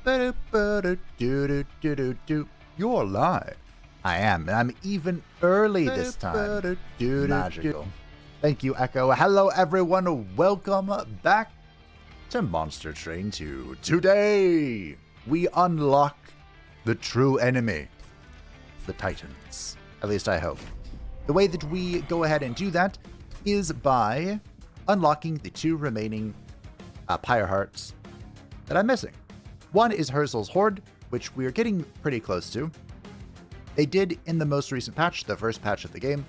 You're live. I am, and I'm even early this time. Magical. Thank you, Echo. Hello, everyone. Welcome back to Monster Train 2. Today, we unlock the true enemy, the Titans. At least I hope. The way that we go ahead and do that is by unlocking the two remaining Pyre Hearts that I'm missing. One is Herzl's Horde, which we're getting pretty close to. They did, in the most recent patch, the first patch of the game,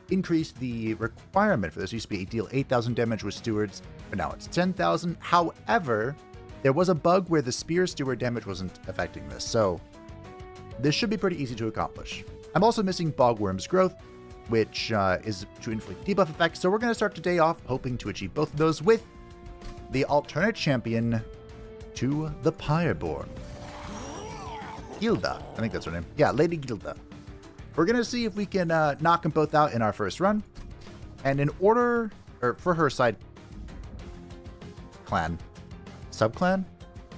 increase the requirement for this. It used to be deal 8,000 damage with stewards, but now it's 10,000. However, there was a bug where the spear steward damage wasn't affecting this, so this should be pretty easy to accomplish. I'm also missing Bogworm's Growth, which is to inflict debuff effects, so we're going to start today off hoping to achieve both of those with the alternate champion to the Pyreborn. Gilda, I think that's her name. Yeah, Lady Gilda. We're going to see if we can knock them both out in our first run. And in order, or for her side clan, sub-clan,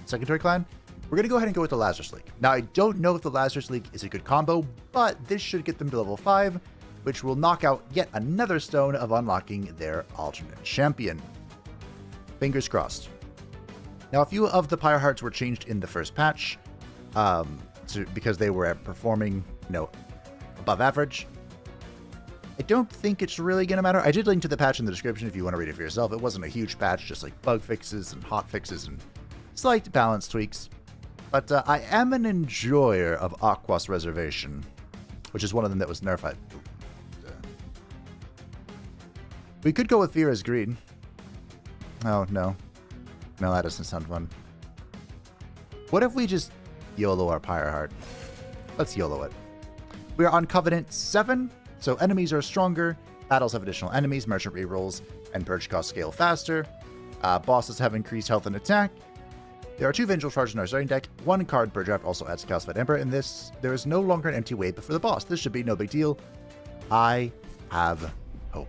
secondary clan, we're going to go ahead and go with the Lazarus League. Now, I don't know if the Lazarus League is a good combo, but this should get them to level 5, which will knock out yet another stone of unlocking their alternate champion. Fingers crossed. Now, a few of the Pyre Hearts were changed in the first patch because they were performing, above average. I don't think it's really going to matter. I did link to the patch in the description if you want to read it for yourself. It wasn't a huge patch, just like bug fixes and hot fixes and slight balance tweaks. But I am an enjoyer of Aqua's Reservation, which is one of them that was nerfed. We could go with Vera's Greed. Oh, no. No, that doesn't sound fun. What if we just YOLO our Pyre Heart? Let's YOLO it. We are on Covenant 7, so enemies are stronger, battles have additional enemies, merchant rerolls, and purge costs scale faster. Bosses have increased health and attack. There are 2 Vengeful Charges in our starting deck. 1 card per draft also adds Calcified Ember, and there is no longer an empty wave before the boss. This should be no big deal. I have hope.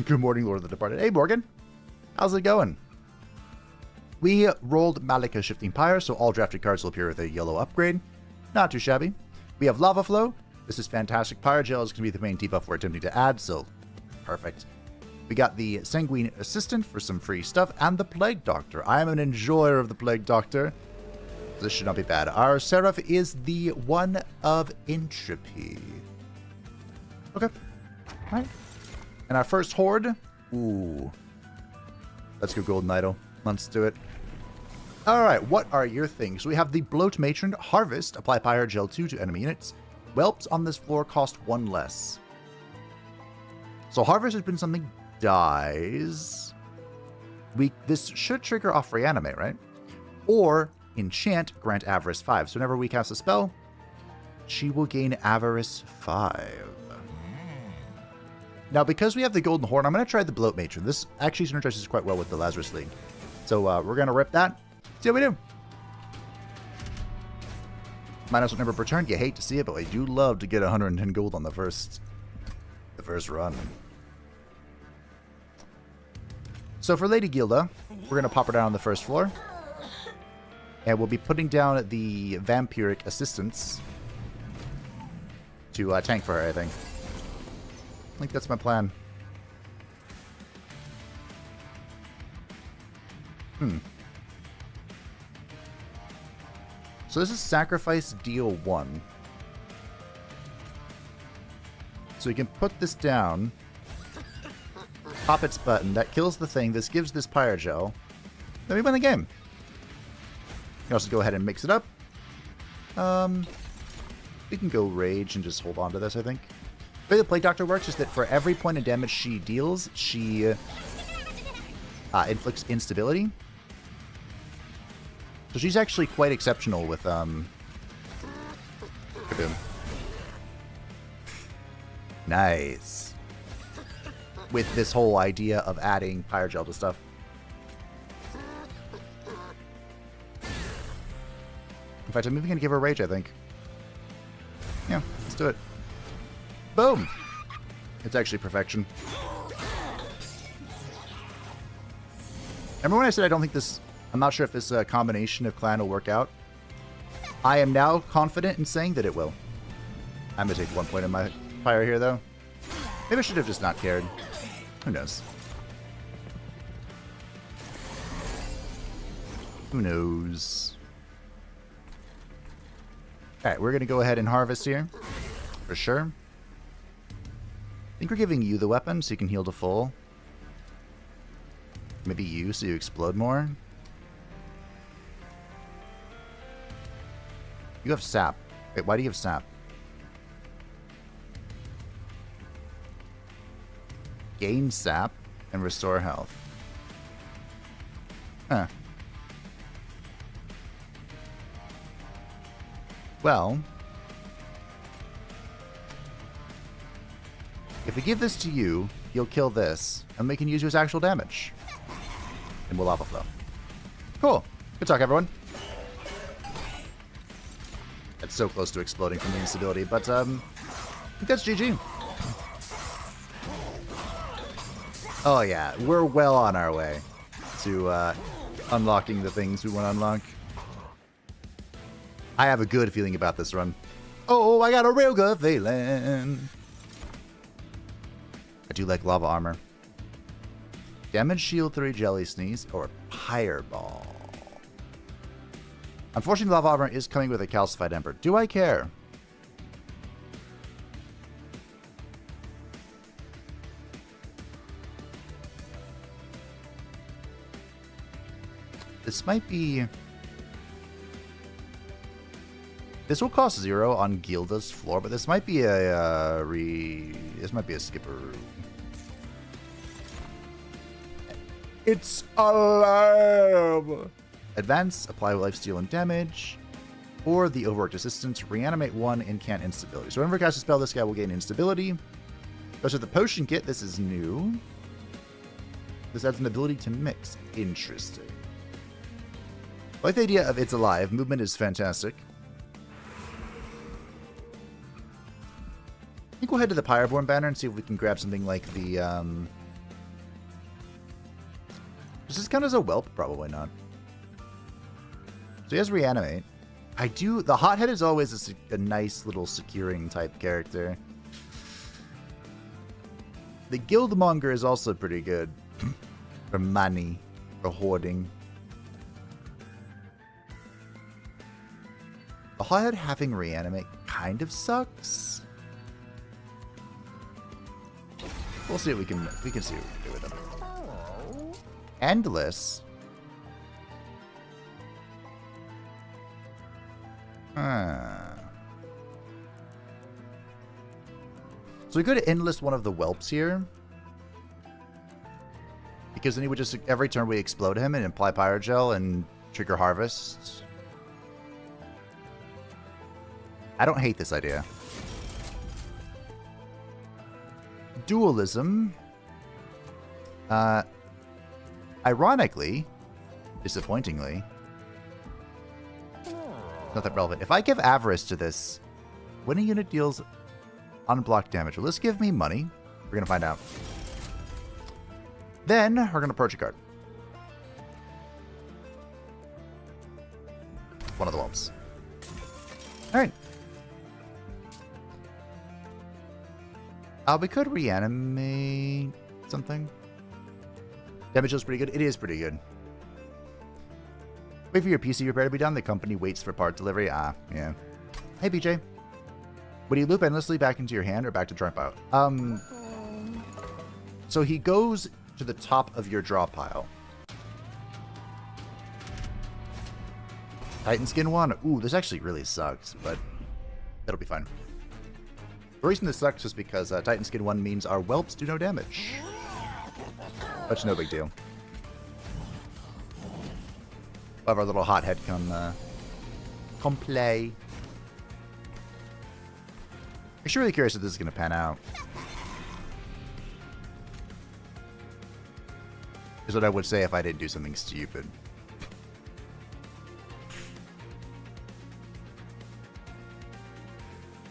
Good morning, Lord of the Departed. Hey, Morgan. How's it going? We rolled Malika Shifting Pyre, so all drafted cards will appear with a yellow upgrade. Not too shabby. We have Lava Flow. This is fantastic. Pyre Gel is going to be the main debuff we're attempting to add, so perfect. We got the Sanguine Assistant for some free stuff, and the Plague Doctor. I am an enjoyer of the Plague Doctor. This should not be bad. Our Seraph is the one of Entropy. Okay. All right. And our first Horde. Ooh. Let's go Golden Idol. Let's do it. Alright, what are your things? We have the Bloat Matron Harvest. Apply Pyre Gel 2 to enemy units. Whelps on this floor cost 1 less. So Harvest has been something dies. This should trigger off Reanimate, right? Or Enchant, grant Avarice 5. So whenever we cast a spell, she will gain Avarice 5. Now, because we have the Golden Horn, I'm going to try the Bloat Matron. This actually synergizes quite well with the Lazarus League. So we're going to rip that. See how we do. -1 number per turn. You hate to see it, but I do love to get 110 gold on the first run. So for Lady Gilda, we're going to pop her down on the first floor. And we'll be putting down the Vampiric Assistants to tank for her, I think. I think that's my plan. So this is sacrifice deal 1. So we can put this down. Pop its button. That kills the thing. This gives this Pyre Gel. Then we win the game. You can also go ahead and mix it up. We can go Rage and just hold on to this, I think. The way the Plague Doctor works is that for every point of damage she deals, she inflicts instability. So she's actually quite exceptional with Kaboom. Nice. With this whole idea of adding Pyre Gel to stuff. In fact, I'm even going to give her Rage, I think. Yeah, let's do it. Boom! It's actually perfection. Remember when I said I don't think this I'm not sure if this combination of clan will work out. I am now confident in saying that it will. I'm going to take 1 point in my fire here, though. Maybe I should have just not cared. Who knows? Who knows? Alright, we're going to go ahead and harvest here. For sure. I think we're giving you the weapon so you can heal to full. Maybe you so you explode more. You have sap. Wait, why do you have sap? Gain sap and restore health. Huh. Well, if we give this to you, you'll kill this, and we can use you as actual damage. And we'll lava flow. Cool. Good talk, everyone. That's so close to exploding from the instability, but I think that's GG. Oh yeah, we're well on our way to unlocking the things we want to unlock. I have a good feeling about this run. Oh, I got a real good feeling. I do like lava armor. Damage shield 3 jelly sneeze or fireball. Unfortunately, lava armor is coming with a calcified ember. Do I care? This might be... This will cost 0 on Gilda's floor, but this might be a This might be a skipper. It's alive! Advance, apply lifesteal and damage, or the overworked assistance, reanimate 1 and can't instability. So whenever casts a spell, this guy will gain instability. Goes with the potion kit, this is new. This adds an ability to mix. Interesting. I like the idea of it's alive. Movement is fantastic. I think we'll head to the Pyreborn banner and see if we can grab something like the, Does this count as a whelp? Probably not. So he has reanimate. I do... The hothead is always a nice little securing type character. The guildmonger is also pretty good. For money. For hoarding. The hothead having reanimate kind of sucks. We'll see what we can see what we can do with him. Endless. So we could endless one of the whelps here. Because then he would just, every turn we explode him and apply Pyrogel and trigger harvest. I don't hate this idea. Dualism. Ironically, disappointingly, not that relevant. If I give Avarice to this, when a unit deals unblocked damage, will this give me money? We're going to find out. Then, we're going to approach a card. One of the whelps. Alright. We could reanimate something. Damage is pretty good. It is pretty good. Wait for your PC repair to be done. The company waits for part delivery. Ah, yeah. Hey, BJ. Would he loop endlessly back into your hand or back to drop out? So he goes to the top of your draw pile. Titan Skin 1. Ooh, this actually really sucks, but it'll be fine. The reason this sucks is because Titan Skin 1 means our whelps do no damage. But no big deal. We'll have our little hothead come play. I'm actually really curious if this is going to pan out. Is what I would say if I didn't do something stupid.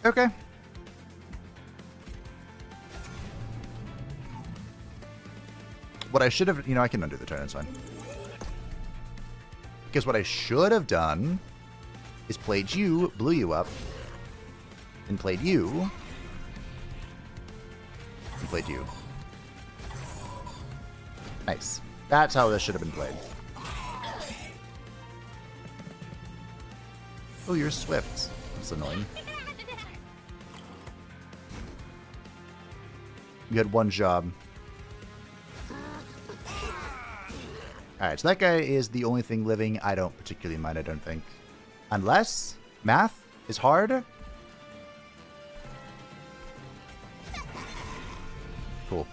Okay. What I should have... You know, I can undo the turn. It's fine. Because what I should have done is played you, blew you up, and played you, and played you. Nice. That's how this should have been played. Oh, you're swift. That's annoying. You had one job. Alright, so that guy is the only thing living. I don't particularly mind, I don't think. Unless math is hard. Cool.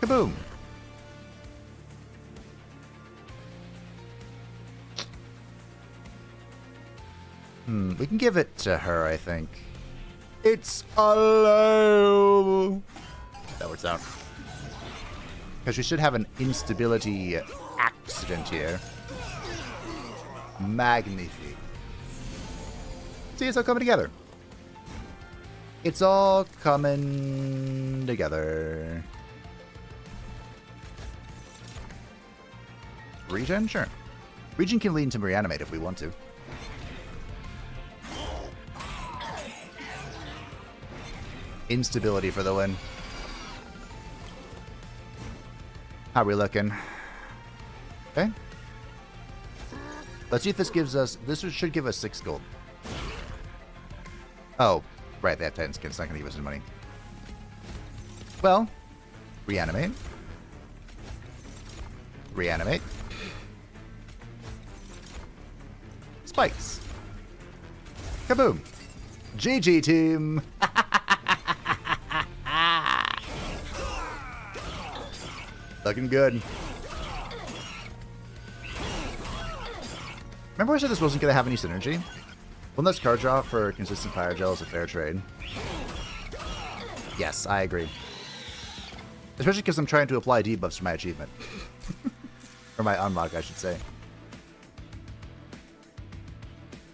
Kaboom! We can give it to her, I think. It's alive! That works out. Because we should have an instability accident here. Magnifique. See, it's all coming together. It's all coming together. Regen? Sure. Regen can lead into reanimate if we want to. Instability for the win. How are we looking? Okay. Let's see if this gives us... This should give us 6 gold. Oh, right. They have Titan skin. It's not going to give us any money. Well, reanimate. Reanimate. Spikes. Kaboom. GG, team. Looking good. Remember I said this wasn't going to have any synergy? One less card draw for consistent fire gel is a fair trade. Yes, I agree. Especially because I'm trying to apply debuffs to my achievement. Or my unlock, I should say.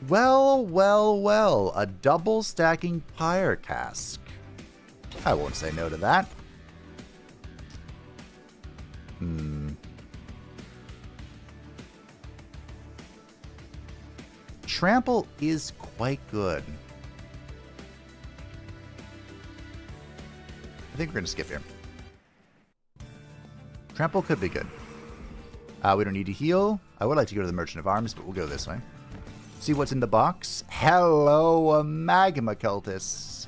Well, well, well. A double stacking pyre cask. I won't say no to that. Trample is quite good. I think we're going to skip here. Trample could be good. We don't need to heal. I would like to go to the Merchant of Arms, but we'll go this way. See what's in the box. Hello, magma cultists.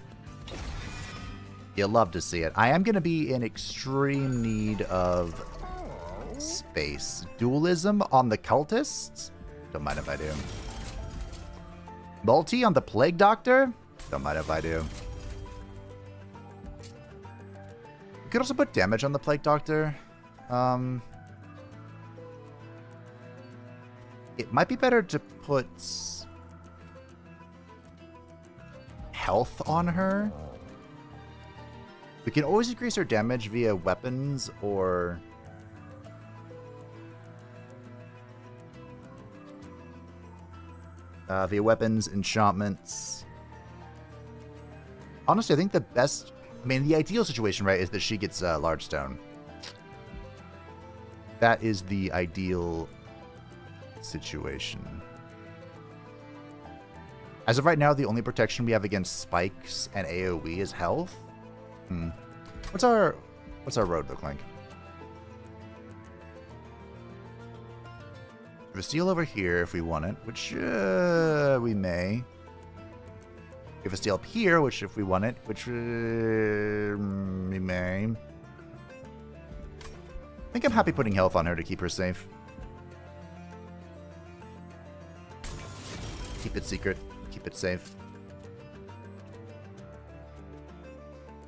You'll love to see it. I am going to be in extreme need of space. Dualism on the cultists? Don't mind if I do. Multi on the Plague Doctor? Don't mind if I do. We could also put damage on the Plague Doctor. It might be better to put health on her. We can always increase her damage via weapons or... via weapons, enchantments. Honestly, I think the best... I mean, the ideal situation, right, is that she gets Large Stone. That is the ideal situation. As of right now, the only protection we have against spikes and AoE is health. What's our road look like? We have a steel over here if we want it, which we may. We have a steel up here, which if we want it, which we may. I think I'm happy putting health on her to keep her safe. Keep it secret. Keep it safe.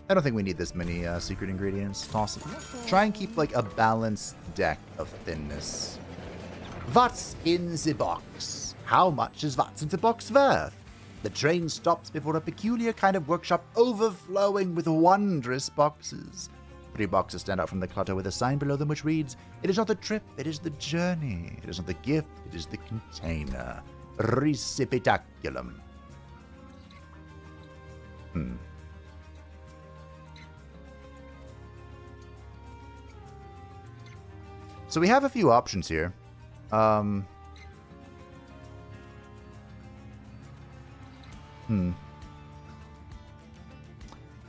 I don't think we need this many secret ingredients. Possible. Try and keep like a balanced deck of thinness. What's in the box? How much is what's in the box worth? The train stops before a peculiar kind of workshop overflowing with wondrous boxes. 3 boxes stand out from the clutter with a sign below them which reads, "It is not the trip, it is the journey. It is not the gift, it is the container. Recipitaculum." So we have a few options here.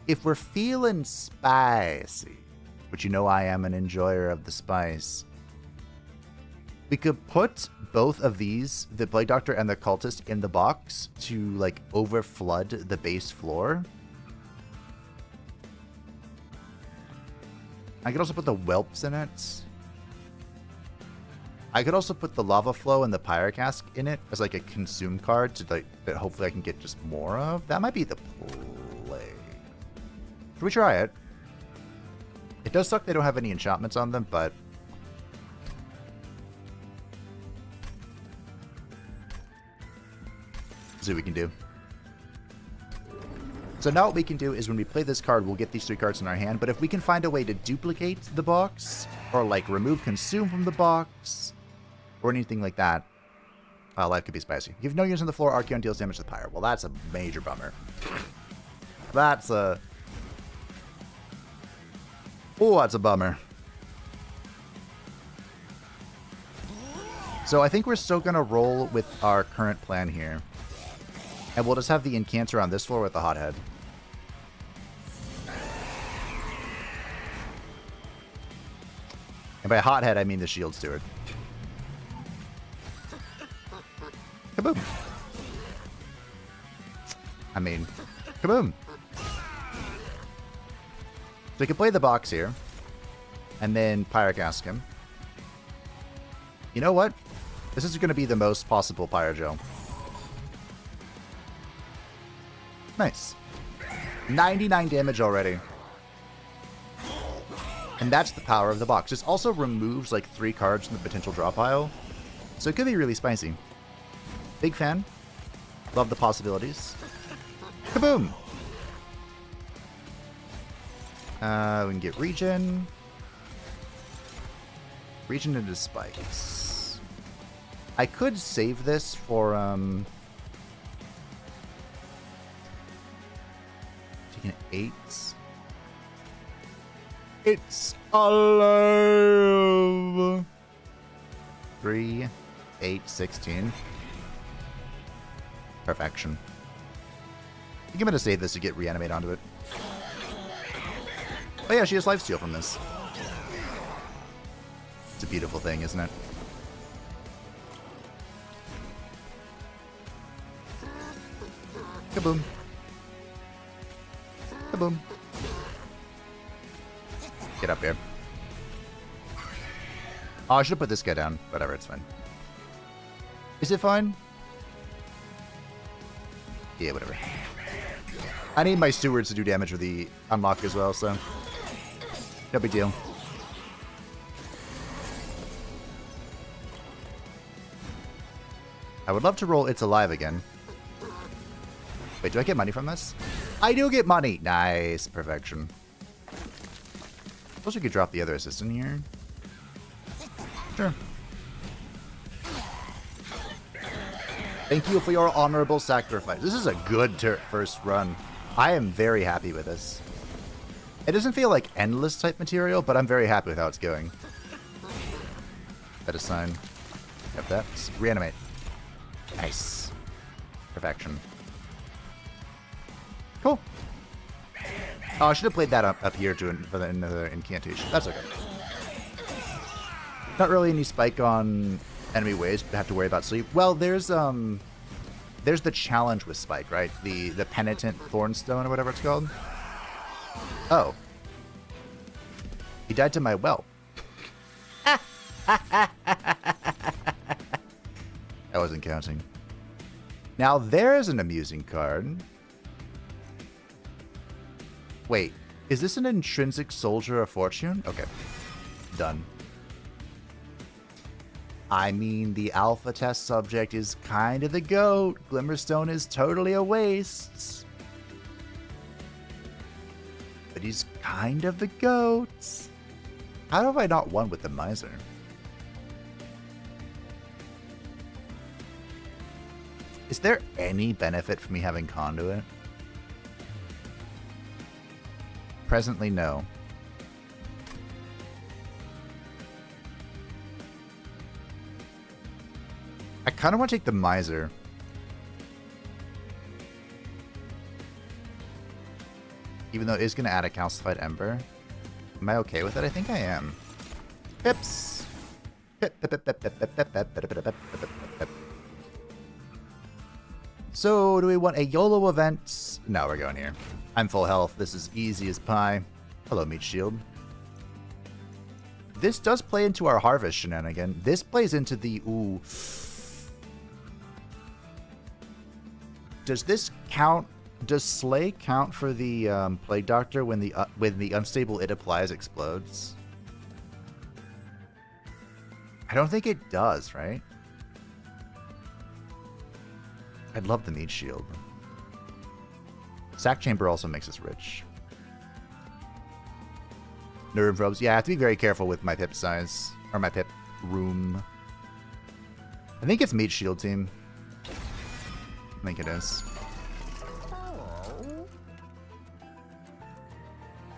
If we're feeling spicy, which you know I am an enjoyer of the spice, we could put both of these, the Plague Doctor and the Cultist, in the box to, like, overflood the base floor. I could also put the Whelps in it. I could also put the Lava Flow and the Pyrocask in it as, like, a consume card to, like, that hopefully I can get just more of. That might be the play. Should we try it? It does suck they don't have any enchantments on them, but... see what we can do. So now what we can do is when we play this card, we'll get these 3 cards in our hand, but if we can find a way to duplicate the box, or like remove consume from the box, or anything like that, life could be spicy. You have no units on the floor, Archeon deals damage to the Pyre. Well, that's a major bummer. That's a... oh, that's a bummer. So I think we're still going to roll with our current plan here. And we'll just have the Incanter on this floor with the Hothead. And by Hothead, I mean the Shield Steward. Kaboom! I mean, kaboom! So we can play the box here. And then Pyrocask him. You know what? This is going to be the most possible Pyrojo. Nice. 99 damage already. And that's the power of the box. This also removes like 3 cards from the potential draw pile. So it could be really spicy. Big fan. Love the possibilities. Kaboom! We can get regen. Regen into spikes. I could save this for taking 8. It's alive. 3, 8, 16. Perfection. I think I'm gonna save this to get reanimate onto it. Oh yeah, she has lifesteal from this. It's a beautiful thing, isn't it? Kaboom. Kaboom. Get up here. Oh, I should have put this guy down. Whatever, it's fine. Is it fine? Yeah, whatever. I need my stewards to do damage with the unlock as well, so... no big deal. I would love to roll It's Alive again. Wait, do I get money from this? I do get money! Nice. Perfection. Suppose we could drop the other assistant here. Sure. Thank you for your honorable sacrifice. This is a good first run. I am very happy with this. It doesn't feel like endless type material, but I'm very happy with how it's going. That is sign. Yep, that's reanimate. Nice. Perfection. Cool. Oh, I should have played that up here for another incantation. That's okay. Not really any spike on enemy waves, but have to worry about sleep. Well, there's the challenge with spike, right? The penitent thornstone or whatever it's called. Oh. He died to my well. I wasn't counting. Now there's an amusing card. Wait, is this an intrinsic soldier of fortune? Okay. Done. I mean, the alpha test subject is kind of the goat. Glimmerstone is totally a waste. But he's kind of the goat. How have I not won with the miser? Is there any benefit for me having conduit? Presently, no. I kind of want to take the Miser. Even though it is going to add a calcified ember. Am I okay with it? I think I am. Pips! Pip, pip, pip, pip, pip, pip, pip, pip, pip, pip, pip, pip. So, do we want a YOLO event? No, we're going here. I'm full health. This is easy as pie. Hello, Meat Shield. This does play into our harvest shenanigan. This plays into the... Ooh. Does this count... Does Slay count for the Plague Doctor when the unstable it applies explodes? I don't think it does, right? I'd love the Meat Shield. Sack Chamber also makes us rich. Nerve robes. Yeah, I have to be very careful with my pip size. Or my pip room. I think it's Meat Shield team. I think it is.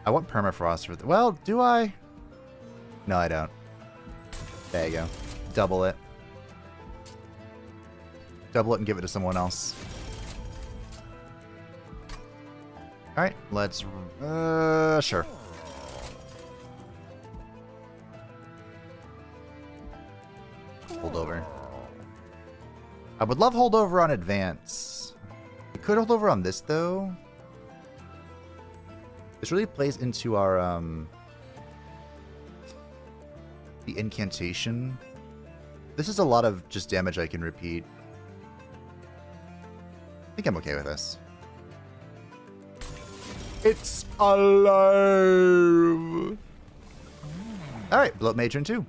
I want permafrost for... Well, do I? No, I don't. There you go. Double it. Double it and give it to someone else. Alright, let's... sure. Hold over. I would love hold over on advance. We could hold over on this, though. This really plays into our, the incantation. This is a lot of just damage I can repeat. I think I'm okay with this. It's alive! Alright, Bloat Matron 2.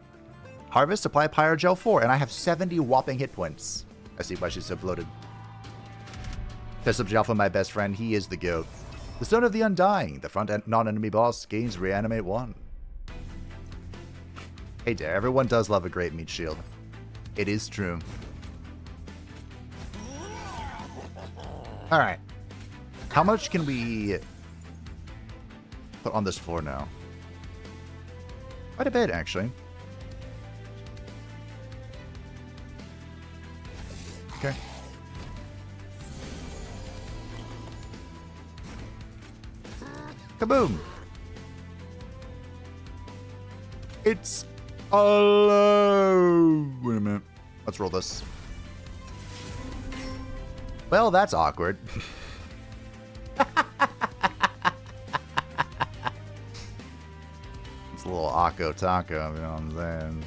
Harvest, apply Pyrogel 4, and I have 70 whopping hit points. I see why she's so bloated. Test up Jalfa, my best friend. He is the GOAT. The Stone of the Undying. The front non-enemy boss gains Reanimate 1. Hey there, everyone does love a great Meat Shield. It is true. Alright. How much can we put on this floor now? Quite a bit, actually. Okay. Kaboom! It's alive! Wait a minute. Let's roll this. Well, that's awkward. It's a little Akko Taco, you know what I'm saying?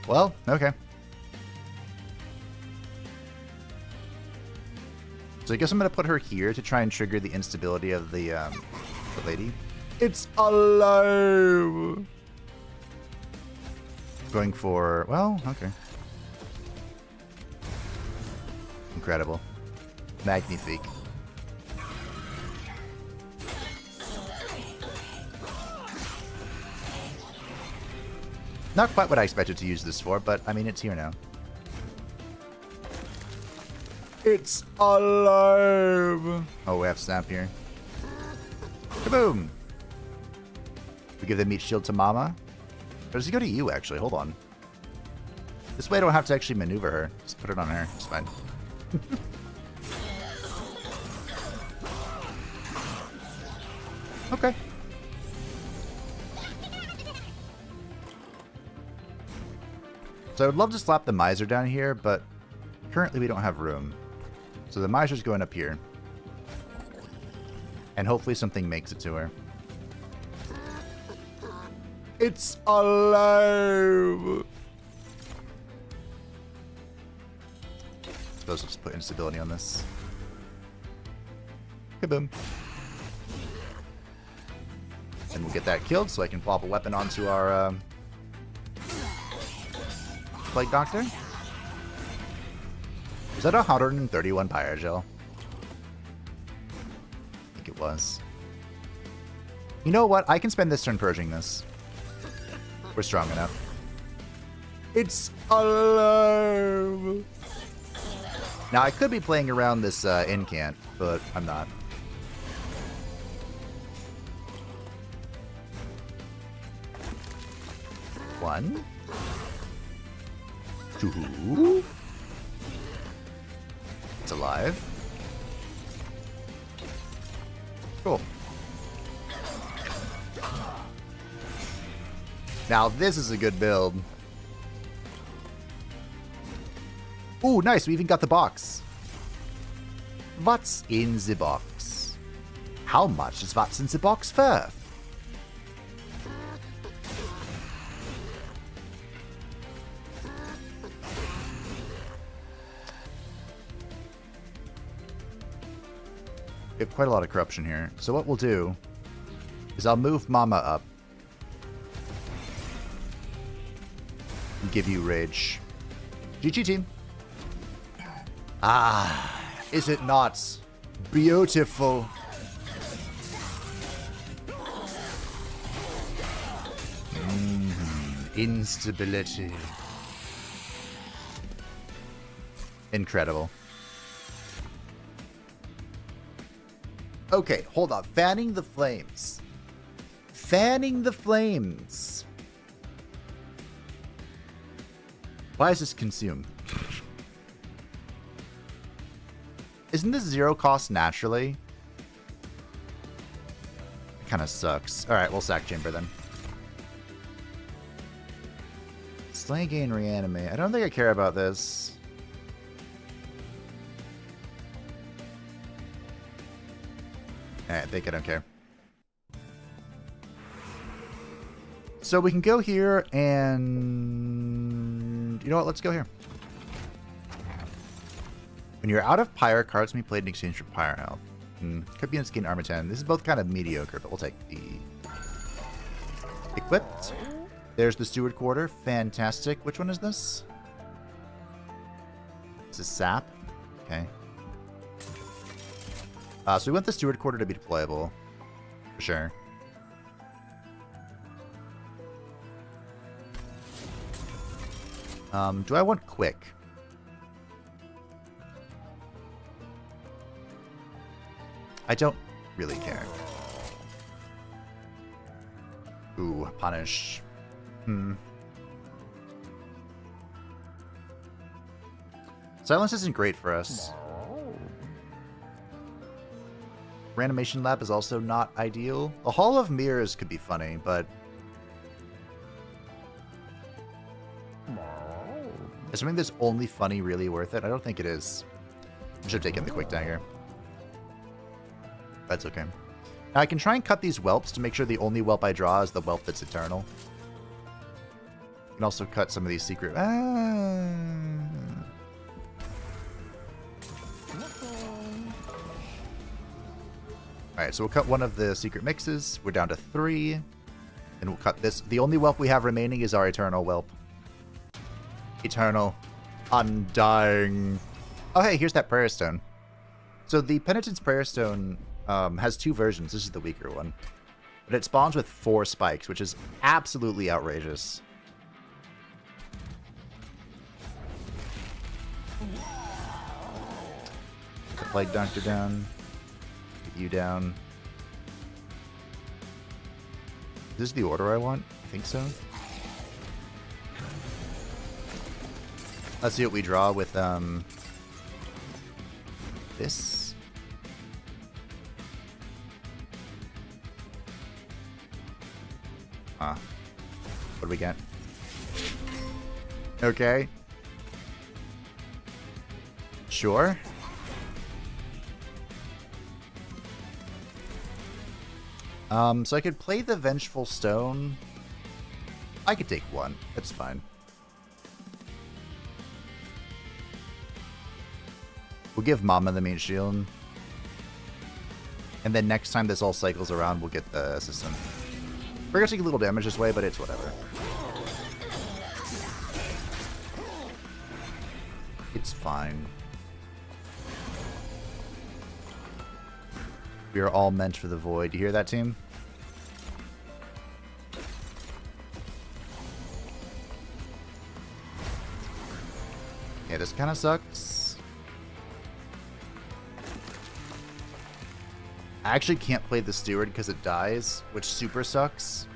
Well, okay. So I guess I'm going to put her here to try and trigger the instability of the lady. It's alive! Going for... Well, okay. Incredible. Magnifique. Not quite what I expected to use this for, but I mean, it's here now. It's alive! Oh, we have Snap here. Kaboom! We give the Meat Shield to Mama. Or does he go to you, actually? Hold on. This way I don't have to actually maneuver her. Just put it on her. It's fine. Okay. So I would love to slap the Miser down here, but currently we don't have room. So the Miser's going up here. And hopefully something makes it to her. It's alive! Suppose I'll just put instability on this. Kaboom. And we'll get that killed so I can plop a weapon onto our Plague Doctor. Is that 131 Pyrogel? I think it was. You know what? I can spend this turn purging this. We're strong enough. It's alive! Now, I could be playing around this incant, but I'm not. 1, 2. It's alive. Cool. Now this is a good build. Ooh, nice. We even got the box. What's in the box? How much is what's in the box for? We have quite a lot of corruption here. So what we'll do is I'll move Mama up. And give you rage. GG team. Ah, is it not beautiful? Instability. Incredible. Okay, hold on. Fanning the flames. Fanning the flames. Why is this consumed? Isn't this 0 cost naturally? It kind of sucks. Alright, we'll sack chamber then. Slay, gain, reanimate. I don't think I care about this. I think I don't care. So we can go here and... You know what? Let's go here. When you're out of Pyre, cards can be played in exchange for Pyre health. Could be in skin armor 10. This is both kind of mediocre, but we'll take the... Equipped. There's the Steward Quarter. Fantastic. Which one is this? This is Sap. Okay. So we want the Steward Quarter to be deployable. For sure. Do I want quick? I don't really care. Ooh, punish. Silence isn't great for us. Reanimation Lab is also not ideal. The Hall of Mirrors could be funny, but... Is something that's only funny really worth it? I don't think it is. I should have taken the Quick Dagger. That's okay. Now I can try and cut these whelps to make sure the only whelp I draw is the whelp that's eternal. I can also cut some of these secret... Alright, so we'll cut one of the secret mixes. We're down to 3. And we'll cut this. The only whelp we have remaining is our eternal whelp. Eternal. Undying. Oh, hey, here's that prayer stone. So the Penitent's Prayer Stone has 2 versions. This is the weaker one. But it spawns with 4 spikes, which is absolutely outrageous. Get the Plague Doctor down. Get you down. Is this the order I want? I think so. Let's see what we draw with this. What do we get? Okay. Sure. So I could play the Vengeful Stone. I could take 1. That's fine. We'll give Mama the main shield. And then next time this all cycles around, we'll get the assistant. We're going to take a little damage this way, but it's whatever. It's fine. We are all meant for the void. You hear that, team? Okay, this kind of sucks. I actually can't play the Steward because it dies, which super sucks.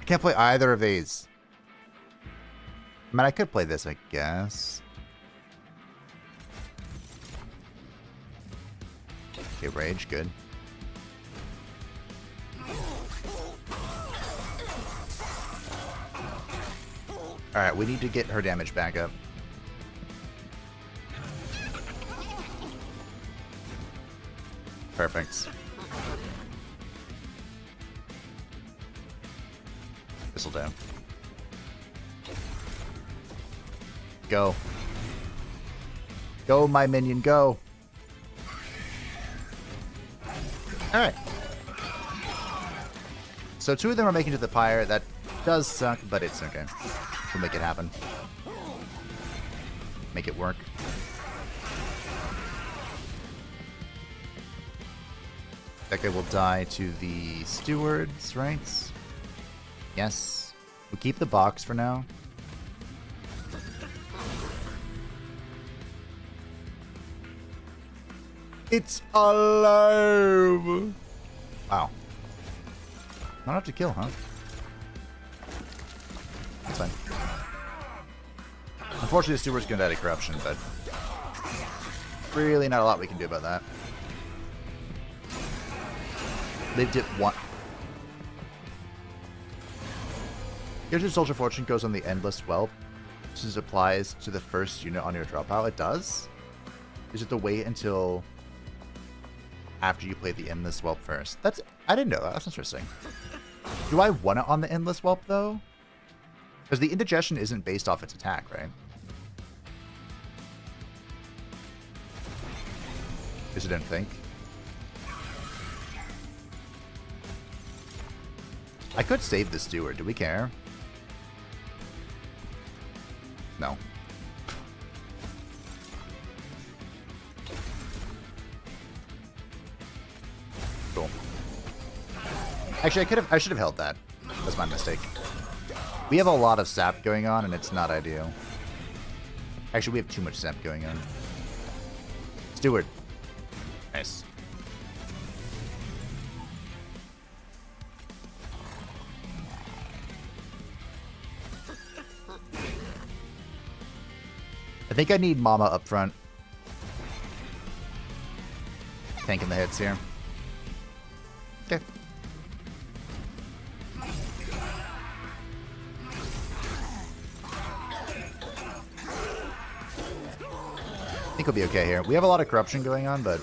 I can't play either of these. I mean, I could play this, I guess. Okay, rage, good. Alright, we need to get her damage back up. Perfect. This'll do. Go. Go, my minion, go. Alright. So 2 of them are making it to the pyre. That does suck, but it's okay. We'll make it happen. Make it work. That guy will die to the stewards, right? Yes. We'll keep the box for now. It's alive! Wow. Not enough to kill, huh? That's fine. Unfortunately, the steward's gonna die to corruption, but really not a lot we can do about that. Lived it one. Here's your Soldier Fortune goes on the Endless Whelp. This applies to the first unit on your dropout. It does? Is it to wait until after you play the Endless Whelp first? That's... I didn't know that. That's interesting. Do I want it on the Endless Whelp, though? Because the Indigestion isn't based off its attack, right? Because I didn't think. I could save the steward. Do we care? No. Cool. Actually, I should have held that. That's my mistake. We have a lot of sap going on, and it's not ideal. Actually, we have too much sap going on. Steward. Nice. I think I need Mama up front. Tanking the hits here. Okay. I think we'll be okay here. We have a lot of corruption going on, but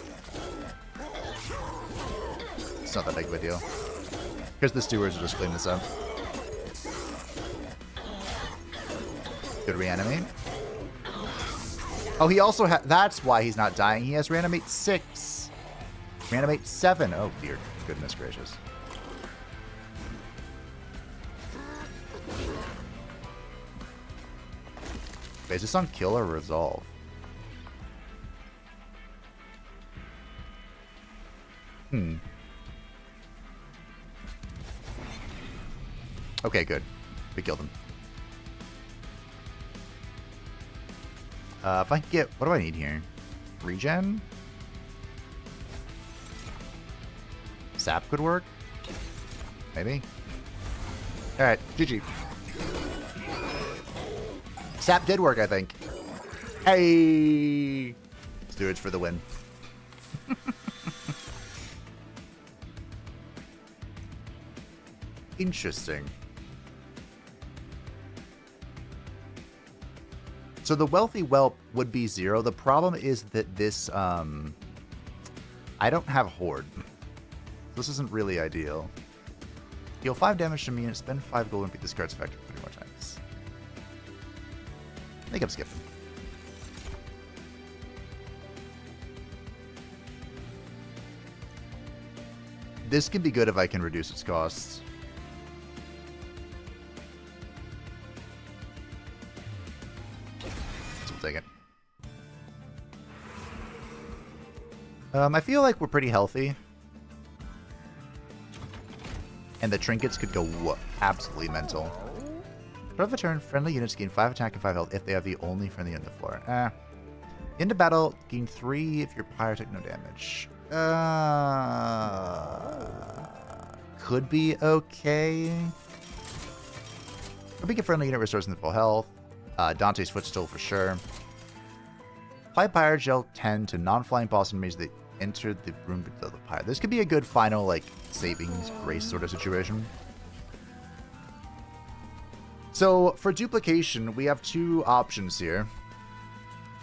it's not that big of a deal. Because the stewards will just clean this up. Good reanimate. Oh, he also has... That's why he's not dying. He has reanimate 6. Reanimate 7. Oh, dear goodness gracious. Wait, is this on kill or resolve? Okay, good. We killed him. If I can get... What do I need here? Regen? Sap could work? Maybe? Alright, GG. Sap did work, I think. Hey! Stewards for the win. Interesting. So the wealthy whelp would be 0. The problem is that this, I don't have horde. This isn't really ideal. Deal 5 damage to me and spend 5 gold and beat this card's effect 30 more times. I think I'm skipping. This could be good if I can reduce its costs. Take it. I feel like we're pretty healthy. And the trinkets could go absolutely mental. Start of a turn, friendly units gain 5 attack and 5 health if they have the only friendly unit on the floor. Into battle, gain 3 if your pyre took no damage. Could be okay. A beacon friendly unit restores in full health. Dante's Footstool for sure. Apply Pyre Gel 10 to non-flying boss enemies that entered the room below the pyre. This could be a good final, like, savings grace sort of situation. So, for duplication, we have two options here.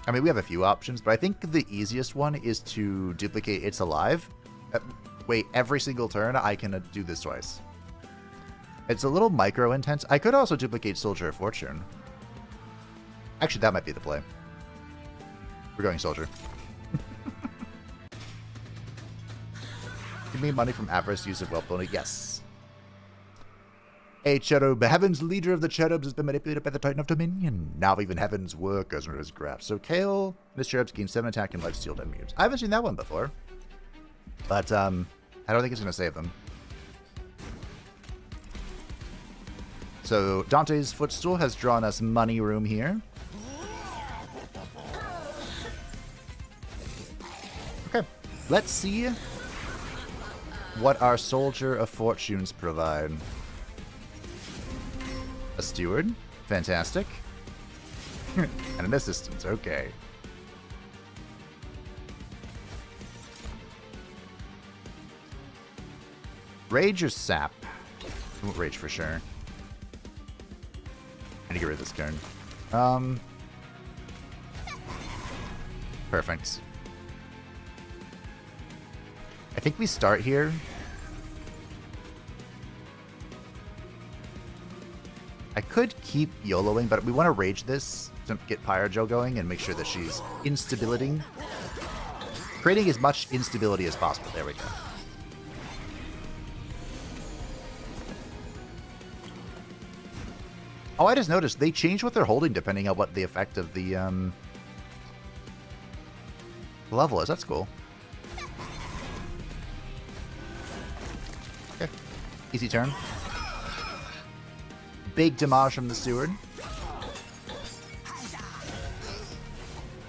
I mean, we have a few options, but I think the easiest one is to duplicate It's Alive. Wait, every single turn, I can do this twice. It's a little micro-intense. I could also duplicate Soldier of Fortune. Actually, that might be the play. We're going Soldier. Give me money from avarice, use of wealth bonus. Yes. A cherub, Heaven's leader of the cherubs, has been manipulated by the Titan of Dominion. Now even Heaven's work is under his grasp. So Kale, this cherubs gain 7 attack and life stealed enemies. I haven't seen that one before. But, I don't think it's going to save them. So, Dante's Footstool has drawn us money room here. Okay, let's see what our Soldier of Fortunes provide. A steward, fantastic. And an assistant, okay. Rage or Sap? Rage for sure. I need to get rid of this turn. Perfect. I think we start here. I could keep YOLOing, but we want to rage this to get Pyrojo going and make sure that she's instability. Creating as much instability as possible. There we go. Oh, I just noticed they change what they're holding depending on what the effect of the level is. That's cool. Okay. Easy turn. Big damage from the steward.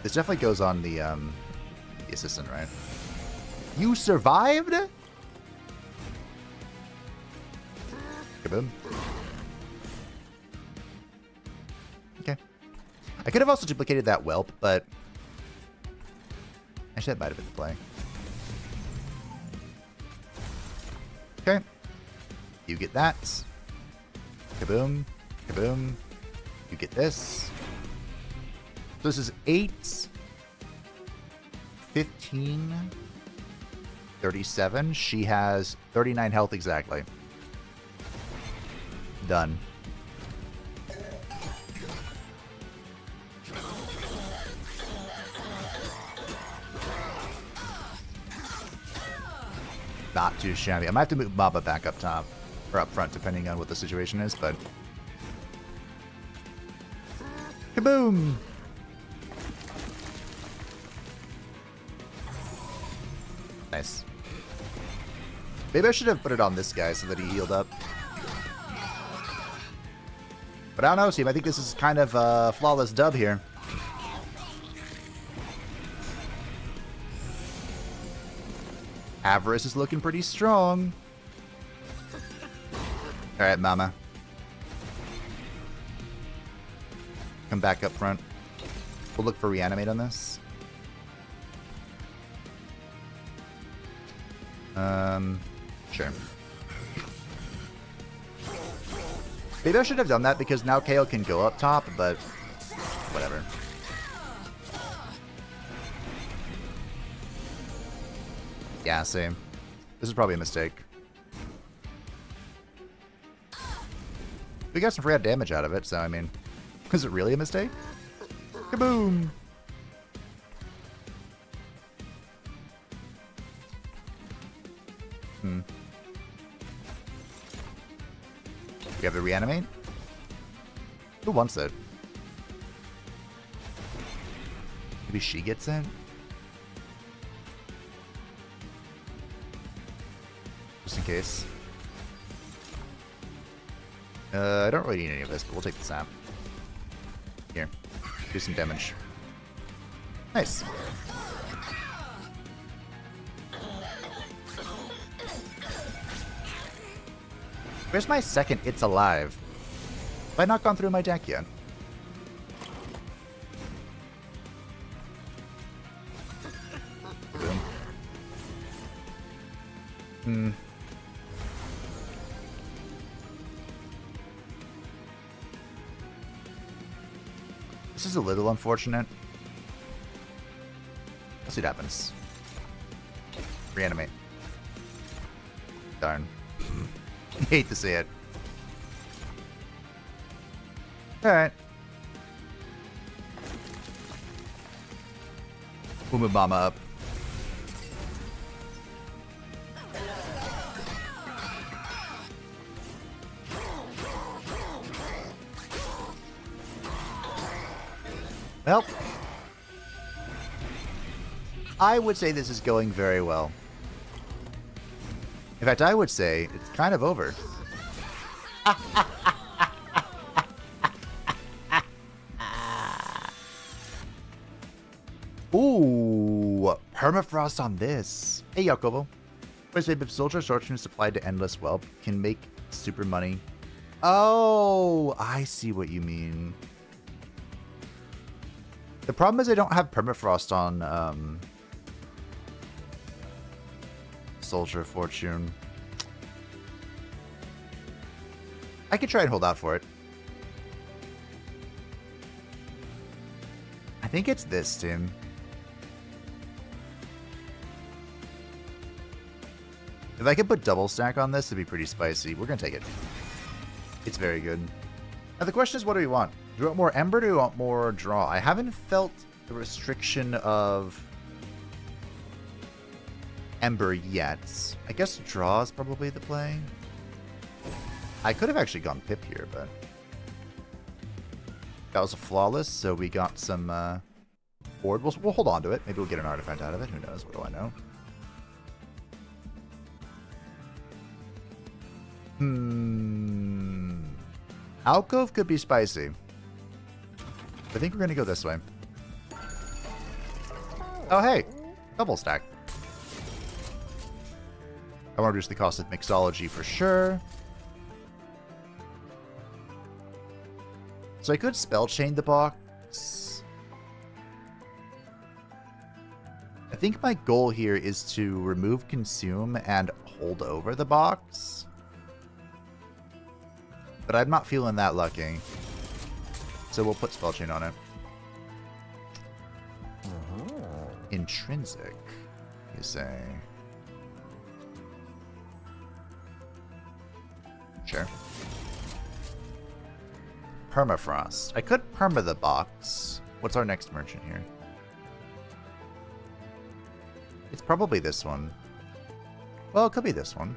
This definitely goes on the assistant, right? You survived? Kaboom. Okay. I could have also duplicated that whelp, but actually that might have been the play. Okay. You get that. Kaboom. Kaboom. You get this. So this is 8, 15, 37. She has 39 health exactly. Done. Not too shabby. I might have to move Maba back up top. Or up front, depending on what the situation is, but... Kaboom! Nice. Maybe I should have put it on this guy so that he healed up. But I don't know, team. I think this is kind of a flawless dub here. Avarice is looking pretty strong. Alright, Mama. Come back up front. We'll look for reanimate on this. Sure. Maybe I should have done that because now Kale can go up top, but whatever. Yeah, same. This is probably a mistake. We got some free damage out of it, so I mean, is it really a mistake? Kaboom! You have to reanimate? Who wants it? Maybe she gets it? Just in case. I don't really need any of this, but we'll take the sap. Here. Do some damage. Nice. Where's my second It's Alive? Have I not gone through my deck yet? Boom. This is a little unfortunate. Let's see what happens. Reanimate. Darn. Hate to see it. Alright. We'll move Mama up. Well, I would say this is going very well. In fact, I would say it's kind of over. Ooh, permafrost on this. Hey, Jacobo. First wave of soldier short-term supplied to endless wealth can make super money. Oh, I see what you mean. The problem is I don't have permafrost on Soldier Fortune. I could try and hold out for it. I think it's this, Tim. If I could put double stack on this, it'd be pretty spicy. We're gonna take it. It's very good. Now the question is, what do we want? Do we want more Ember or do we want more Draw? I haven't felt the restriction of Ember yet. I guess Draw is probably the play. I could have actually gone Pip here, but that was a flawless, so we got some board. We'll hold on to it. Maybe we'll get an artifact out of it. Who knows? What do I know? Alcove could be spicy. I think we're going to go this way. Oh, hey. Double stack. I want to reduce the cost of mixology for sure. So I could spell chain the box. I think my goal here is to remove consume and hold over the box. But I'm not feeling that lucky. So we'll put spell chain on it. Intrinsic, you say? Sure. Permafrost. I could perma the box. What's our next merchant here? It's probably this one. Well, it could be this one.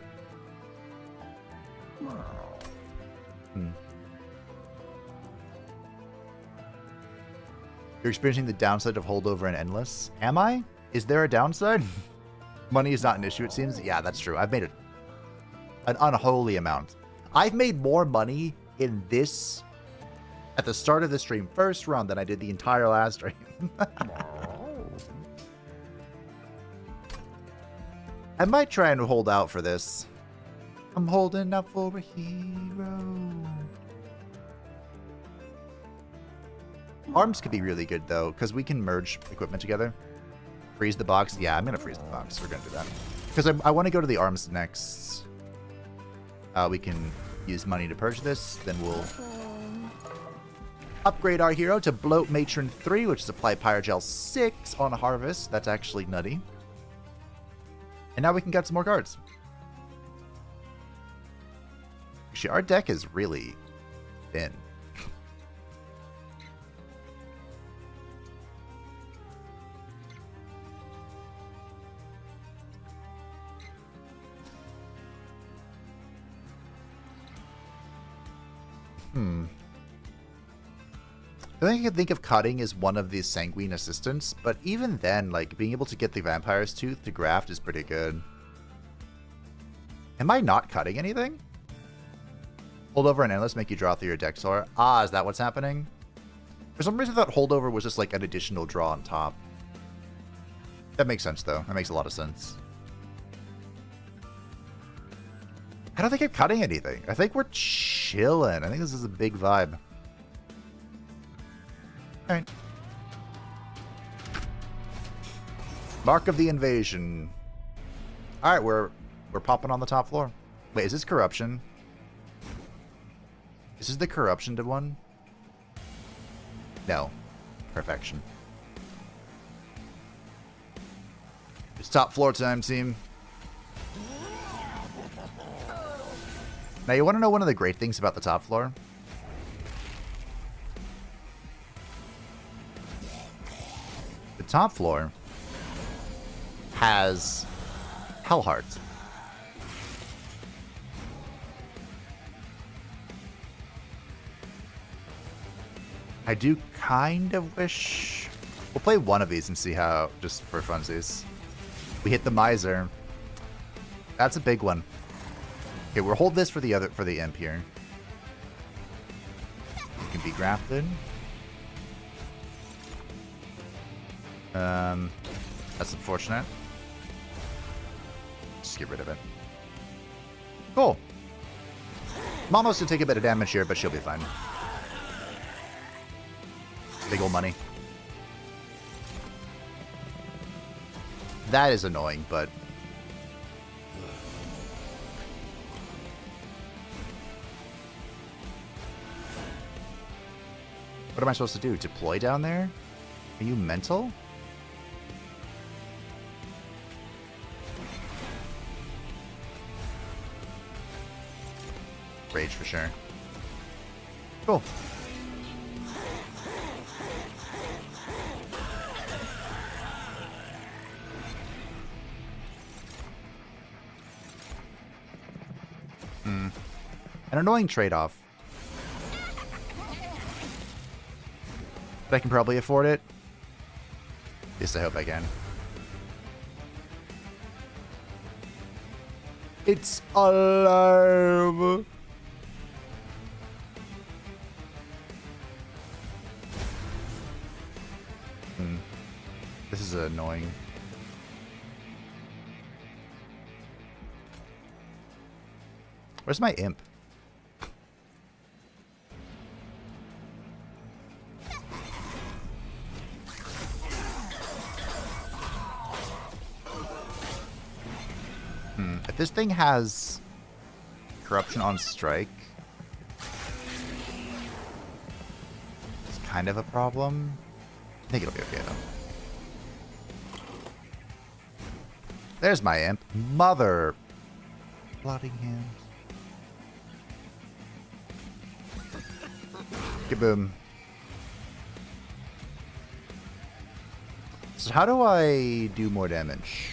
You're experiencing the downside of holdover and endless. Am I? Is there a downside? Money is not an issue, it seems. Yeah, that's true. I've made an unholy amount. I've made more money in this at the start of the stream first run than I did the entire last stream. I might try and hold out for this. I'm holding out for a hero. Arms could be really good, though, because we can merge equipment together. Freeze the box. Yeah, I'm going to freeze the box. We're going to do that. Because I want to go to the arms next. We can use money to purge this. Then we'll upgrade our hero to Bloat Matron 3, which is apply Pyrogel 6 on Harvest. That's actually nutty. And now we can get some more cards. Actually, our deck is really thin. I think I could think of cutting as one of the sanguine assistants, but even then, like, being able to get the Vampire's Tooth to graft is pretty good. Am I not cutting anything? Holdover and Endless make you draw through your deck sore. Ah, is that what's happening? For some reason I thought Holdover was just like an additional draw on top. That makes sense, though. That makes a lot of sense. I don't think I'm cutting anything. I think we're chilling. I think this is a big vibe. Alright. Mark of the invasion. Alright, we're popping on the top floor. Wait, is this corruption? Is this the corruption to one? No. Perfection. It's top floor time, team. Now, you want to know one of the great things about the top floor? The top floor has hell hearts. I do kind of wish... We'll play one of these and see how, just for funsies. We hit the miser. That's a big one. Okay, we'll hold this for the imp here. You can be grafted. That's unfortunate. Just get rid of it. Cool. Mama's gonna take a bit of damage here, but she'll be fine. Big old money. That is annoying, but... What am I supposed to do? Deploy down there? Are you mental? Rage for sure. Cool. An annoying trade-off. But I can probably afford it. At least I hope I can. It's alive! This is annoying. Where's my imp? If this thing has corruption on strike, it's kind of a problem. I think it'll be okay though. There's my imp. Mother. Bloody hands. Kaboom. So how do I do more damage?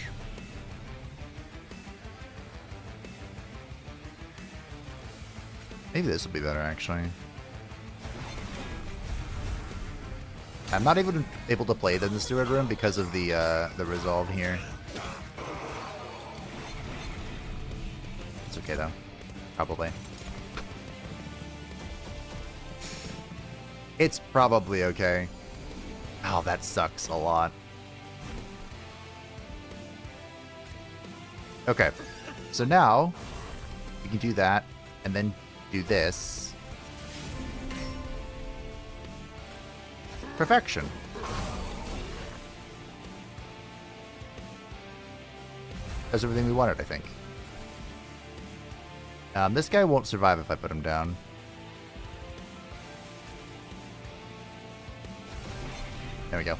Maybe this will be better, actually. I'm not even able to play it in the steward room because of the resolve here. It's okay though, probably. It's probably okay. Oh, that sucks a lot. Okay, so now we can do that and then do this. Perfection. That's everything we wanted, I think. This guy won't survive if I put him down. There we go.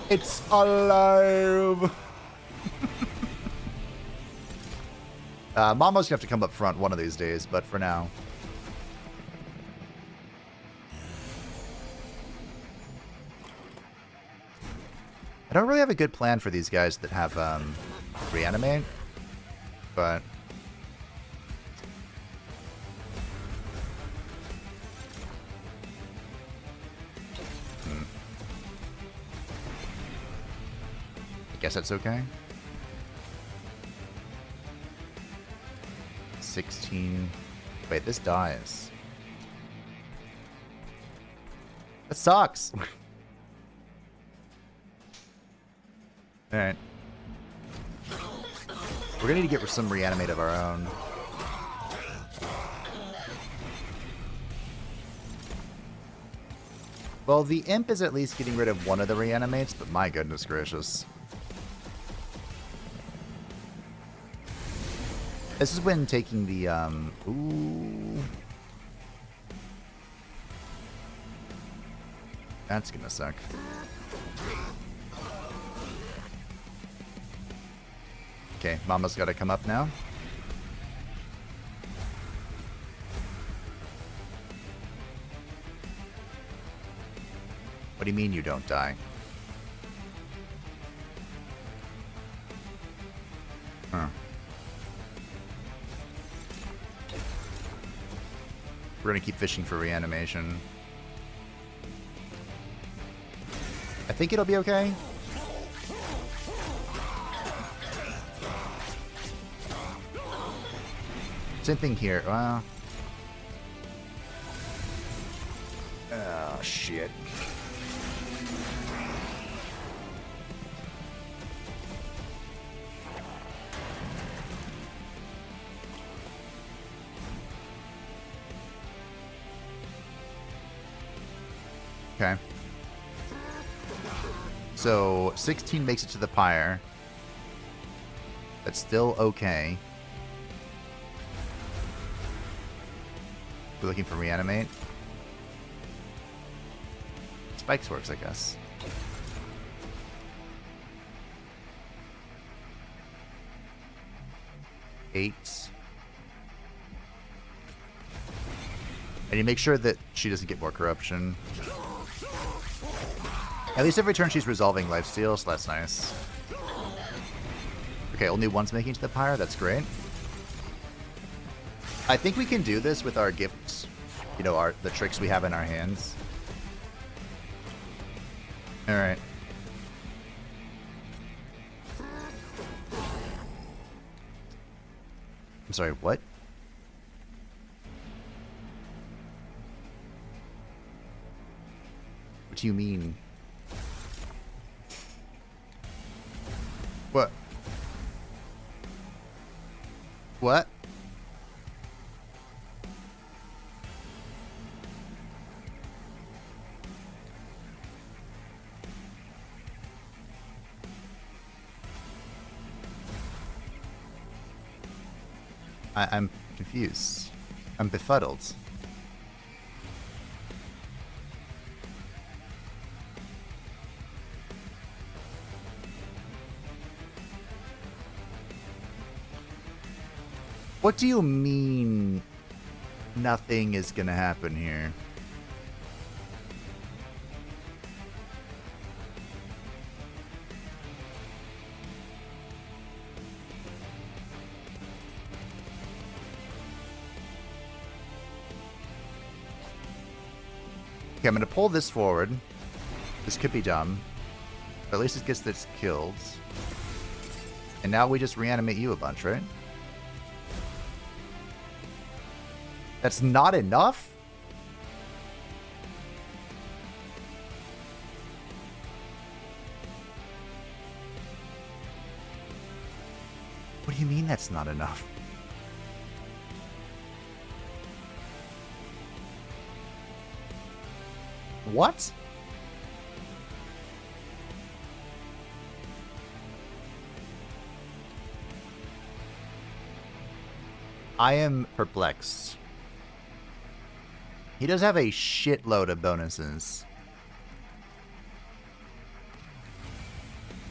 It's alive! Mama's gonna have to come up front one of these days, but for now. I don't really have a good plan for these guys that have reanimate, but I guess that's okay. 16. Wait, this dies. That sucks. Alright. We're gonna need to get some reanimate of our own. Well, the imp is at least getting rid of one of the reanimates, but my goodness gracious. This is when taking the, ooh. That's gonna suck. Okay, Mama's gotta come up now. What do you mean you don't die? Huh. We're gonna keep fishing for reanimation. I think it'll be okay. Same thing here. Well. Oh, shit. Okay. So, 16 makes it to the pyre. That's still okay. We're looking for reanimate. Spikes works, I guess. Eight. And you make sure that she doesn't get more corruption. At least every turn she's resolving lifesteal, so that's nice. Okay, only one's making it to the pyre. That's great. I think we can do this with our gifts. You know, the tricks we have in our hands. Alright. I'm sorry, what? What do you mean? What? What? I'm confused. I'm befuddled. What do you mean nothing is gonna happen here? Okay, I'm gonna pull this forward. This could be dumb. But at least it gets this killed. And now we just reanimate you a bunch, right? That's not enough? What do you mean that's not enough? What? I am perplexed. He does have a shitload of bonuses.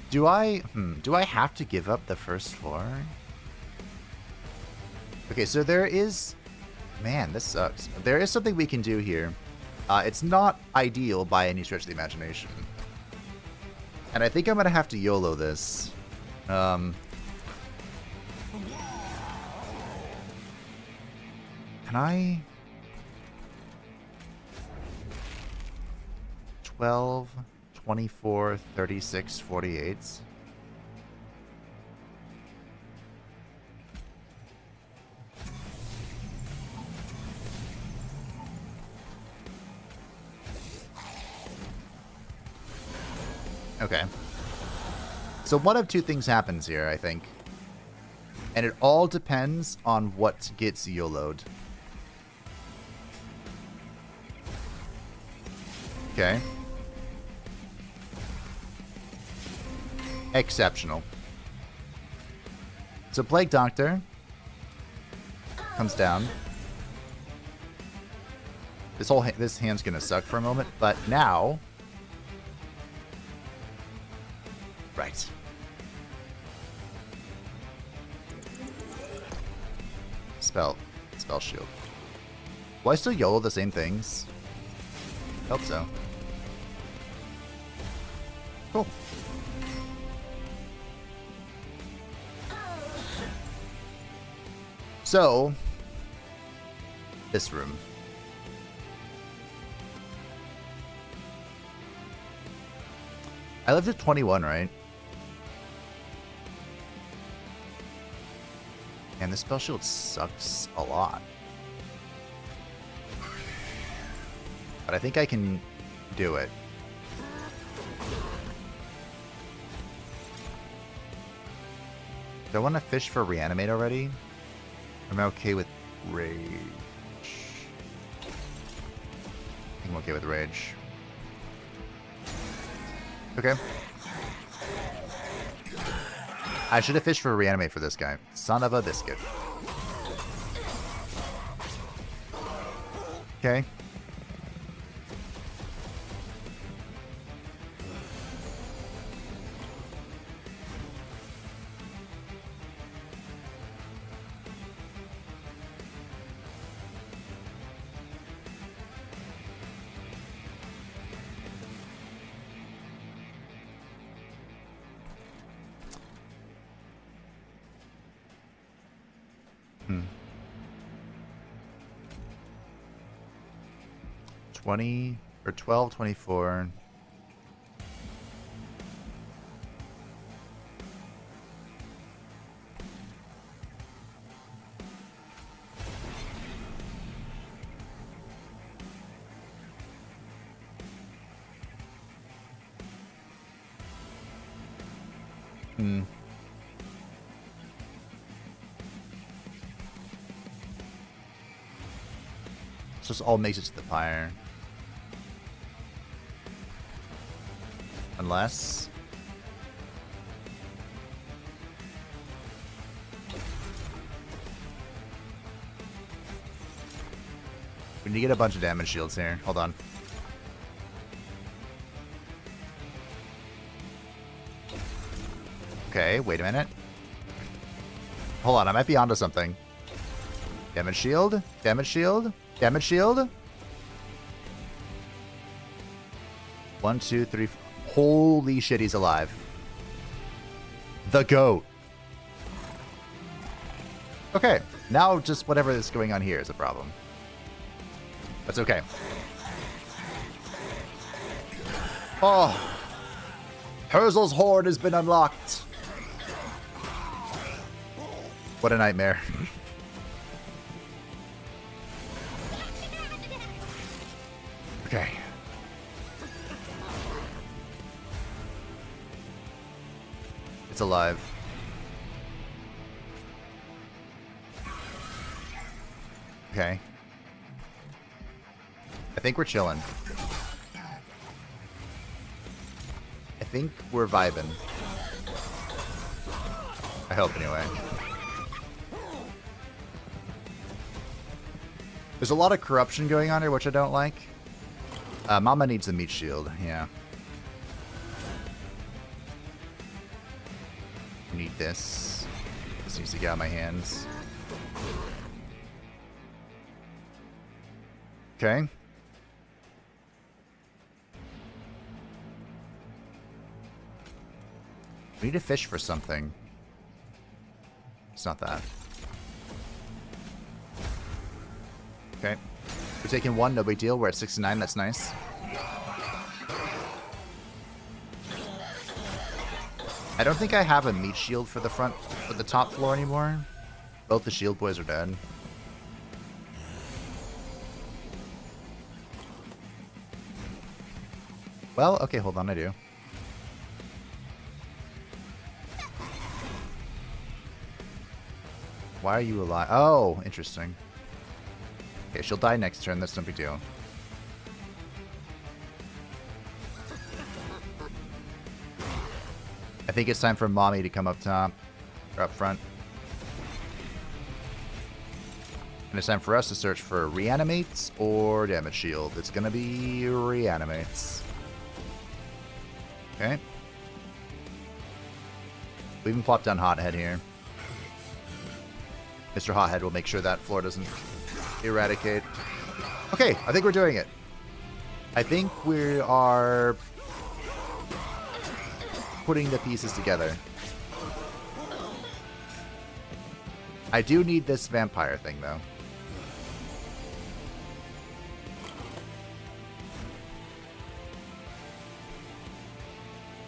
Do I have to give up the first floor? Okay, so there is... Man, this sucks. There is something we can do here. It's not ideal by any stretch of the imagination. And I think I'm going to have to YOLO this. Can I... 12, 24, 36, 48. Okay. So one of two things happens here, I think. And it all depends on what gets YOLO'd. Okay. Exceptional. So Plague Doctor comes down. This hand's gonna suck for a moment, but now, right. Spell shield. Will I still YOLO the same things? Hope so. Cool. So, this room. I lived at 21, right? And the spell shield sucks a lot. But I think I can do it. Do I want to fish for reanimate already? Am I okay with rage? I think I'm okay with rage. Okay. I should have fished for reanimate for this guy. Son of a biscuit. Okay. Hmm. 20 or 12, 24. Hmm. So this all makes it to the pyre. Unless... we need to get a bunch of damage shields here. Hold on. Okay, wait a minute. Hold on, I might be onto something. Damage shield, damage shield, damage shield. 1, 2, 3, 4. Holy shit, he's alive. The goat. Okay, now just whatever is going on here is a problem. That's okay. Oh. Herzel's Horde has been unlocked. What a nightmare. Okay. It's alive. Okay. I think we're chilling. I think we're vibing. I hope anyway. There's a lot of corruption going on here, which I don't like. Mama needs the meat shield, yeah. Need this. This needs to get out of my hands. Okay. We need to fish for something. It's not that. Okay. We're taking one, no big deal. We're at 69, that's nice. I don't think I have a meat shield for the top floor anymore. Both the shield boys are dead. Well, okay, hold on, I do. Why are you alive? Oh, interesting. Okay, she'll die next turn, that's no big deal. I think it's time for Mommy to come up top. Or up front. And it's time for us to search for reanimates or damage shield. It's gonna be reanimates. Okay. We even plopped down Hothead here. Mr. Hothead will make sure that floor doesn't eradicate. Okay, I think we're doing it. I think we are putting the pieces together. I do need this vampire thing, though.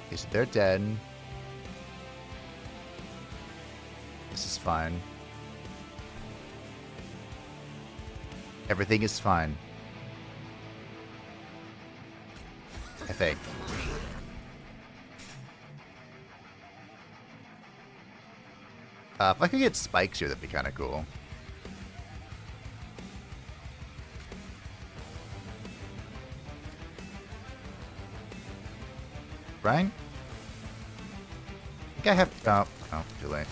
Okay, so they're dead. This is fine. Everything is fine. I think. If I could get spikes here, that'd be kind of cool. Right? I think I have... Oh, too late.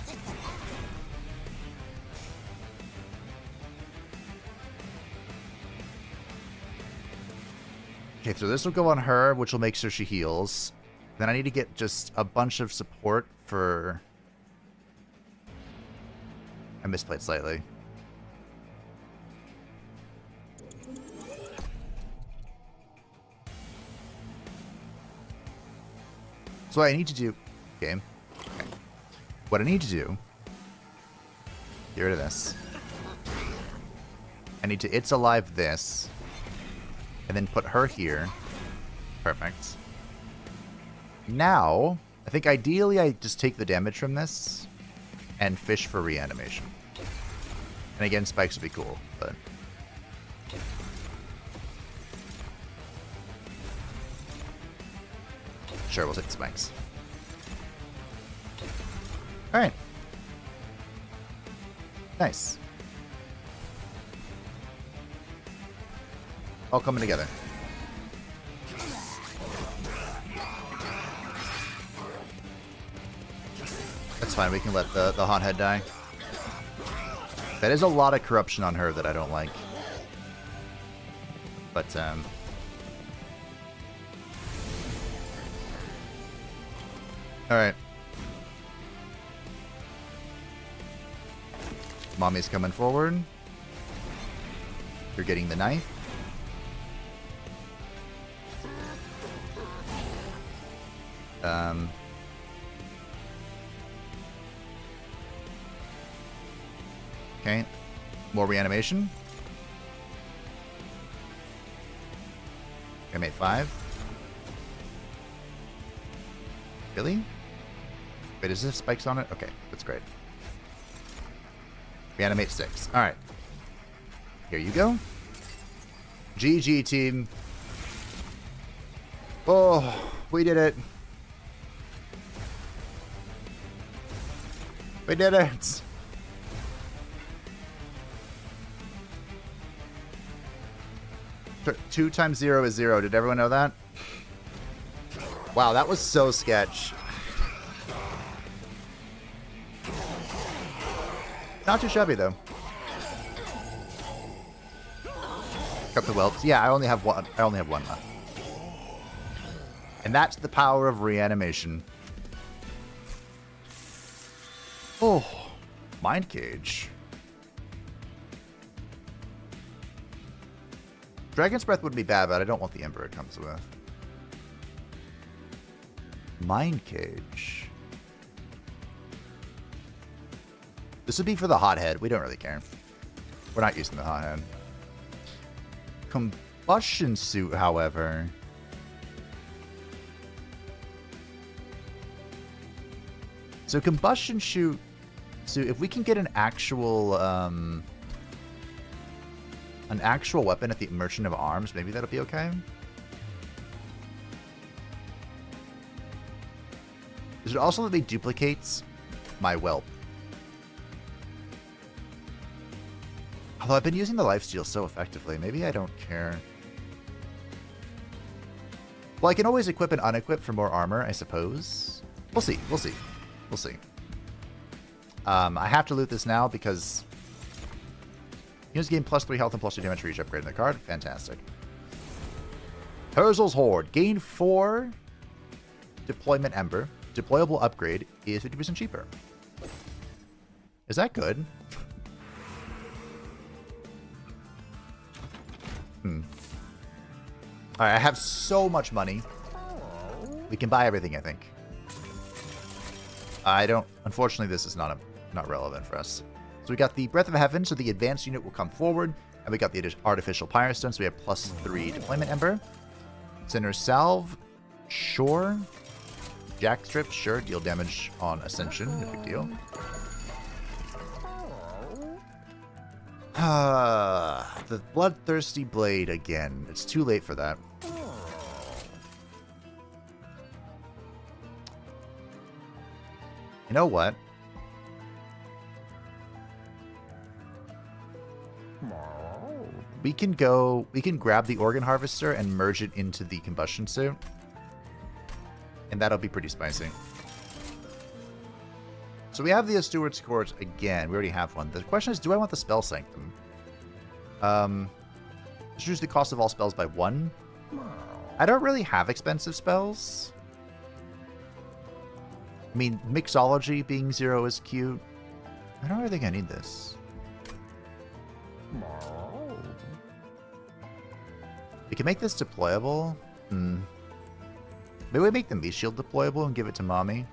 Okay, so this will go on her, which will make sure she heals. Then I need to get just a bunch of support for... I misplayed slightly. So what I need to do... Game. Okay. What I need to do... Get rid of this. I need to It's Alive this. And then put her here. Perfect. Now, I think ideally I just take the damage from this and fish for reanimation. And again, spikes would be cool, but... Sure, we'll take the spikes. Alright. Nice. All coming together. That's fine, we can let the Hothead die. That is a lot of corruption on her that I don't like. But, Alright. Mommy's coming forward. You're getting the knife. Okay. More reanimation. Reanimate 5. Really? Wait, is this spikes on it? Okay, that's great. Reanimate 6. Alright. Here you go. GG, team. Oh, we did it. We did it. Two times 0 is 0. Did everyone know that? Wow, that was so sketch. Not too shabby though. Got the whelps. Yeah, I only have one. I only have one left. And that's the power of reanimation. Oh, mind cage. Dragon's Breath would be bad, but I don't want the Ember it comes with. Mind cage. This would be for the Hothead. We don't really care. We're not using the Hothead. Combustion suit, however. So combustion suit. So if we can get an actual weapon at the Merchant of Arms, maybe that'll be okay. Is it also that they duplicates my whelp? Although I've been using the lifesteal so effectively, maybe I don't care. Well, I can always equip and unequip for more armor, I suppose. We'll see. We'll see. We'll see. I have to loot this now because units gain +3 health and +2 damage for each upgrade in the card. Fantastic. Herzl's Horde. Gain 4 deployment ember. Deployable upgrade is 50% cheaper. Is that good? Alright, I have so much money. We can buy everything, I think. I don't... Unfortunately, this is not relevant for us. So we got the Breath of Heaven, so the advanced unit will come forward. And we got the Artificial Pyre Stone, so we have +3 deployment ember. Center Salve, sure. Jack Strip, sure. Deal damage on Ascension, no big deal. The Bloodthirsty Blade again. It's too late for that. You know what? We can grab the Organ Harvester and merge it into the Combustion Suit. And that'll be pretty spicy. So we have the Steward's Court again. We already have one. The question is, do I want the Spell Sanctum? Reduce the cost of all spells by 1. I don't really have expensive spells. I mean, Mixology being 0 is cute. I don't really think I need this. We can make this deployable. Maybe we make the meat shield deployable and give it to Mommy.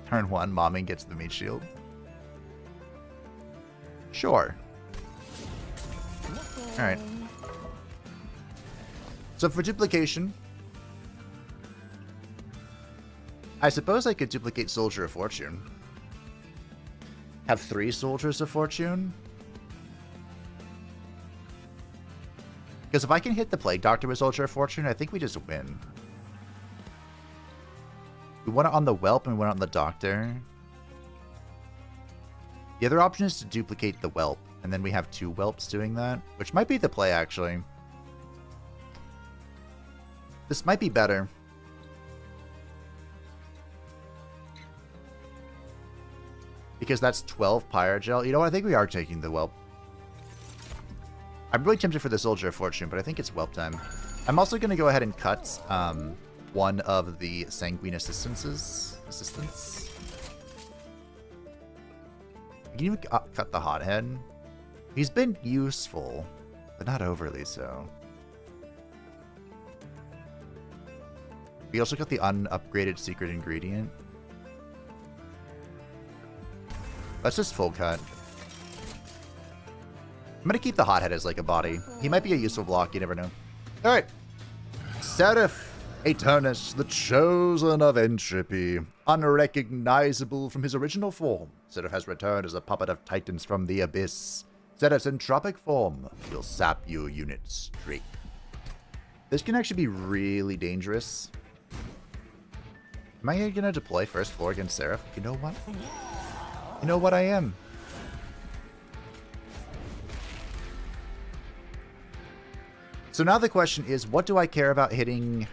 Turn 1, Mommy gets the meat shield. Sure. Alright. So for duplication, I suppose I could duplicate Soldier of Fortune. Have 3 Soldiers of Fortune. Because if I can hit the Plague Doctor with Soldier of Fortune, I think we just win. We want it on the Whelp and we want it on the Doctor. The other option is to duplicate the Whelp, and then we have 2 Whelps doing that, which might be the play, actually. This might be better. Because that's 12 Pyrogel. You know what? I think we are taking the Whelp. I'm really tempted for the Soldier of Fortune, but I think it's Whelp time. I'm also going to go ahead and cut one of the Sanguine Assistants. You can even cut the Hothead. He's been useful, but not overly so. We also got the unupgraded Secret Ingredient. Let's just full cut. I'm gonna keep the Hothead as like a body. He might be a useful block, you never know. Alright. Seraph Aeternus, the chosen of entropy. Unrecognizable from his original form, Seraph has returned as a puppet of titans from the abyss. Seraph's entropic form will sap your unit's strength. This can actually be really dangerous. Am I gonna deploy first floor against Seraph? You know what? You know what I am? So now the question is, what do I care about hitting?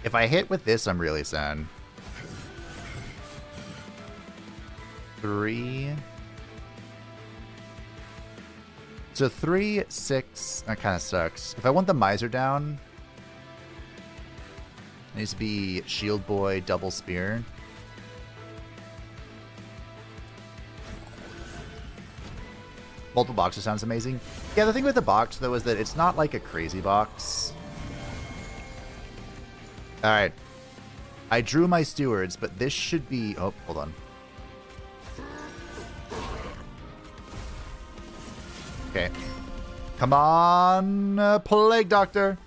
If I hit with this, I'm really sad. 3. So 3, 6, that kind of sucks. If I want the Miser down, it needs to be Shield Boy, Double Spear. Multiple boxes sounds amazing. Yeah, the thing with the box, though, is that it's not like a crazy box. Alright. I drew my stewards, but this should be... Oh, hold on. Okay. Come on, Plague Doctor.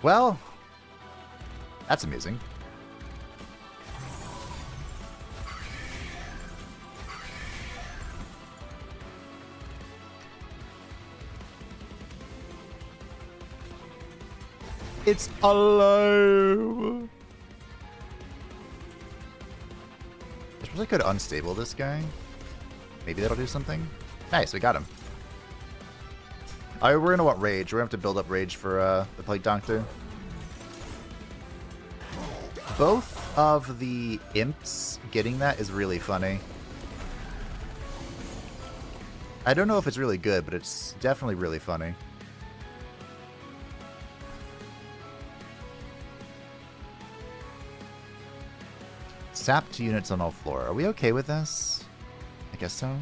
Well, that's amazing. It's alive! I suppose I could unstable this guy. Maybe that'll do something. Nice, we got him. Alright, we're gonna want rage. We're gonna have to build up rage for the Plague Doctor. Both of the imps getting that is really funny. I don't know if it's really good, but it's definitely really funny. Sapped units on all floor. Are we okay with this? I guess so.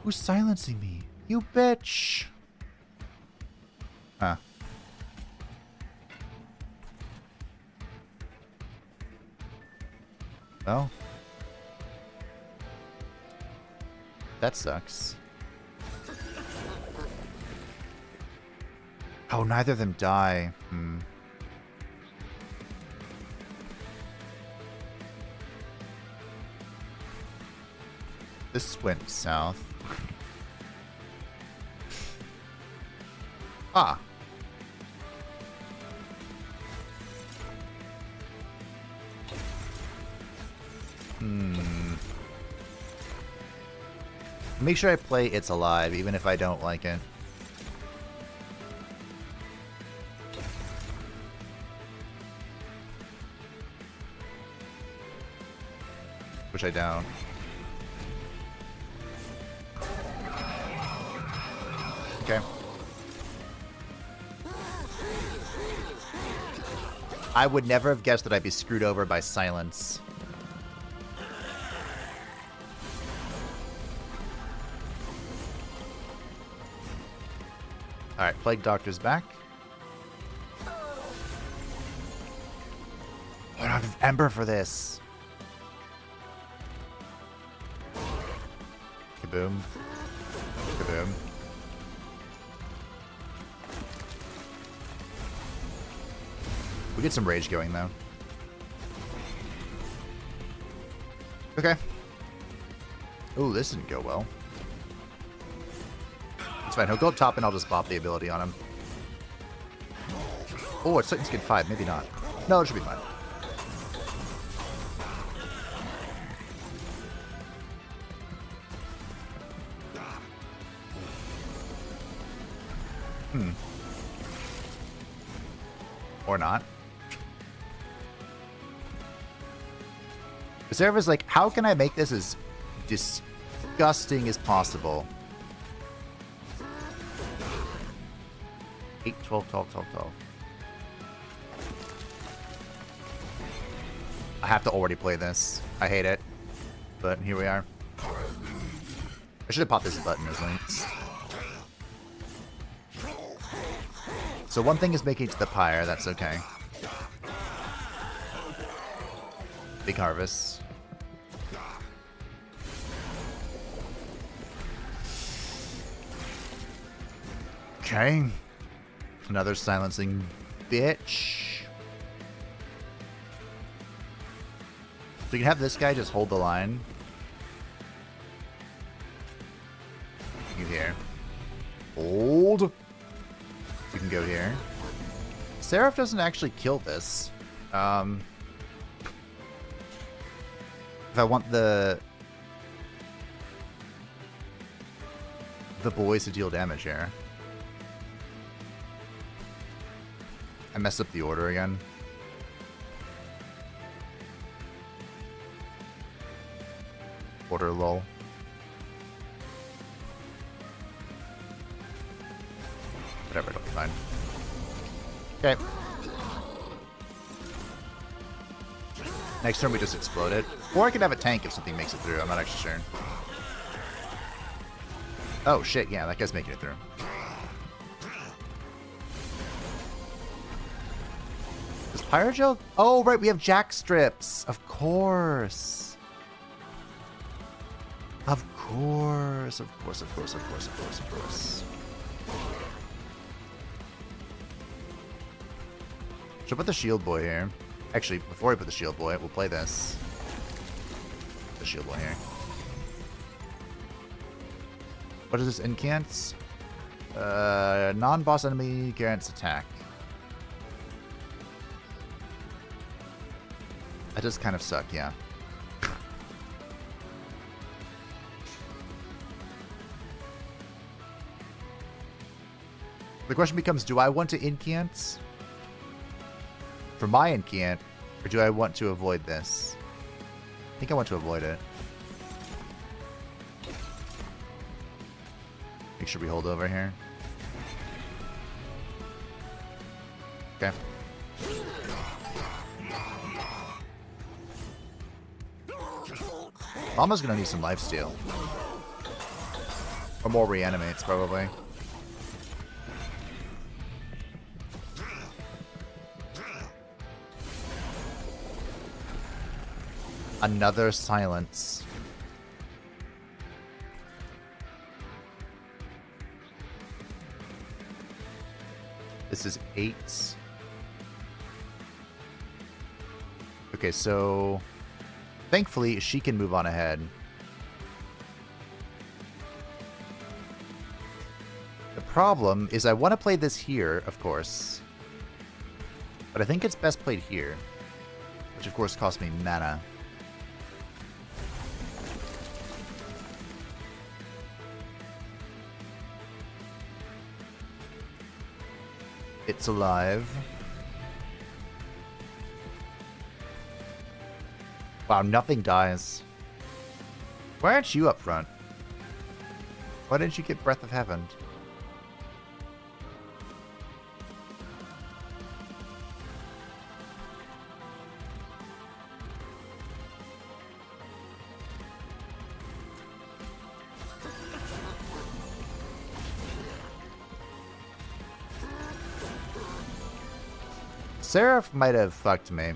Who's silencing me? You bitch! Huh. Well. That sucks. Oh, neither of them die. This went south. Ah. Make sure I play It's Alive, even if I don't like it. Which I don't. Okay. I would never have guessed that I'd be screwed over by silence. Alright, Plague Doctor's back. Oh, I don't have Ember for this. Kaboom. Kaboom. We get some rage going, though. Okay. Ooh, this didn't go well. It's fine. He'll go up top and I'll just bop the ability on him. Oh, it's Titan Skin 5. Maybe not. No, it should be fine. Or not. Zerva's like, how can I make this as disgusting as possible? 8, 12, 12, 12, 12. I have to already play this. I hate it. But here we are. I should have popped this button as links. So one thing is making it to the pyre, that's okay. Big harvest. Okay. Another silencing bitch. So you can have this guy just hold the line. You here. Hold. You can go here. Seraph doesn't actually kill this. If I want the boys to deal damage here. I messed up the order again. Order lol. Whatever, it'll be fine. Okay. Next turn we just explode it. Or I could have a tank if something makes it through. I'm not actually sure. Oh shit, yeah, that guy's making it through. Is Pyrogel? Oh right, we have jack strips. Of course. Of course, of course, of course, of course, of course, of course. Should I put the shield boy here? Actually, before I put the shield boy, we'll play this. The shield boy here. What is this? Incants? Non-boss enemy grants attack. That does kind of suck, yeah. The question becomes, do I want to incant for my incant, or do I want to avoid this? I think I want to avoid it. Make sure we hold over here. Okay. Mama's gonna need some lifesteal. Or more reanimates, probably. Another silence. This is 8. Okay, so thankfully she can move on ahead. The problem is I want to play this here, of course. But I think it's best played here. Which of course costs me mana. It's alive. Wow, nothing dies. Why aren't you up front? Why didn't you get Breath of Heaven? Seraph might have fucked me.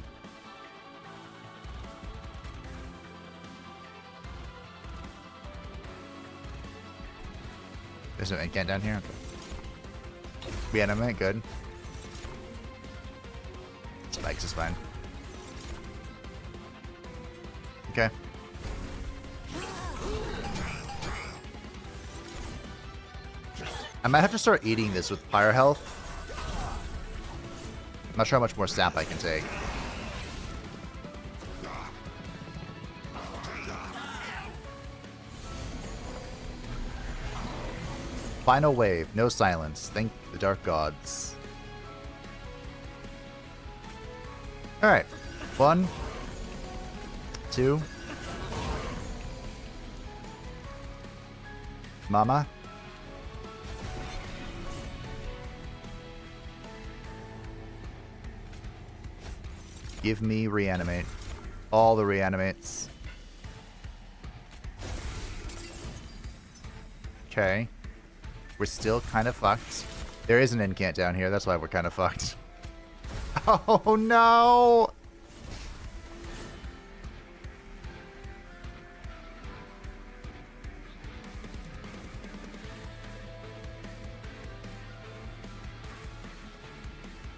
There's no incant down here? Okay. Reanimate, good. Spikes is fine. Okay. I might have to start eating this with Pyre Health. I'm not sure how much more sap I can take. Final wave, no silence. Thank the dark gods. Alright. 1, 2. Mama. Give me reanimate. All the reanimates. Okay. We're still kind of fucked. There is an incant down here. That's why we're kind of fucked. Oh no!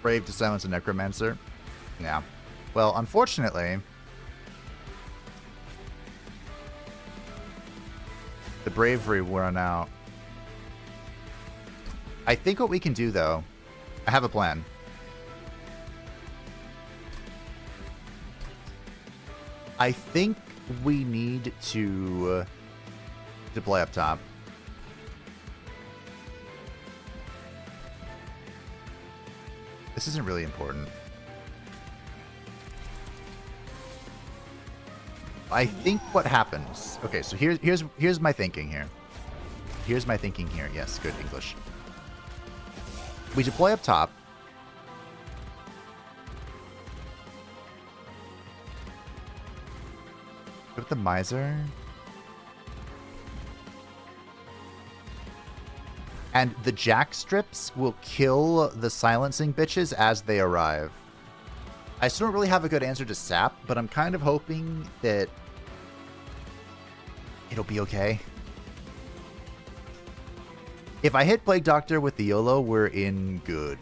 Brave to silence a necromancer. Yeah. Well, unfortunately, the bravery wore out. I think what we can do, though, I have a plan. I think we need to deploy up top. This isn't really important. I think what happens... Okay, so here's my thinking here. Here's my thinking here. Yes, good English. We deploy up top. With the Miser. And the jack strips will kill the silencing bitches as they arrive. I still don't really have a good answer to sap, but I'm kind of hoping that it'll be okay. If I hit Plague Doctor with the YOLO, we're in good.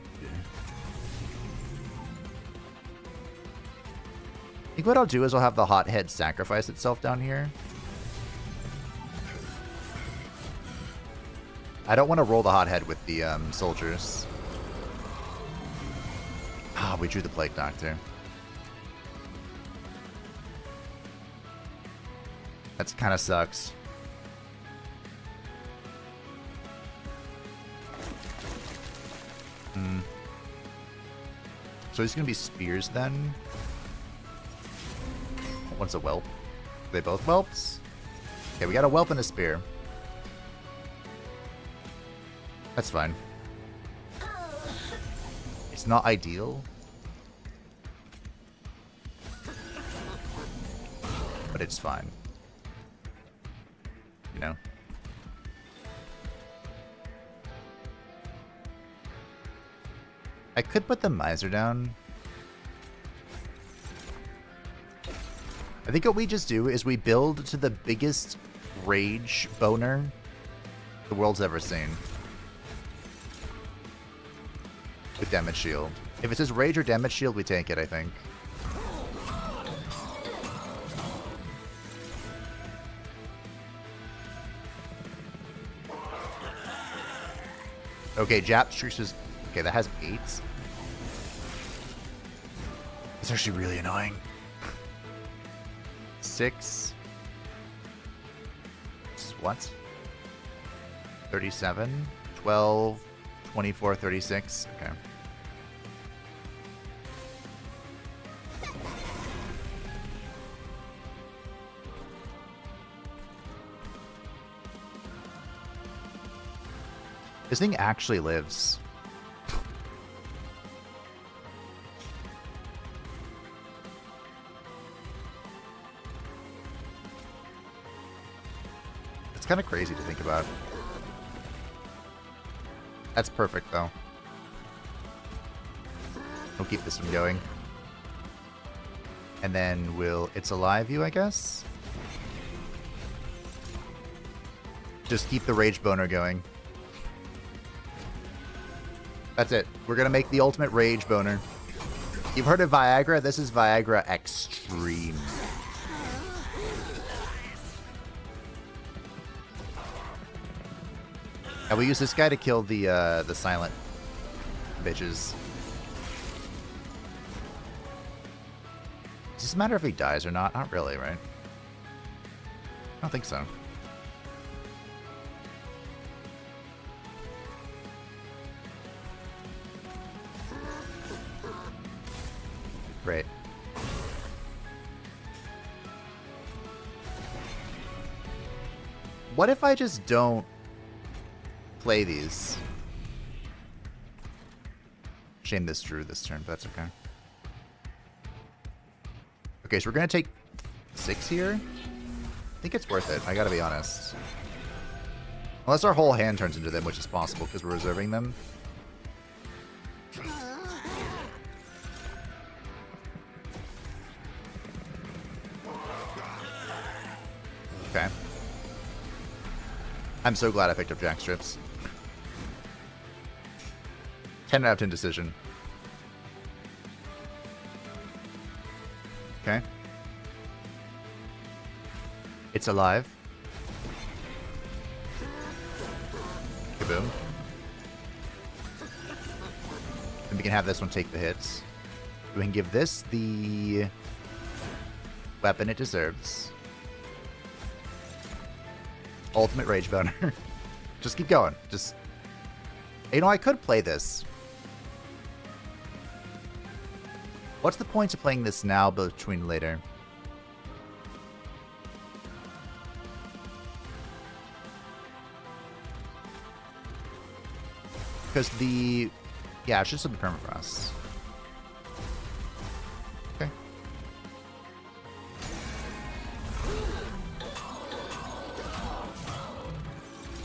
I think what I'll do is I'll have the Hothead sacrifice itself down here. I don't want to roll the hothead with the soldiers. Ah, we drew the Plague Doctor. That kind of sucks. So he's going to be spears then. One's a whelp. Are they both whelps? Okay, we got a whelp and a spear. That's fine. It's not ideal. But it's fine. You know? I could put the miser down. I think what we just do is we build to the biggest rage boner the world's ever seen. With damage shield. If it says rage or damage shield, we take it, I think. Okay, Jap Streaks is... Okay, that has 8. It's actually really annoying. 6. What? 37, 12, 24, 36. Okay. This thing actually lives. It's kind of crazy to think about. That's perfect, though. We'll keep this one going. And then we'll... It's alive you, I guess? Just keep the Rage Boner going. That's it. We're gonna make the ultimate Rage Boner. You've heard of Viagra? This is Viagra Extreme. And we use this guy to kill the silent bitches. Does this matter if he dies or not? Not really, right? I don't think so. Great. What if I just don't play these? Shame this drew this turn, but that's okay. Okay, so we're gonna take 6 here. I think it's worth it, I gotta be honest. Unless our whole hand turns into them, which is possible because we're reserving them. Okay. I'm so glad I picked up Jack Strips. 10 out of 10 decision. Okay. It's alive. Kaboom. And we can have this one take the hits. We can give this the weapon it deserves. Ultimate Rage Boner. Just keep going. Just... You know, I could play this. What's the point of playing this now between later? Because the... Yeah, it should still be permanent for us. Okay.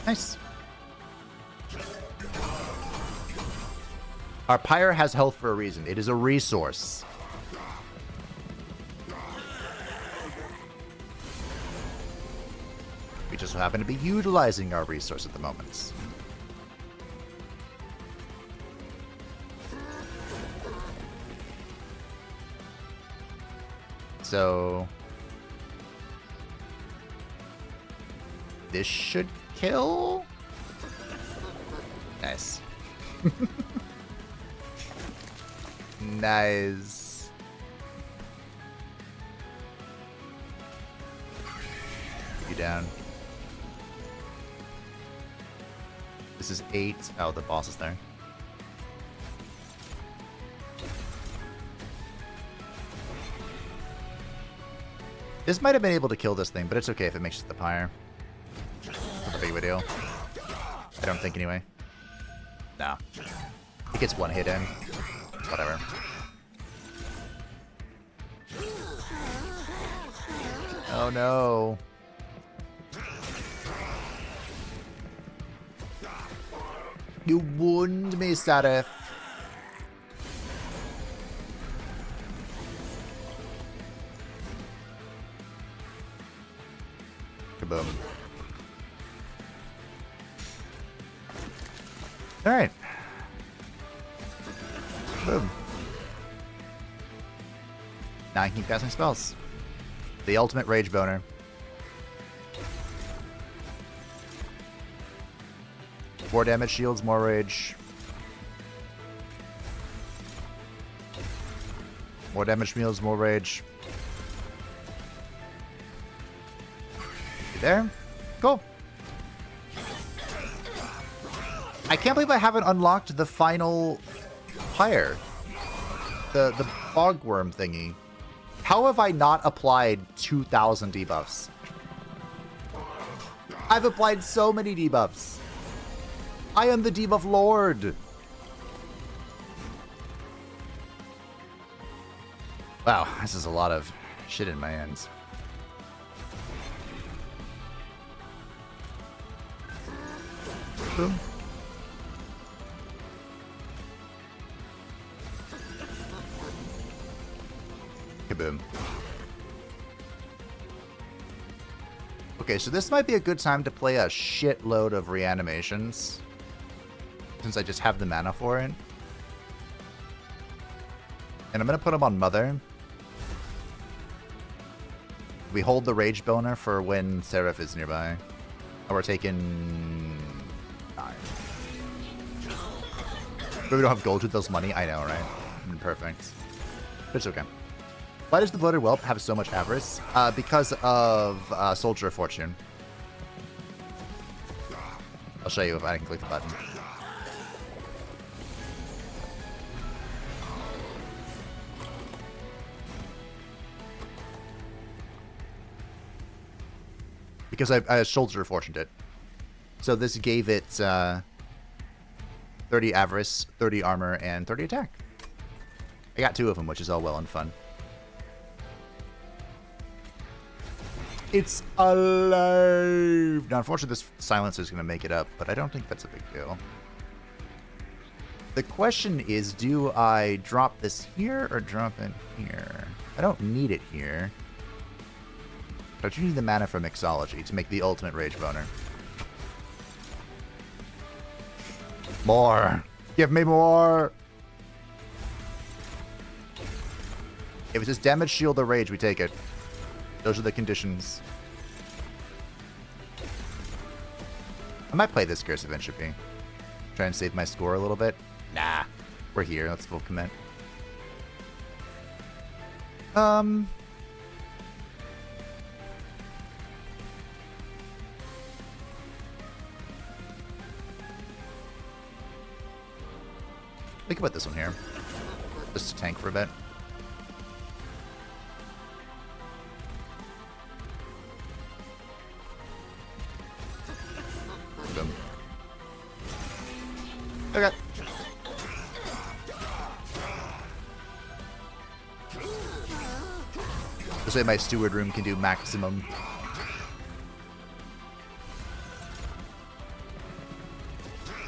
Nice. Our pyre has health for a reason. It is a resource. We just happen to be utilizing our resource at the moment. So... This should kill? Nice. Nice. You down. This is 8. Oh, the boss is there. This might have been able to kill this thing, but it's okay if it makes it to the pyre. Not a big of a deal. I don't think anyway. No. It gets one hit in. Whatever. Oh no. You wound me, Sarif. Kaboom. Alright. Boom. Now I can keep casting spells. The ultimate rage boner. More damage, shields, more rage. More damage, shields, more rage. You there? Cool. I can't believe I haven't unlocked the final pyre. The bogworm thingy. How have I not applied 2,000 debuffs? I've applied so many debuffs. I am the debuff lord. Wow, this is a lot of shit in my hands. Boom. Kaboom. Okay, so this might be a good time to play a shitload of reanimations, since I just have the mana for it. And I'm going to put them on Mother. We hold the Rage Boner for when Seraph is nearby. And we're taking 9. But we don't have gold with those money. I know, right? Perfect. But it's okay. Why does the Bloated Whelp have so much avarice? Because of Soldier of Fortune. I'll show you if I can click the button. Because I Soldier of Fortuned it. So this gave it 30 avarice, 30 armor, and 30 attack. I got 2 of them, which is all well and fun. It's alive! Now, unfortunately, this silencer is going to make it up, but I don't think that's a big deal. The question is, do I drop this here or drop it here? I don't need it here. But you need the mana for Mixology to make the ultimate Rage Boner. More! Give me more! If it's just damage, shield, or rage, we take it. Those are the conditions. I might play this Curse of Entropy. Try and save my score a little bit. Nah. We're here. Let's full commit. Think about this one here. Just to tank for a bit. Boom. Okay. This way my steward room can do maximum.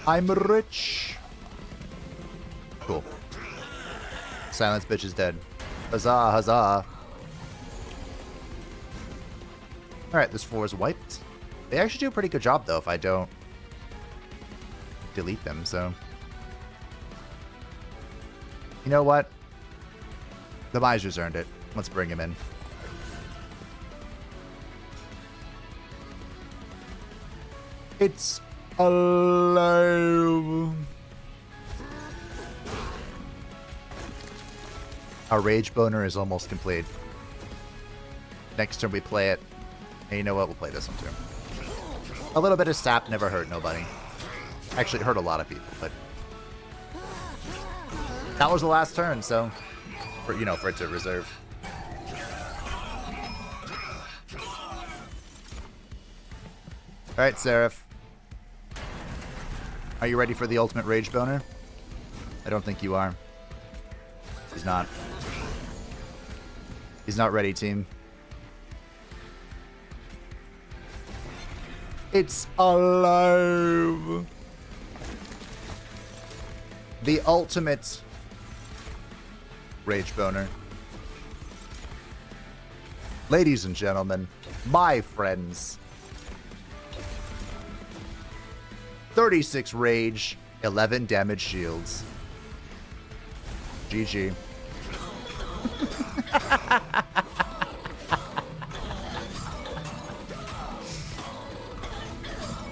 I'm rich. Cool. Silence bitch is dead. Huzzah, huzzah. Alright, this floor is wiped. They actually do a pretty good job, though, if I don't delete them, so... You know what? The Miser's earned it. Let's bring him in. It's alive. Our Rage Boner is almost complete. Next turn we play it. And you know what? We'll play this one too. A little bit of sap never hurt nobody. Actually, it hurt a lot of people, but... that was the last turn, so... for it to reserve. Alright, Seraph. Are you ready for the ultimate Rage Boner? I don't think you are. He's not. He's not ready, team. It's alive! The ultimate Rage Boner. Ladies and gentlemen, my friends. 36 rage, 11 damage shields. GG.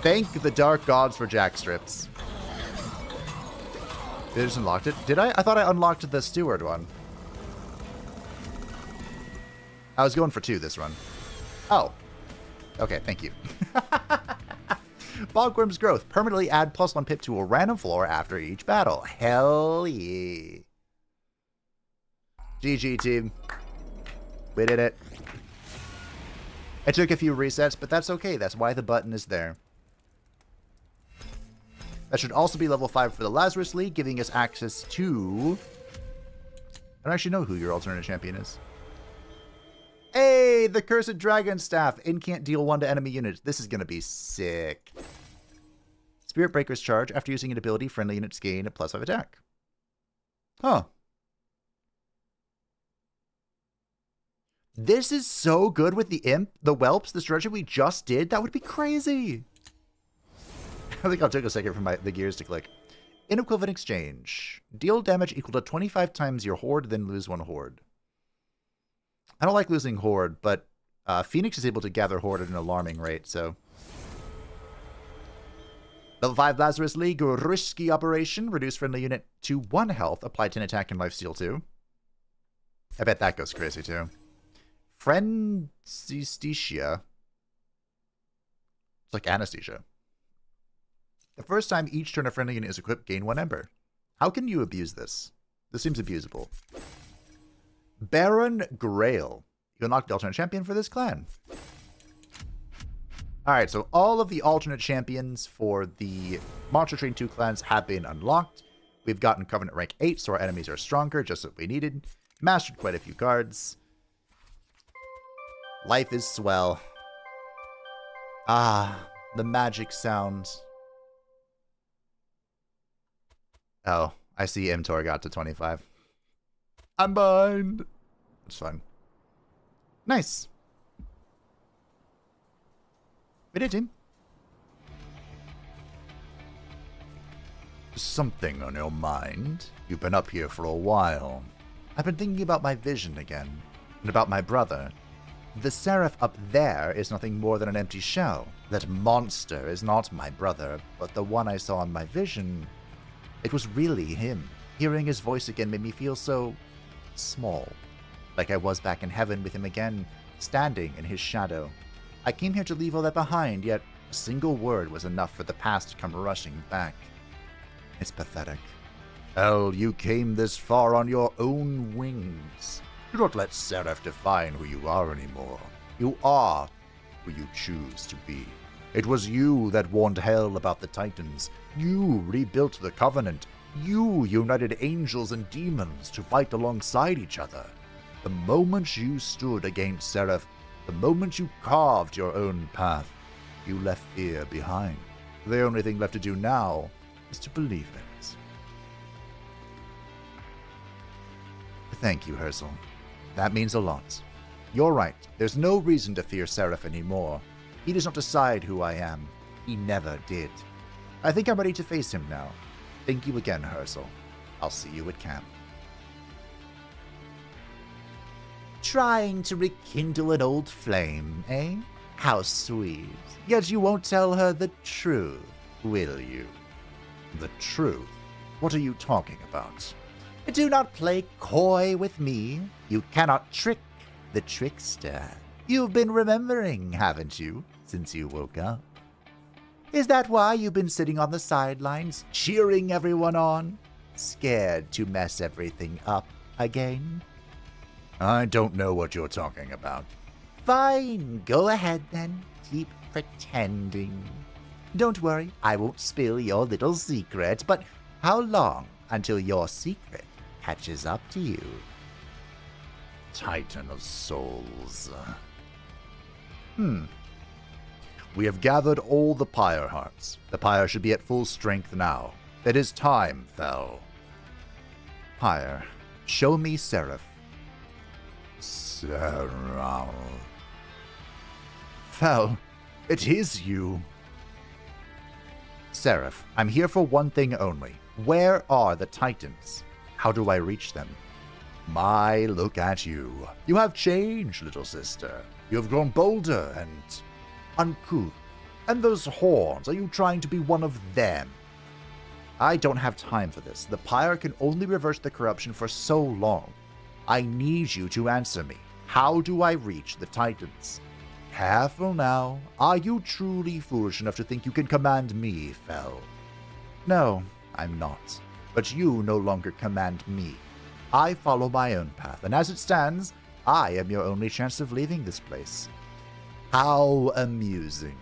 Thank the Dark Gods for jackstrips. Did I just unlocked it? Did I? I thought I unlocked the Steward one. I was going for 2 this run. Oh. Okay, thank you. Bogworm's Growth. Permanently add +1 pip to a random floor after each battle. Hell yeah. GG, team. We did it. It took a few resets, but that's okay. That's why the button is there. That should also be level 5 for the Lazarus League, giving us access to... I don't actually know who your alternate champion is. Hey, the Cursed Dragon Staff. Can't deal 1 to enemy units. This is going to be sick. Spirit Breaker's charge. After using an ability, friendly units gain a +5 attack. Huh. This is so good with the Imp, the Whelps, the strategy we just did. That would be crazy. I think I'll take a second for the gears to click. Inequivalent exchange. Deal damage equal to 25 times your horde, then lose 1 horde. I don't like losing horde, but Phoenix is able to gather horde at an alarming rate, so... Level 5 Lazarus League, risky operation. Reduce friendly unit to 1 health. Apply 10 attack and lifesteal 2. I bet that goes crazy, too. Friendesthesia. It's like anesthesia. The first time each turn a friendly unit is equipped, gain 1 ember. How can you abuse this? This seems abusable. Baron Grail. You unlock the alternate champion for this clan. Alright, so all of the alternate champions for the Monster Train 2 clans have been unlocked. We've gotten Covenant rank 8, so our enemies are stronger, just what we needed. Mastered quite a few cards. Life is swell. Ah, the magic sounds. Oh, I see Imtor got to 25. I'm behind. It's fun. Nice. We did, team. Something on your mind? You've been up here for a while. I've been thinking about my vision again, and about my brother. The seraph up there is nothing more than an empty shell. That monster is not my brother, but the one I saw in my vision. It was really him. Hearing his voice again made me feel so... small. Like I was back in heaven with him again, standing in his shadow. I came here to leave all that behind, yet a single word was enough for the past to come rushing back. It's pathetic. Hell, you came this far on your own wings. Do not let Seraph define who you are anymore. You are who you choose to be. It was you that warned Hell about the Titans. You rebuilt the Covenant. You united angels and demons to fight alongside each other. The moment you stood against Seraph, the moment you carved your own path, you left fear behind. The only thing left to do now is to believe it. Thank you, Herschel. That means a lot. You're right. There's no reason to fear Seraph anymore. He does not decide who I am. He never did. I think I'm ready to face him now. Thank you again, Herschel. I'll see you at camp. Trying to rekindle an old flame, eh? How sweet. Yet you won't tell her the truth, will you? The truth? What are you talking about? Do not play coy with me. You cannot trick the trickster. You've been remembering, haven't you, since you woke up? Is that why you've been sitting on the sidelines, cheering everyone on? Scared to mess everything up again? I don't know what you're talking about. Fine, go ahead then. Keep pretending. Don't worry, I won't spill your little secret, but how long until your secret catches up to you? Titan of Souls. We have gathered all the pyre hearts. The pyre should be at full strength now. It is time, Fel. Pyre, show me Seraph. Seraph. Fel, it is you. Seraph, I'm here for one thing only. Where are the Titans? How do I reach them? My, look at you. You have changed, little sister. You have grown bolder and uncouth. And those horns, are you trying to be one of them? I don't have time for this. The pyre can only reverse the corruption for so long. I need you to answer me. How do I reach the Titans? Careful now. Are you truly foolish enough to think you can command me, Fel? No, I'm not. But you no longer command me. I follow my own path, and as it stands, I am your only chance of leaving this place. How amusing.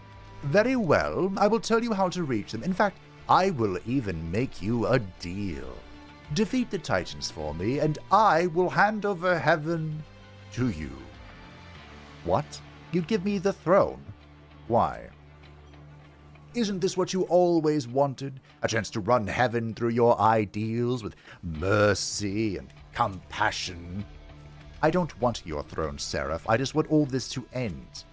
Very well, I will tell you how to reach them. In fact, I will even make you a deal. Defeat the Titans for me, and I will hand over heaven to you. What? You'd give me the throne? Why? Isn't this what you always wanted? A chance to run heaven through your ideals with mercy and compassion? I don't want your throne, Seraph. I just want all this to end.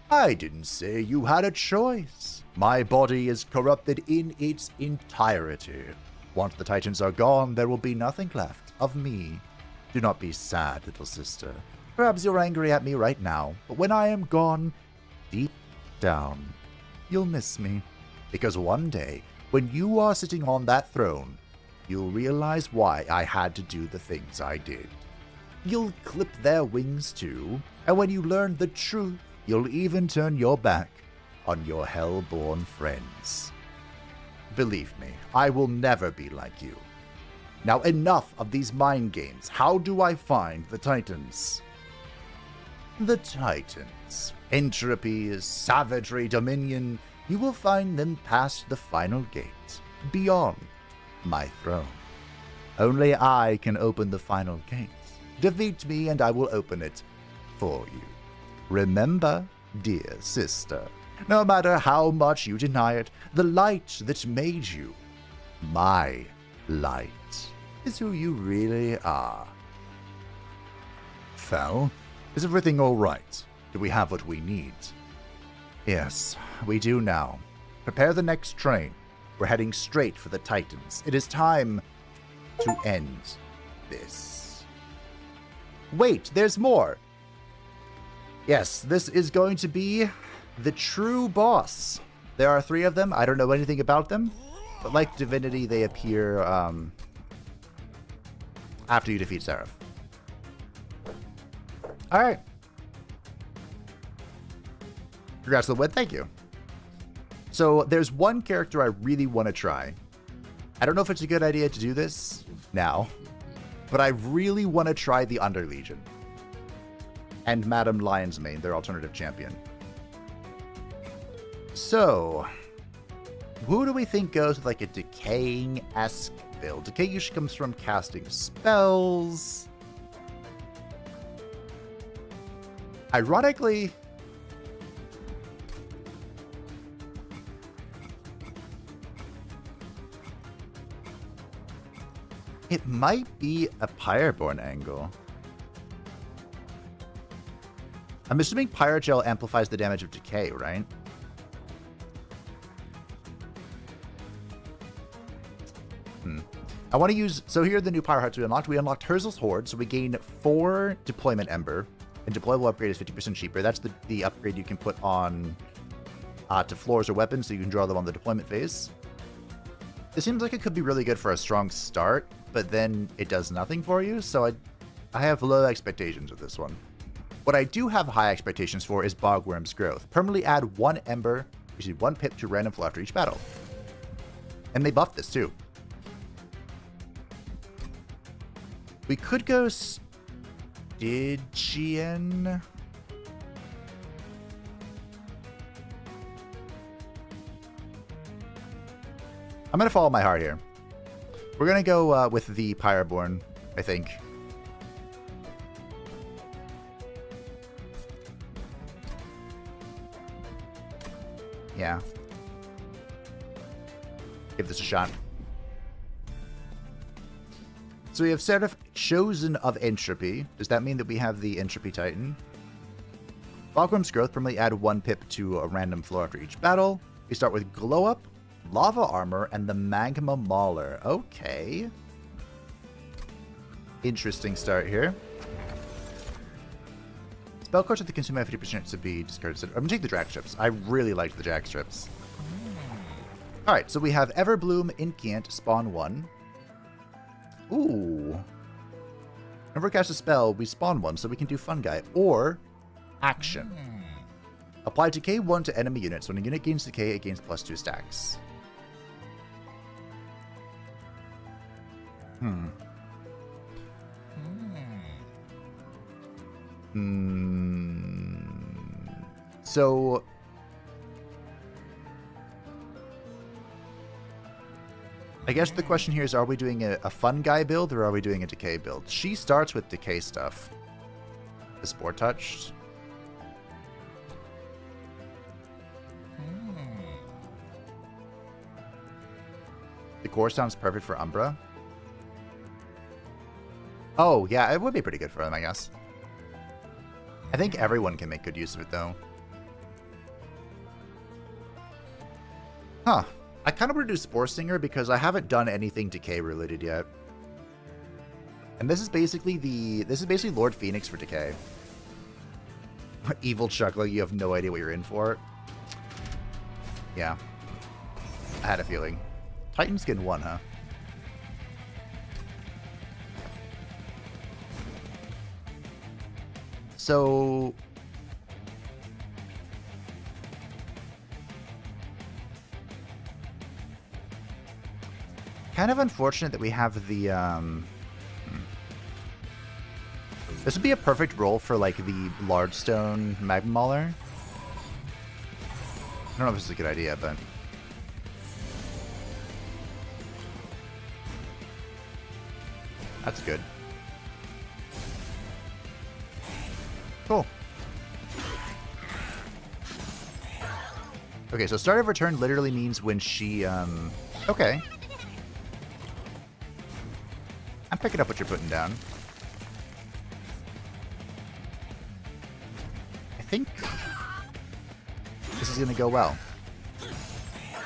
I didn't say you had a choice. My body is corrupted in its entirety. Once the Titans are gone, there will be nothing left of me. Do not be sad, little sister. Perhaps you're angry at me right now, but when I am gone, deep down, you'll miss me. Because one day, when you are sitting on that throne, you'll realize why I had to do the things I did. You'll clip their wings too, and when you learn the truth, you'll even turn your back on your hell-born friends. Believe me, I will never be like you. Now enough of these mind games. How do I find the Titans? The Titans. Entropy, savagery, dominion. You will find them past the final gate, beyond my throne. Only I can open the final gate. Defeat me and I will open it for you. Remember, dear sister, no matter how much you deny it, the light that made you, my light, is who you really are. Fel, is everything all right? Do we have what we need? Yes, we do now. Prepare the next train. We're heading straight for the Titans. It is time to end this. Wait, there's more! Yes, this is going to be the true boss. There are 3 of them. I don't know anything about them, but like Divinity, they appear after you defeat Seraph. Alright. Congrats to the win. Thank you. So there's one character I really want to try. I don't know if it's a good idea to do this now, but I really want to try the Underlegion and Madame Lionsmane, their alternative champion. So, who do we think goes with like a decaying-esque build? Decay usually comes from casting spells. Ironically, it might be a Pyreborn angle. I'm assuming Pyrogel amplifies the damage of Decay, right? I want to use... So here are the new Pyre Hearts we unlocked. We unlocked Herzel's Horde, so we gain 4 Deployment Ember. And deployable upgrade is 50% cheaper. That's the upgrade you can put on to floors or weapons, so you can draw them on the deployment phase. This seems like it could be really good for a strong start, but then it does nothing for you, so I have low expectations of this one. What I do have high expectations for is Bogworm's Growth. Permanently add 1 ember, receive 1 pip to random flow after each battle. And they buffed this too. We could go Stygian. I'm going to follow my heart here. We're going to go with the Pyroborn, I think. Yeah. Give this a shot. So we have set of Chosen of Entropy. Does that mean that we have the Entropy Titan? Bogworm's Growth, permanently add 1 pip to a random flow after each battle. We start with Glow Up, Lava Armor, and the Magma Mauler. Okay. Interesting start here. Spell cards with the consume 50% to be discarded. I'm going to take the drag strips. I really liked the drag strips. Alright, so we have Everbloom, Incant, spawn 1. Ooh. Whenever we cast a spell, we spawn 1, so we can do Fun Guy. Or, Action. Apply Decay 1 to enemy units. When a unit gains Decay, it gains +2 stacks. So... I guess the question here is, are we doing a Fun Guy build, or are we doing a Decay build? She starts with Decay stuff. The Spore Touched. The core sounds perfect for Umbra. Oh, yeah, it would be pretty good for them, I guess. I think everyone can make good use of it, though. Huh. I kind of want to do Spore Singer because I haven't done anything Decay related yet. And this is basically Lord Phoenix for Decay. Evil Chuckler, you have no idea what you're in for. Yeah. I had a feeling. Titan Skin 1, huh? So... kind of unfortunate that we have the, This would be a perfect role for, like, the large stone Magma Mauler. I don't know if this is a good idea, but... that's good. Cool. Okay, so start of return literally means when she, okay. I'm picking up what you're putting down. I think this is going to go well.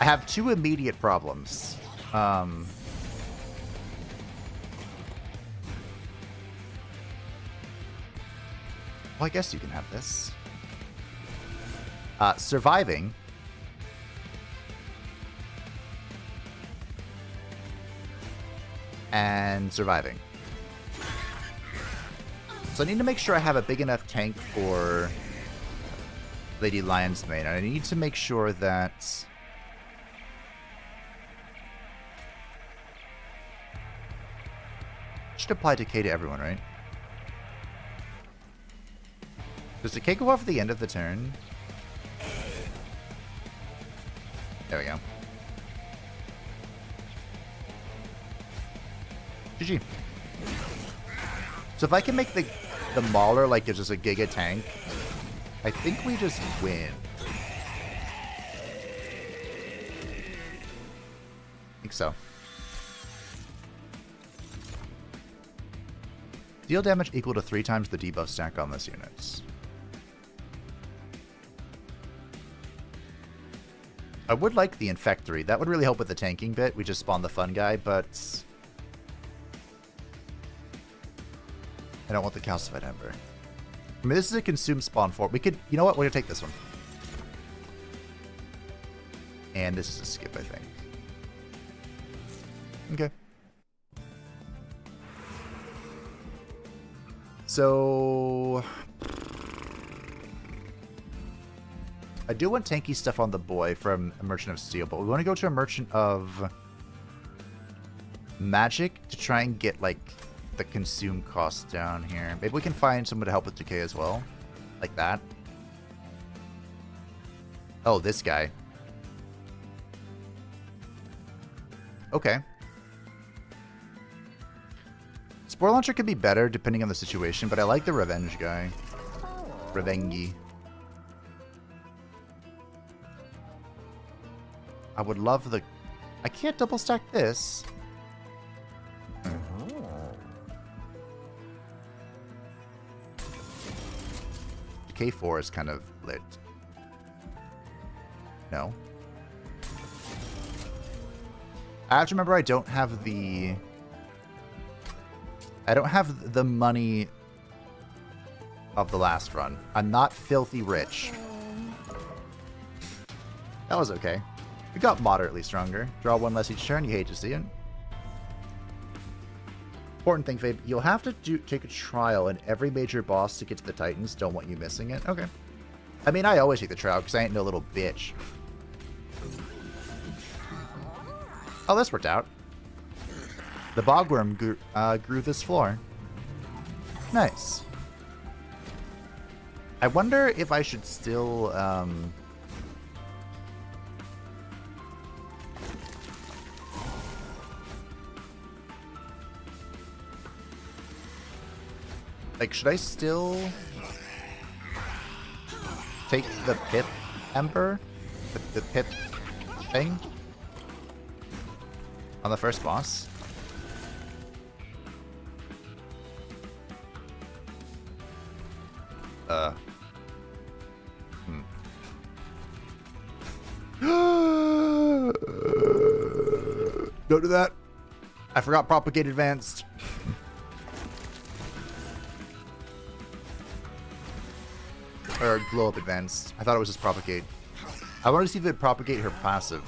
I have 2 immediate problems. Well, I guess you can have this. Surviving. And surviving. So I need to make sure I have a big enough tank for Lady Lion's Mane. And I need to make sure that... should apply Decay to everyone, right? Does Decay go off at the end of the turn? There we go. GG. So if I can make the Mauler like it's just a Giga tank, I think we just win. I think so. Deal damage equal to 3 times the debuff stack on this unit. I would like the Infectory. That would really help with the tanking bit. We just spawn the Fun Guy, but... I don't want the Calcified Ember. I mean, this is a consume spawn for... we could... you know what? We're going to take this one. And this is a skip, I think. Okay. So I do want tanky stuff on the boy from a Merchant of Steel, but we want to go to a Merchant of Magic to try and get, like, the consume cost down here. Maybe we can find someone to help with decay as well. Like that. Oh, this guy. Okay. Spore Launcher could be better depending on the situation, but I like the Revenge guy. Revengi. I would love the... I can't double stack this. K4 is kind of lit. No. I have to remember I don't have the... I don't have the money of the last run. I'm not filthy rich. That was okay. We got moderately stronger. Draw one less each turn. You hate to see it. Important thing, Fabe. You'll have to take a trial in every major boss to get to the Titans. Don't want you missing it. Okay. I mean, I always take the trial because I ain't no little bitch. Oh, this worked out. The bogworm grew this floor. Nice. I wonder if I should still... like, should I still take the pit ember? The pit thing? On the first boss? Don't do that. I forgot Propagate Advanced. Or Glow Up Advanced. I thought it was just Propagate. I wanted to see if it Propagate her passive.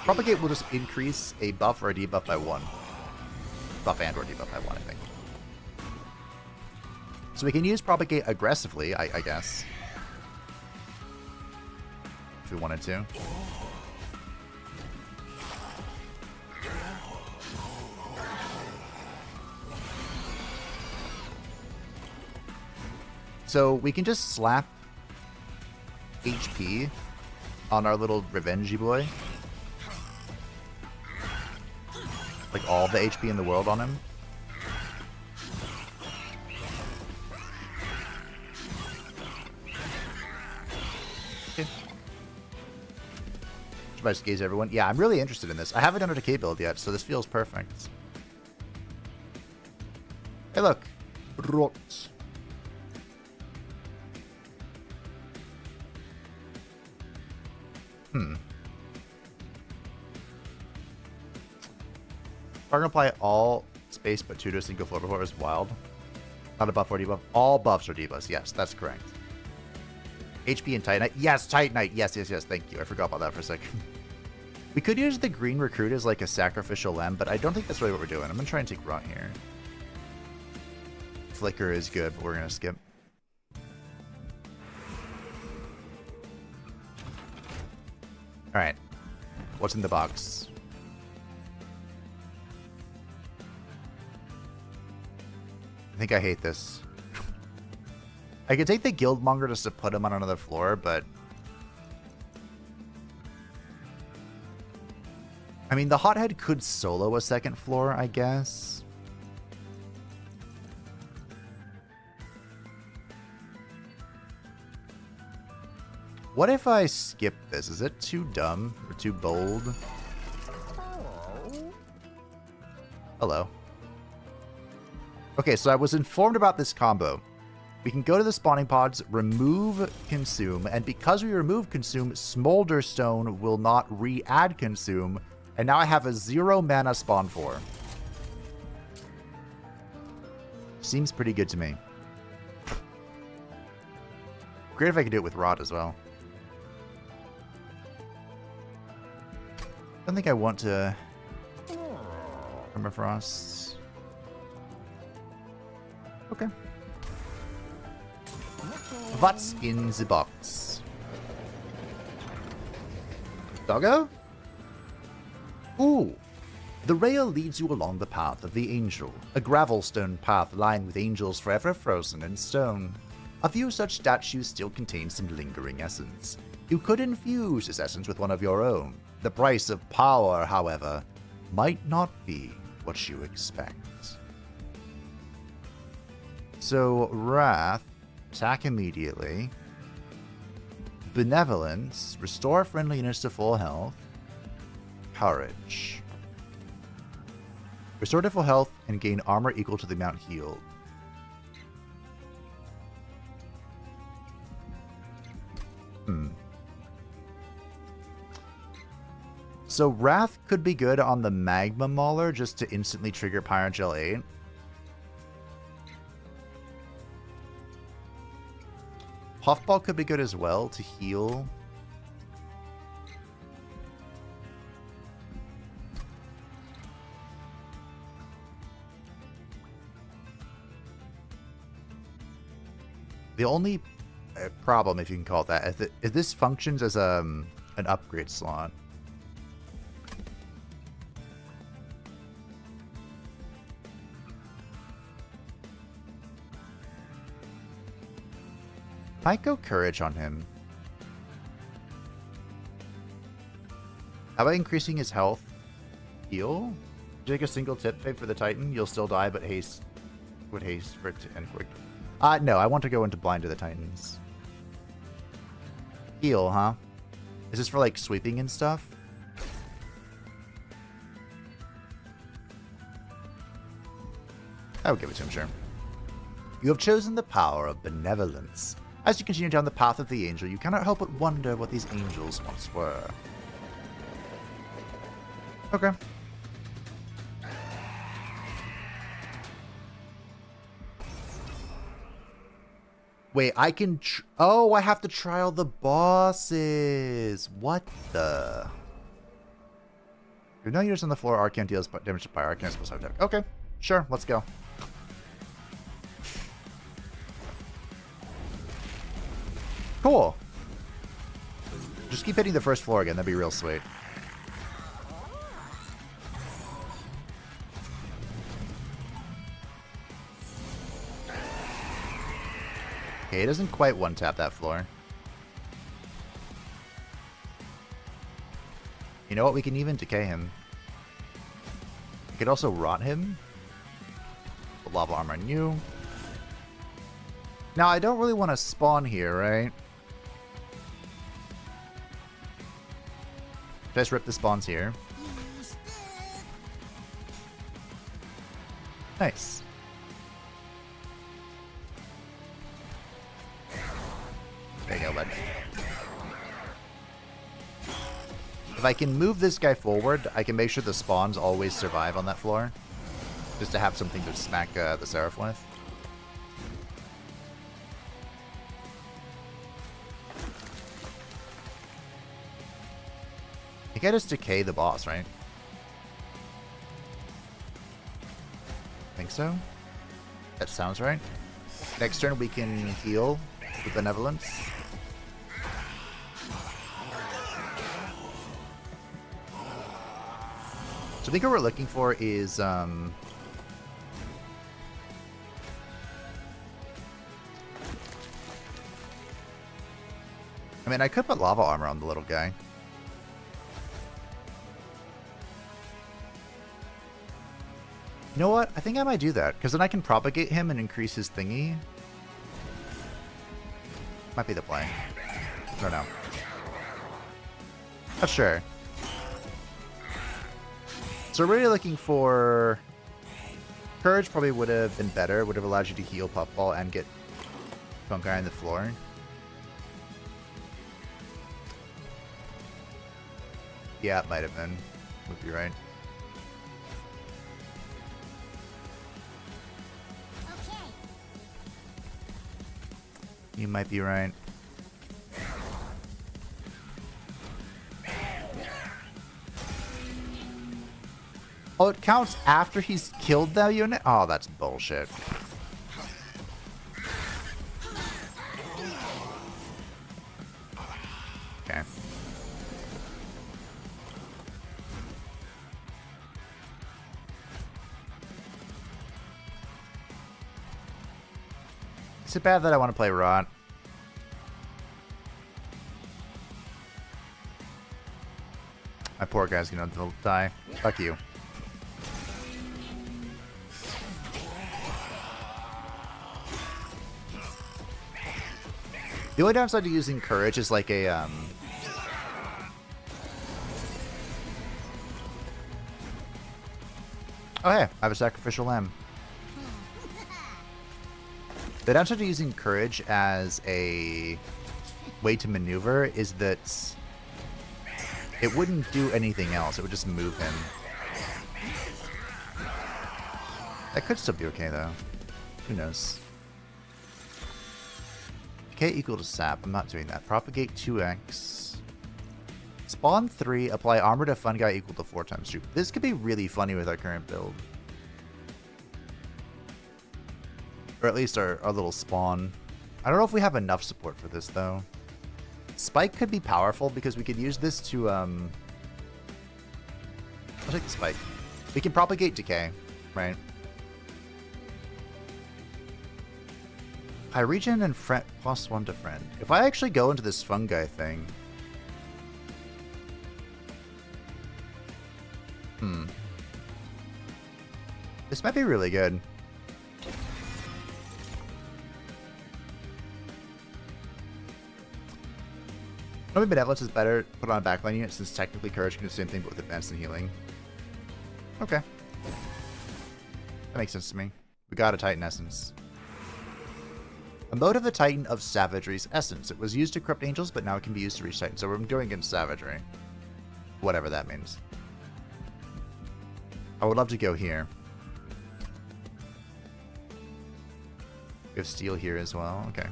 Propagate will just increase a buff or a debuff by 1. Buff and or debuff by 1, I think. So we can use Propagate aggressively, I guess. If we wanted to. So we can just slap HP on our little revengey boy. Like all the HP in the world on him. Okay. Should I just gaze everyone? Yeah, I'm really interested in this. I haven't done a decay build yet, so this feels perfect. Hey, look. Rot. We're gonna apply all space but 2 to a single floor before is wild. Not a buff or debuff. All buffs are debuffs. Yes, that's correct. HP and Titanite. Yes, Titanite. Yes, yes, yes. Thank you. I forgot about that for a second. We could use the green recruit as like a sacrificial lamb, but I don't think that's really what we're doing. I'm gonna try and take Rot here. Flicker is good, but we're gonna skip. Alright. What's in the box? I think I hate this. I could take the Guildmonger just to put him on another floor, but... I mean, the Hothead could solo a second floor, I guess. What if I skip this? Is it too dumb or too bold? Hello. Okay, so I was informed about this combo. We can go to the spawning pods, remove consume, and because we remove consume, Smolder Stone will not re-add consume, and now I have a 0 mana spawn 4. Seems pretty good to me. Great if I could do it with Rod as well. I don't think I want to... Permafrost. Okay. What's in the box? Doggo? Ooh. The rail leads you along the path of the angel, a gravelstone path lined with angels forever frozen in stone. A few such statues still contain some lingering essence. You could infuse this essence with one of your own. The price of power, however, might not be what you expect. So, Wrath, attack immediately. Benevolence, restore friendliness to full health. Courage. Restore to full health and gain armor equal to the amount healed. So Wrath could be good on the Magma Mauler just to instantly trigger Pyrogel 8. Puffball could be good as well to heal. The only problem, if you can call it that, if this functions as an upgrade slot. Might go Courage on him. How about increasing his health? Heal? Take a single tip fade for the Titan. You'll still die, but haste would haste for it to end quick. No, I want to go into Blind to the Titans. Heal, huh? Is this for, like, sweeping and stuff? I would give it to him, sure. You have chosen the power of benevolence. As you continue down the path of the angel, you cannot help but wonder what these angels once were. Okay. Wait, I can... Oh, I have to try all the bosses. What the... If no units on the floor, Arcane deals damage to fire. Arcane is supposed to attack. Okay, sure, let's go. Cool. Just keep hitting the first floor again. That'd be real sweet. Okay, it doesn't quite one-tap that floor. You know what? We can even decay him. We could also rot him. Put lava armor on you. Now, I don't really want to spawn here, right? Just rip the spawns here. Nice. There you go, bud. If I can move this guy forward, I can make sure the spawns always survive on that floor. Just to have something to smack the Seraph with. I think I just decay the boss, right? Think so? That sounds right. Next turn we can heal with Benevolence. So I think what we're looking for is I mean, I could put lava armor on the little guy. You know what? I think I might do that, because then I can propagate him and increase his thingy. Might be the play. I don't know. Not sure. So we're really looking for... Courage probably would have been better. Would have allowed you to heal Puffball and get Fungi on the floor. Yeah, it might have been. Would be right. You might be right. Oh, it counts after he's killed that unit? Oh, that's bullshit. Okay. Is it bad that I want to play Rot? My poor guy's gonna die. Fuck you. The only downside to using courage is like a Oh hey, I have a sacrificial lamb. The downside to using courage as a way to maneuver is that it wouldn't do anything else. It would just move him. That could still be okay though. Who knows? Decay equal to sap. I'm not doing that. Propagate 2x. Spawn 3. Apply armor to fun guy equal to 4 times 2. This could be really funny with our current build. Or at least our little spawn. I don't know if we have enough support for this though. Spike could be powerful because we could use this to I'll take the spike. We can propagate decay, right? High regen and friend +1 to friend. If I actually go into this fungi thing. This might be really good. Maybe Benevolence is better put on a backline unit since technically Courage can do the same thing but with advanced and healing. Okay. That makes sense to me. We got a Titan Essence. A mode of the Titan of Savagery's Essence. It was used to corrupt angels, but now it can be used to reach Titan. So we're doing against Savagery. Whatever that means. I would love to go here. We have Steel here as well. Okay.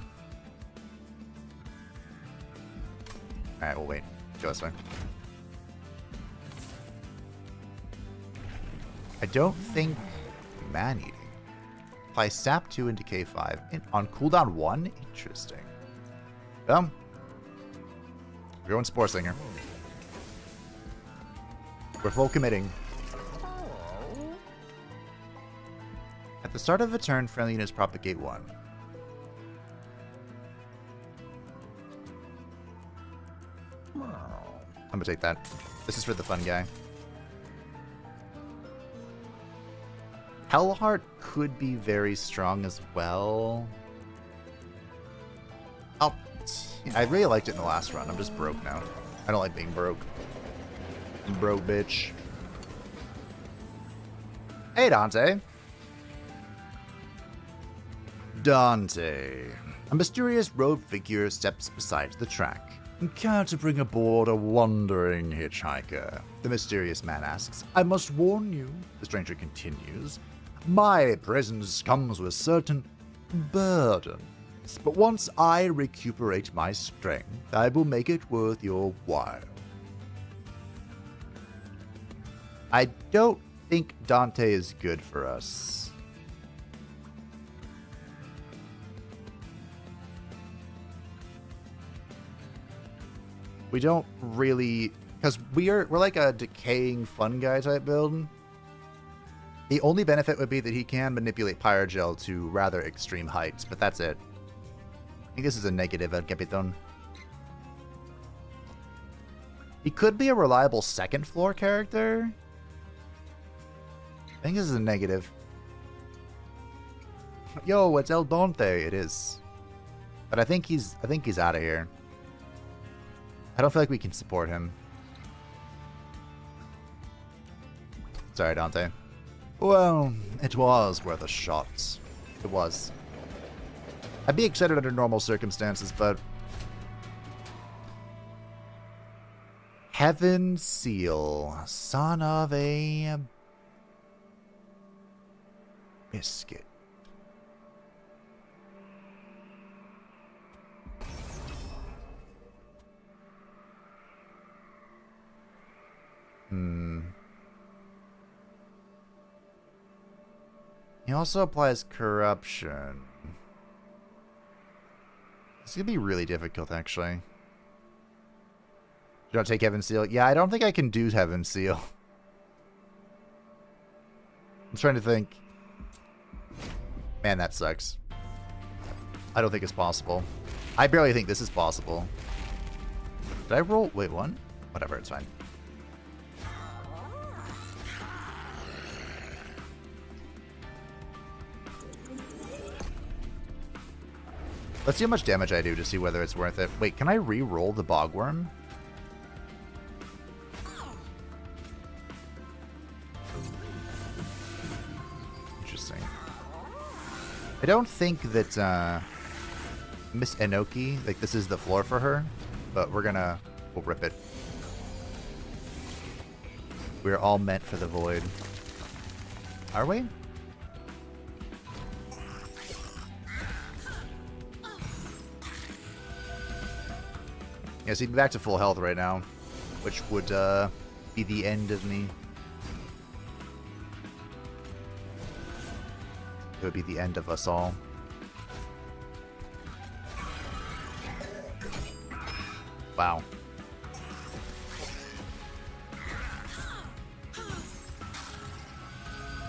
Alright, we'll wait. Go this way. I don't think man-eating. Apply sap 2 and decay 5. On cooldown 1? Interesting. We're going Spore Singer. We're full committing. At the start of a turn, friendly units propagate 1. I'm gonna take that. This is for the fun guy. Hellheart could be very strong as well. I really liked it in the last run. I'm just broke now. I don't like being broke. I'm broke, bitch. Hey, Dante. Dante. A mysterious robed figure steps beside the track. Care to bring aboard a wandering hitchhiker? The mysterious man asks. I must warn you, the stranger continues. My presence comes with certain burdens, but once I recuperate my strength, I will make it worth your while. I don't think Dante is good for us. We don't really, because we're like a decaying fun guy type build. The only benefit would be that he can manipulate Pyrogel to rather extreme heights, but that's it. I think this is a negative, El Capitan. He could be a reliable second floor character. I think this is a negative. Yo, it's El Dante. It is. But I think he's out of here. I don't feel like we can support him. Sorry, Dante. Well, it was worth a shot. It was. I'd be excited under normal circumstances, but... Heaven Seal. Son of a... biscuit. He also applies corruption. It's going to be really difficult, actually. Do not take Heaven's Seal? Yeah, I don't think I can do Heaven's Seal. I'm trying to think. Man, that sucks. I don't think it's possible. I barely think this is possible. Did I roll? Wait, one? Whatever, it's fine. Let's see how much damage I do to see whether it's worth it. Wait, can I re-roll the Bogworm? Interesting. I don't think that Miss Enoki, like this is the floor for her, but we'll rip it. We're all meant for the void. Are we? Yeah, see, back to full health right now, which would be the end of me. It would be the end of us all. Wow.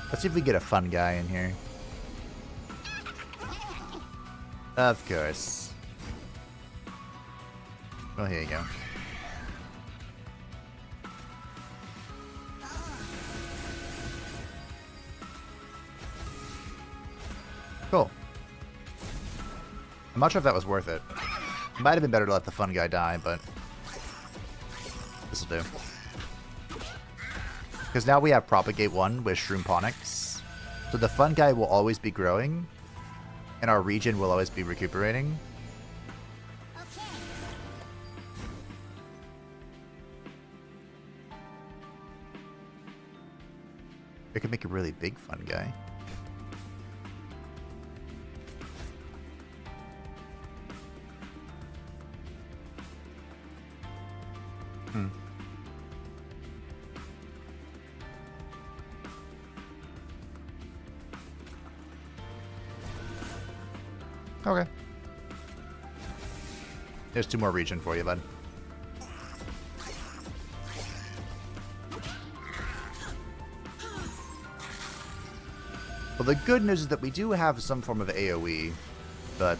Let's see if we get a fun guy in here. Of course. Well, here you go. Cool. I'm not sure if that was worth it. It might have been better to let the fun guy die, but this'll do. Because now we have Propagate 1 with Shroomponics. So the fun guy will always be growing, and our region will always be recuperating. We could make a really big fun guy. Okay. There's 2 more region for you, bud. Well, the good news is that we do have some form of AoE, but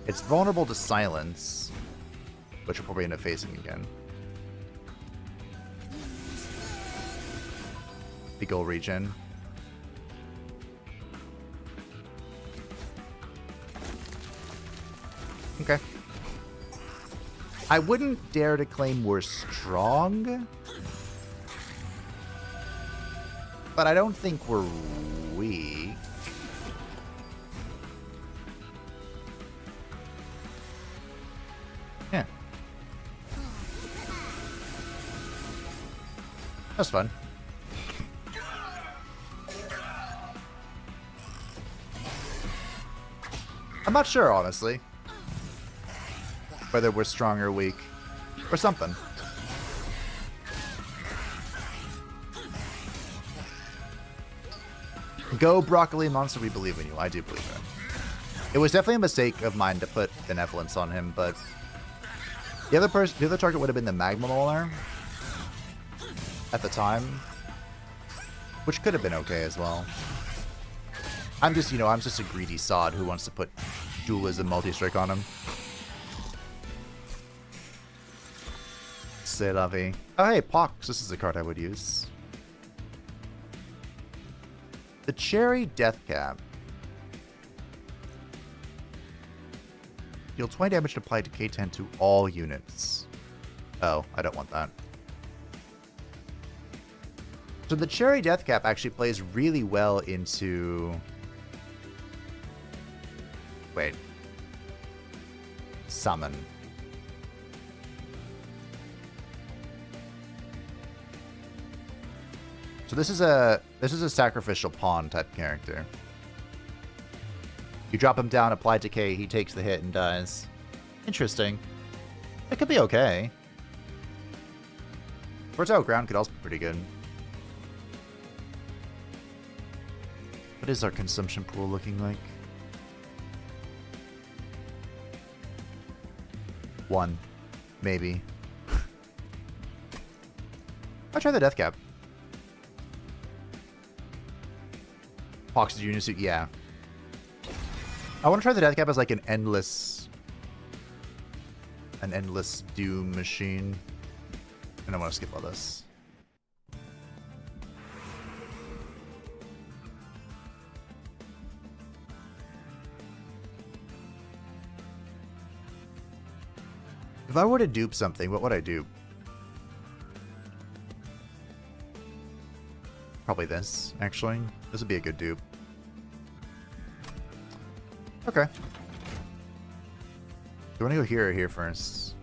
it's vulnerable to silence, which we'll probably end up facing again. Big ol' regen. Okay. I wouldn't dare to claim we're strong, but I don't think we're weak. Yeah. That's fun. I'm not sure, honestly, whether we're strong or weak, or something. Go, Broccoli Monster, we believe in you. I do believe in him. It was definitely a mistake of mine to put Benevolence on him, but the other target would have been the Magma Molar at the time, which could have been okay as well. I'm just a greedy sod who wants to put Dualism Multi-Strike on him. C'est la vie. Oh, hey, Pox. This is a card I would use. The Cherry Death Cap. Deal 20 damage applied to K10 to all units. Oh, I don't want that. So the Cherry Death Cap actually plays really well into... Wait. Summon. So this is a sacrificial pawn type character. You drop him down, apply decay, he takes the hit and dies. Interesting. It could be okay. Fertile Ground could also be pretty good. What is our consumption pool looking like? 1. Maybe. I'll try the death cap. Pox Junior Suit, yeah. I want to try the death cap as like an endless doom machine. And I want to skip all this. If I were to dupe something, what would I dupe? Probably this, actually. This would be a good dupe. Okay. Do you want to go here or here first?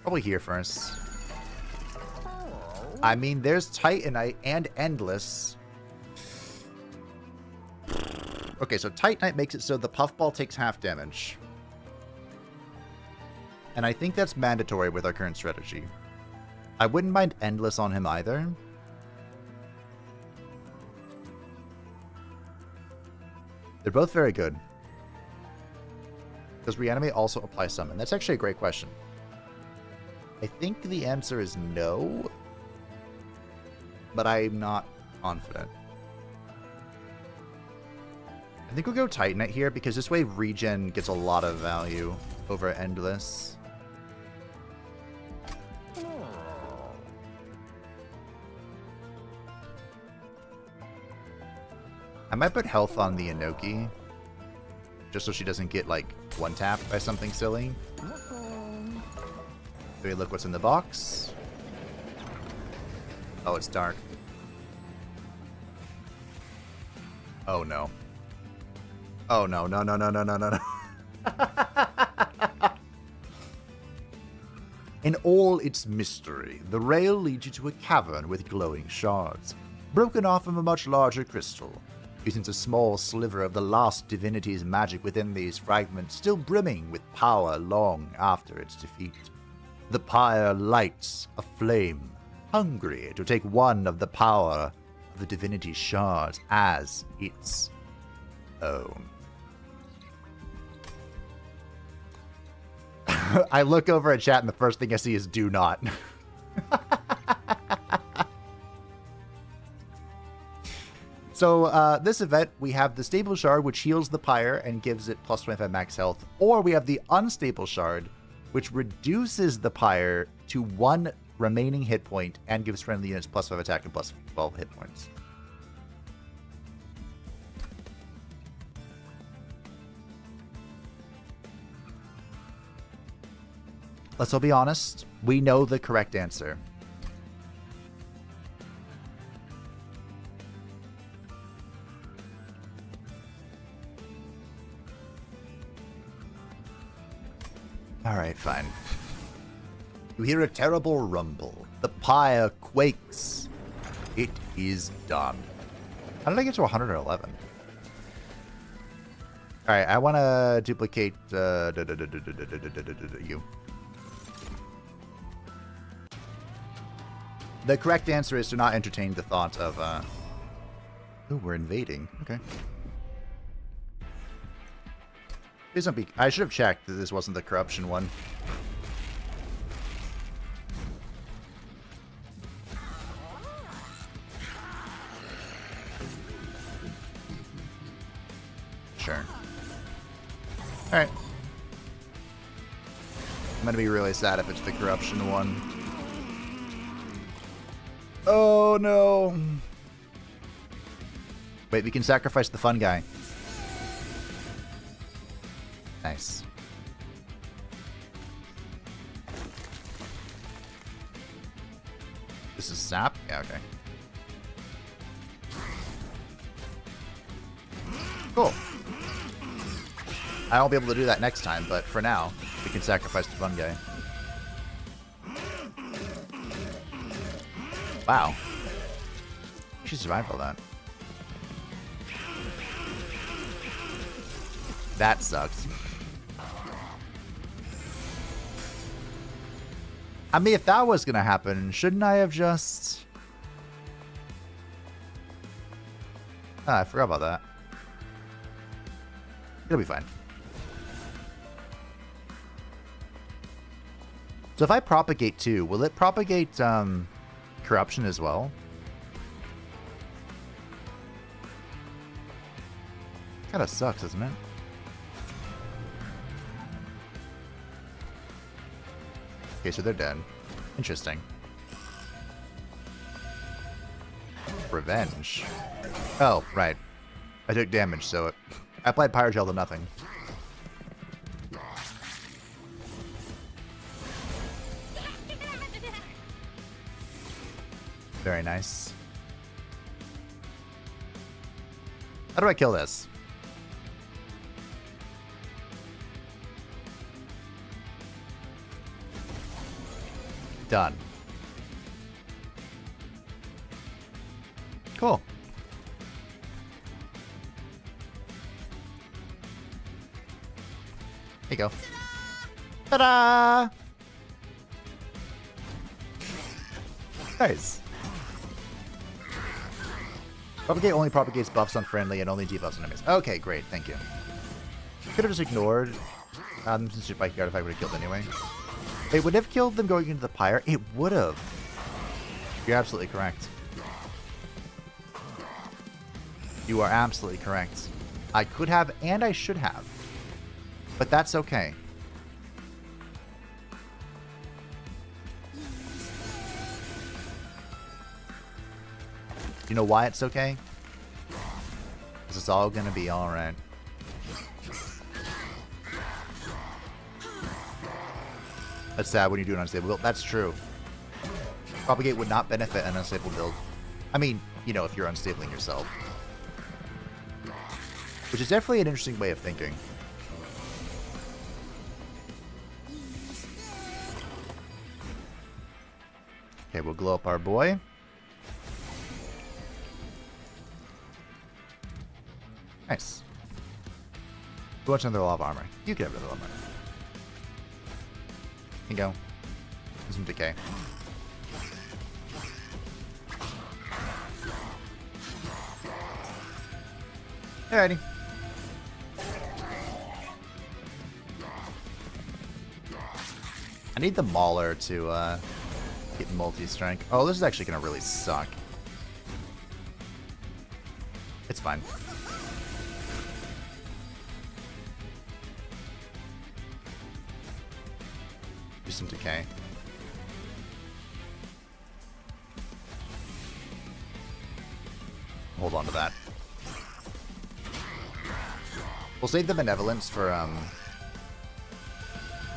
Probably here first. I mean, there's Titanite and Endless. Okay, so Titanite makes it so the Puffball takes half damage. And I think that's mandatory with our current strategy. I wouldn't mind Endless on him either. They're both very good. Does Reanimate also apply Summon? That's actually a great question. I think the answer is no. But I'm not confident. I think we'll go Titanite here because this way Regen gets a lot of value over Endless. I might put health on the Inoki, just so she doesn't get, like, one-tapped by something silly. So we look what's in the box. Oh, it's dark. Oh, no. Oh, no, no, no, no, no, no, no, no. In all its mystery, the rail leads you to a cavern with glowing shards, broken off from a much larger crystal. You sense a small sliver of the last divinity's magic within these fragments, still brimming with power long after its defeat. The pyre lights aflame, hungry to take one of the power of the divinity's shards as its own. I look over at chat and the first thing I see is do not. So, this event, we have the Stable Shard, which heals the Pyre and gives it plus 25 max health. Or we have the Unstable Shard, which reduces the Pyre to 1 remaining hit point and gives friendly units plus 5 attack and plus 12 hit points. Let's all be honest. We know the correct answer. Alright, fine. You hear a terrible rumble. The pyre quakes. It is done. How did I get to 111? Alright, I want to duplicate you. The correct answer is to not entertain the thought of, ooh, we're invading. Okay. Please don't be... I should have checked that this wasn't the corruption one. Sure. Alright. I'm gonna be really sad if it's the corruption one. Oh, no. Wait, we can sacrifice the fun guy. Nice. This is sap? Yeah, okay. Cool. I won't be able to do that next time, but for now, we can sacrifice the fun guy. Wow. She survived all that. That sucks. I mean, if that was gonna happen, shouldn't I have just... Ah, I forgot about that. It'll be fine. So if I propagate too, will it propagate corruption as well? Kinda sucks, doesn't it? Okay, so they're dead. Interesting. Revenge. Oh, right. I took damage, so I applied Pyrogel to nothing. Very nice. How do I kill this? Done. Cool. There you go. Ta-da! Nice. Propagate only propagates buffs on friendly and only debuffs on enemies. Okay, great. Thank you. Could have just ignored. Since your bike artifact would have killed anyway. It would have killed them going into the pyre. It would have. You're absolutely correct. You are absolutely correct. I could have and I should have. But that's okay. You know why it's okay? Because it's all gonna be alright. That's sad when you do an unstable build. That's true. Propagate would not benefit an unstable build. I mean, you know, if you're unstabling yourself. Which is definitely an interesting way of thinking. Okay, we'll glow up our boy. Nice. Who wants another lot of armor? You can have another lot of armor. Here you go. There's some decay. Alrighty. I need the Mauler to get multi-strength. Oh, this is actually going to really suck. It's fine. Do some decay. Hold on to that. We'll save the benevolence for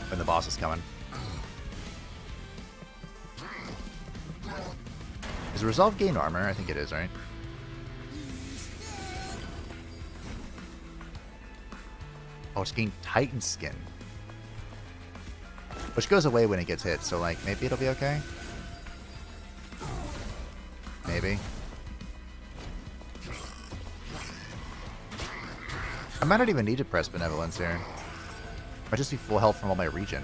when the boss is coming. Is resolve gain armor? I think it is, right? Oh, it's gained Titan skin. Which goes away when it gets hit, so like maybe it'll be okay? Maybe. I might not even need to press benevolence here. Might just be full health from all my regen.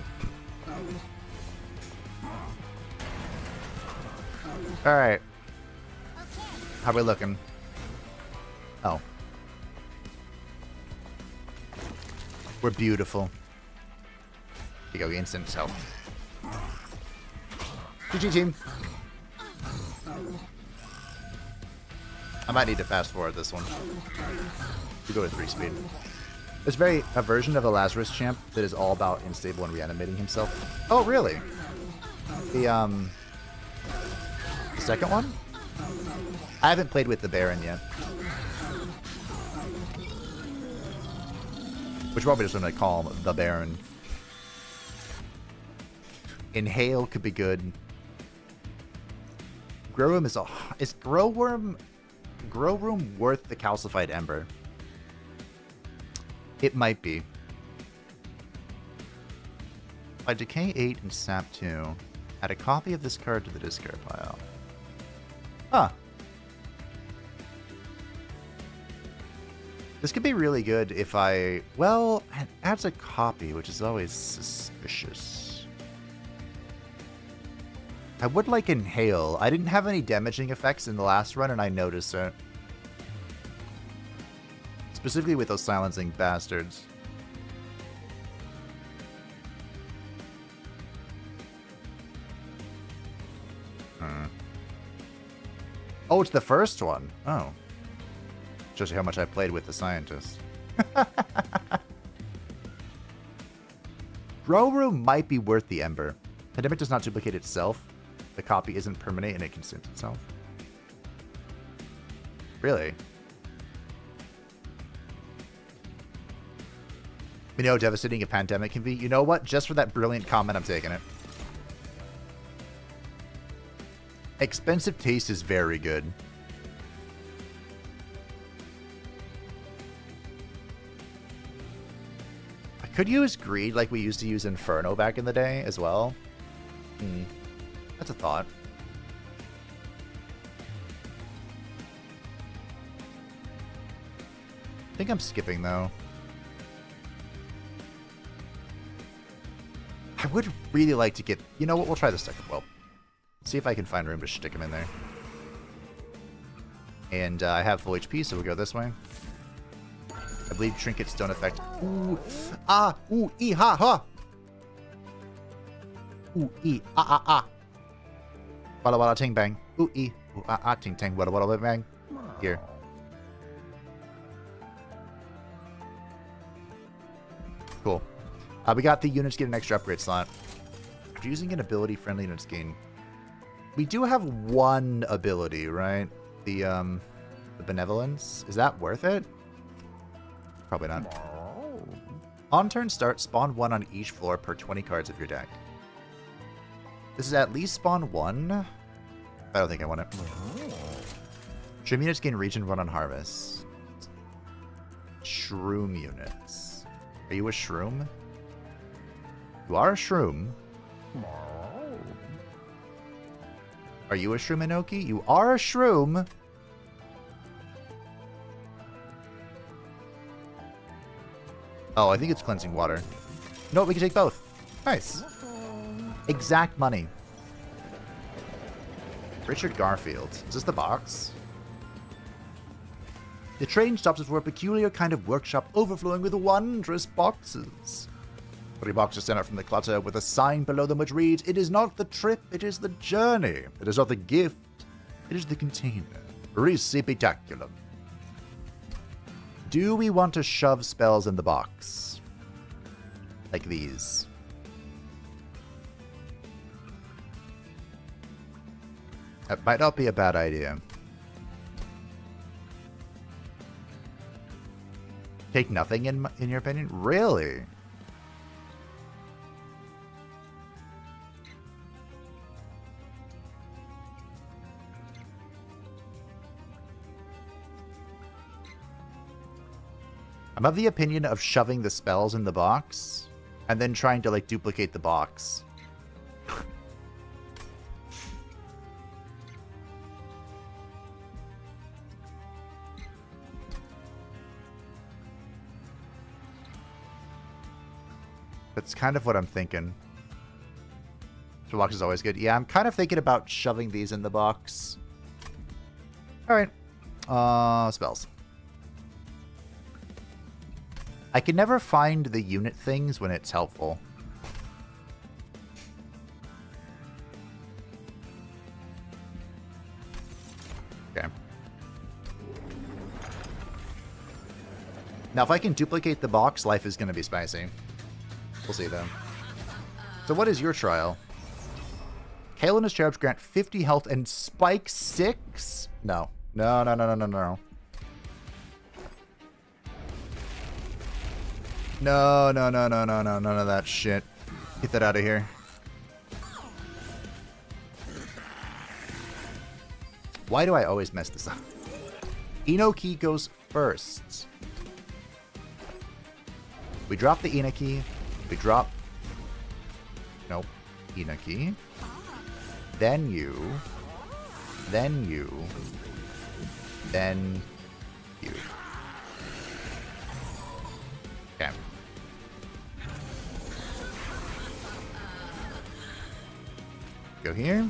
Alright. How we looking? Oh. We're beautiful. Here you go, instant health. GG team. I might need to fast forward this one. We go to 3 speed. There's a version of a Lazarus champ that is all about unstable and reanimating himself. Oh, really? The second one? I haven't played with the Baron yet. Which probably just want to call him the Baron. Inhale could be good. Grow Room is Grow Room worth the calcified ember? It might be. By Decay 8 and Sap 2, add a copy of this card to the discard pile. Huh. This could be really good if I... Well, it adds a copy, which is always suspicious. I would like Inhale. I didn't have any damaging effects in the last run, and I noticed it. Specifically with those silencing bastards. Oh, it's the first one. Oh. Shows you how much I played with the scientist. Grow room might be worth the ember. Pandemic does not duplicate itself. The copy isn't permanent and it consumes itself. Really? You know how devastating a pandemic can be? You know what? Just for that brilliant comment, I'm taking it. Expensive taste is very good. I could use greed like we used to use Inferno back in the day as well. That's a thought. I think I'm skipping though. I would really like to get... You know what? We'll try this second. Well, see if I can find room to stick him in there. And I have full HP, so we'll go this way. I believe trinkets don't affect... Ooh. Ah. Ooh. Ee. Ha. Ha. Ooh. Ee. Ah. Ah. Ah. Walla walla ting bang. Ooh. Ee. Ooh. Ah. Ah. Ting ting. Walla walla bang. Here. Cool. We got the units get an extra upgrade slot. After using an ability, friendly units gain. We do have one ability, right? The benevolence. Is that worth it? Probably not. On turn start, spawn 1 on each floor per 20 cards of your deck. This is at least spawn 1. I don't think I want it. Shroom units gain region 1 on harvest. Shroom units. Are you a shroom? You are a shroom. Are you a shroom, Inoki? You are a shroom. Oh, I think it's cleansing water. No, we can take both. Nice. Exact money. Richard Garfield. Is this the box? The train stops before a peculiar kind of workshop overflowing with wondrous boxes. 3 boxes stand out from the clutter with a sign below them which reads, "It is not the trip, it is the journey. It is not the gift, it is the container. Recipitaculum." Do we want to shove spells in the box? Like these. That might not be a bad idea. Take nothing in your opinion? Really? I'm of the opinion of shoving the spells in the box and then trying to, like, duplicate the box. That's kind of what I'm thinking. So box is always good. Yeah, I'm kind of thinking about shoving these in the box. Alright. Spells. I can never find the unit things when it's helpful. Okay. Now, if I can duplicate the box, life is going to be spicy. We'll see, though. So what is your trial? Kale and his cherubs grant 50 health and spike 6? No. No, no, no, no, no, no. No, no, no, no, no, no, none of that shit. Get that out of here. Why do I always mess this up? Inoki goes first. We drop the Inoki. We drop... Nope. Inoki. Then you. Then you. Then you. Okay. Go here.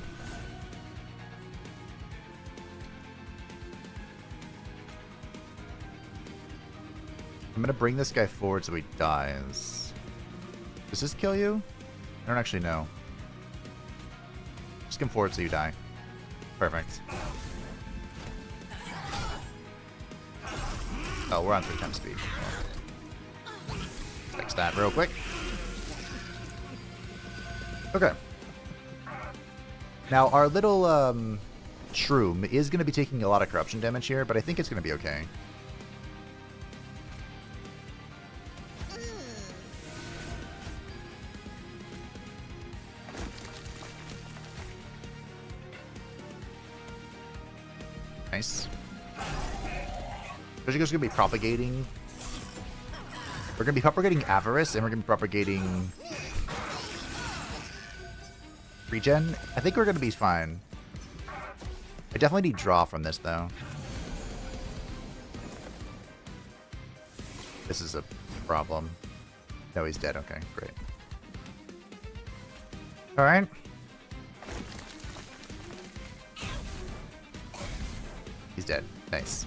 I'm gonna bring this guy forward so he dies. Does this kill you? I don't actually know. Just come forward so you die. Perfect. Oh, we're on 3 times speed. Fix that real quick. Okay. Now, our little shroom is going to be taking a lot of corruption damage here, but I think it's going to be okay. Nice. We're just going to be propagating. We're going to be propagating Avarice, and we're going to be propagating regen. I think we're going to be fine. I definitely need draw from this, though. This is a problem. No, he's dead. Okay, great. All right. He's dead. Nice.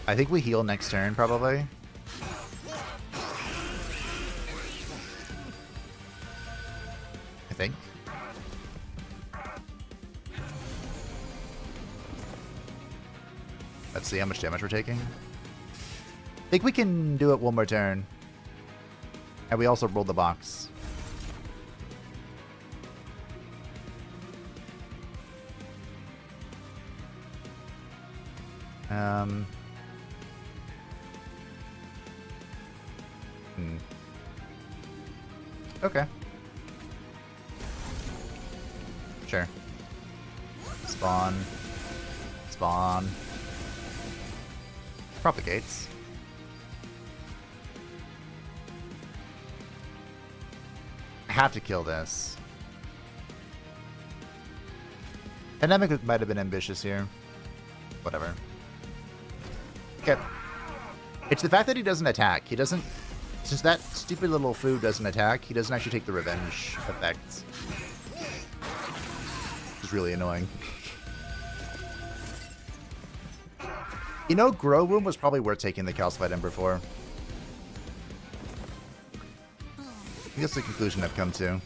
I think we heal next turn, probably. I think. Let's see how much damage we're taking. I think we can do it one more turn. And we also rolled the box. Okay. Sure. Spawn. Spawn. Propagates. I have to kill this. Titanic might have been ambitious here. Whatever. Okay. It's the fact that he doesn't attack. He doesn't... Since that stupid little food doesn't attack, he doesn't actually take the revenge effects. Which is really annoying. You know, Grow Room was probably worth taking the Calcified Ember for. I think that's the conclusion I've come to.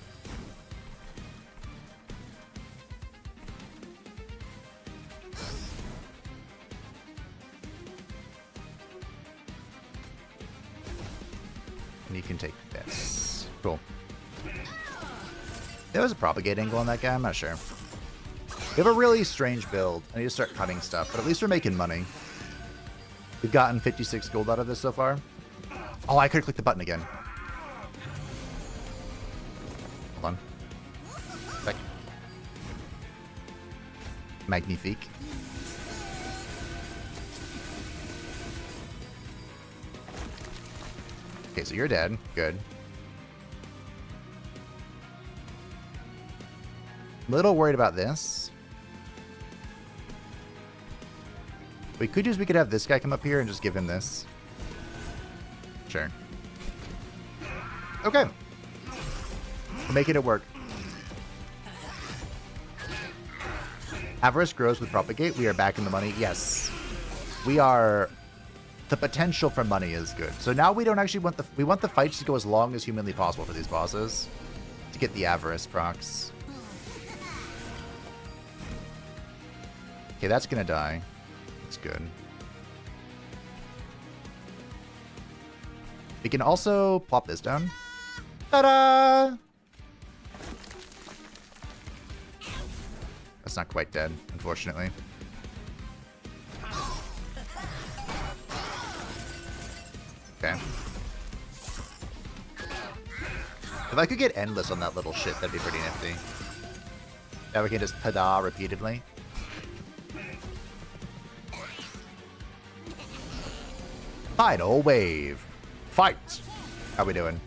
And you can take this. Cool. There was a propagate angle on that guy? I'm not sure. We have a really strange build. I need to start cutting stuff, but at least we're making money. We've gotten 56 gold out of this so far. Oh, I could have clicked the button again. Hold on. Back. Magnifique. Okay, so you're dead. Good. I'm a little worried about this. We could have this guy come up here and just give him this. Sure. Okay. We're making it work. Avarice grows with Propagate. We are back in the money. Yes. We are... The potential for money is good. So now we don't actually want the... We want the fights to go as long as humanly possible for these bosses. To get the Avarice procs. Okay, that's gonna die. That's good. We can also plop this down. Ta-da! That's not quite dead, unfortunately. Okay. If I could get endless on that little shit, that'd be pretty nifty. Now we can just ta-da repeatedly. Final wave. Fight! How we doing?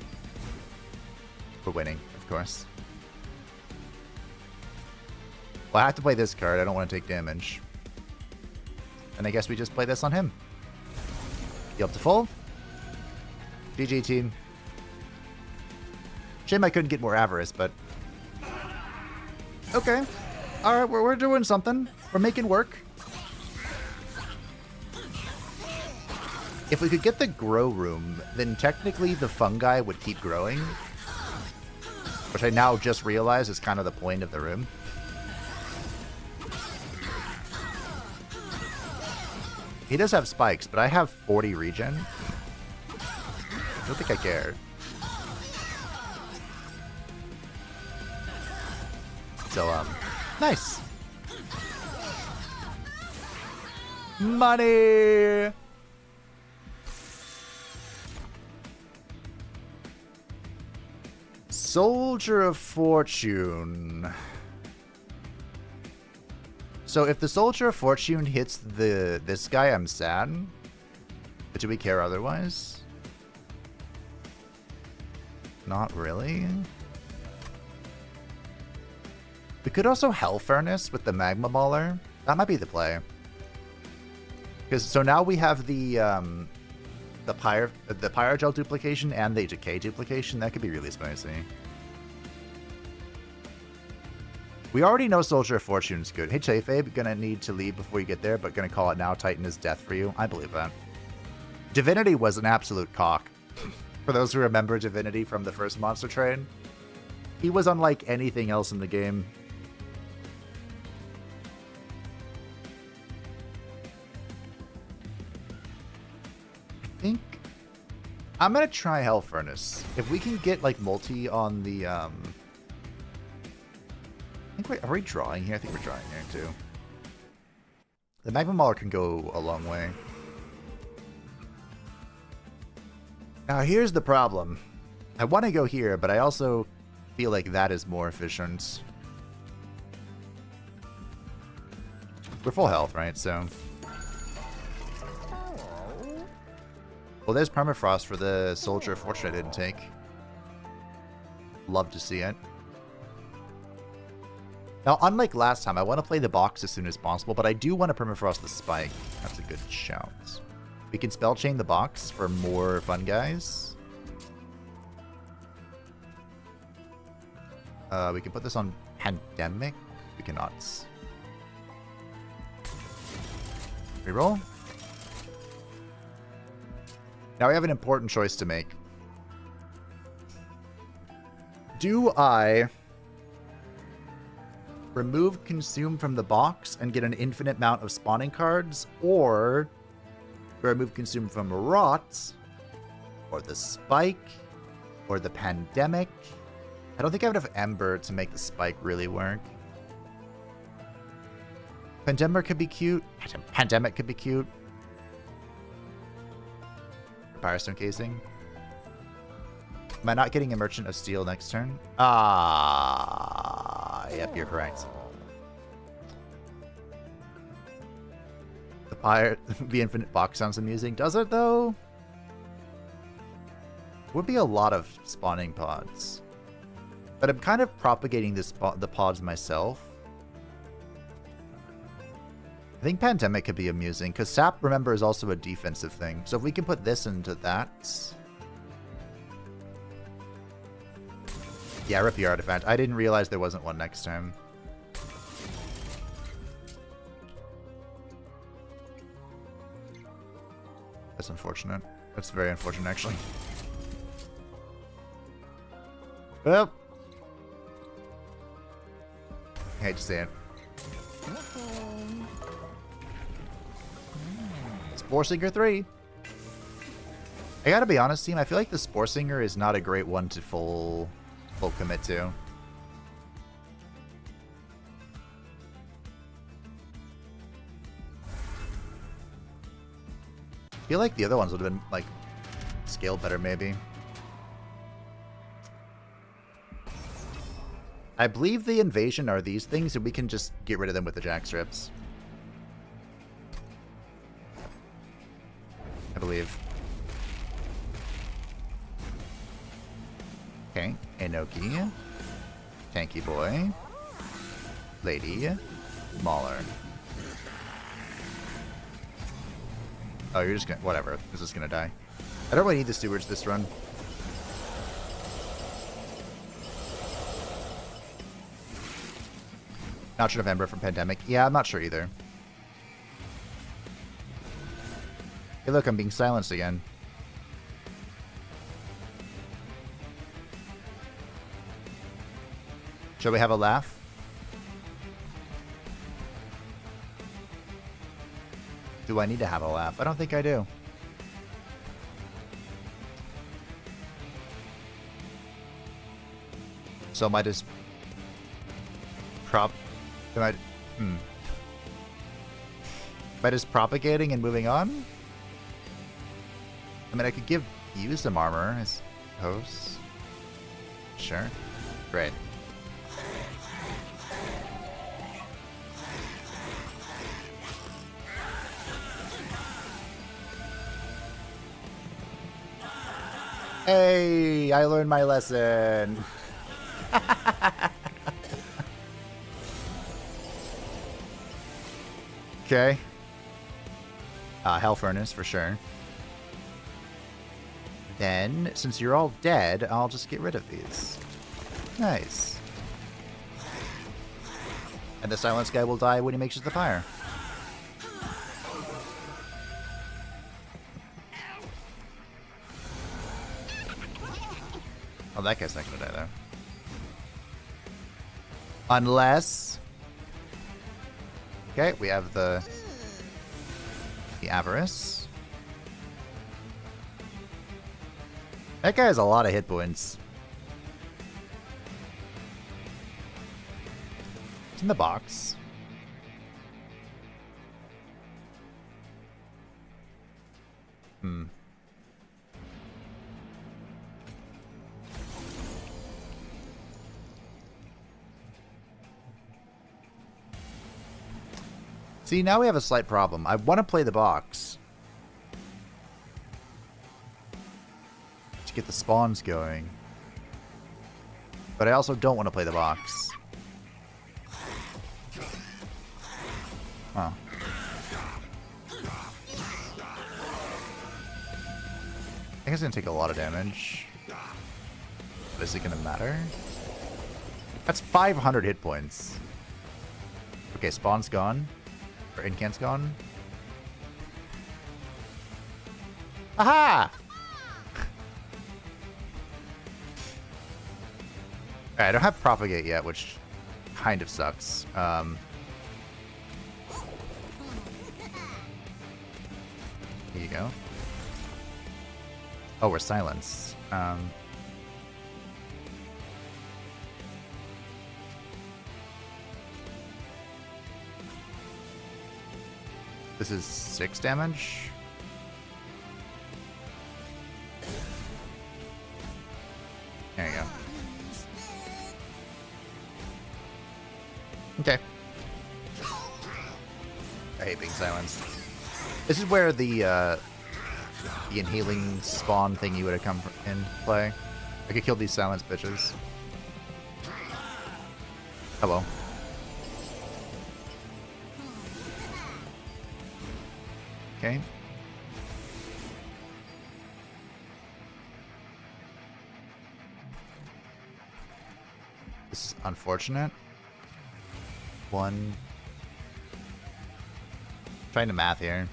We're winning, of course. Well, I have to play this card. I don't want to take damage. And I guess we just play this on him. You up to full? GG, team. Shame I couldn't get more Avarice, but... Okay. Alright, we're doing something. We're making work. if we could get the grow room, then technically the fungi would keep growing. Which I now just realize is kind of the point of the room. He does have spikes, but I have 40 regen. I don't think I care. So, nice. Money! Soldier of Fortune. So if the Soldier of Fortune hits this guy, I'm sad. But do we care otherwise? Not really. We could also Hell Furnace with the Magma Mauler. That might be the play. Because so now we have the Pyrogel duplication and the Decay duplication. That could be really spicy. We already know Soldier of Fortune's good. Hey, Chayfabe, gonna need to leave before you get there, but gonna call it now. Titan is death for you. I believe that. Divinity was an absolute cock. For those who remember Divinity from the first Monster Train, he was unlike anything else in the game. I think I'm gonna try Hell Furnace. If we can get like multi on the I think are we drawing here? I think we're drawing here too. The Magma Mauler can go a long way. Now here's the problem. I want to go here, but I also feel like that is more efficient. We're full health, right? So. Well, there's Permafrost for the Soldier of Fortune I didn't take. Love to see it. Now, unlike last time, I want to play the box as soon as possible, but I do want to Permafrost the Spike. That's a good shout. We can Spell Chain the box for more fun guys. We can put this on Pandemic. We cannot. Reroll. Now we have an important choice to make. Do I remove Consume from the box and get an infinite amount of spawning cards, or do I remove Consume from Rot, or the Spike, or the Pandemic? I don't think I have enough Ember to make the Spike really work. Pandemic could be cute. Pandemic could be cute. Firestone Casing. Am I not getting a Merchant of Steel next turn? Ah, yep, you're correct. The infinite box sounds amusing. Does it, though? Would be a lot of spawning pods. But I'm kind of propagating the pods myself. I think Pandemic could be amusing, because Sap, remember, is also a defensive thing. So if we can put this into that... Yeah, rip your artifact. I didn't realize there wasn't one next time. That's unfortunate. That's very unfortunate, actually. Well. I hate to say it. Spore Singer 3. I gotta be honest, team. I feel like the Spore Singer is not a great one to full commit to. I feel like the other ones would have been, like, scaled better, maybe. I believe the invasion are these things, and we can just get rid of them with the jack strips. I believe. Okay, Enoki, Tanky Boy, Lady, Mauler. Oh, you're just gonna... Whatever. This is gonna die. I don't really need the stewards this run. Not sure of Ember from Pandemic. Yeah, I'm not sure either. Hey, look, I'm being silenced again. Shall we have a laugh? Do I need to have a laugh? I don't think I do. So am I just am I just propagating and moving on? I mean, I could give you some armor, I suppose. Sure. Great. Hey, I learned my lesson. Okay. Hell Furnace for sure. Then, since you're all dead, I'll just get rid of these. Nice. And the silence guy will die when he makes it to the fire. Oh, that guy's not gonna die though. Unless... Okay, we have the Avarice. That guy has a lot of hit points. It's in the box. See, now we have a slight problem. I want to play the box to get the spawns going. But I also don't want to play the box. Huh. I think it's going to take a lot of damage. But is it going to matter? That's 500 hit points. Okay, spawn's gone. Or incant's gone. Aha! Alright, I don't have propagate yet, which kind of sucks. Here you go. Oh, we're silence. This is 6 damage. There you go. Okay. I hate being silenced. This is where the inhaling spawn thingy would have come in play. I could kill these silenced bitches. Hello. Okay. This is unfortunate. Trying to math here.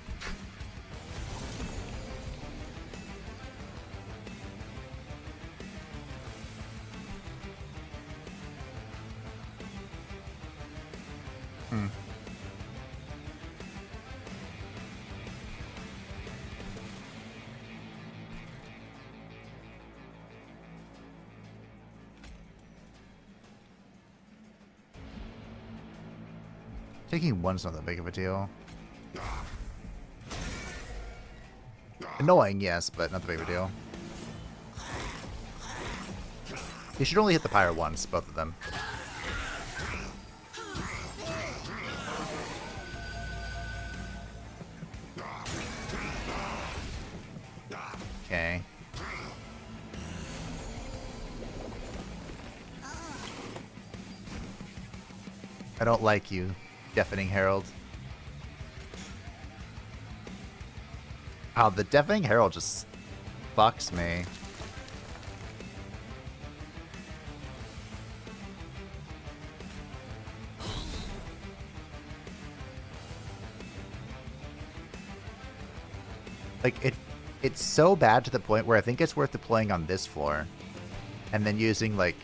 Taking one's not that big of a deal. Annoying, yes, but not that big of a deal. You should only hit the pyre once, both of them. Okay. I don't like you, Deafening Herald. Oh, the Deafening Herald just fucks me. Like, it's so bad to the point where I think it's worth deploying on this floor. And then using, like,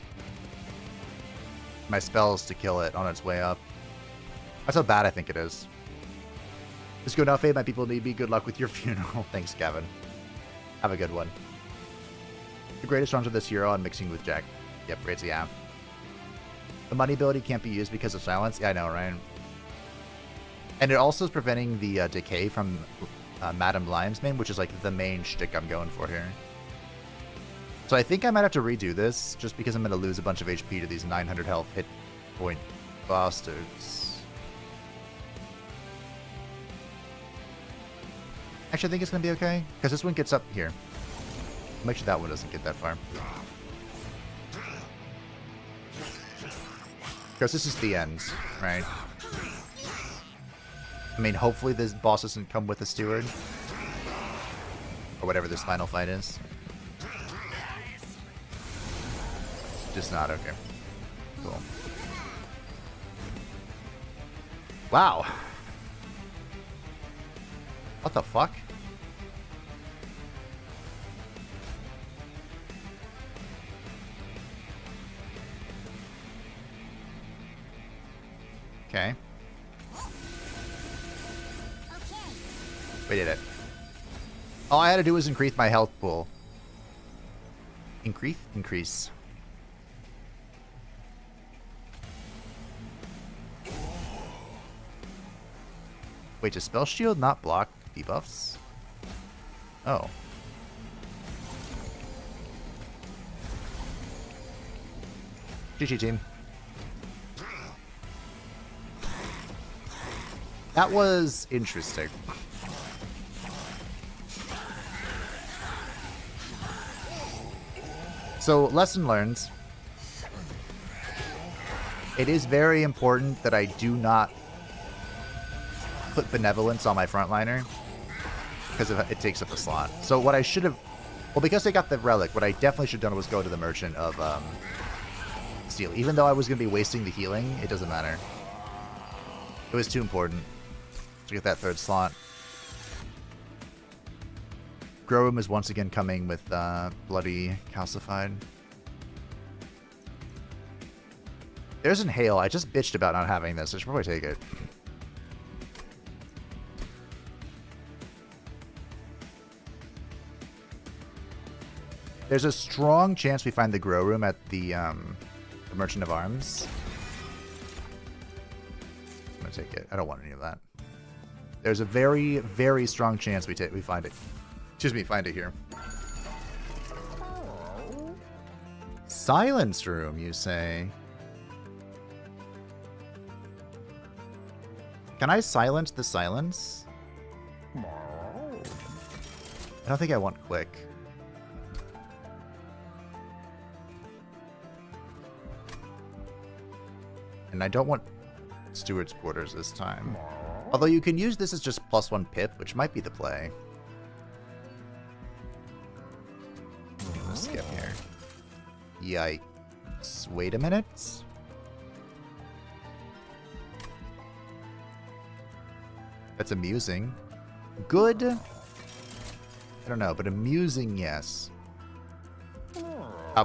my spells to kill it on its way up. That's how bad I think it is. Just go now, Faye. My people need me. Good luck with your funeral. Thanks, Gavin. Have a good one. The greatest runs of this hero on mixing with Jack. Yep, great, yeah. The money ability can't be used because of silence. Yeah, I know, right? And it also is preventing the decay from Madame Lion's Mane, which is like the main shtick I'm going for here. So I think I might have to redo this, just because I'm going to lose a bunch of HP to these 900 health hit point bastards. Actually, I think it's going to be okay, because this one gets up here. Make sure that one doesn't get that far. Because this is the end, right? I mean, hopefully this boss doesn't come with a steward. Or whatever this final fight is. Just not, okay. Cool. Wow. What the fuck? Okay. We did it. All I had to do was increase my health pool. Increase. Wait, does Spell Shield not block debuffs? Oh. GG team. That was interesting. So, lesson learned. It is very important that I do not put Benevolence on my frontliner, because it takes up a slot. So what I should have... Well, because I got the Relic, what I definitely should have done was go to the Merchant of Steel. Even though I was going to be wasting the healing, it doesn't matter. It was too important to get that third slot. Grow Room is once again coming with Bloody Calcified. There's Inhale. I just bitched about not having this. I should probably take it. There's a strong chance we find the Grow Room at the Merchant of Arms. I'm gonna take it. I don't want any of that. There's a very, very strong chance we find it. Excuse me, find it here. Silence Room, you say? Can I silence the silence? I don't think I want quick. And I don't want Steward's Quarters this time. Although you can use this as just +1 pip, which might be the play. I'm gonna skip here. Yikes. Wait a minute. That's amusing. Good? I don't know, but amusing, yes.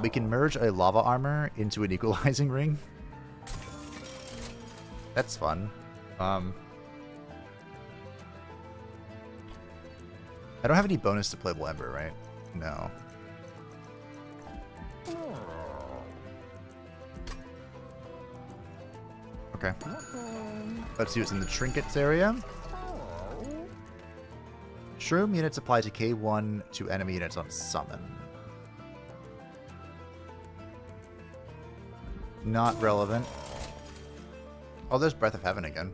We can merge a lava armor into an equalizing ring. That's fun. I don't have any bonus to playable Ember, right? No. Okay. Let's use it in the trinkets area. Shroom units apply to K1 to enemy units on summon. Not relevant. Oh, there's Breath of Heaven again.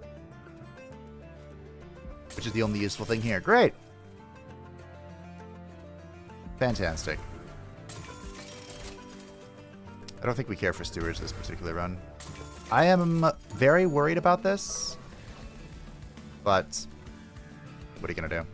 Which is the only useful thing here. Great! Fantastic. I don't think we care for stewards this particular run. I am very worried about this. But what are you going to do?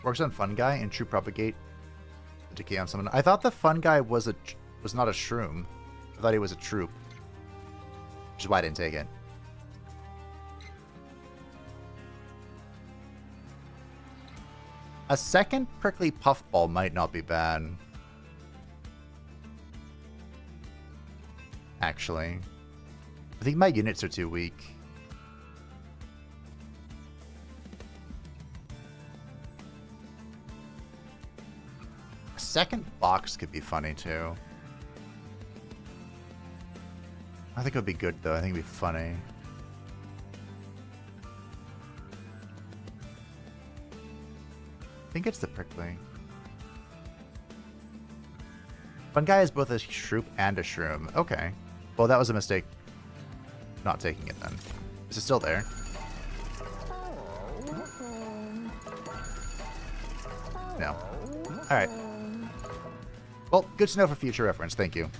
Works on Fun Guy and True Propagate. Decay on someone. I thought the Fun Guy was not a shroom. I thought he was a troop. Which is why I didn't take it. A second prickly puffball might not be bad. Actually. I think my units are too weak. A second box could be funny too. I think it would be good though. I think it would be funny. I think it's the prickly. Fun Guy is both a shroop and a shroom. Okay. Well, that was a mistake not taking it then. Is it still there? No. Alright. Well, good to know for future reference. Thank you.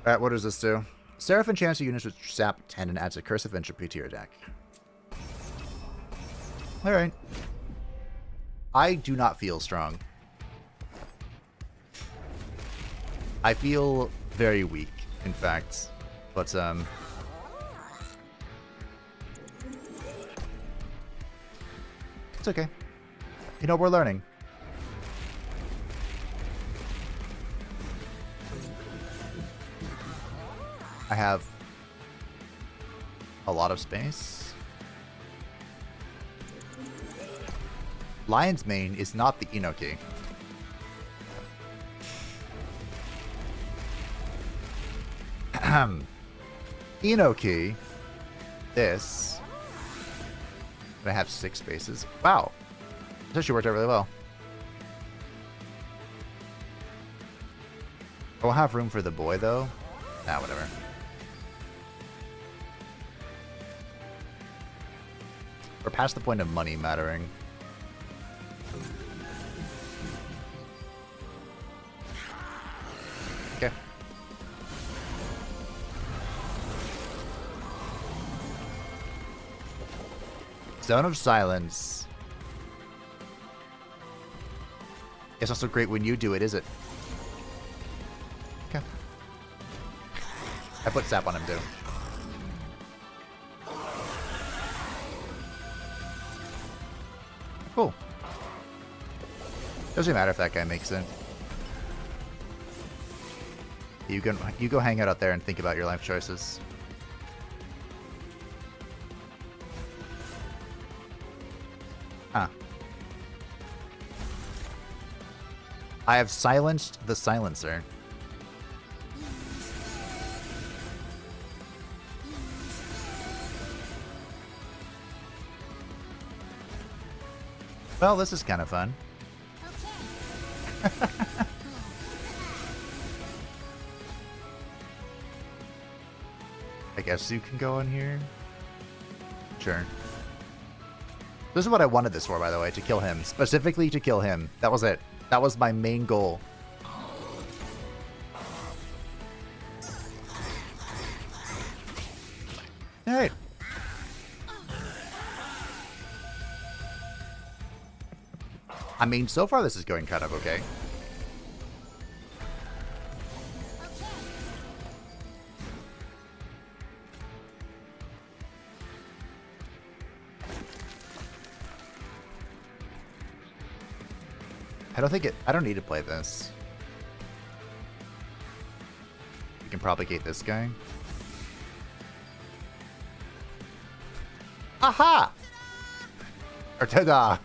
Alright, what does this do? Seraph enchants your units with Sap 10 and adds a Curse of Entropy to your deck. Alright. I do not feel strong. I feel very weak, in fact. But, it's okay. You know, we're learning. I have a lot of space. Lion's Mane is not the Inoki. Inoki. This. I have 6 spaces. Wow. This actually worked out really well. We'll have room for the boy, though. Nah, whatever. We're past the point of money mattering. Okay. Zone of Silence. It's also great when you do it, is it? Okay. I put Sap on him too. Cool. Doesn't matter if that guy makes it. You go hang out there and think about your life choices. Huh. I have silenced the silencer. Well, this is kind of fun. I guess you can go in here. Sure. This is what I wanted this for, by the way, to kill him. Specifically to kill him. That was it. That was my main goal. Alright. I mean, so far this is going kind of okay. I don't need to play this. You can propagate this guy. Aha! Or ta-da!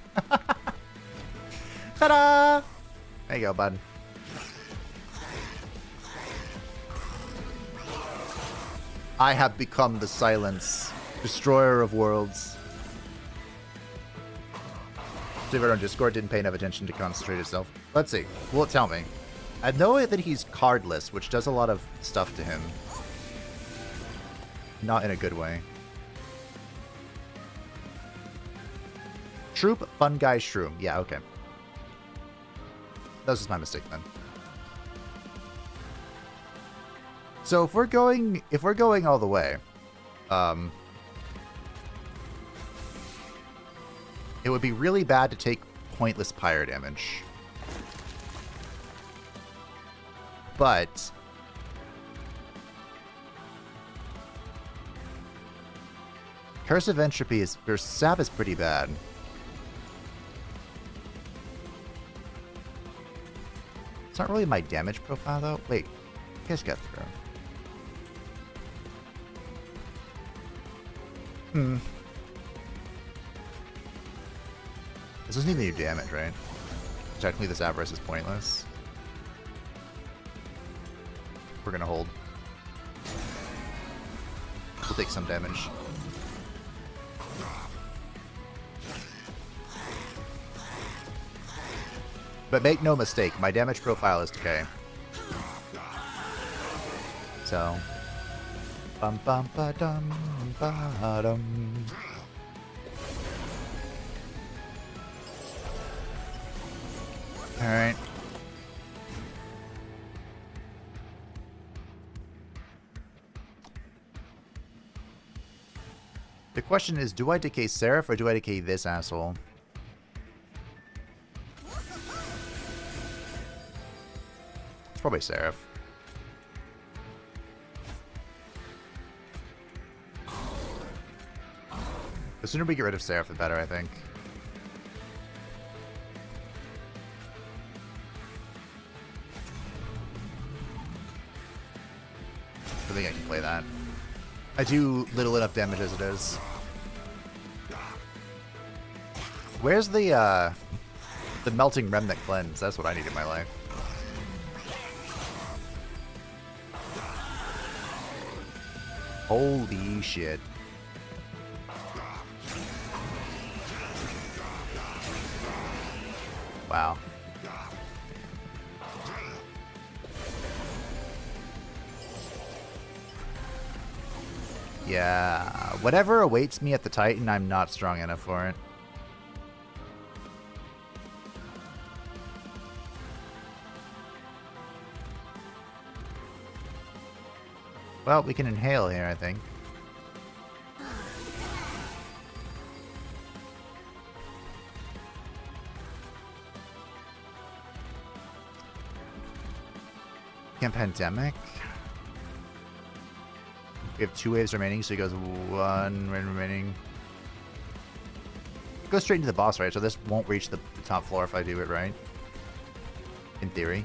Ta-da! There you go, bud. I have become the Silence, destroyer of worlds. Server on Discord didn't pay enough attention to concentrate itself. Let's see. Will it tell me? I know that he's cardless, which does a lot of stuff to him. Not in a good way. Troop, Fun Guy, Shroom. Yeah, okay. That was just my mistake then. So if we're going all the way, It would be really bad to take pointless pyre damage. But Curse of Entropy is, or sap is pretty bad. It's not really my damage profile though. Wait, you guys got through. This doesn't even do damage, right? Technically this Avarice is pointless. We're gonna hold. We'll take some damage. But make no mistake, my damage profile is decay. So, bum bum ba dum ba dum. All right. The question is, do I decay Seraph or do I decay this asshole? It's probably Seraph. The sooner we get rid of Seraph, the better, I think. I think I can play that. I do little enough damage as it is. Where's the melting remnant cleanse? That's what I need in my life. Holy shit. Wow. Yeah, whatever awaits me at the Titan, I'm not strong enough for it. Well, we can inhale here, I think. Can Pandemic? We have 2 waves remaining, so he goes 1 remaining. Go straight into the boss, right? So this won't reach the top floor if I do it right. In theory.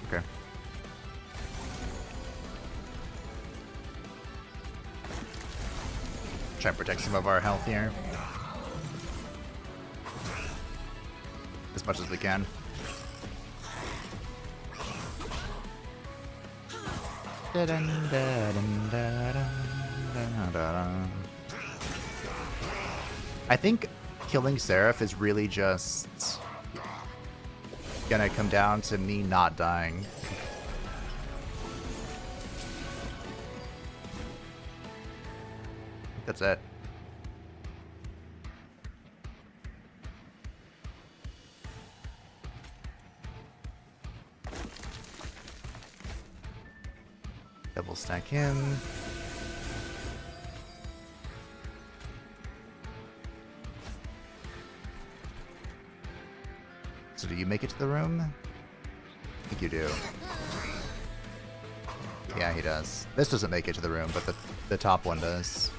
Okay. Try and protect some of our health here. As much as we can. I think killing Seraph is really just gonna come down to me not dying. That's it. Double stack him. So do you make it to the room? I think you do. Yeah, he does. This doesn't make it to the room, but the top one does.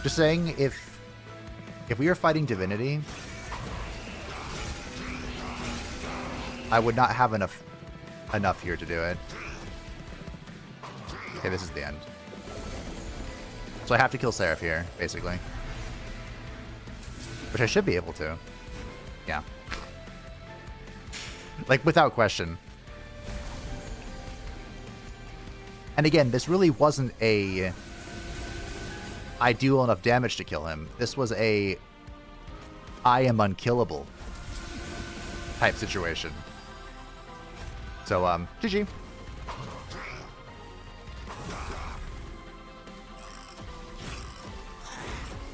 Just saying, if we were fighting Divinity, I would not have enough here to do it. Okay, this is the end. So I have to kill Seraph here, basically. Which I should be able to. Yeah. Like, without question. And again, this really wasn't a I do enough damage to kill him. This was a I am unkillable type situation. So, GG.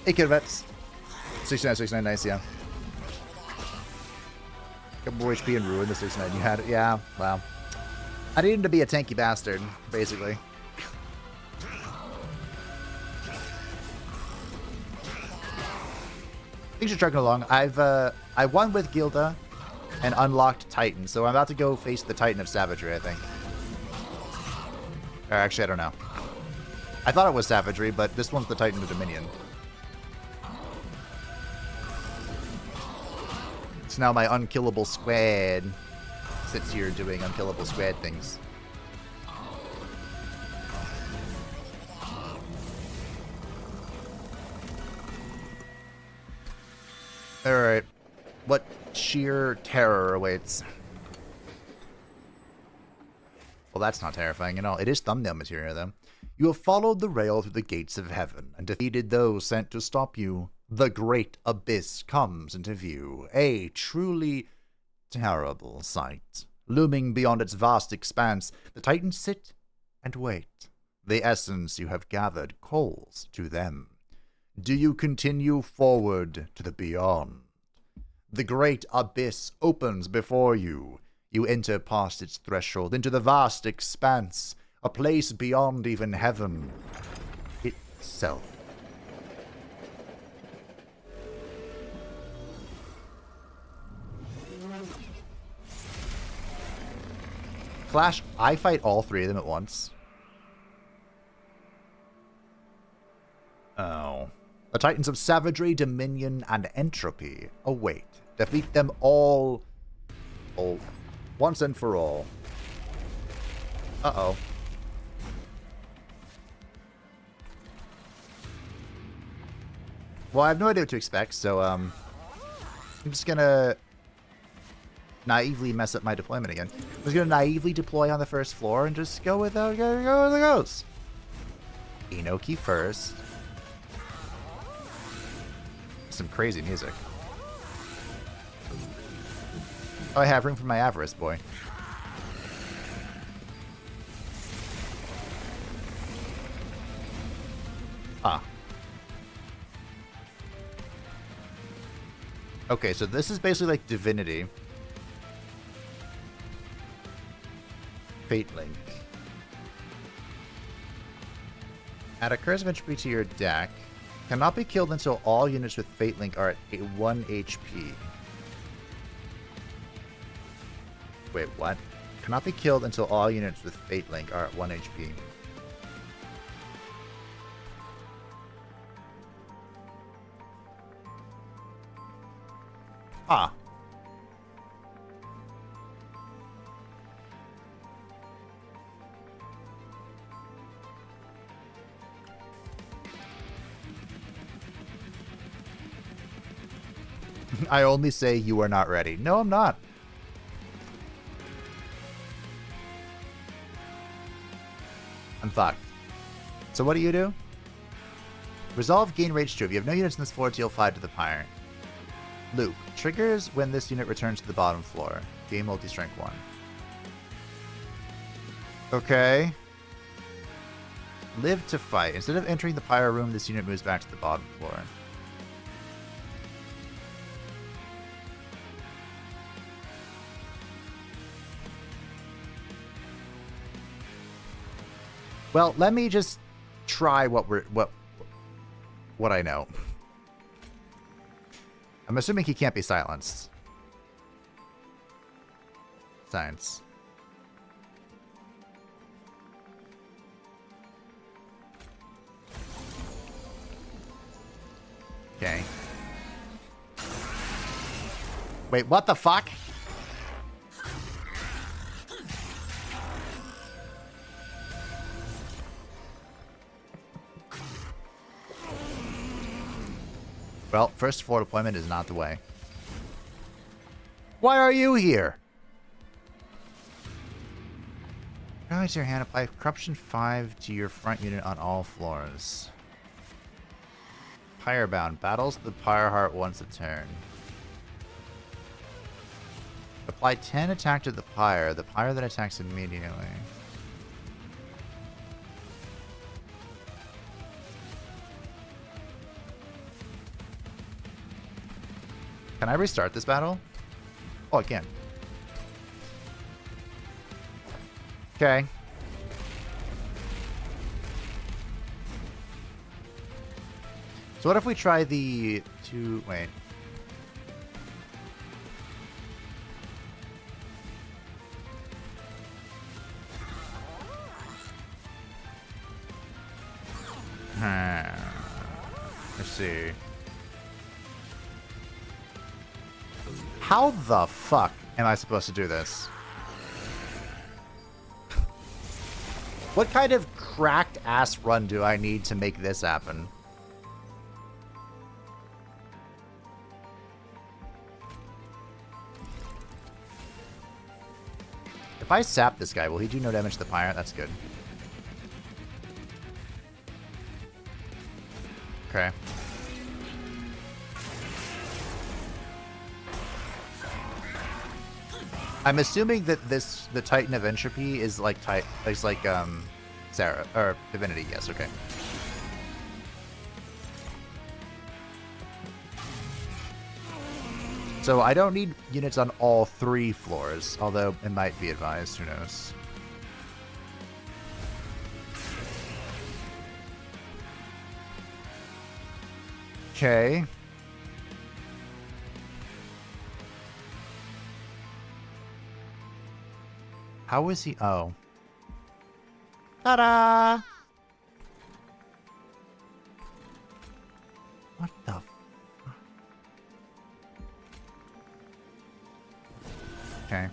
Hey, kid vets. 69, 69, nice, yeah. Got more HP and ruin the 6-9 you had. Yeah, wow. I needed to be a tanky bastard, basically. Things are trucking along. I won with Gilda and unlocked Titan, so I'm about to go face the Titan of Savagery, I think. Or actually, I don't know. I thought it was Savagery, but this one's the Titan of Dominion. It's now my unkillable squad. Since you're doing unkillable squad things. Alright. What sheer terror awaits? Well, that's not terrifying at all. It is thumbnail material, though. You have followed the rail through the gates of heaven and defeated those sent to stop you. The great abyss comes into view. A truly terrible sight. Looming beyond its vast expanse, the Titans sit and wait. The essence you have gathered calls to them. Do you continue forward to the beyond? The great abyss opens before you. You enter past its threshold into the vast expanse, a place beyond even heaven itself. Flash, I fight all three of them at once. Oh. The Titans of Savagery, Dominion, and Entropy await. Defeat them all once and for all. Uh-oh. Well, I have no idea what to expect, so, I'm just gonna naively mess up my deployment again. I'm just gonna naively deploy on the first floor and just go with go as it goes. Inoki first. Some crazy music. Oh, I have room for my avarice boy. Ah. Okay, so this is basically like Divinity. Fate Link. Add a Curse of Entropy to your deck. Cannot be killed until all units with Fate Link are at 1 HP. Wait, what? Cannot be killed until all units with Fate Link are at 1 HP. Ah. I only say you are not ready. No, I'm not. I'm fucked. So what do you do? Resolve, gain rage 2. If you have no units in this floor, deal 5 to the pyre. Luke. Triggers when this unit returns to the bottom floor. Gain multi-strength 1. Okay. Live to fight. Instead of entering the pyre room, this unit moves back to the bottom floor. Well, let me just try what I know. I'm assuming he can't be silenced. Science. Okay. Wait, what the fuck? Well, first floor deployment is not the way. Why are you here? Rally to your hand, apply Corruption 5 to your front unit on all floors. Pyrebound. Battles the Pyre Heart once a turn. Apply 10 attack to the Pyre. The Pyre then attacks immediately. Can I restart this battle? Oh, I can. Okay. So what if we try the two... Wait. Let's see. How the fuck am I supposed to do this? What kind of cracked ass run do I need to make this happen? If I sap this guy, will he do no damage to the pirate? That's good. Okay. I'm assuming that the Titan of Entropy is like Sarah or Divinity. Yes. Okay. So I don't need units on all 3 floors, although it might be advised. Who knows? Okay. How is he? Oh. Ta-da! What the f... Okay.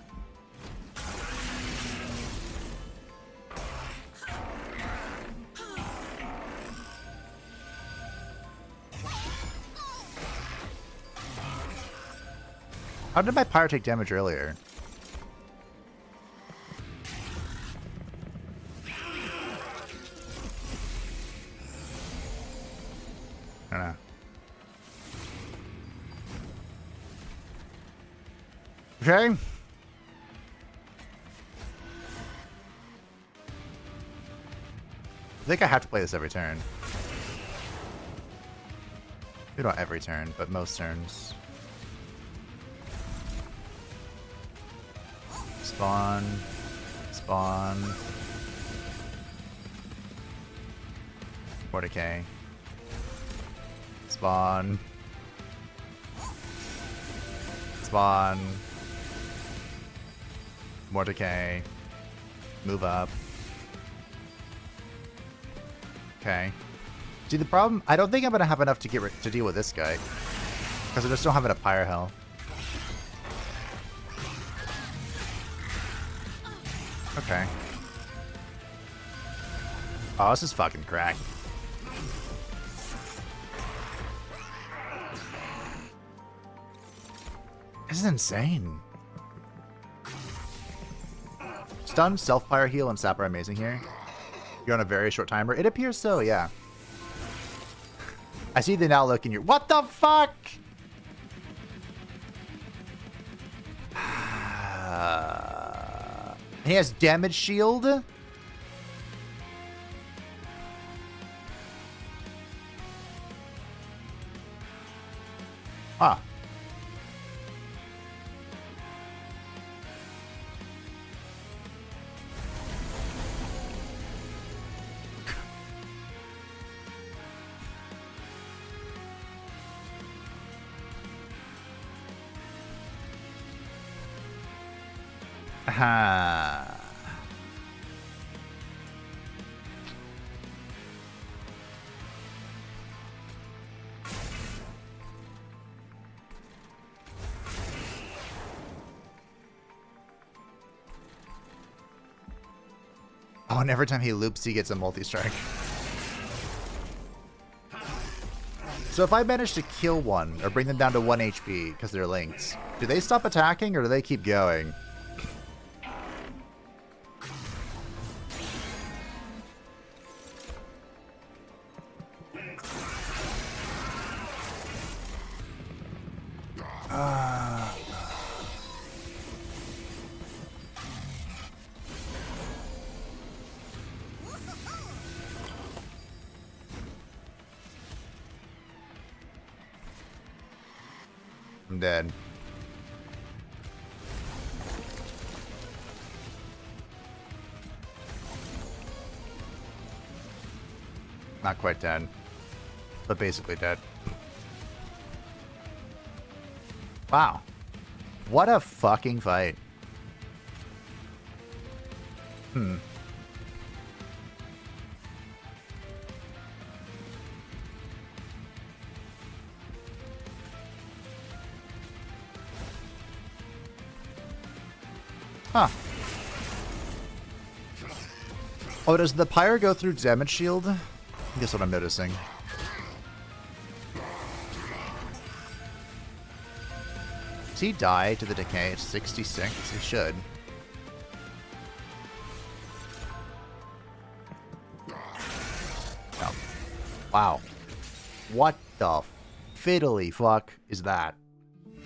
How did my pirate take damage earlier? I don't know. Okay. I think I have to play this every turn. Maybe not every turn, but most turns. Spawn. Spawn. 40k. Spawn. Spawn. More decay. Move up. Okay. See, the problem... I don't think I'm going to have enough to to deal with this guy. Because I just don't have enough pyre health. Okay. Oh, this is fucking crack. This is insane. Stun, self-fire heal, and sap are amazing here. You're on a very short timer. It appears so, yeah. I see the now look in your... What the fuck? He has damage shield? Ah. Aha. Oh, and every time he loops, he gets a multi-strike. So if I manage to kill one, or bring them down to 1 HP, because they're linked, do they stop attacking, or do they keep going? I'm dead. Not quite dead, but basically dead. Wow. What a fucking fight. Huh. Oh, does the pyre go through damage shield? Guess what I'm noticing. Does he die to the decay? It's 66. He should. No. Wow. What the fiddly fuck is that? You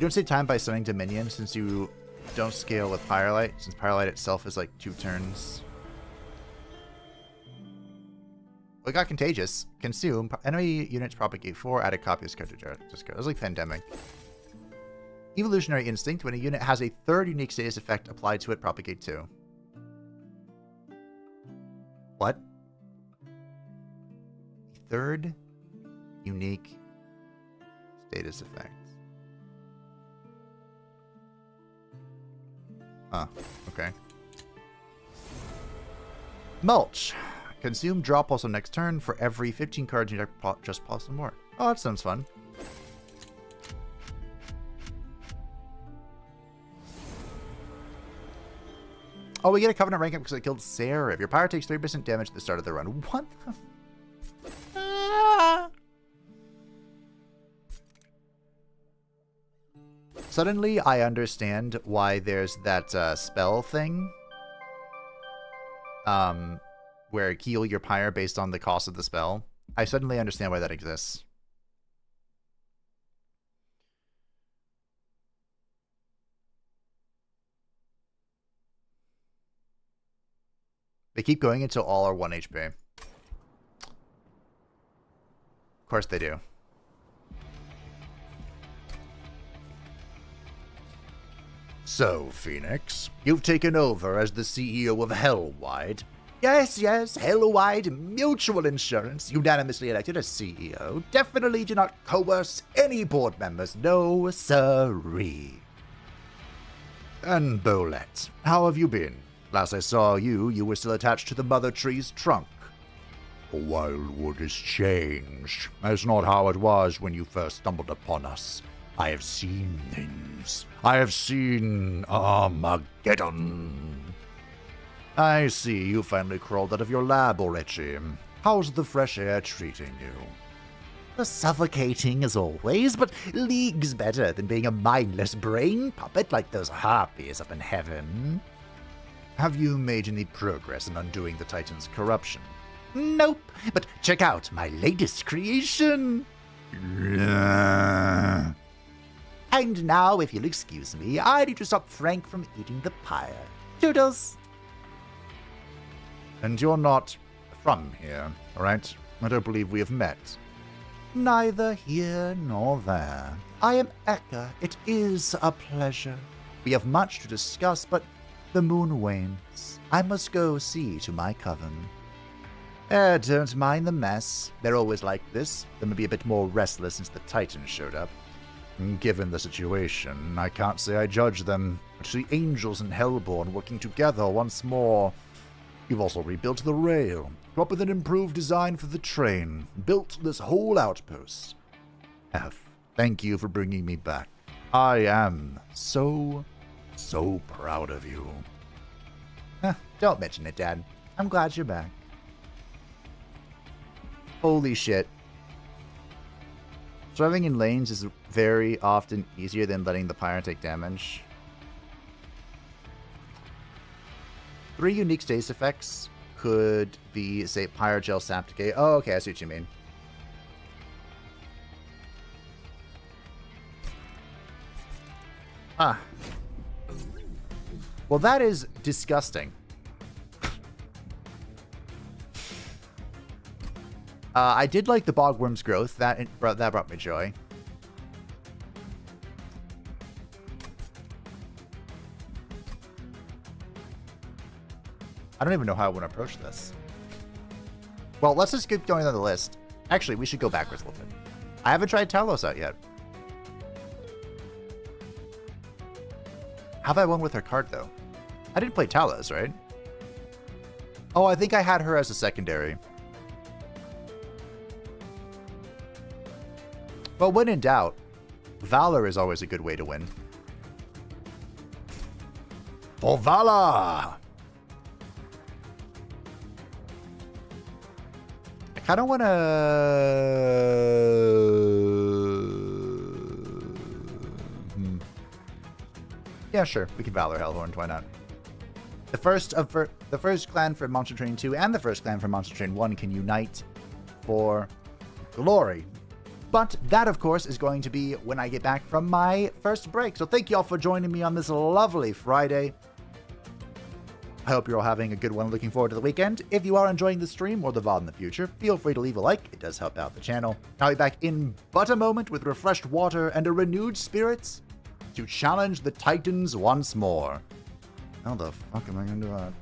don't save time by stunning to minions since you don't scale with Pyrelight, since Pyrelight itself is like 2 turns. We got Contagious. Consume. Enemy units propagate 4. Add a copy of cartridge. Just go. It was like Pandemic. Evolutionary Instinct. When a unit has a 3rd unique status effect applied to it, propagate 2. What? 3rd unique status effect. Huh. Okay. Mulch. Consume, draw pulse on next turn. For every 15 cards you deck, just pulse some more. Oh, that sounds fun. Oh, we get a Covenant rank up because I killed Sarah. If your pyre takes 3% damage at the start of the run. What the... Suddenly, I understand why there's that spell thing. Where heal your pyre based on the cost of the spell. I suddenly understand why that exists. They keep going until all are 1 HP. Of course they do. So, Phoenix, you've taken over as the CEO of Hellwide. Yes, Hellwide Mutual Insurance, unanimously elected as CEO. Definitely do not coerce any board members, no sirree. And Bolette, how have you been? Last I saw you, you were still attached to the Mother Tree's trunk. Wildwood has changed. That's not how it was when you first stumbled upon us. I have seen things. I have seen Armageddon. I see you finally crawled out of your lab, Orechi. How's the fresh air treating you? Suffocating as always, but leagues better than being a mindless brain puppet like those harpies up in heaven. Have you made any progress in undoing the Titan's corruption? Nope, but check out my latest creation. And now, if you'll excuse me, I need to stop Frank from eating the pyre. Toodles. And you're not from here, right? I don't believe we have met. Neither here nor there. I am Eka. It is a pleasure. We have much to discuss, but the moon wanes. I must go see to my coven. Don't mind the mess. They're always like this. They may be a bit more restless since the Titan showed up. Given the situation, I can't say I judge them. To see angels and Hellborn working together once more. You've also rebuilt the rail, come up with an improved design for the train, built this whole outpost. F, thank you for bringing me back. I am so proud of you. Don't mention it, Dad. I'm glad you're back. Holy shit. Driving in lanes is very often easier than letting the pyre take damage. 3 unique status effects could be, say, Pyre Gel Sap Decay. Oh, okay, I see what you mean. Ah. Well, that is disgusting. I did like the Bogworm's growth. That brought me joy. I don't even know how I want to approach this. Well, let's just keep going on the list. Actually, we should go backwards a little bit. I haven't tried Talos out yet. Have I won with her card, though? I didn't play Talos, right? Oh, I think I had her as a secondary. Well, when in doubt, Valor is always a good way to win. For Valor! I kind of want to... Yeah, sure. We can Valor Hellhorn. Why not? The first clan from Monster Train 2 and the first clan from Monster Train 1 can unite for glory. But that, of course, is going to be when I get back from my first break. So thank you all for joining me on this lovely Friday. I hope you're all having a good one. Looking forward to the weekend. If you are enjoying the stream or the VOD in the future, feel free to leave a like. It does help out the channel. I'll be back in but a moment with refreshed water and a renewed spirits to challenge the Titans once more. How the fuck am I going to do that?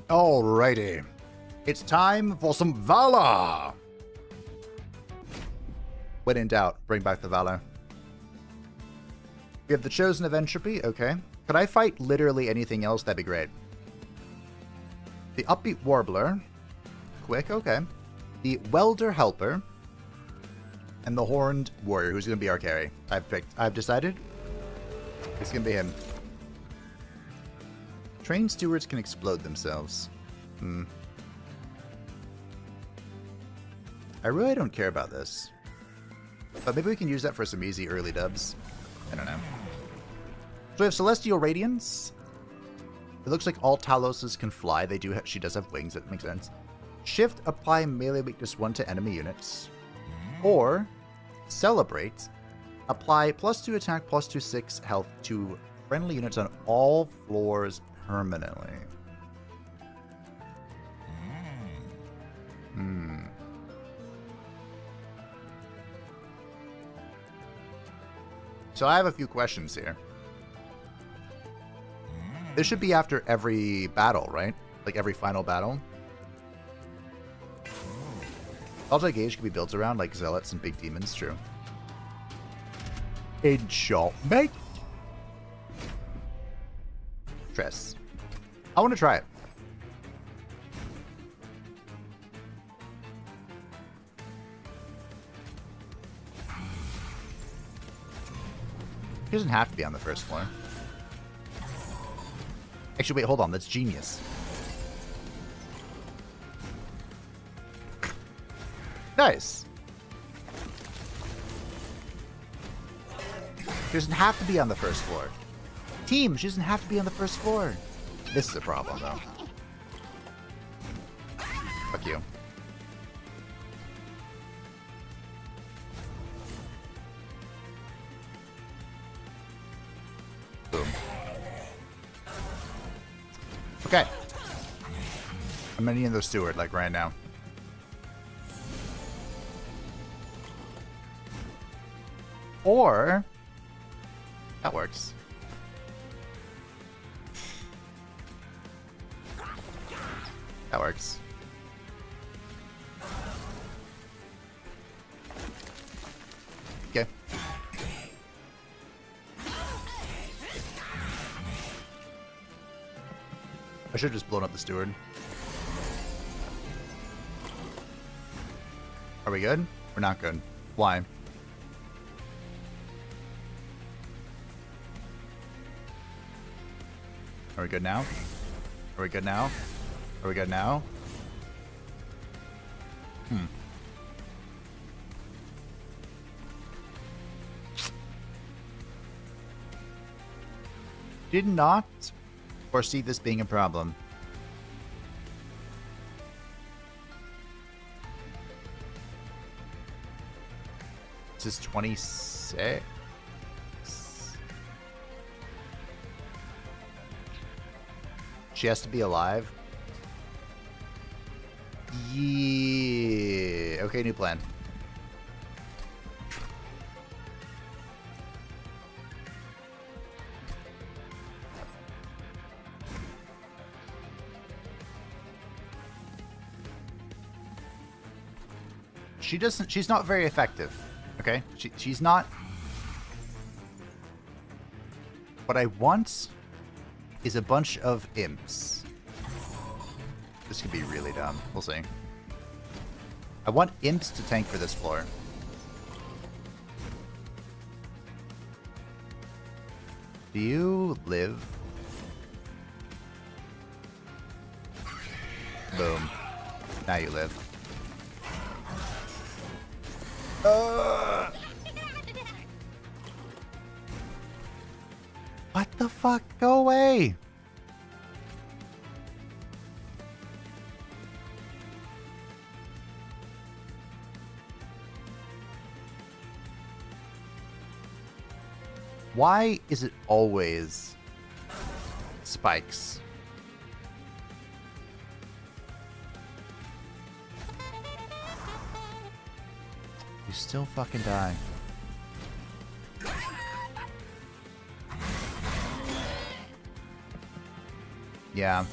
Alrighty. It's time for some Valor! When in doubt, bring back the Valor. We have the Chosen of Entropy, okay. Could I fight literally anything else? That'd be great. The Upbeat Warbler. Quick, okay. The Welder Helper. And the Horned Warrior, who's going to be our carry. I've decided. It's going to be him. Train stewards can explode themselves. I really don't care about this. But maybe we can use that for some easy early dubs. I don't know. So we have Celestial Radiance. It looks like all Taloses can fly. She does have wings, that makes sense. Shift, apply melee weakness 1 to enemy units. Or, Celebrate, apply +2 attack, +2/6 health to Friendly units on all floors permanently. So I have a few questions here. This should be after every battle, right? Like every final battle. Multi-gauge can be built around like zealots and big demons, true. Enchantment. Stress. I want to try it. He doesn't have to be on the first floor. Actually, wait, hold on. That's genius. Nice. She doesn't have to be on the first floor. Team, she doesn't have to be on the first floor. This is a problem, though. Fuck you. Boom. Okay. I'm gonna need the steward, like, right now. Or... that works. That works. Okay. I should have just blown up the steward. Are we good? We're not good. Why? Are we good now? Are we good now? Are we good now? Did not foresee this being a problem. This is 26. She has to be alive. Yeah. Okay, new plan. She's not very effective. Okay? She's not. What I want is a bunch of imps. This could be really dumb. We'll see. I want imps to tank for this floor. Do you live? Boom. Now you live. What the fuck? Go away! Why is it always spikes? You still fucking die. Yeah.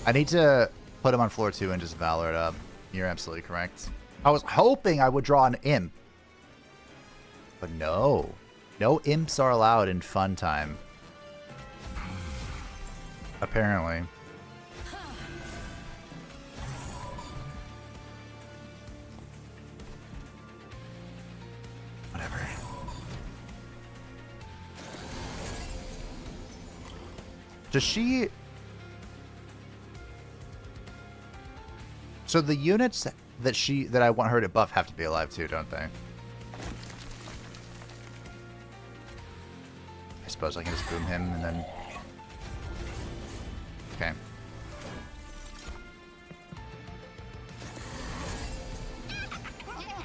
I need to put him on floor 2 and just Valor it up. You're absolutely correct. I was hoping I would draw an imp. But no. No imps are allowed in fun time. Apparently. Whatever. Does she... So the units that I want her to buff have to be alive too, don't they? I suppose I can just boom him and then... Okay.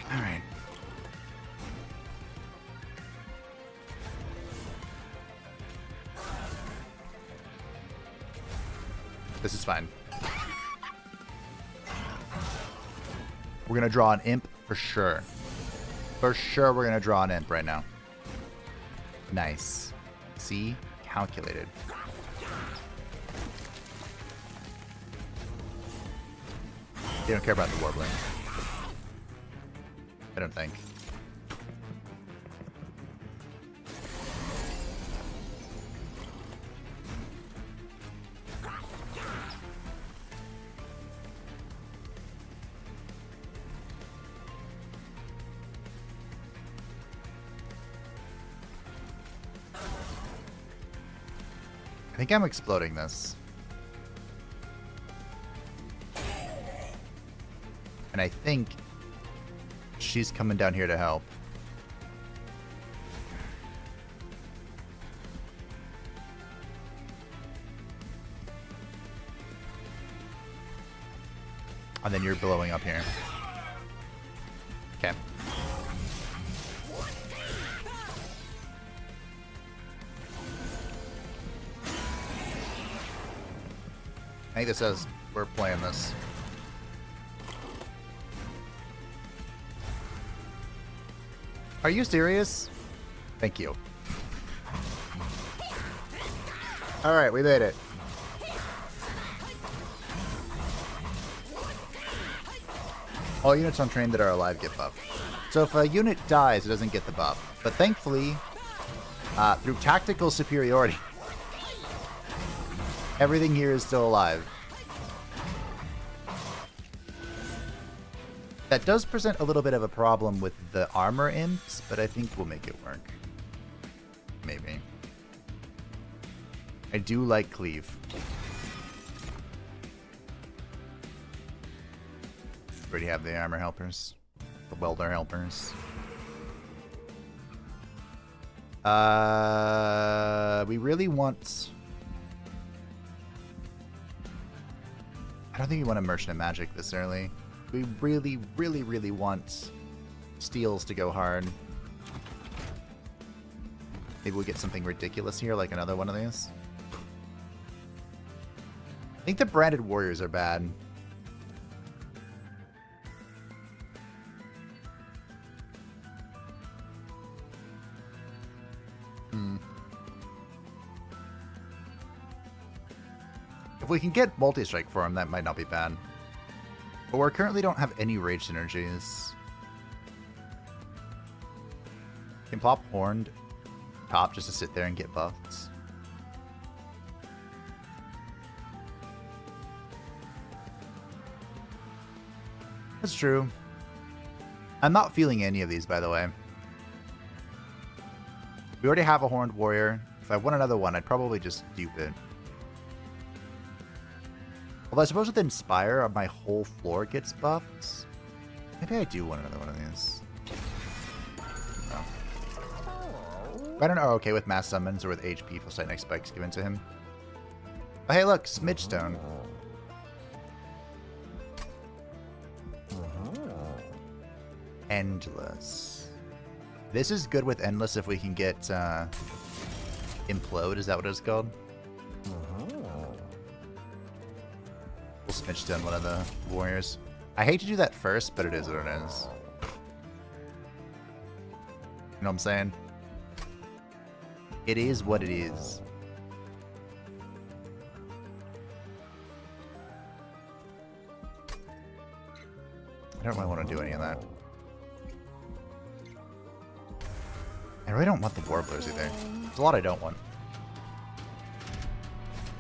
Alright. This is fine. We're gonna draw an imp for sure. For sure we're gonna draw an imp right now. Nice. See? Calculated. They don't care about the warbling. I don't think. I think I'm exploding this. And I think she's coming down here to help. And then you're blowing up here. Okay. I think this says we're playing this. Are you serious? Thank you. Alright, we made it. All units on train that are alive get buffed. So if a unit dies, it doesn't get the buff. But thankfully, through tactical superiority, everything here is still alive. That does present a little bit of a problem with the armor imps, but I think we'll make it work. Maybe. I do like cleave. Already have the armor helpers. The welder helpers. We really want... I don't think we want a Merchant of Magic this early. We really, really, really want steals to go hard. Maybe we'll get something ridiculous here, like another one of these. I think the branded warriors are bad. If we can get multi-strike for him, that might not be bad. But we currently don't have any rage synergies. Can plop Horned top just to sit there and get buffed. That's true. I'm not feeling any of these, by the way. We already have a Horned Warrior. If I want another one, I'd probably just dupe it. Although I suppose with Inspire, my whole floor gets buffed. Maybe I do want another one of these. No. I don't know, okay with Mass Summons or with HP plus Titanite Spikes given to him. Oh, hey, look, Smidgestone. Endless. This is good with Endless if we can get Implode, is that what it's called? We'll Smidgestone one of the warriors. I hate to do that first, but it is what it is. You know what I'm saying? It is what it is. I don't really want to do any of that. I really don't want the warblers either. There's a lot I don't want.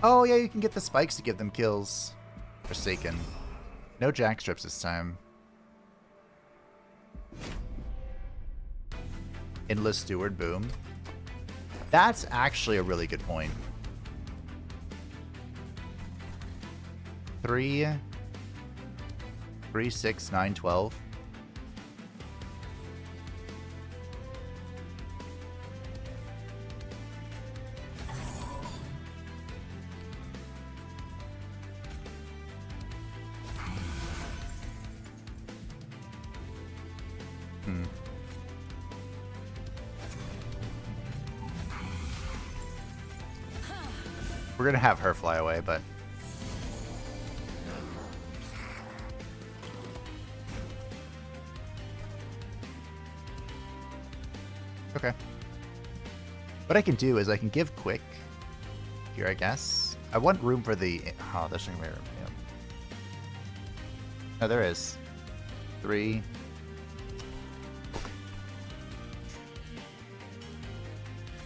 Oh yeah, you can get the spikes to give them kills. Forsaken. No jack strips this time. Endless Steward, boom. That's actually a really good point. 3, 6, 9, 12. We're gonna have her fly away, but Okay. What I can do is I can give quick here, I guess. I want room for the... Oh, there's no room. Yeah. No, there is. 3.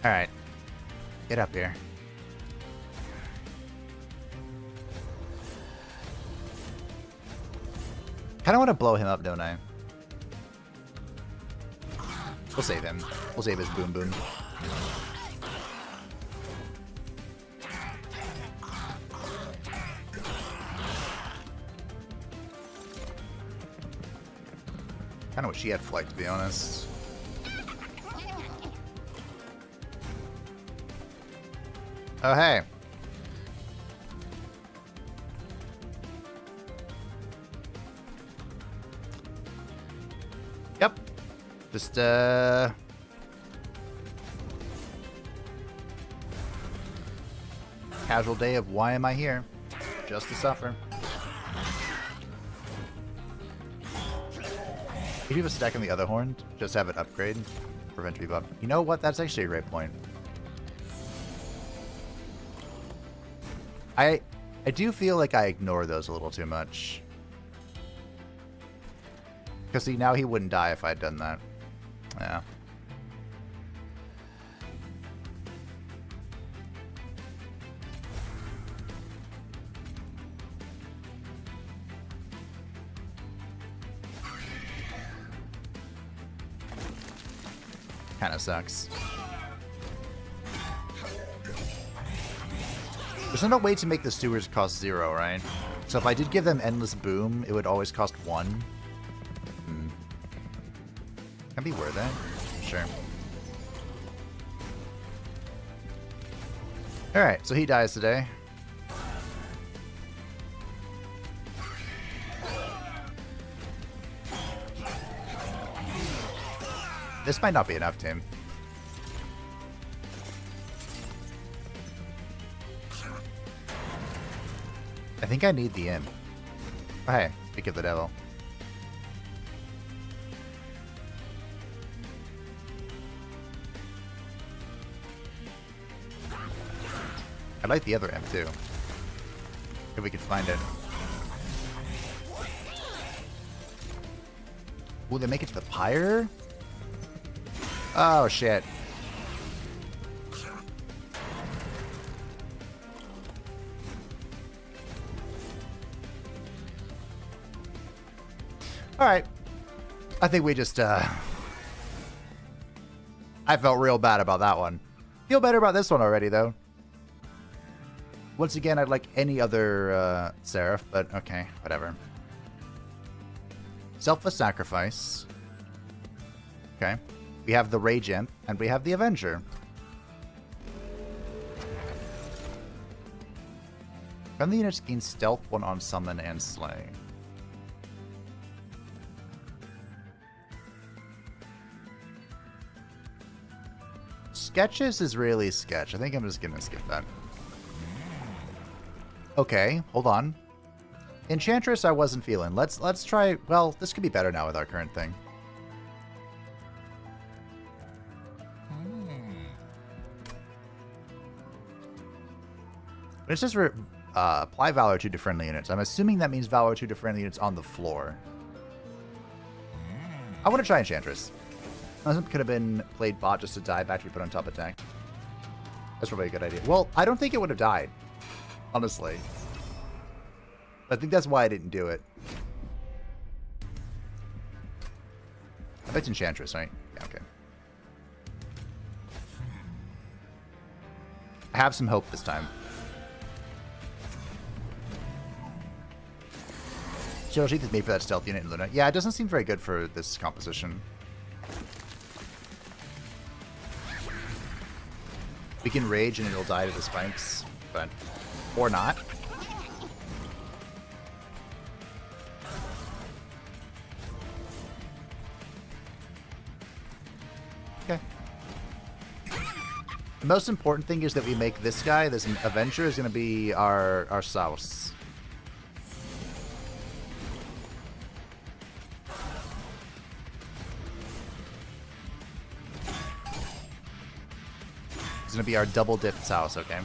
Alright. Get up here. Kind of want to blow him up, don't I? We'll save him. We'll save his boom boom. Kind of wish she had flight, to be honest. Oh, hey. Yep. Just, casual day of why am I here? Just to suffer. If you have a stack on the other horn, just have it upgrade. Prevent to be buffed. You know what? That's actually a great point. I do feel like I ignore those a little too much. Because see, now he wouldn't die if I'd done that. Yeah. Kind of sucks. There's no way to make the stewards cost 0, right? So if I did give them endless boom, it would always cost 1. Can be worth it. Sure. Alright, so he dies today. This might not be enough, Tim. I think I need the imp. Oh, hey, speak of the devil. I like the other imp too. If we can find it. Will they make it to the pyre? Oh shit. Alright. I think we just, I felt real bad about that one. Feel better about this one already, though. Once again, I'd like any other, Seraph, but okay, whatever. Selfless Sacrifice. Okay. We have the Rage Imp, and we have the Avenger. Friendly units gain Stealth 1 on Summon and Slay. Sketches is really sketch. I think I'm just gonna skip that. Okay, hold on. Enchantress I wasn't feeling. Let's try... Well, this could be better now with our current thing. It says apply Valor 2 to friendly units. I'm assuming that means Valor 2 to friendly units on the floor. I want to try Enchantress. Could have been played bot just to die back to be put on top attack. That's probably a good idea. Well, I don't think it would have died. Honestly. I think that's why I didn't do it. I bet it's Enchantress, right? Yeah, okay. I have some hope this time. Shadow Sheath is made for that stealth unit in Luna. Yeah, it doesn't seem very good for this composition. We can rage and it'll die to the spikes, but... Or not. Okay. The most important thing is that we make this guy, this Avenger, is going to be our sauce. It's gonna be our double dips house, okay?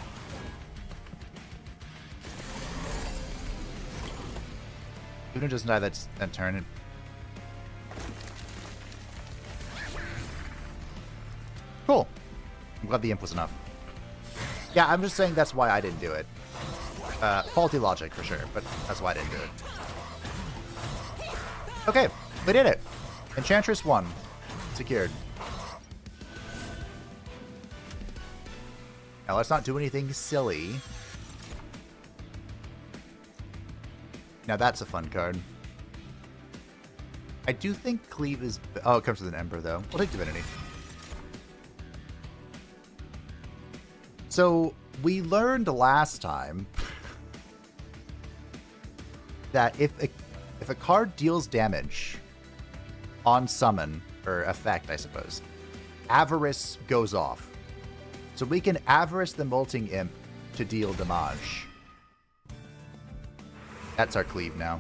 Even if it doesn't die that turn. Cool. I'm glad the imp was enough. Yeah, I'm just saying that's why I didn't do it. Faulty logic for sure, but that's why I didn't do it. Okay, we did it. Enchantress 1. Secured. Now let's not do anything silly. Now that's a fun card. I do think Cleave is... Oh, it comes with an Ember, though. We'll take Divinity. So, we learned last time that if a card deals damage on summon, or effect, I suppose, Avarice goes off. So we can Avarice the Molting Imp to deal damage. That's our Cleave now.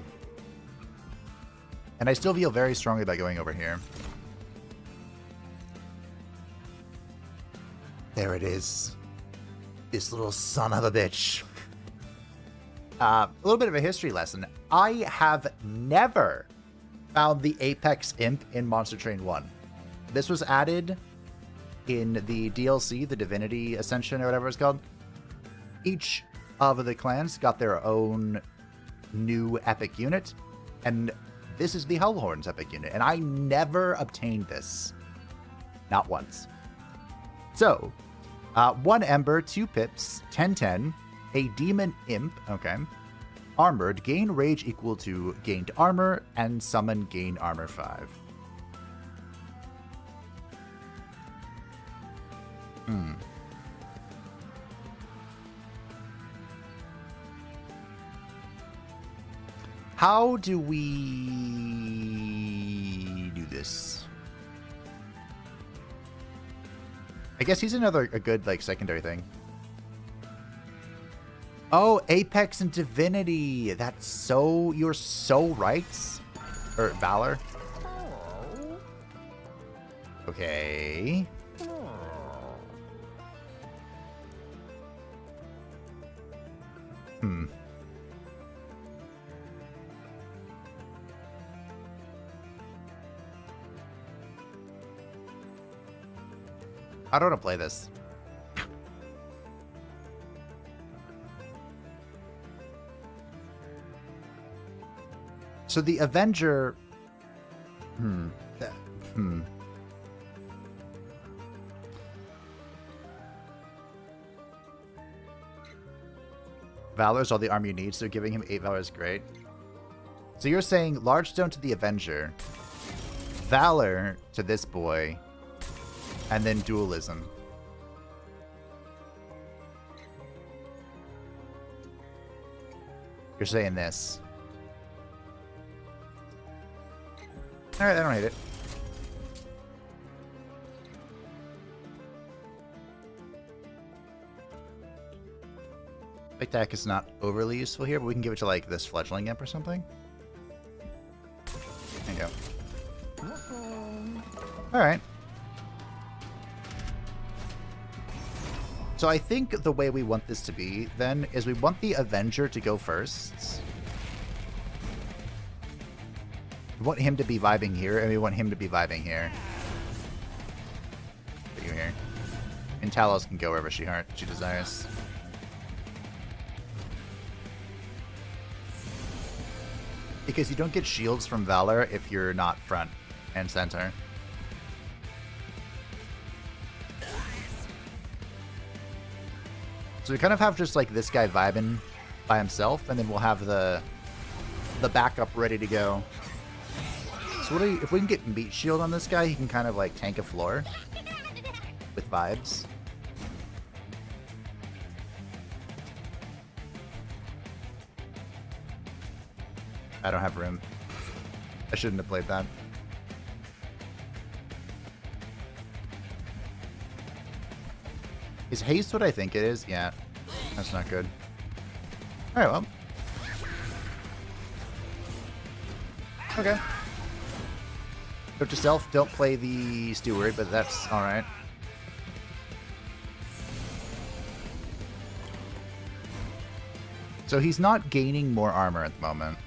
And I still feel very strongly about going over here. There it is. This little son of a bitch. A little bit of a history lesson. I have never found the Apex Imp in Monster Train 1. This was added in the DLC, the Divinity Ascension or whatever it's called. Each of the clans got their own new epic unit, and this is the Hellhorn's epic unit, and I never obtained this. Not once. So, 1 Ember, 2 Pips, 10/10, a Demon Imp, okay, armored, gain rage equal to gained armor, and summon gain armor 5. How do we do this? I guess he's a good, like, secondary thing. Oh, Apex and Divinity. That's so... You're so right. Or Valor. Okay. I don't want to play this. So the Avenger... Valor's all the armor you need, so giving him 8 Valor is great. So you're saying Large Stone to the Avenger, Valor to this boy, and then Dualism. You're saying this. Alright, I don't hate it. Attack is not overly useful here, but we can give it to, like, this Fledgling Imp or something. There you go. Alright. So I think the way we want this to be, then, is we want the Avenger to go first. We want him to be vibing here, and we want him to be vibing here. Put you here. And Talos can go wherever she desires. Because you don't get shields from Valor if you're not front and center. So we kind of have just like this guy vibing by himself, and then we'll have the backup ready to go. So if we can get meat shield on this guy, he can kind of like tank a floor with vibes. I don't have room. I shouldn't have played that. Is haste what I think it is? Yeah. That's not good. Alright, well. Okay. Note to self, don't play the steward, but that's alright. So he's not gaining more armor at the moment.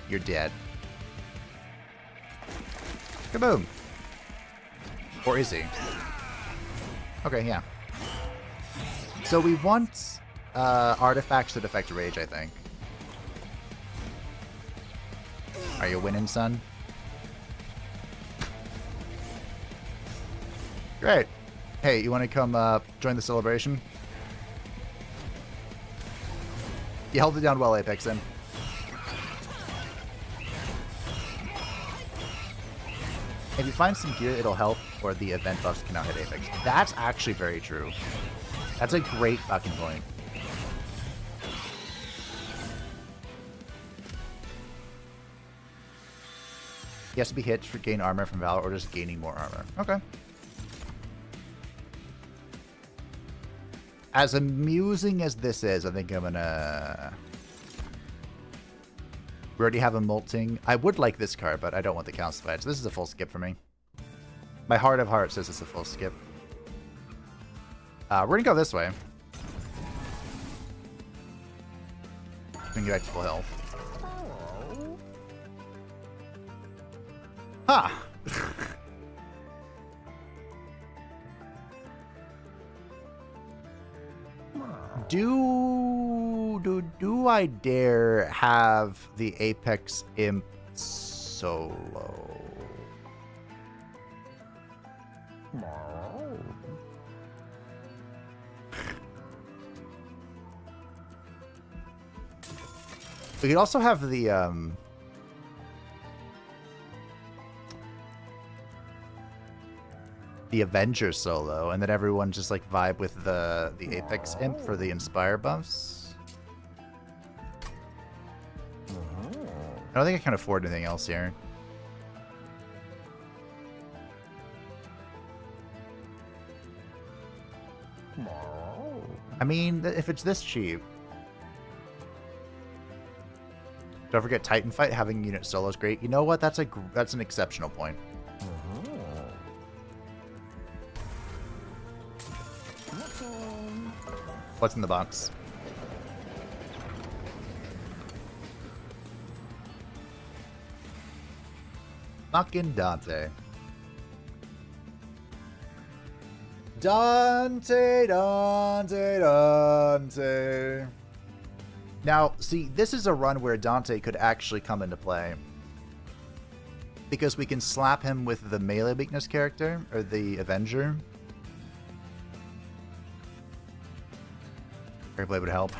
You're dead. Kaboom! Or is he? Okay, yeah. So we want artifacts that affect rage, I think. Are you winning, son? Great. Hey, you want to come join the celebration? You held it down well, Apex, then. If you find some gear, it'll help, or the event buffs can now hit Apex. That's actually very true. That's a great fucking point. He has to be hit to gain armor from Valor, or just gaining more armor. Okay. As amusing as this is, I think I'm gonna... We already have a molting. I would like this card, but I don't want the calcified, so this is a full skip for me. My heart of hearts says it's a full skip. We're gonna go this way. We can get back to full health. Ha! Do I dare have the Apex Imp solo? We could also have the Avenger solo, and then everyone just like vibe with the Apex Imp for the Inspire buffs. I don't think I can afford anything else here. I mean, if it's this cheap. Don't forget Titan Fight, having unit solo is great. You know what? That's an exceptional point. What's in the box? Fucking Dante. Dante. Now, see, this is a run where Dante could actually come into play. Because we can slap him with the melee weakness character, or the Avenger. Airblade would help.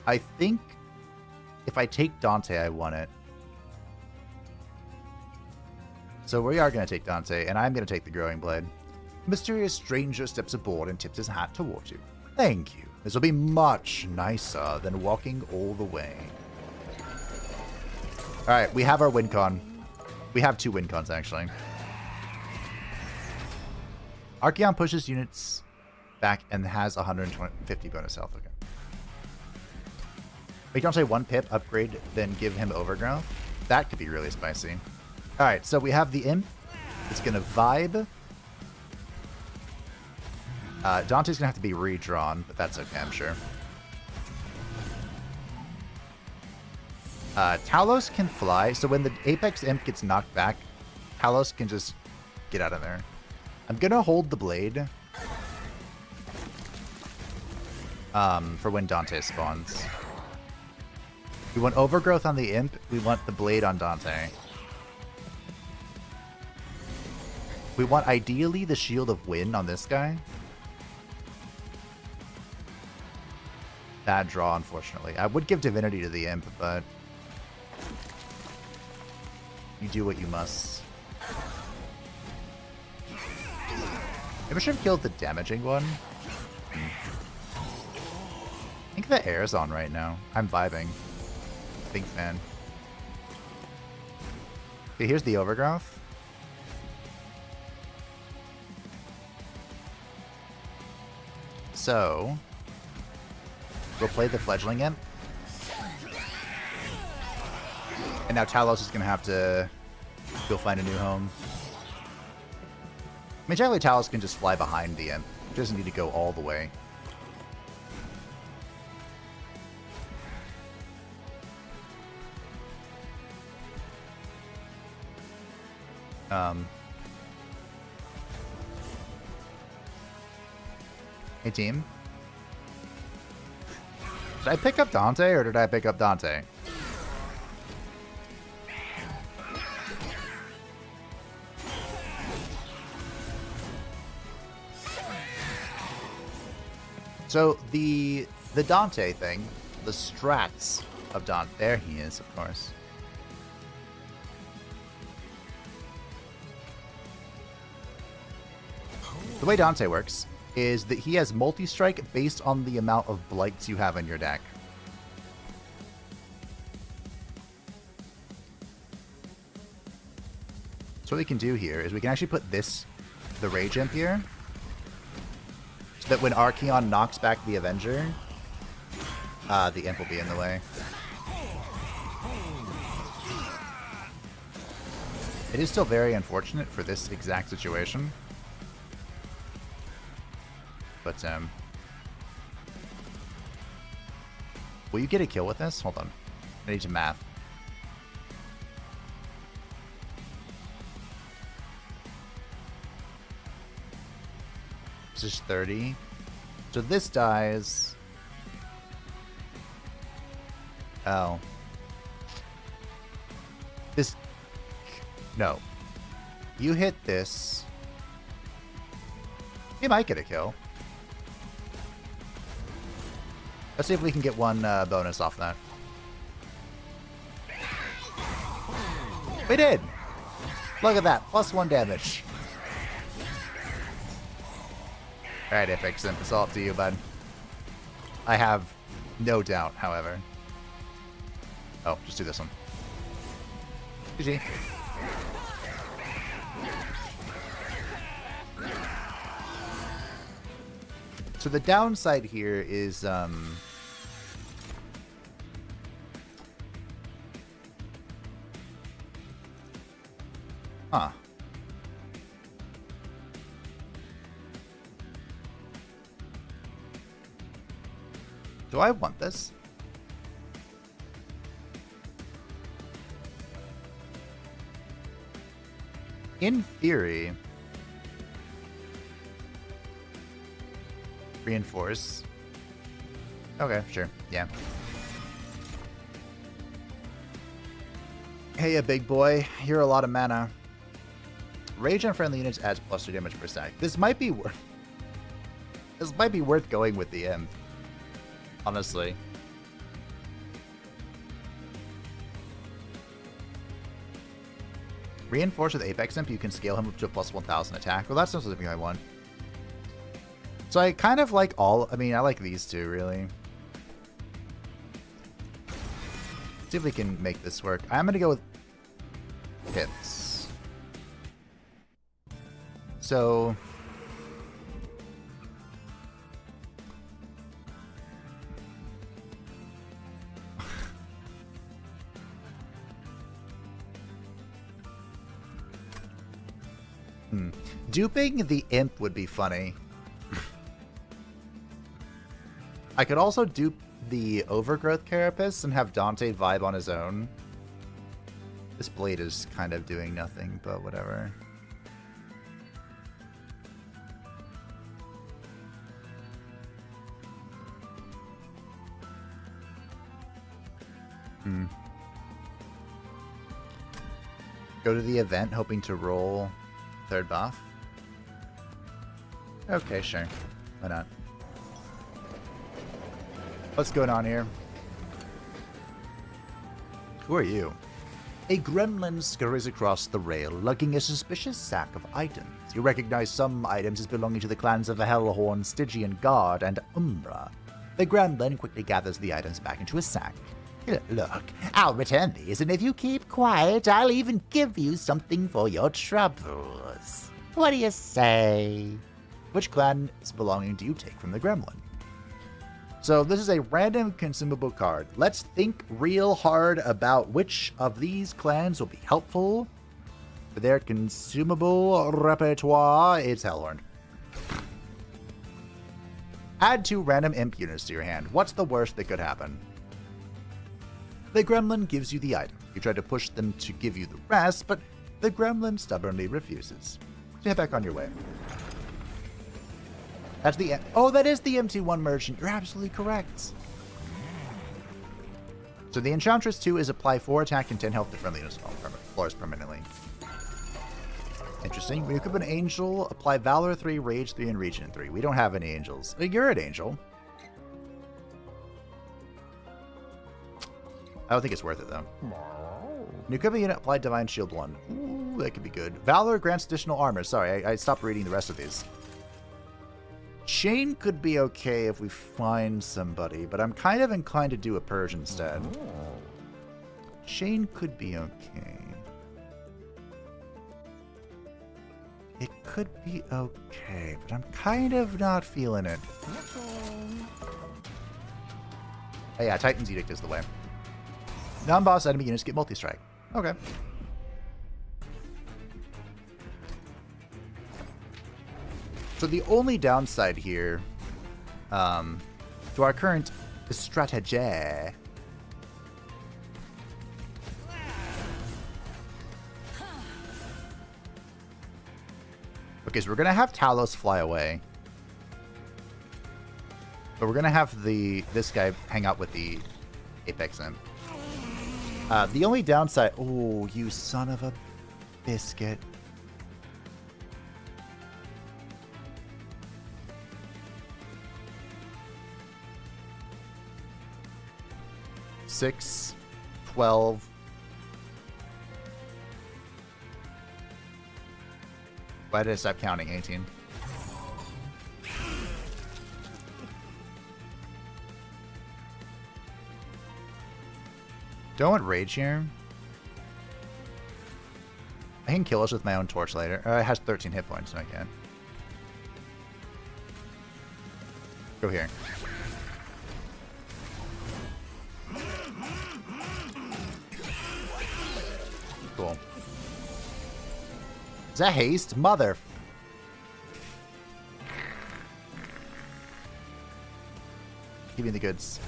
I think if I take Dante, I want it. So we are going to take Dante, and I'm going to take the Growing Blade. A mysterious stranger steps aboard and tips his hat towards you. Thank you. This will be much nicer than walking all the way. Alright, we have our win con. We have 2 win cons, actually. Archeon pushes units back and has 150 bonus health. Okay. Make Dante 1 pip, upgrade, then give him Overgrowth. That could be really spicy. Alright, so we have the Imp. It's going to vibe. Dante's going to have to be redrawn, but that's okay, I'm sure. Talos can fly, so when the Apex Imp gets knocked back, Talos can just get out of there. I'm going to hold the blade for when Dante spawns. We want Overgrowth on the Imp. We want the blade on Dante. We want, ideally, the Shield of Wind on this guy. Bad draw, unfortunately. I would give Divinity to the Imp, but you do what you must. Maybe I should have killed the damaging one. I think the air's on right now. I'm vibing. Big fan. Okay, here's the Overgrowth. So, we'll play the Fledgling Imp. And now Talos is going to have to go find a new home. I mean, technically Talos can just fly behind the imp. It doesn't need to go all the way. Hey, team. Did I pick up Dante, or did I pick up Dante? So, the Dante thing, the strats of Dante, there he is, of course. The way Dante works is that he has multi-strike based on the amount of blights you have in your deck. So what we can do here is we can actually put this, the Rage Imp here, so that when Archeon knocks back the Avenger, the Imp will be in the way. It is still very unfortunate for this exact situation. But, will you get a kill with this? Hold on. I need to math. This is 30. So this dies. Oh. This. No. You hit this. You might get a kill. Let's see if we can get one bonus off that. We did! Look at that. +1 damage. Alright, Apex Imp. It's all up to you, bud. I have no doubt, however. Oh, just do this one. GG. So the downside here is, huh. Do I want this? In theory, reinforce. Okay, sure. Yeah. Hey, big boy. You're a lot of mana. Rage on friendly units adds +2 damage per stack. This might be worth. This might be worth going with the Imp. Honestly. Reinforce with Apex Imp, you can scale him up to a +1000 attack. Well, that's not something I want. So I kind of like all... I mean, I like these two, really. Let's see if we can make this work. I'm going to go with hits. So... Duping the Imp would be funny. I could also dupe the Overgrowth Carapace and have Dante vibe on his own. This blade is kind of doing nothing, but whatever. Go to the event hoping to roll third buff. Okay, sure. Why not? What's going on here? Who are you? A gremlin scurries across the rail, lugging a suspicious sack of items. You recognize some items as belonging to the clans of the Hellhorn, Stygian Guard, and Umbra. The gremlin quickly gathers the items back into a sack. Look, I'll return these, and if you keep quiet, I'll even give you something for your troubles. What do you say? Which clan's belonging do you take from the gremlin? So this is a random consumable card. Let's think real hard about which of these clans will be helpful For their consumable repertoire, it's Hellhorn. Add 2 random imp units to your hand. What's the worst that could happen? The gremlin gives you the item. You try to push them to give you the rest, but the gremlin stubbornly refuses. So head back on your way. That's the... Oh, that is the MT1 merchant. You're absolutely correct. So the Enchantress 2 is apply 4 attack and 10 health to friendly units on all floors permanently. Interesting. When you equip an angel, apply Valor 3, Rage 3, and Region 3. We don't have any angels. You're an angel. I don't think it's worth it, though. When you equip a unit, apply Divine Shield 1. Ooh, that could be good. Valor grants additional armor. Sorry, I stopped reading the rest of these. Chain could be okay if we find somebody, but I'm kind of inclined to do a Purge instead. Chain could be okay. It could be okay, but I'm kind of not feeling it. Oh yeah, Titan's Edict is the way. Non-boss enemy units get multi-strike. Okay. So the only downside here to our current strategy okay, so we're gonna have Talos fly away, but we're gonna have this guy hang out with the Apex Imp. The only downside... Oh, you son of a biscuit. Six, 12. Why did I stop counting? 18. Don't want rage here. I can kill us with my own torch later. It has 13 hit points, so I can't. Go here. Cool. Is that haste? Mother. Give me the goods.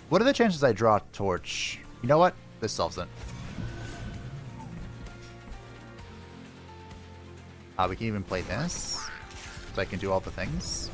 What are the chances I draw a torch? You know what? This solves it. We can even play this. So I can do all the things.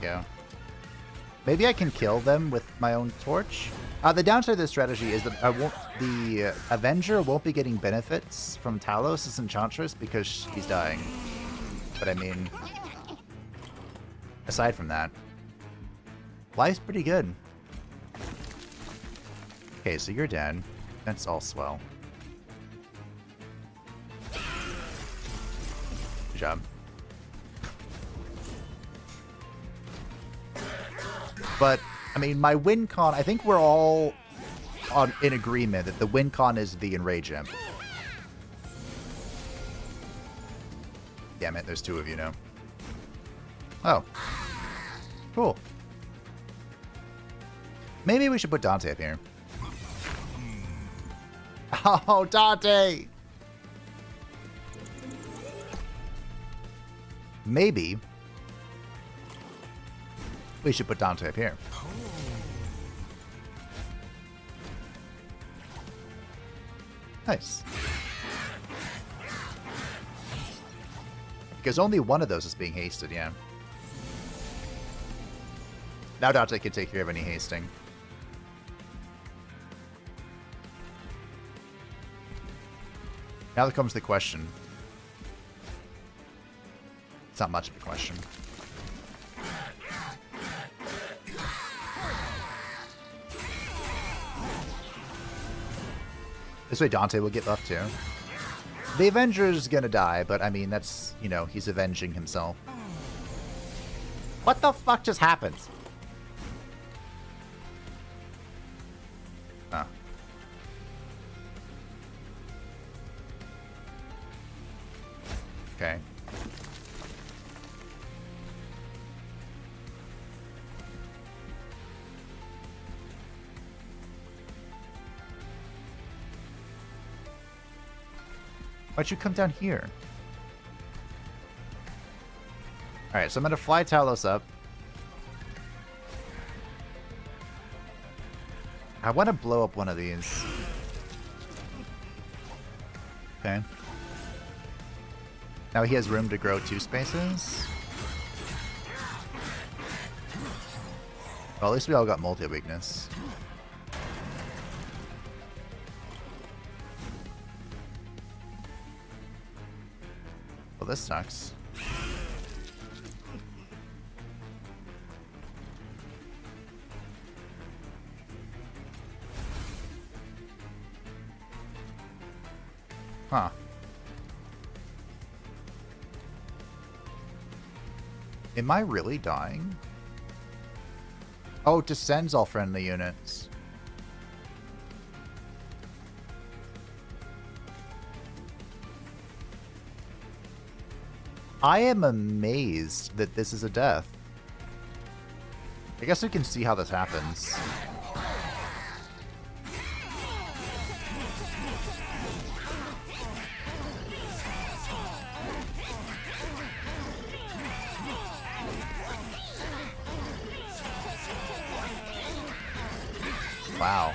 Go. Maybe I can kill them with my own torch. The downside of this strategy is that the Avenger won't be getting benefits from Talos as Enchantress because he's dying. But I mean, aside from that, life's pretty good. Okay, so you're dead. That's all swell. Good job. But, I mean, my win con, I think we're all in agreement that the win con is the Enrage Imp. Damn it, there's 2 of you now. Oh. Cool. Maybe we should put Dante up here. Oh, Dante! Maybe we should put Dante up here. Nice. Because only one of those is being hasted, yeah. Now Dante can take care of any hasting. Now there comes the question. It's not much of a question. This way Dante will get buffed too. The Avenger's gonna die, but I mean, that's, you know, he's avenging himself. What the fuck just happened? Oh. Okay. Why'd you come down here? Alright, so I'm gonna fly Talos up. I want to blow up one of these. Okay. Now he has room to grow 2 spaces. Well, at least we all got multi-weakness. Well, this sucks. Huh. Am I really dying? Oh, it descends all friendly units. I am amazed that this is a death. I guess we can see how this happens. Wow.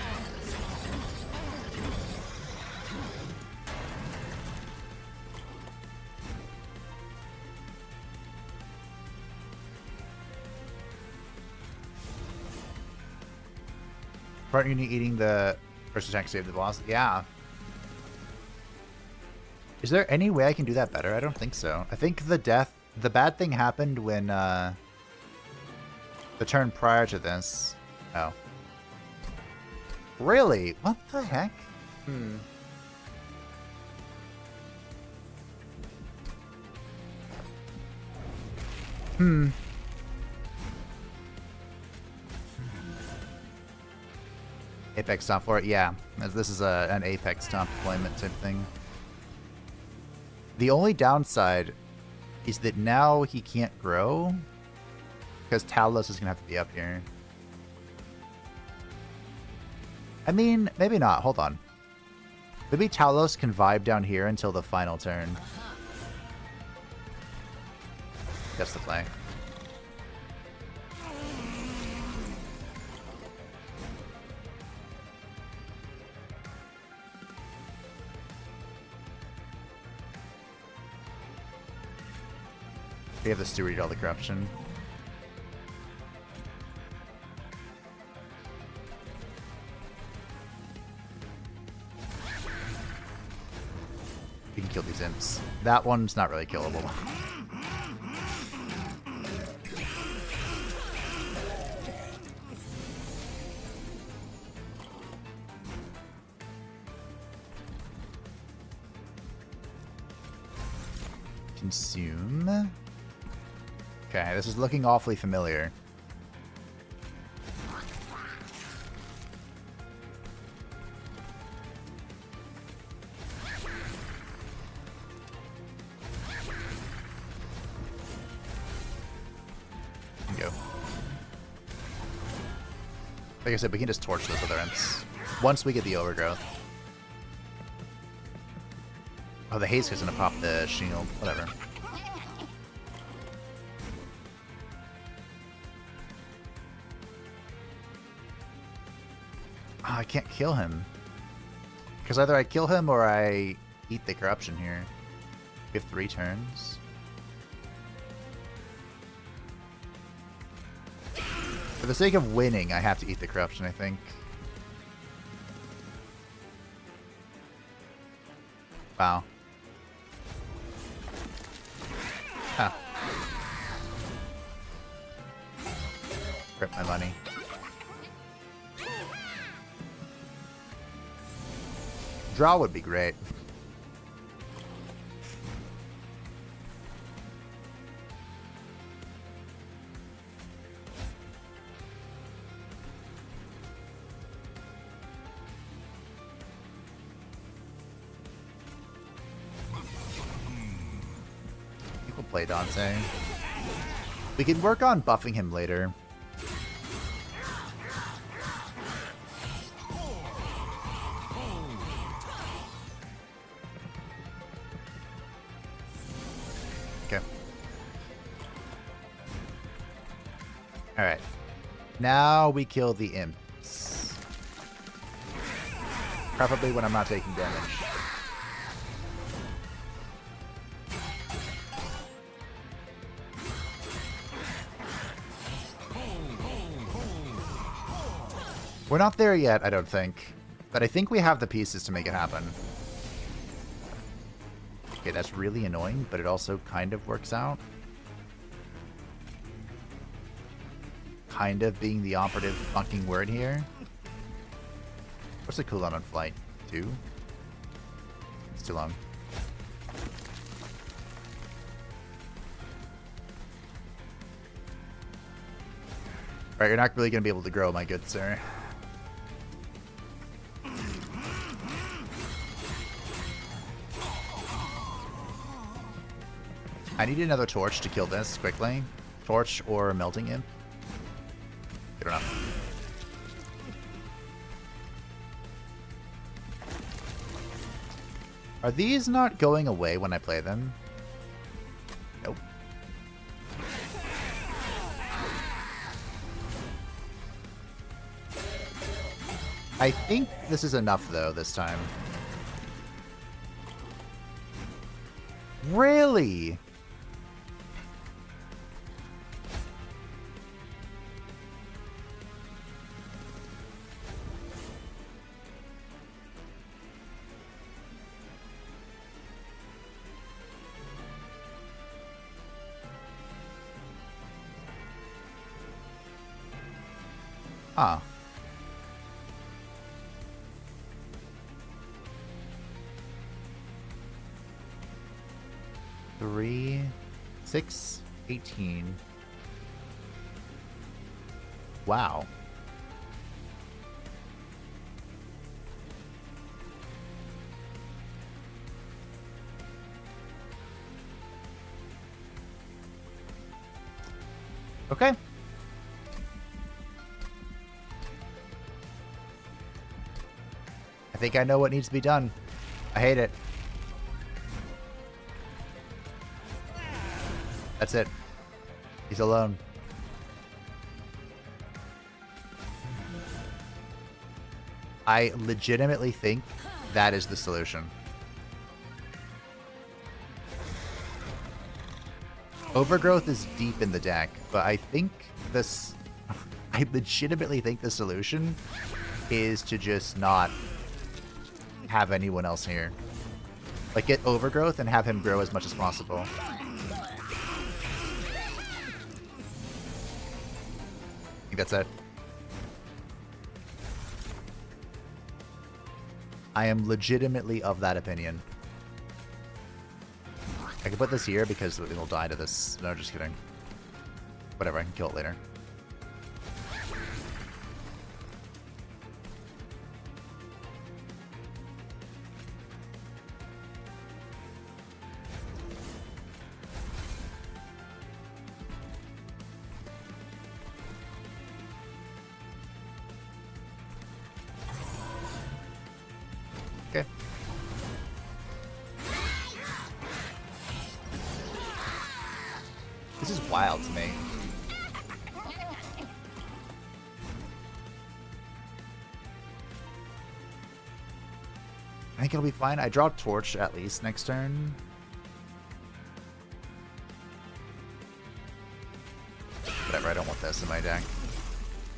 Partner unit eating the first attack save the boss? Yeah. Is there any way I can do that better? I don't think so. I think the bad thing happened when the turn prior to this. Oh. Really? What the heck? Apex stop for it? Yeah. As this is an Apex stop deployment type thing. The only downside is that now he can't grow because Talos is going to have to be up here. I mean, maybe not. Hold on. Maybe Talos can vibe down here until the final turn. That's the play. We have the steward all the corruption. We can kill these imps. That one's not really killable. Consume. Okay, this is looking awfully familiar. Go. Like I said, we can just torch those other imps once we get the overgrowth. Oh, the haste is gonna pop the shield. Whatever. Oh, I can't kill him. Because either I kill him or I eat the corruption here. We have 3 turns. For the sake of winning, I have to eat the corruption, I think. Wow. Huh. Rip my money. Draw would be great. We'll play Dante. We can work on buffing him later. Okay. Alright. Now we kill the imps. Preferably when I'm not taking damage. We're not there yet, I don't think. But I think we have the pieces to make it happen. Okay, that's really annoying, but it also kind of works out. Kind of being the operative fucking word here. What's the cooldown on flight? 2? It's too long. Alright, you're not really going to be able to grow, my good sir. I need another torch to kill this quickly. Torch or melting imp. Good enough. Are these not going away when I play them? Nope. I think this is enough though this time. Really? Huh. Three, 6, 18. Wow. Okay. I think I know what needs to be done. I hate it. That's it. He's alone. I legitimately think that is the solution. Overgrowth is deep in the deck, but I think this... I legitimately think the solution is to just not have anyone else here. Like, get Overgrowth and have him grow as much as possible. I think that's it. I am legitimately of that opinion. I can put this here because it'll die to this. No, just kidding. Whatever, I can kill it later. Okay. This is wild to me. I think it'll be fine. I draw Torch at least next turn. Whatever, I don't want this in my deck.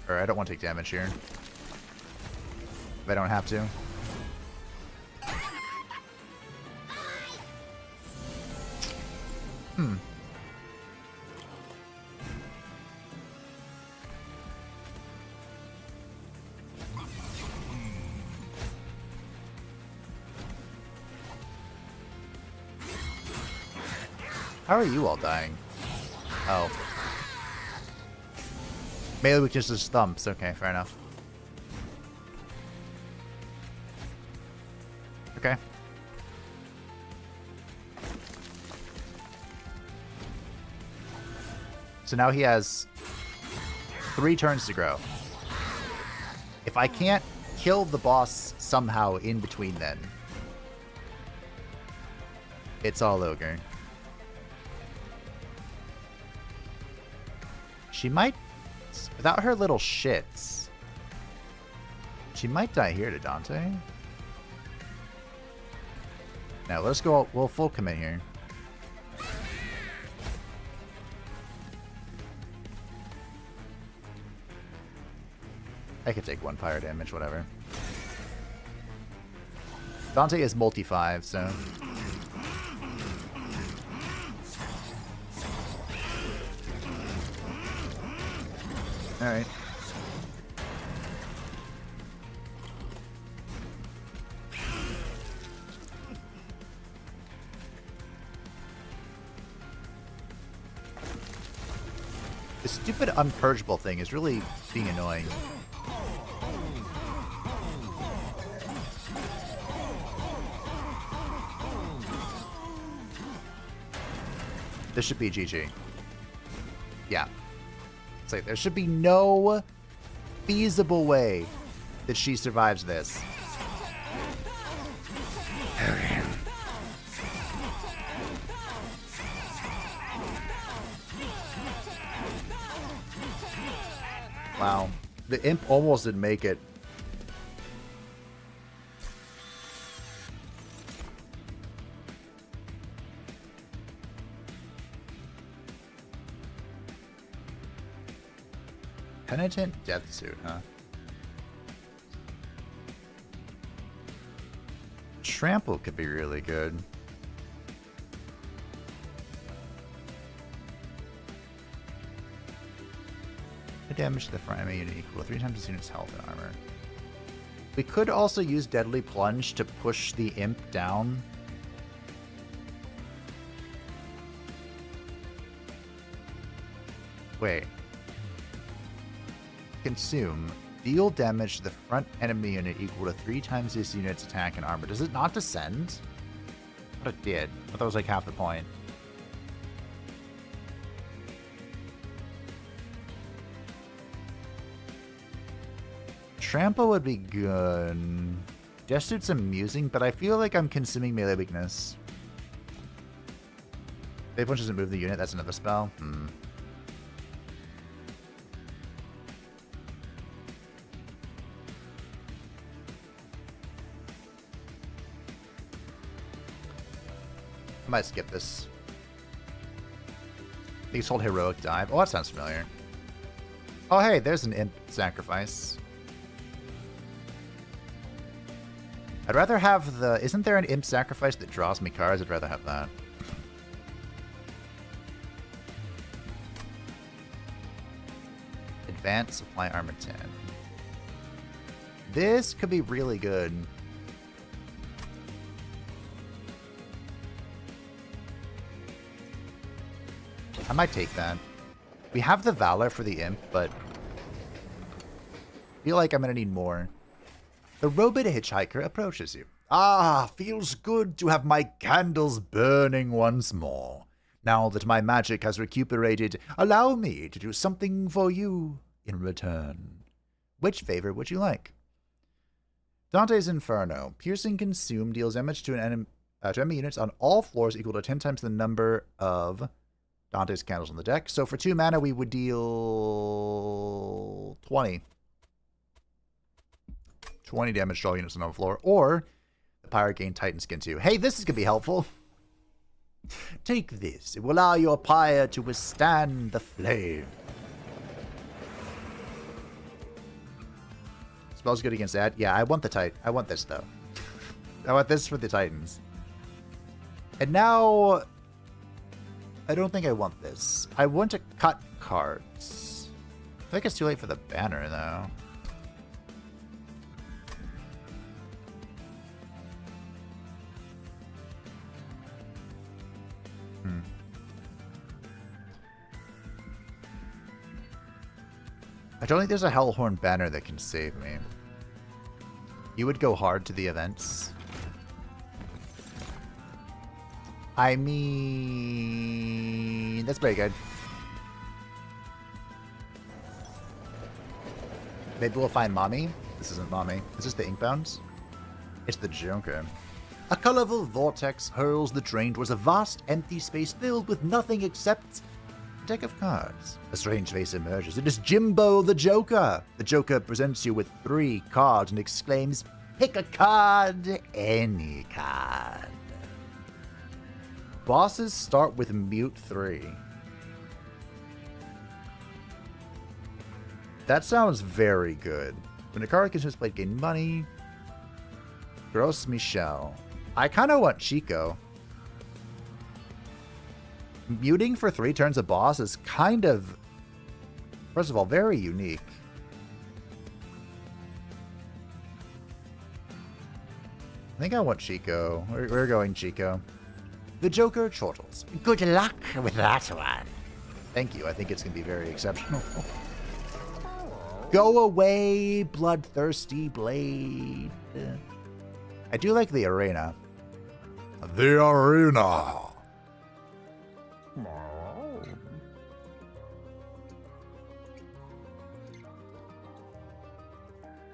Or I don't want to take damage here. If I don't have to. How are you all dying? Oh. Melee weakness is thumps. Okay, fair enough. Okay. So now he has 3 turns to grow. If I can't kill the boss somehow in between then, it's all ogre. She might, without her little shits, she might die here to Dante. Now let's go, we'll full commit here. I could take 1 fire damage, whatever. Dante is multi-5, so... Alright. The stupid unpurgeable thing is really being annoying. This should be GG. Yeah. It's like, there should be no feasible way that she survives this. Wow. The imp almost didn't make it. Penitent death suit, huh? Trample could be really good. The damage to the front enemy unit equal to 3 times this unit's health and armor. We could also use Deadly Plunge to push the imp down. Wait. Consume. Deal damage to the front enemy unit equal to 3 times this unit's attack and armor. Does it not descend? I thought it did. I thought it was like half the point. Trample would be good. Death Suit's amusing, but I feel like I'm consuming melee weakness. Fate Punch doesn't move the unit, that's another spell. I might skip this. These hold Heroic Dive. Oh, that sounds familiar. Oh, hey, there's an imp sacrifice. I'd rather have the... Isn't there an imp sacrifice that draws me cards? I'd rather have that. Advance, supply armor 10. This could be really good. I might take that. We have the Valor for the imp, but I feel like I'm going to need more. The robot hitchhiker approaches you. Ah, feels good to have my candles burning once more. Now that my magic has recuperated, allow me to do something for you in return. Which favor would you like? Dante's Inferno. Piercing Consume deals damage to an enemy units on all floors equal to 10 times the number of Dante's candles on the deck. So for 2 mana, we would deal 20. 20 damage to all units on the floor. Or the pirate gain Titan Skin too. Hey, this is going to be helpful. Take this. It will allow your pyre to withstand the flame. Spell's good against that. Yeah, I want the Titan. I want this, though. I want this for the Titans. And now... I don't think I want this. I want to cut cards. I think it's too late for the banner, though. I don't think there's a Hellhorn banner that can save me. You would go hard to the events. I mean, that's pretty good. Maybe we'll find Mommy. This isn't Mommy. Is this the Inkbounds? It's the Joker. A colorful vortex hurls the train towards a vast, empty space filled with nothing except a deck of cards. A strange face emerges. It is Jimbo the Joker. The Joker presents you with 3 cards and exclaims, "Pick a card, any card." Bosses start with mute 3. That sounds very good. When a card gets played, gain money. Gross Michelle. I kind of want Chico. Muting for 3 turns a boss is kind of, first of all, very unique. I think I want Chico. We're going Chico. The Joker chortles. Good luck with that one. Thank you. I think it's going to be very exceptional. Go away, bloodthirsty blade. I do like the arena. The arena.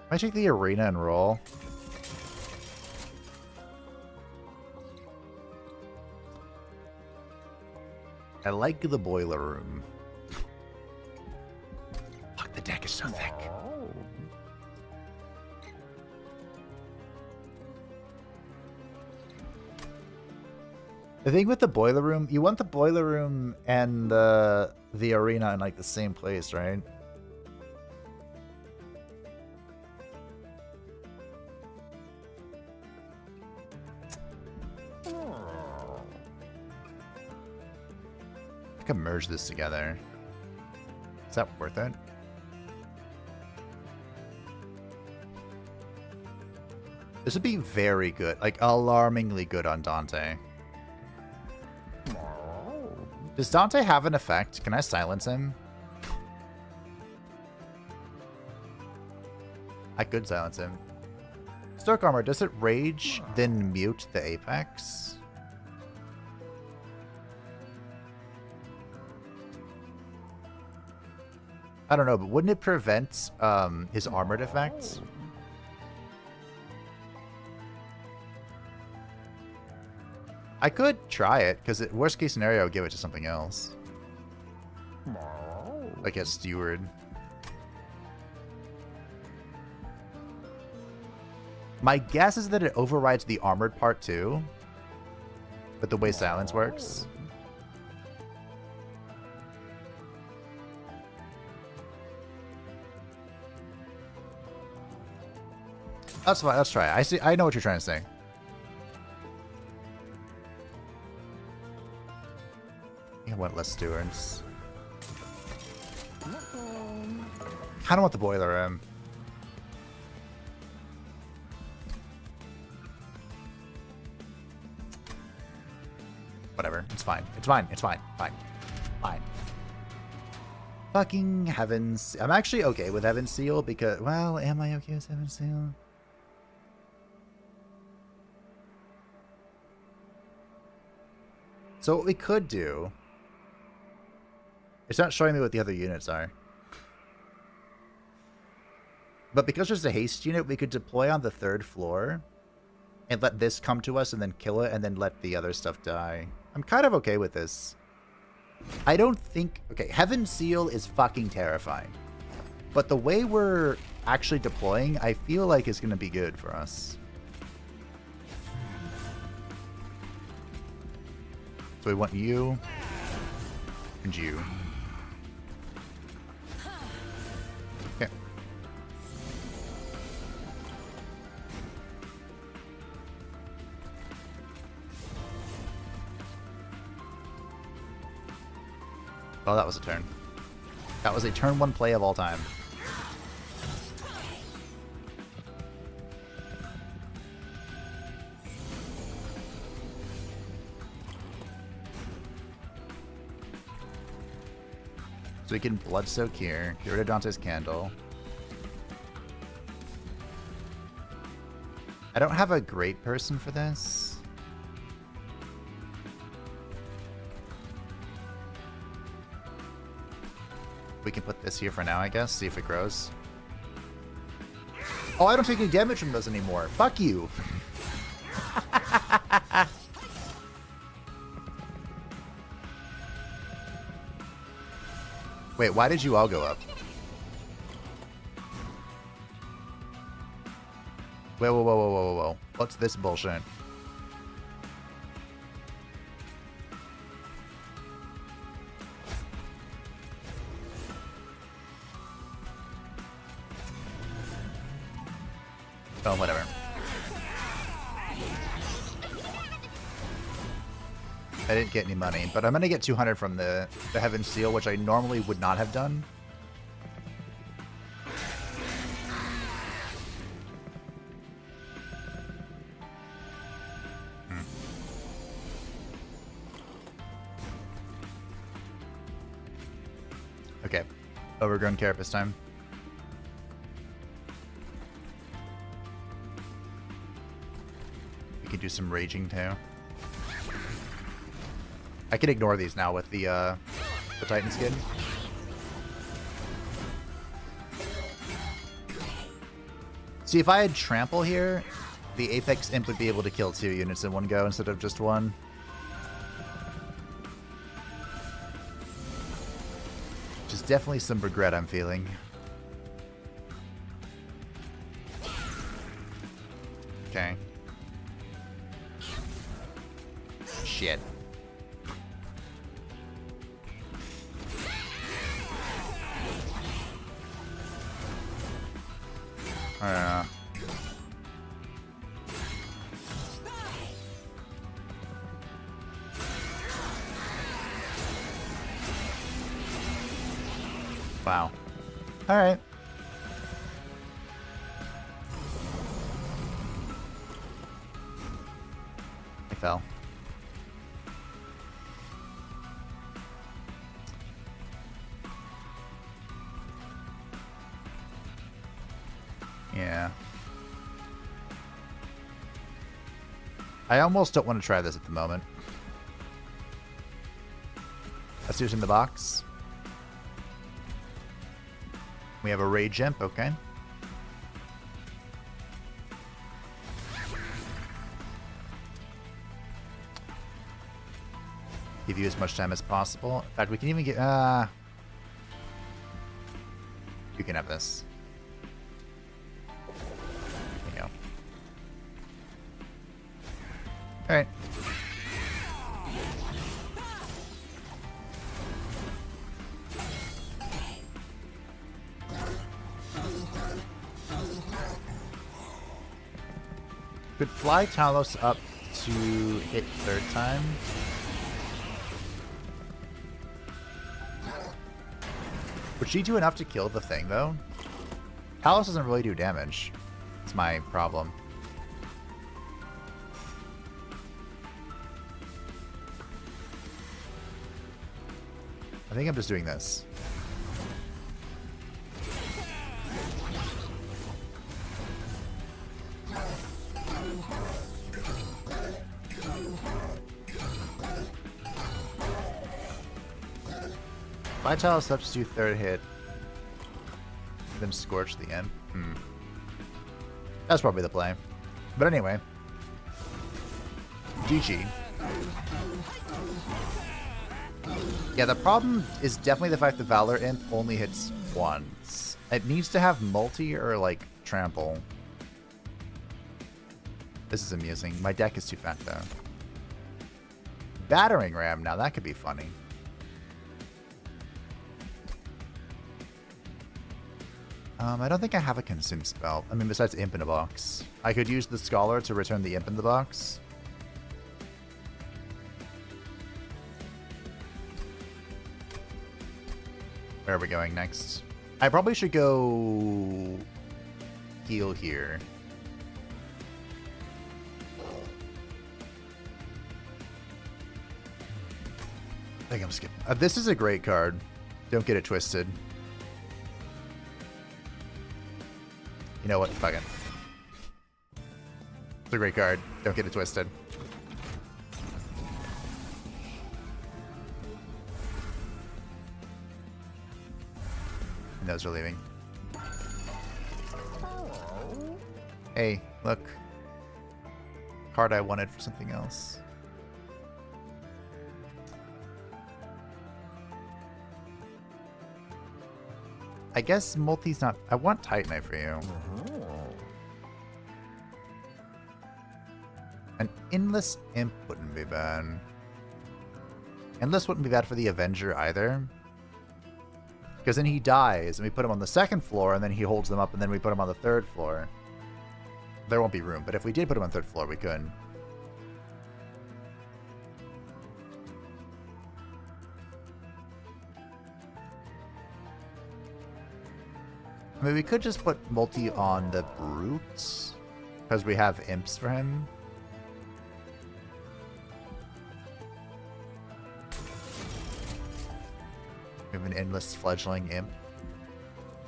I take the arena and roll. I like the boiler room. Fuck, the deck is so thick. The thing with the boiler room, you want the boiler room and the arena in like the same place, right? I can merge this together. Is that worth it? This would be very good, like alarmingly good on Dante. Does Dante have an effect? Can I silence him? I could silence him. Stark Armor, does it rage, then mute the Apex? I don't know, but wouldn't it prevent his armored effects? I could try it, because worst case scenario, I'll give it to something else. Like a steward. My guess is that it overrides the armored part too. But the way silence works. That's fine, let's try it. I know what you're trying to say. I want less stewards. I don't want the boiler room. Whatever. It's fine. It's fine. It's fine. Fine. Fine. Fucking Heaven's... I'm actually okay with Heaven's Seal because... Well, am I okay with Heaven's Seal? So what we could do... It's not showing me what the other units are. But because there's a haste unit, we could deploy on the 3rd floor and let this come to us and then kill it and then let the other stuff die. I'm kind of okay with this. I don't think... Okay, Heaven's Seal is fucking terrifying. But the way we're actually deploying, I feel like is going to be good for us. So we want you and you. Okay. Oh, that was a turn. That was a turn 1 play of all time. So we can Blood Soak here. Get rid of Dante's Candle. I don't have a great person for this. We can put this here for now, I guess. See if it grows. Oh, I don't take any damage from those anymore. Fuck you. Wait, why did you all go up? Whoa, whoa, whoa, whoa, whoa, whoa. What's this bullshit? Oh, whatever. I didn't get any money, but I'm gonna get 200 from the Heaven Seal, which I normally would not have done. Okay, overgrown carapace time. We can do some raging too. I can ignore these now with the Titan skin. See, if I had trample here, the Apex Imp would be able to kill 2 units in one go instead of just 1. Which is definitely some regret I'm feeling. Okay. Shit. Wow. All right. I fell. Yeah. I almost don't want to try this at the moment. Let's do it in the box. We have a Rage Imp, okay. Give you as much time as possible. In fact, we can even get... you can have this. There you go. Alright. Could fly Talos up to hit 3rd time. Would she do enough to kill the thing, though? Talos doesn't really do damage. It's my problem. I think I'm just doing this. Talos up to 3rd hit. Then Scorch the end. That's probably the play. But anyway. GG. Yeah, the problem is definitely the fact that Valor Imp only hits once. It needs to have multi or, like, trample. This is amusing. My deck is too fat, though. Battering Ram, now that could be funny. I don't think I have a consume spell. I mean, besides Imp in a box. I could use the Scholar to return the Imp in the box. Where are we going next? I probably should go heal here. I think I'm skipping. This is a great card. Don't get it twisted. You know what? Fuck it. It's a great card. Don't get it twisted. And those are leaving. Hey, look. Card I wanted for something else. I guess multi's not... I want Titanite for you. An Endless Imp wouldn't be bad. Endless wouldn't be bad for the Avenger either. Because then he dies, and we put him on the second floor, and then he holds them up, and then we put him on the third floor. There won't be room, but if we did put him on the third floor, we could. I mean, we could just put multi on the brutes, because we have imps for him. We have an endless fledgling imp.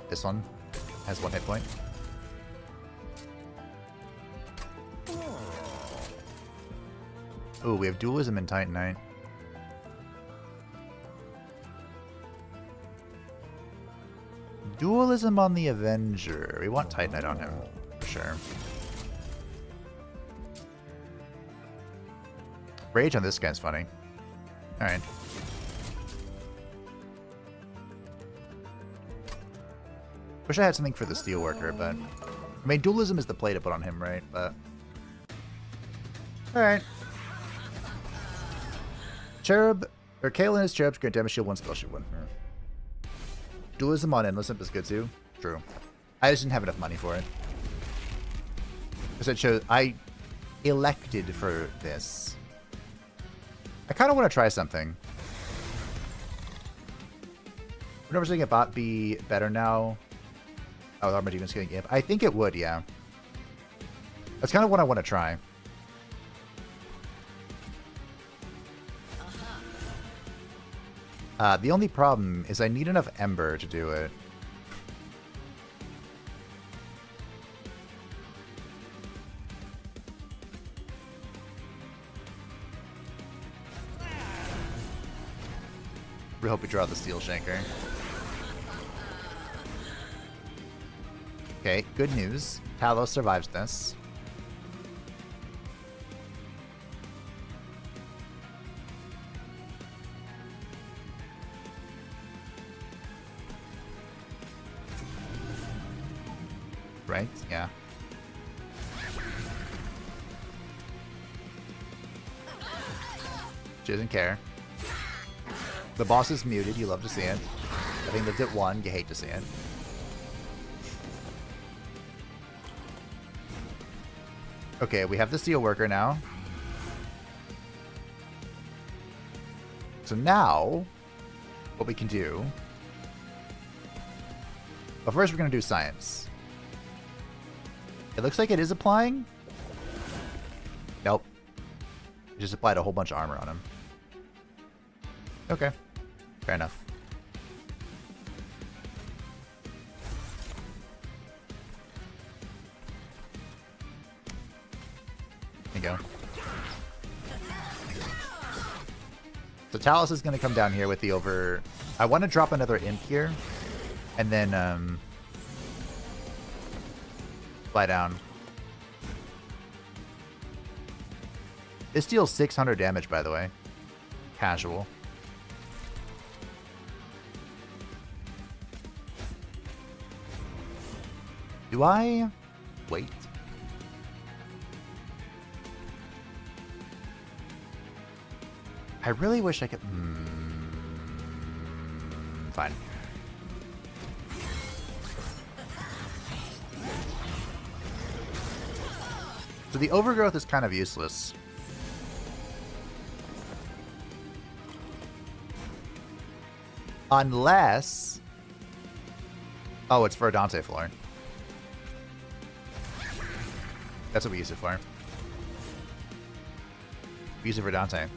This one has 1 hit point. Ooh, we have dualism and Titanite. Dualism on the Avenger. We want Titanite on him, for sure. Rage on this guy's funny. Alright. Wish I had something for the Steelworker, but... I mean, dualism is the play to put on him, right? But... Alright. Cherub... Or Kaelin is Cherub's grant damage shield 1, spell shield 1. Dualism on Endless Imp is good too. True. I just didn't have enough money for it. Because it shows... I elected for this. I kind of want to try something. Would never seeing a bot be better now? Oh, the Armor Demon's getting Imp. I think it would, yeah. That's kind of what I want to try. The only problem is I need enough Ember to do it. We hope we draw the Steel Shanker. Okay, good news. Talos survives this. Right? Yeah. She doesn't care. The boss is muted. You love to see it. Having lived at 1, you hate to see it. Okay, we have the Steelworker now. So now, what we can do... But first we're going to do Science. It looks like it is applying. Nope. It just applied a whole bunch of armor on him. Okay. Fair enough. There you go. So Talos is going to come down here with the over... I want to drop another imp here. And then, fly down. This deals 600 damage, by the way. Casual. Do I wait? I really wish I could... Fine. So the overgrowth is kind of useless. Unless... Oh, it's for a Dante floor. That's what we use it for. We use it for Dante.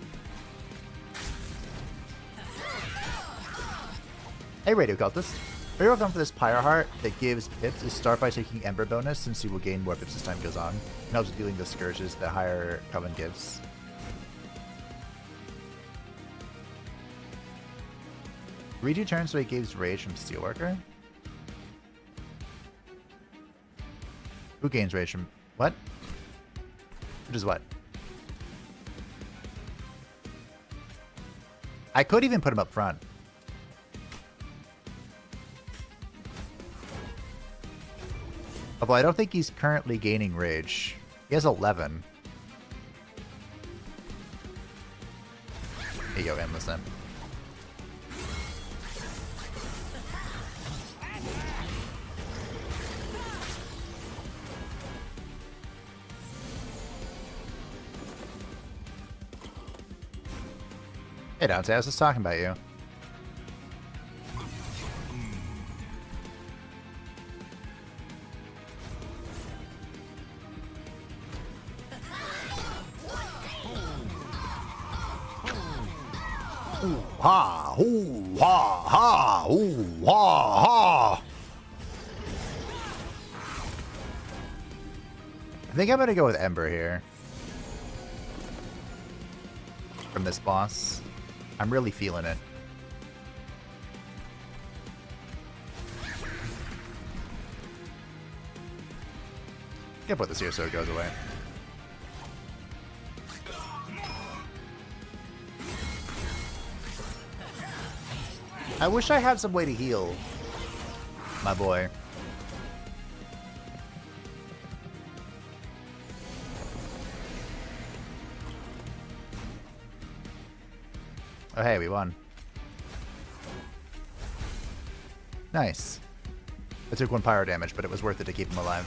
Hey, Radio Cultist. Favorite weapon for this Pyre Heart that gives pips is start by taking Ember bonus, since you will gain more pips as time goes on. It helps with dealing the scourges that higher Coven gives. Redo turns so he gives rage from Steelworker. Who gains rage from what? Which is what? I could even put him up front. Although I don't think he's currently gaining rage. He has 11. Hey, yo, endless then. Hey, Dante, I was just talking about you. Ooh, ha, ooh, ha, ha, ooh, ha, ha. I think I'm gonna go with Ember here. From this boss. I'm really feeling it. Can't put this here so it goes away. I wish I had some way to heal my boy. Oh, hey, we won. Nice. I took 1 pyro damage, but it was worth it to keep him alive.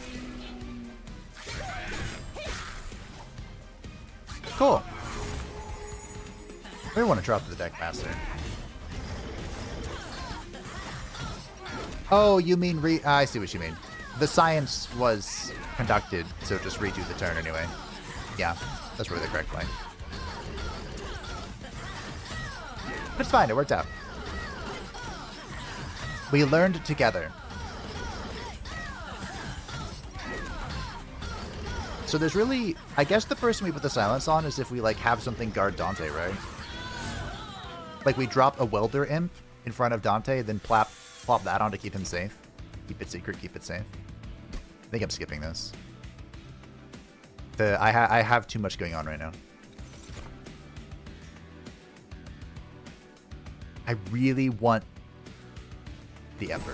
Cool. We want to drop the Deckmaster. Oh, you mean I see what you mean. The science was conducted, so just redo the turn anyway. Yeah, that's really the correct play. But it's fine, it worked out. We learned together. So there's really... I guess the person we put the silence on is if we, like, have something guard Dante, right? Like, we drop a welder imp in front of Dante, then plop that on to keep him safe. Keep it secret, keep it safe. I think I'm skipping this. I have too much going on right now. I really want the Ember,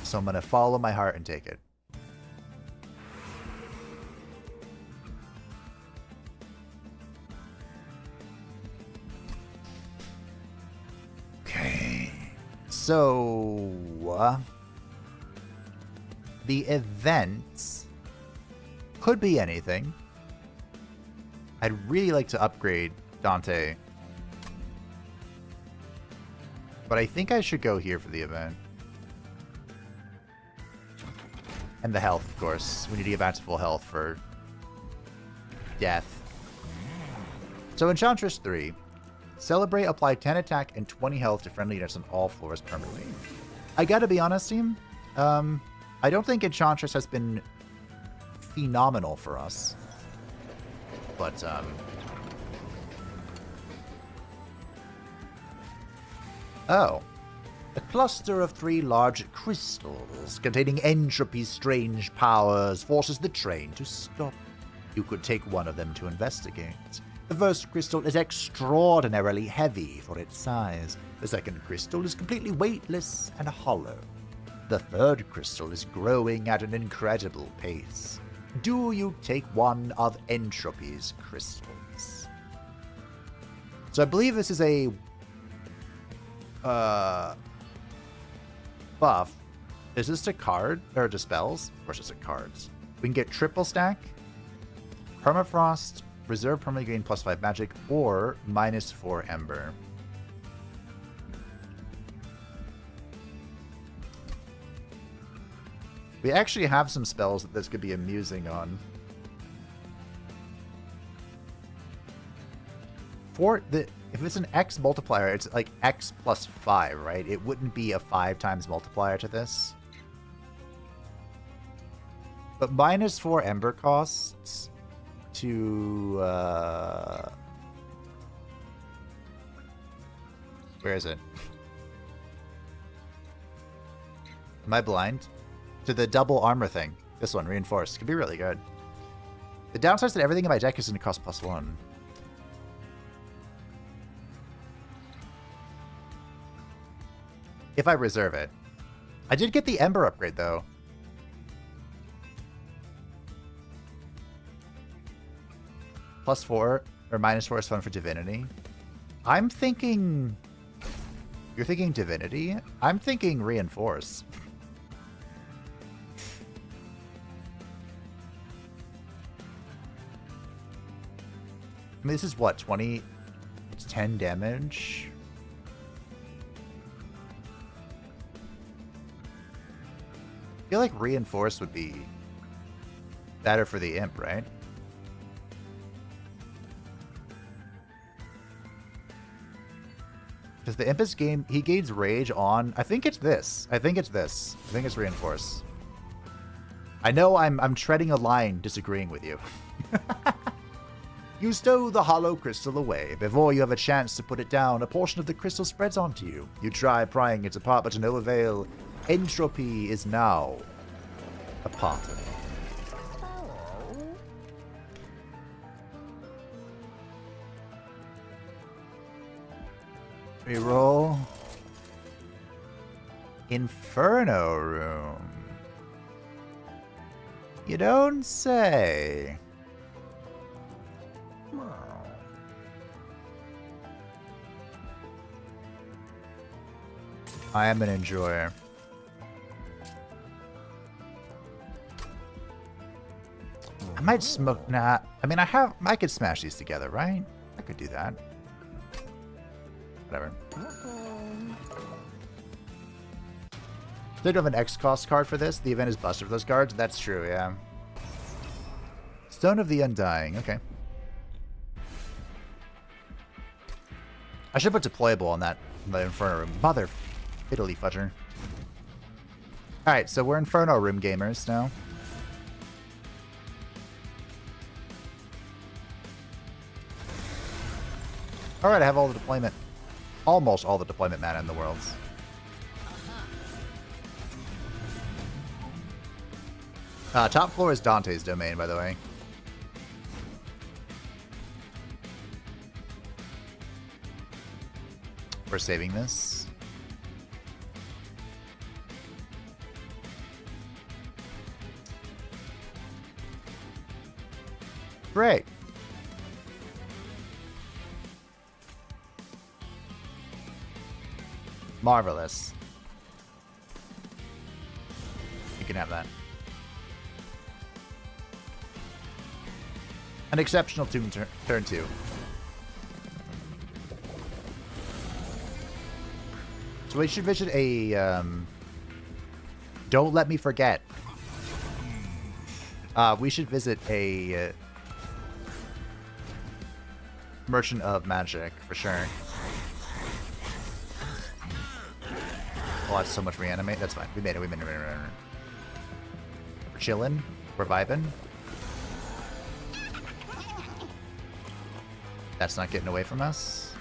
so I'm going to follow my heart and take it. Okay, so the events could be anything. I'd really like to upgrade Dante, but I think I should go here for the event. And the health, of course. We need to get back to full health for death. So Enchantress 3. Celebrate, apply 10 attack and 20 health to friendly units on all floors permanently. I gotta be honest, team. I don't think Enchantress has been phenomenal for us. But, oh. A cluster of 3 large crystals containing Entropy's strange powers forces the train to stop. You could take one of them to investigate. The first crystal is extraordinarily heavy for its size. The second crystal is completely weightless and hollow. The third crystal is growing at an incredible pace. Do you take one of Entropy's crystals? So I believe this is a buff. Is this to card or to spells? Of course it's to cards. We can get triple stack, permafrost, reserve permanently gain +5 magic, or -4 ember. We actually have some spells that this could be amusing on. if it's an X multiplier, it's like X plus 5, right? It wouldn't be a 5 times multiplier to this. But -4 Ember costs to... Where is it? Am I blind? To the double armor thing. This one, reinforced. Could be really good. The downside is that everything in my deck is going to cost +1. If I reserve it. I did get the Ember upgrade, though. +4 or -4 is fun for Divinity. I'm thinking... You're thinking Divinity? I'm thinking Reinforce. I mean, this is what, 20? It's 10 damage. I feel like Reinforce would be better for the Imp, right? Because the Imp is he gains Rage on... I think it's this. I think it's this. I think it's Reinforce. I know I'm treading a line disagreeing with you. You stow the hollow crystal away. Before you have a chance to put it down, a portion of the crystal spreads onto you. You try prying it apart, but to no avail. Entropy is now a part of it. Reroll. Inferno room. You don't say. I am an enjoyer. I might smoke. Nah. I mean, I could smash these together, right? I could do that. Whatever. They don't have an X cost card for this. The event is busted for those cards. That's true, yeah. Stone of the Undying. Okay. I should put deployable on that in the Inferno room. Mother fiddly fudger. Alright, so we're Inferno room gamers now. Alright, I have all the deployment. Almost all the deployment mana in the world. Top floor is Dante's domain, by the way. We're saving this. Great. Marvelous. You can have that. An exceptional turn 2. So we should visit a, don't let me forget. We should visit a Merchant of Magic, for sure. Oh, that's so much reanimate. That's fine. We made it. We're chilling. We're vibing. That's not getting away from us.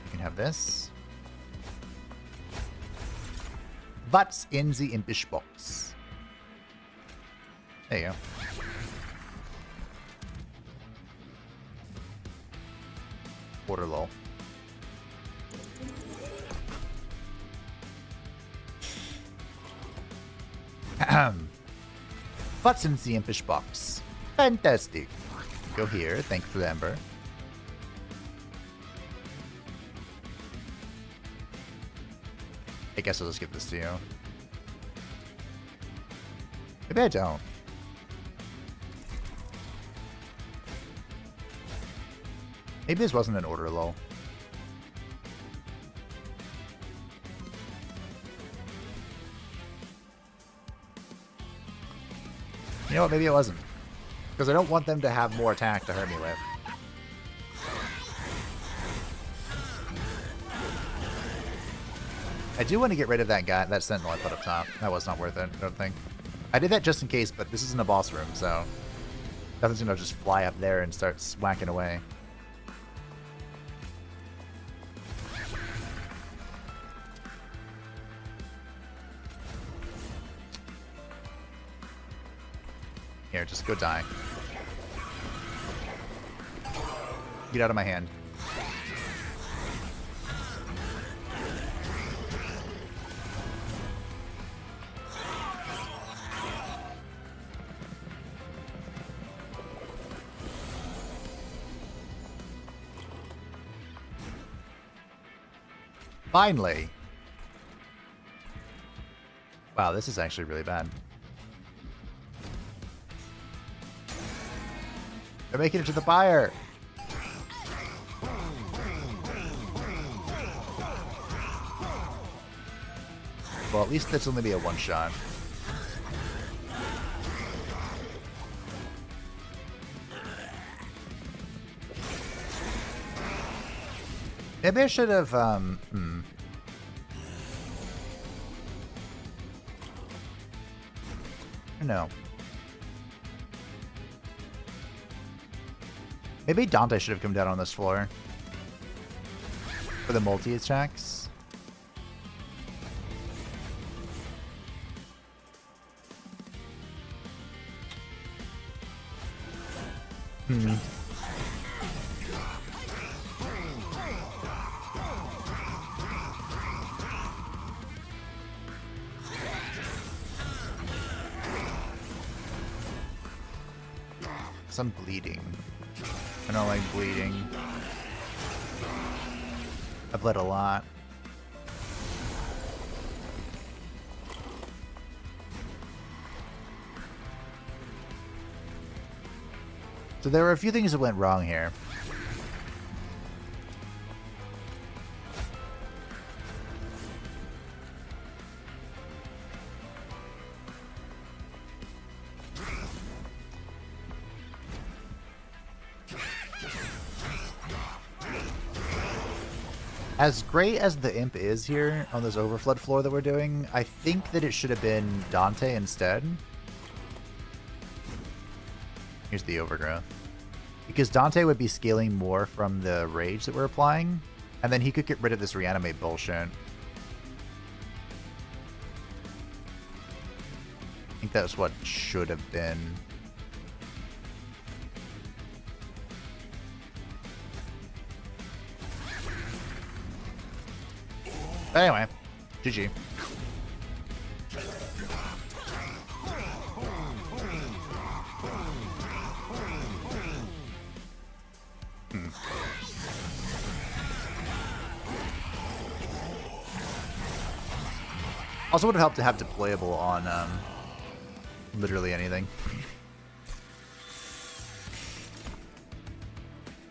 You can have this. What's in the impish box? There you go. Order lol. What's in the impish box? Fantastic. Go here. Thank you for the Ember. I guess I'll just give this to you. Maybe I don't. Maybe this wasn't an order lol. You know what? Maybe it wasn't. Because I don't want them to have more attack to hurt me with. I do want to get rid of that guy, that sentinel I put up top. That was not worth it, I don't think. I did that just in case, but this isn't a boss room, so nothing's gonna just fly up there and start whacking away. Here, just go die. Get out of my hand. Finally! Wow, this is actually really bad. They're making it to the fire! Well, at least that's only be a one-shot. Maybe I should have, I don't know. Maybe Dante should have come down on this floor. For the multi-attacks. I'm bleeding. I don't like bleeding. I bled a lot. So there were a few things that went wrong here. As great as the imp is here on this overflood floor that we're doing, I think that it should have been Dante instead. Here's the overgrowth. Because Dante would be scaling more from the rage that we're applying, and then he could get rid of this reanimate bullshit. I think that's what should have been. But anyway, GG. Also would have helped to have deployable on literally anything.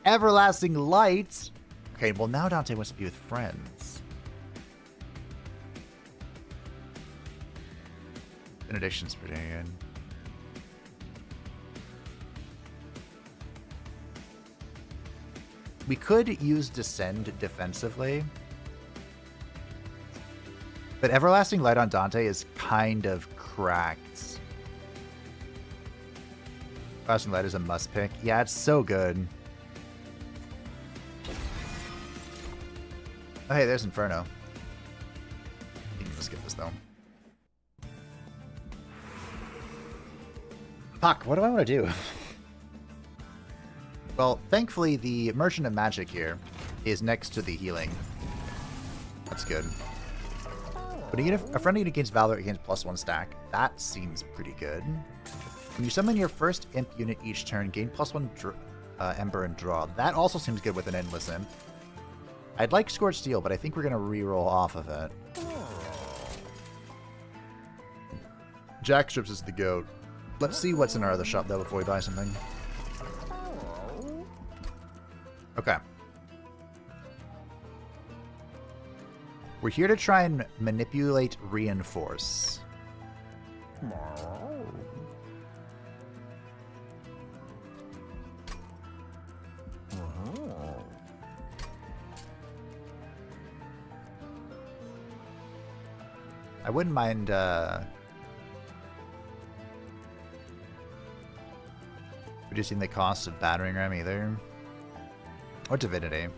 Everlasting Light. Okay, well now Dante wants to be with friends. Benediction's pretty good. We could use Descend defensively. But Everlasting Light on Dante is kind of cracked. Everlasting Light is a must pick. Yeah, it's so good. Oh, hey, there's Inferno. You can skip this, though. Fuck, what do I want to do? Well, thankfully, the Merchant of Magic here is next to the healing. That's good. But you get a friendly unit against Valor against +1 stack. That seems pretty good. When you summon your first imp unit each turn, gain +1 Ember and draw. That also seems good with an Endless Imp. I'd like Scorched Steel, but I think we're going to reroll off of it. Jackstrips is the GOAT. Let's see what's in our other shop, though, before we buy something. Okay. We're here to try and manipulate Reinforce. I wouldn't mind reducing the cost of battering ram either. Or divinity.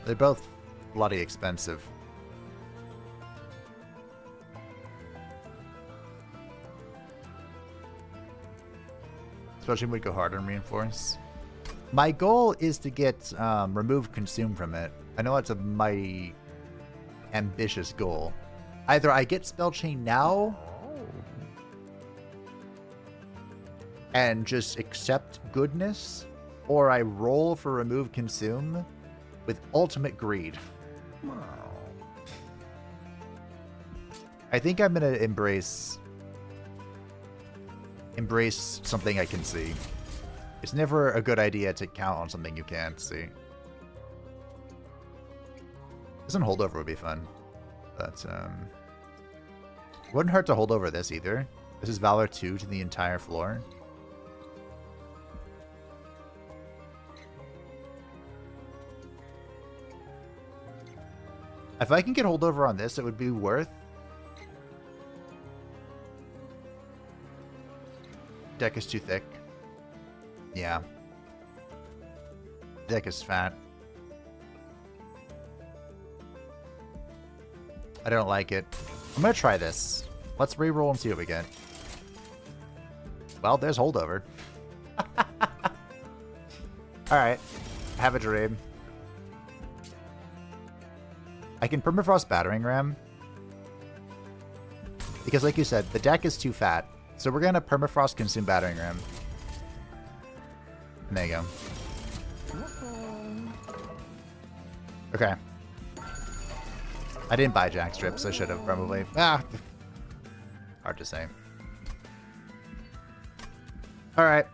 They're both bloody expensive. Especially when we go hard on reinforce. My goal is to get remove consume from it. I know that's a mighty ambitious goal. Either I get spell chain now and just accept goodness, or I roll for remove consume with ultimate greed. I think I'm gonna embrace something I can see. It's never a good idea to count on something you can't see. Some holdover would be fun, but wouldn't hurt to hold over this either. This is Valor 2 to the entire floor. If I can get holdover on this, it would be worth. Deck is too thick. Yeah. Deck is fat. I don't like it. I'm gonna try this. Let's reroll and see what we get. Well, there's holdover. Alright. Have a dream. I can permafrost battering ram. Because like you said, the deck is too fat. So we're gonna permafrost consume battering ram. And there you go. Okay. I didn't buy jack strips. I should have probably. Ah, hard to say. All right.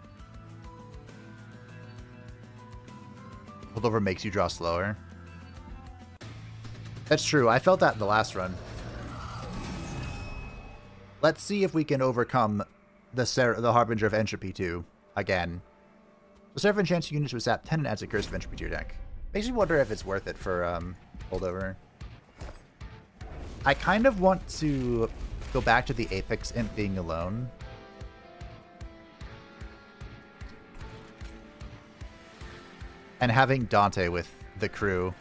Holdover makes you draw slower. That's true. I felt that in the last run. Let's see if we can overcome the Harbinger of Entropy 2 again. The Seraph chance units with Zap 10 and adds a Curse of Entropy to your deck. Makes me wonder if it's worth it for holdover. I kind of want to go back to the Apex Imp being alone. And having Dante with the crew.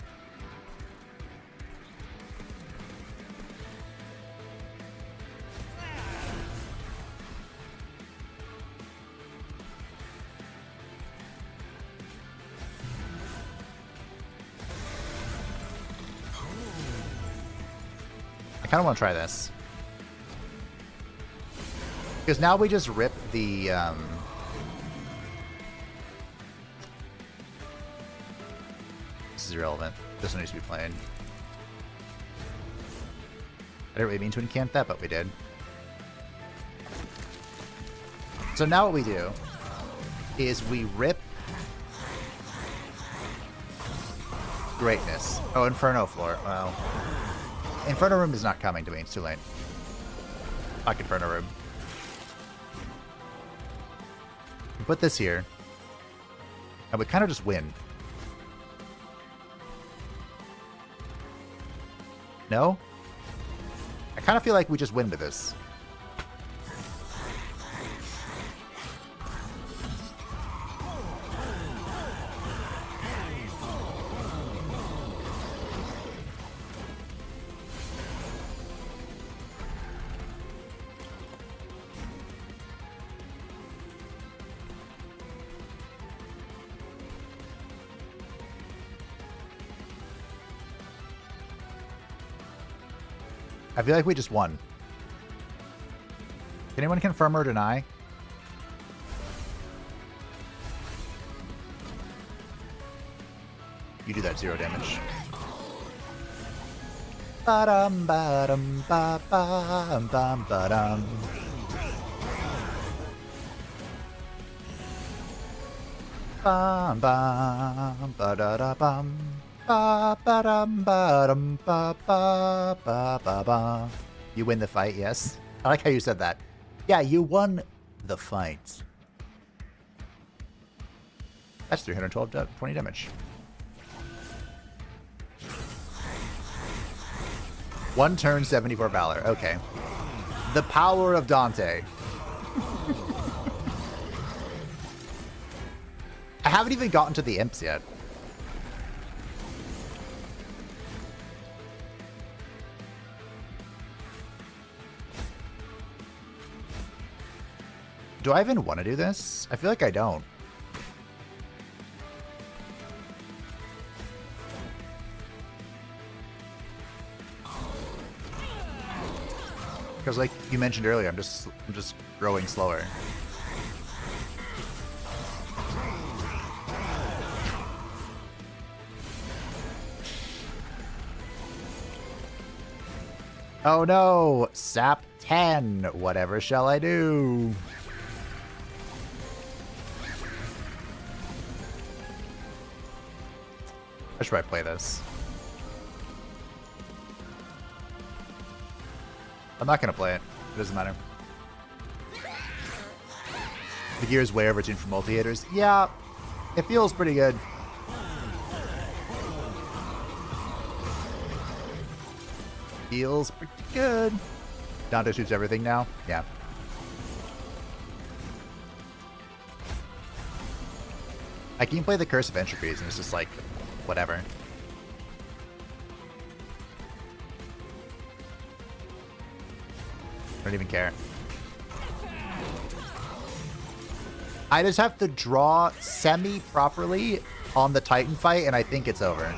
I kind of want to try this. Because now we just rip the... This is irrelevant. This one needs to be played. I didn't really mean to encamp that, but we did. So now what we do is we rip greatness. Oh, Inferno floor. Well, Inferno room is not coming to me. It's too late. Fuck Inferno room. We put this here, and we kind of just win. No? I kind of feel like we just win with this. I feel like we just won. Can anyone confirm or deny? You do that 0 damage. Ba-dum, ba-dum, ba-bum, bum, ba-dum. Bum, bum, ba-da-da-bum. Ba ba dum ba dum ba ba ba ba ba. You win the fight, yes. I like how you said that. Yeah, you won the fight. That's 320 damage. 1 turn, 74 Valor. Okay. The power of Dante. I haven't even gotten to the imps yet. Do I even want to do this? I feel like I don't. Because like you mentioned earlier, I'm just growing slower. Oh no! Sap 10! Whatever shall I do? I should probably play this. I'm not gonna play it. It doesn't matter. The gear is way overtuned for multi-hitters. Yeah, it feels pretty good. Feels pretty good. Dante shoots everything now? Yeah. I can play the Curse of Entropies and it's just like, whatever. I don't even care. I just have to draw semi-properly on the Titan fight and I think it's over.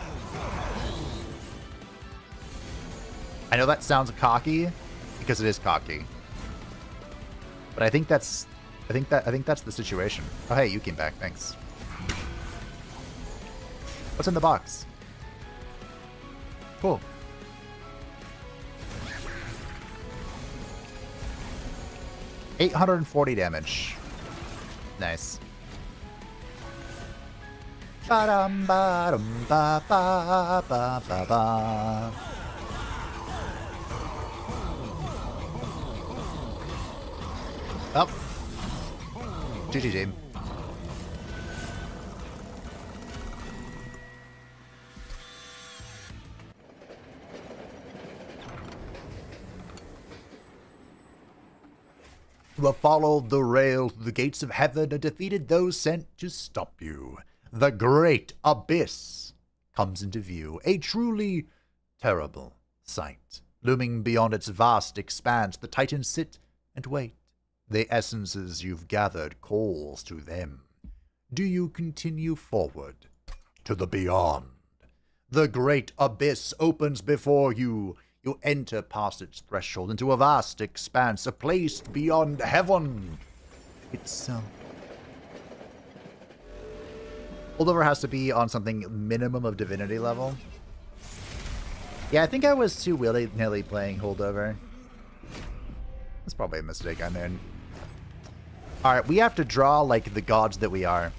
I know that sounds cocky because it is cocky. But I think that's the situation. Oh hey, you came back, thanks. What's in the box? Cool. $840 damage. Nice. Ba-dum, ba-dum, ba, ba, ba, ba, ba. Oh. GG team. You have followed the rail to the gates of heaven and defeated those sent to stop you. The great abyss comes into view, a truly terrible sight. Looming beyond its vast expanse, the Titans sit and wait. The essences you've gathered calls to them. Do you continue forward to the beyond? The great abyss opens before you. You enter past its threshold into a vast expanse, a place beyond heaven itself. Holdover has to be on something minimum of divinity level. Yeah, I think I was too willy-nilly playing Holdover. That's probably a mistake I made. Alright, we have to draw like the gods that we are.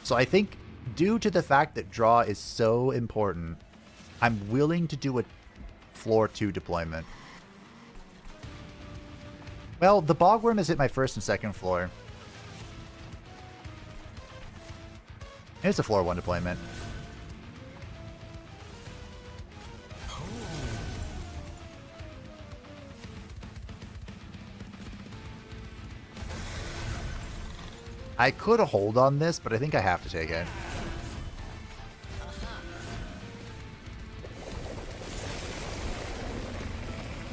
So I think, due to the fact that draw is so important, I'm willing to do a floor 2 deployment. Well, the Bogworm is at my first and second floor. It's a floor 1 deployment. I could hold on this, but I think I have to take it.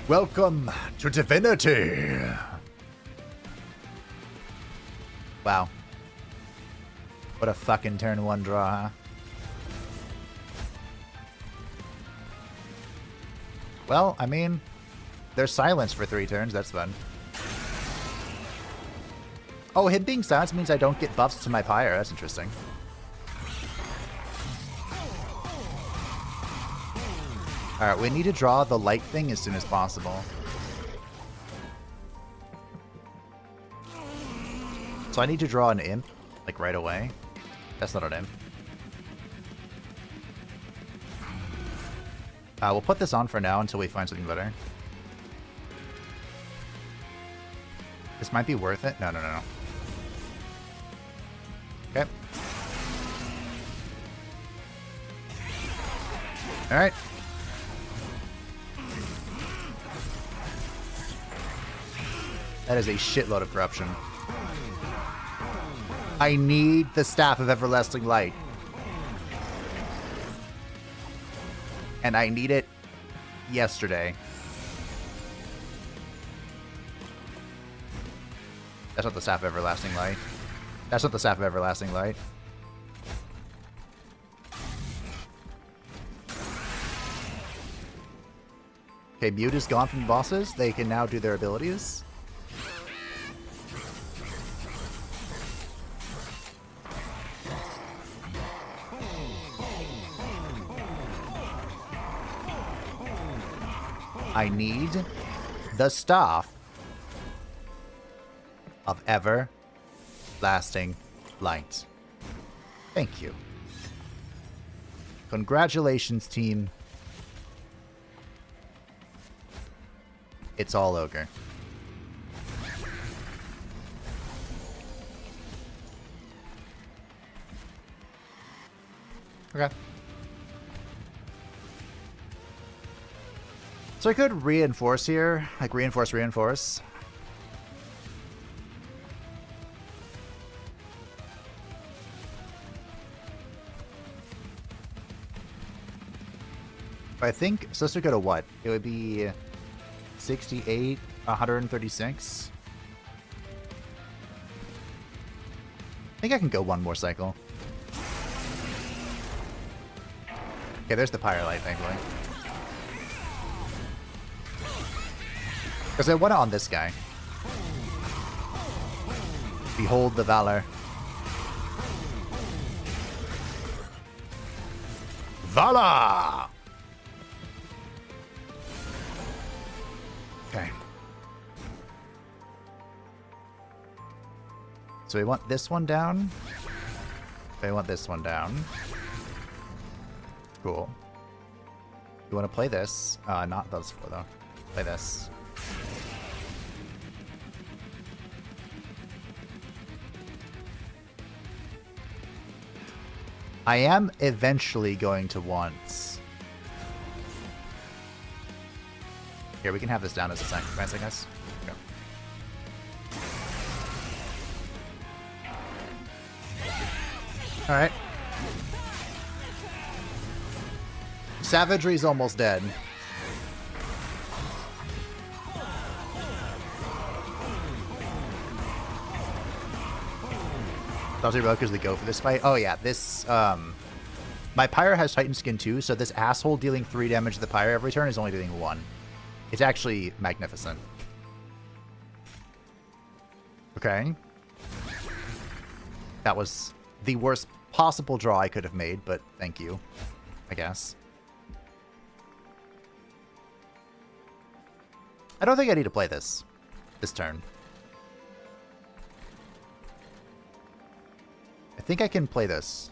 Welcome to Divinity! Wow. What a fucking turn 1 draw, huh? Well, I mean, there's silence for 3 turns, that's fun. Oh, him being silenced means I don't get buffs to my pyre, that's interesting. Alright, we need to draw the light thing as soon as possible. So I need to draw an imp, like right away. That's not an imp. We'll put this on for now until we find something better. This might be worth it. No, no, no, no. Okay. Alright. That is a shitload of corruption. I need the Staff of Everlasting Light. And I need it yesterday. That's not the Staff of Everlasting Light. That's not the Staff of Everlasting Light. Okay, Mute is gone from the bosses. They can now do their abilities. I need the Staff of Everlasting Light. Thank you. Congratulations, team. It's all ogre. Okay. So I could reinforce here, like reinforce. I think, so let's go to what? It would be 68, 136. I think I can go one more cycle. Okay, there's the Pyrolite, thankfully. Because I want it on this guy. Behold the valor. Valor! Okay. So we want this one down. I want this one down. Cool. You want to play this? Not those four, though. Play this. I am eventually going to want... Here, we can have this down as a sacrifice, I guess. Go. Alright. Savagery's almost dead. Salty Brokers that go for this fight. Oh yeah, this my Pyre has Titan Skin too, so this asshole dealing 3 damage to the Pyre every turn is only doing 1. It's actually magnificent. Okay. That was the worst possible draw I could have made, but thank you, I guess. I don't think I need to play this turn. I think I can play this.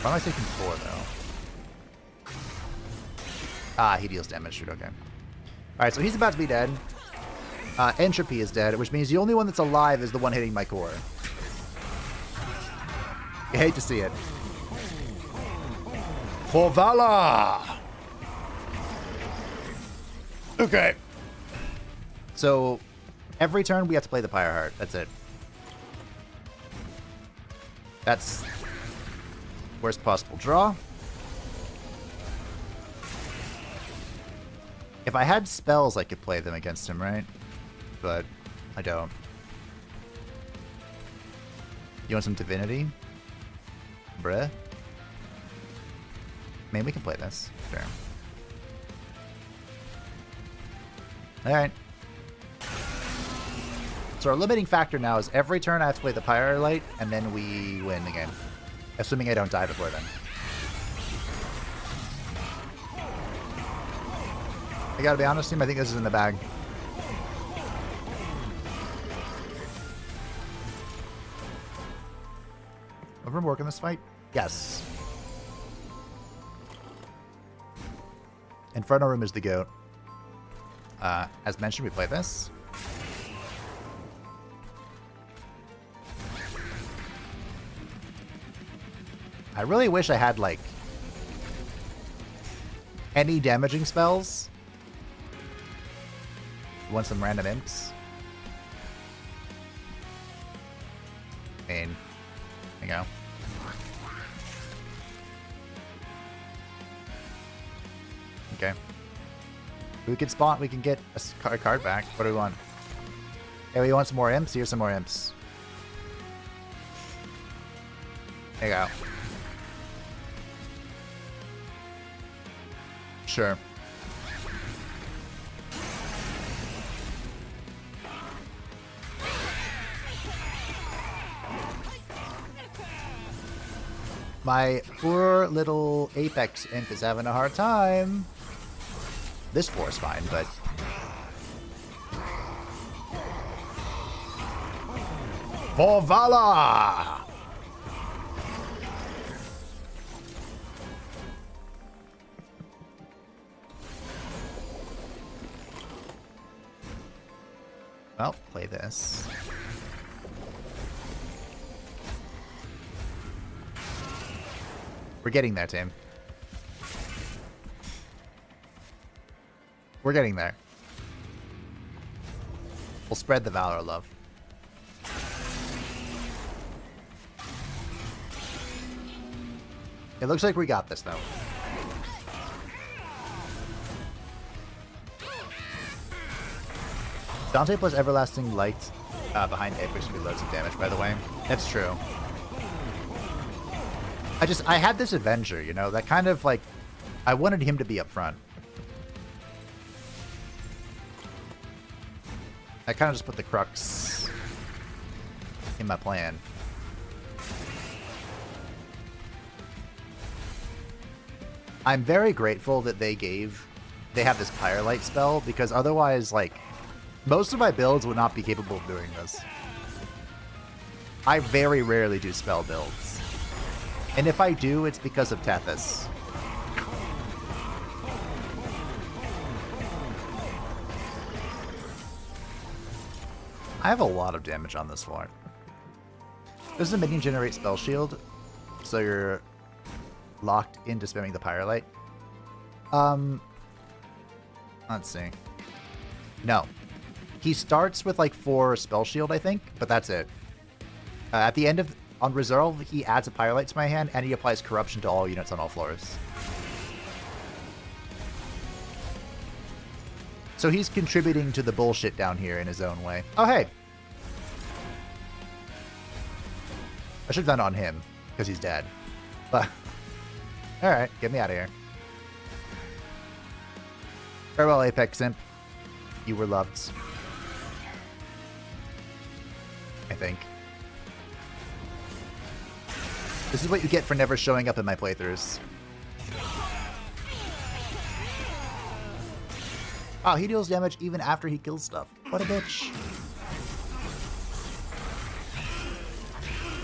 Why am I taking 4, though? Ah, he deals damage. Shoot, okay. Alright, so he's about to be dead. Entropy is dead, which means the only one that's alive is the one hitting my core. You hate to see it. For Valor! Okay. So, every turn we have to play the Pyre Heart. That's it. That's worst possible draw. If I had spells, I could play them against him, right? But I don't. You want some Divinity? Bruh? Maybe we can play this. Sure. Alright. So our limiting factor now is every turn I have to play the Pyre Light, and then we win the game. Assuming I don't die before then. I gotta be honest, team, I think this is in the bag. Over work in this fight? Yes. Inferno Room is the GOAT. As mentioned, we play this. I really wish I had, like, any damaging spells. You want some random imps? I mean, there you go. Okay. We can spawn, we can get a card back. What do we want? Hey, we want some more imps? Here's some more imps. There you go. Sure. My poor little Apex imp is having a hard time. This floor's fine, but... For Valor! Well, play this. We're getting there, team. We're getting there. We'll spread the Valor love. It looks like we got this, though. Dante plus Everlasting Light behind Apex will be loads of damage, by the way. That's true. I had this Avenger, you know, that kind of, like, I wanted him to be up front. I kind of just put the crux in my plan. I'm very grateful that they have this Firelight spell, because otherwise, like, most of my builds would not be capable of doing this. I very rarely do spell builds. And if I do, it's because of Tethys. I have a lot of damage on this floor. Does the minion generate spell shield? So you're locked into spamming the Firelight? Let's see. No. He starts with like 4 spell shield, I think, but that's it. At the end of... On Resolve, he adds a Firelight to my hand, and he applies Corruption to all units on all floors. So he's contributing to the bullshit down here in his own way. Oh, hey! I should have done it on him, because he's dead. But... Alright, get me out of here. Farewell, Apex Imp. You were loved. I think. This is what you get for never showing up in my playthroughs. Oh, he deals damage even after he kills stuff. What a bitch.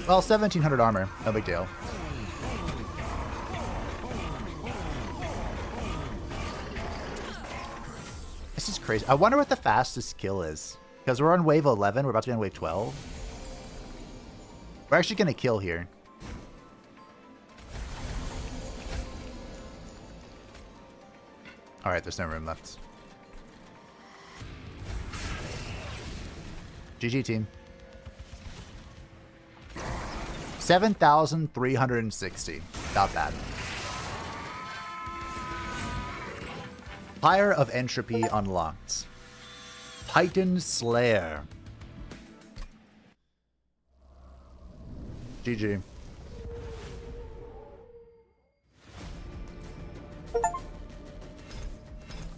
Well, 1700 armor. No big deal. This is crazy. I wonder what the fastest kill is. Because we're on wave 11. We're about to be on wave 12. We're actually going to kill here. Alright, there's no room left. GG, team. 7,360. Not bad. Pyre of Entropy unlocked. Titan Slayer. GG.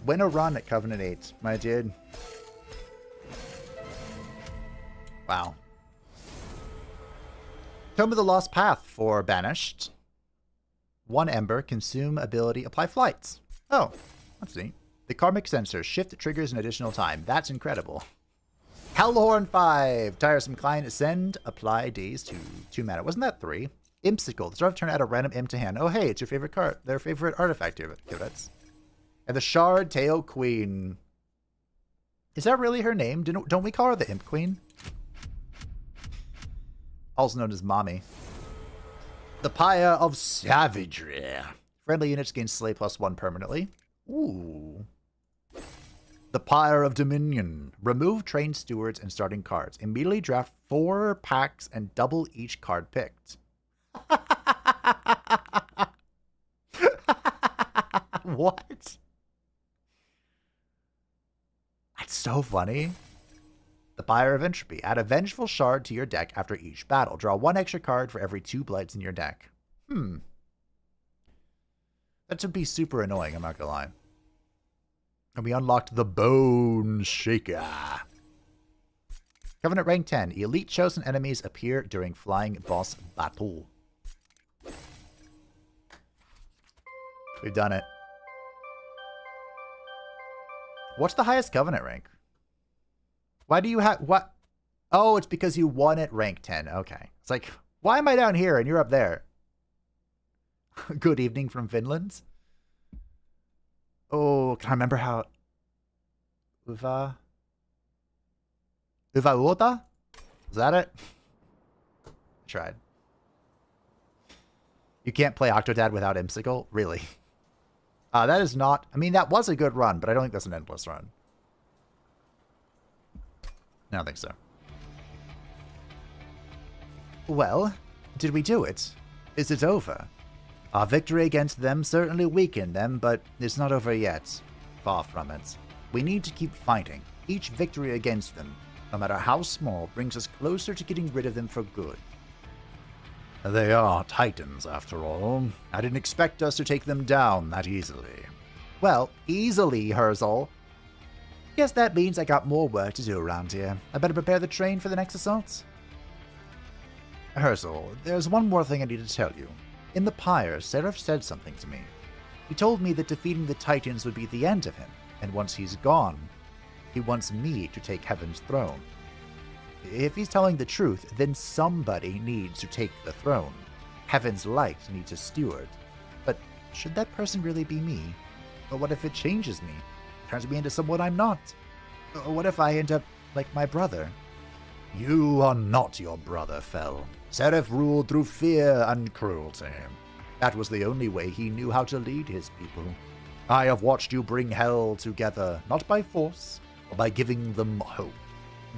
Win a run at Covenant 8. My dude. Wow. Tome of the Lost Path for Banished. 1 Ember. Consume ability. Apply flights. Oh, that's neat. The Karmic Sensor. Shift triggers an additional time. That's incredible. Hellhorn 5. Tiresome Client. Send. Apply days to 2 mana. Wasn't that 3? Impsicle. The start of turn, add a random imp to hand. Oh, hey, it's your favorite card. Their favorite artifact here. And the Shard Tail Queen. Is that really her name? Don't we call her the Imp Queen? Also known as Mommy. The Pyre of Savagery. Friendly units gain Slay +1 permanently. Ooh. The Pyre of Dominion. Remove trained stewards and starting cards. Immediately draft 4 packs and double each card picked. What? That's so funny. The Pyre of Entropy. Add a Vengeful Shard to your deck after each battle. Draw 1 extra card for every 2 blights in your deck. That would be super annoying, I'm not gonna lie. And we unlocked the Bone Shaker. Covenant rank 10. Elite chosen enemies appear during flying boss battle. We've done it. What's the highest Covenant rank? Why do you have... What? Oh, it's because you won at rank 10. Okay. It's like, why am I down here and you're up there? Good evening from Finland. Oh, can I remember how... Uva Uota? Is that it? I tried. You can't play Octodad without Imsicle? Really? That is not... I mean, that was a good run, but I don't think that's an endless run. I don't think so. Well, did we do it? Is it over? Our victory against them certainly weakened them, but it's not over yet. Far from it. We need to keep fighting. Each victory against them, no matter how small, brings us closer to getting rid of them for good. They are Titans, after all. I didn't expect us to take them down that easily. Well, easily, Herzl. Guess that means I got more work to do around here. I better prepare the train for the next assault. Herzl, there's one more thing I need to tell you. In the pyre, Seraph said something to me. He told me that defeating the Titans would be the end of him, and once he's gone, he wants me to take Heaven's throne. If he's telling the truth, then somebody needs to take the throne. Heaven's light needs a steward. But should that person really be me? Or what if it changes me? Turns me into someone I'm not? Or what if I end up like my brother? You are not your brother, Fel. Seraph ruled through fear and cruelty. That was the only way he knew how to lead his people. I have watched you bring hell together, not by force, but by giving them hope.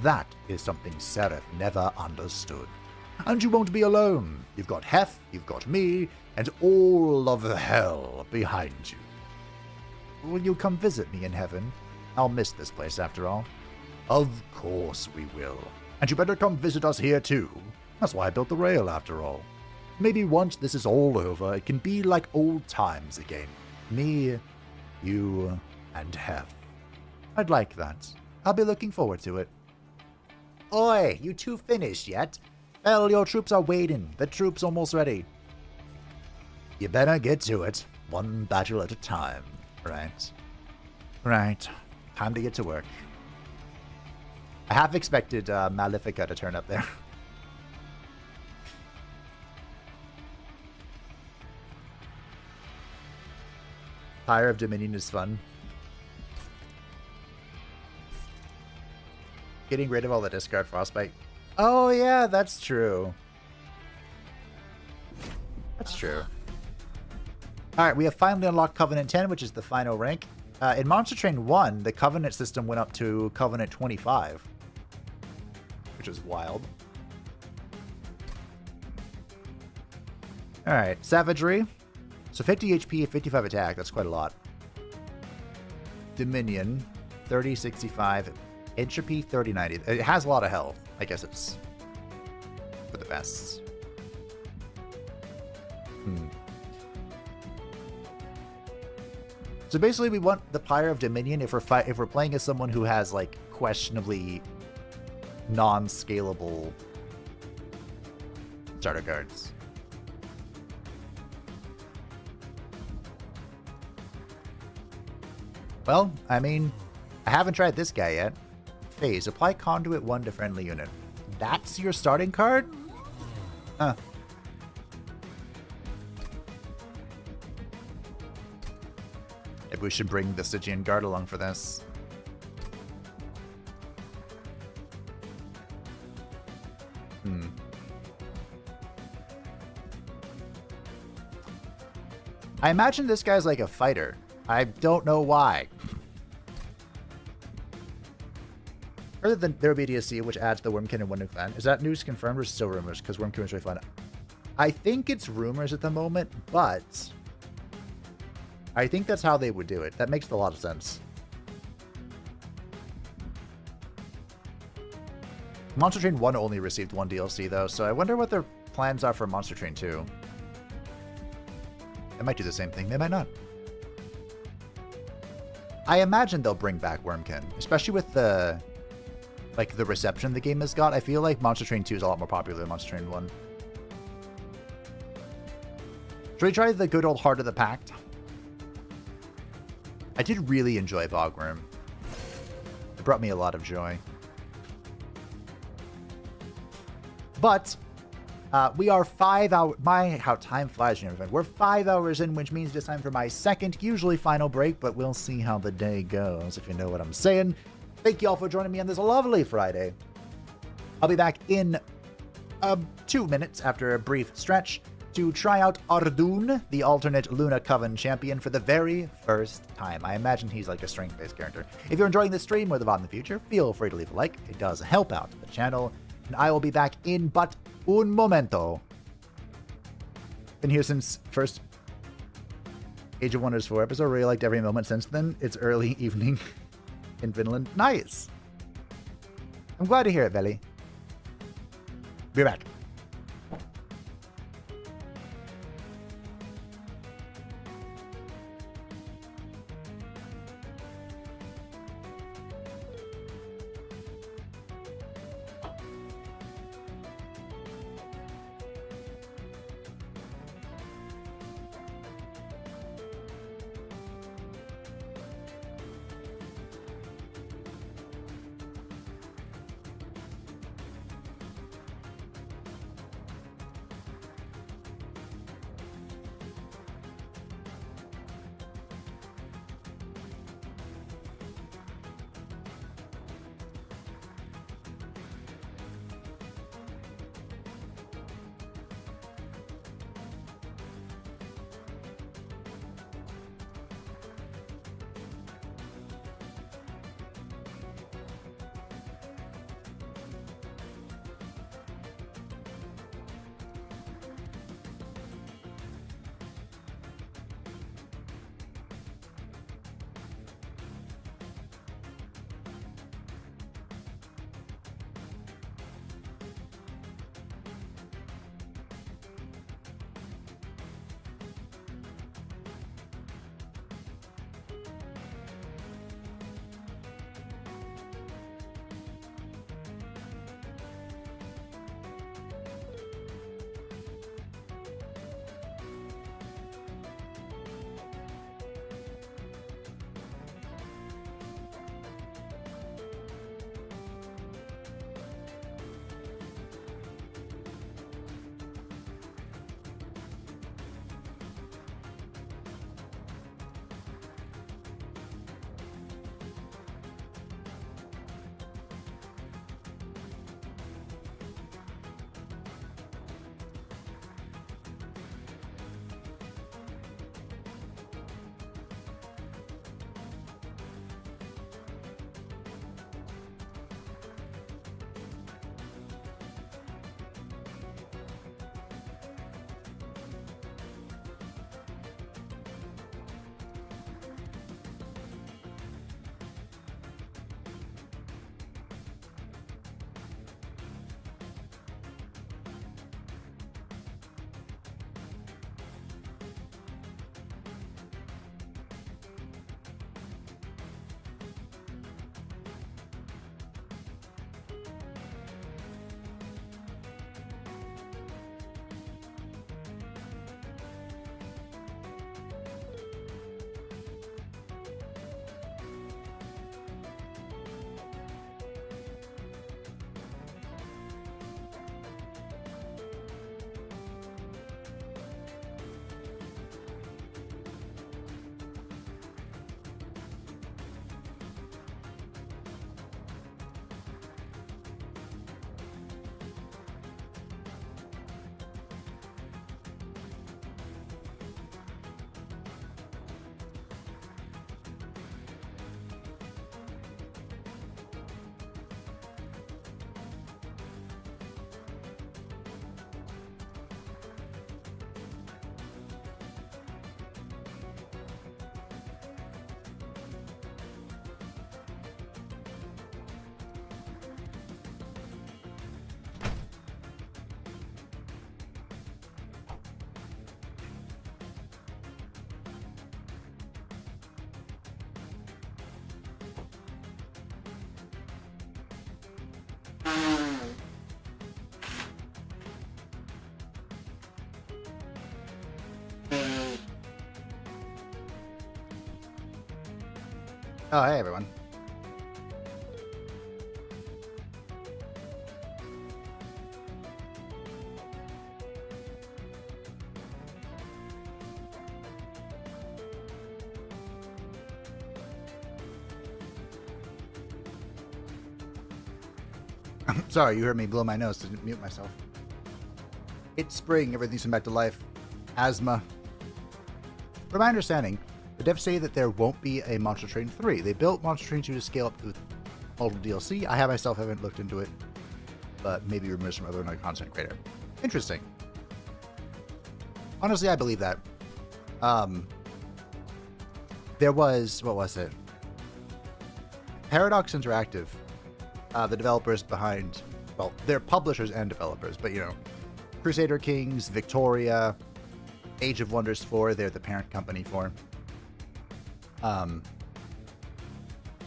That is something Seraph never understood. And you won't be alone. You've got Hef, you've got me, and all of hell behind you. Will you come visit me in heaven? I'll miss this place after all. Of course we will. And you better come visit us here too. That's why I built the rail after all. Maybe once this is all over, it can be like old times again. Me, you, and Hef. I'd like that. I'll be looking forward to it. Oi, you two finished yet? Well, your troops are waiting. The troops almost ready. You better get to it. One battle at a time. Right. Right. Time to get to work. I half expected Malefica to turn up there. Pyre of Dominion is fun. Getting rid of all the discard frostbite. Oh yeah, that's true. That's true. Alright, we have finally unlocked Covenant 10, which is the final rank. In Monster Train 1, the Covenant system went up to Covenant 25. Which is wild. Alright, Savagery. So 50 HP, 55 attack, that's quite a lot. Dominion, 30, 65. Entropy, 30, 90. It has a lot of health. I guess it's for the best. So basically, we want the Pyre of Dominion if we're playing as someone who has like questionably non-scalable starter cards. Well, I mean, I haven't tried this guy yet. Phase. Apply Conduit 1 to friendly unit. That's your starting card? Huh. Maybe we should bring the Stygian Guard along for this. I imagine this guy's like a fighter. I don't know why. Other than there will be a DLC which adds the Wormkin and Wonder Clan. Is that news confirmed or still rumors? Because Wormkin is really fun. I think it's rumors at the moment, but I think that's how they would do it. That makes a lot of sense. Monster Train 1 only received one DLC, though, so I wonder what their plans are for Monster Train 2. They might do the same thing. They might not. I imagine they'll bring back Wormkin, especially with the reception the game has got. I feel like Monster Train 2 is a lot more popular than Monster Train 1. Should we try the good old Heart of the Pact? I did really enjoy Bogworm. It brought me a lot of joy. But we are 5 hours. How time flies, you know. We're 5 hours in, which means it's time for my second, usually final break, but we'll see how the day goes, if you know what I'm saying. Thank you all for joining me on this lovely Friday. I'll be back in 2 minutes after a brief stretch to try out Ardun, the alternate Luna Coven champion, for the very first time. I imagine he's like a strength-based character. If you're enjoying this stream or the VOD in the future, feel free to leave a like. It does help out the channel. And I will be back in but un momento. Been here since first Age of Wonders 4 episode. Really liked every moment since then. It's early evening in Finland. Nice. I'm glad to hear it, Veli. Be back. Oh, hey everyone. Sorry, you heard me blow my nose to mute myself. It's spring, everything's come back to life. Asthma. From my understanding, the devs say that there won't be a Monster Train 3. They built Monster Train 2 to scale up with multiple DLC. I myself haven't looked into it, but maybe rumors from other content creator. Interesting. Honestly, I believe that. There was, what was it? Paradox Interactive, the developers behind, well, they're publishers and developers, but you know, Crusader Kings, Victoria, Age of Wonders 4, they're the parent company for.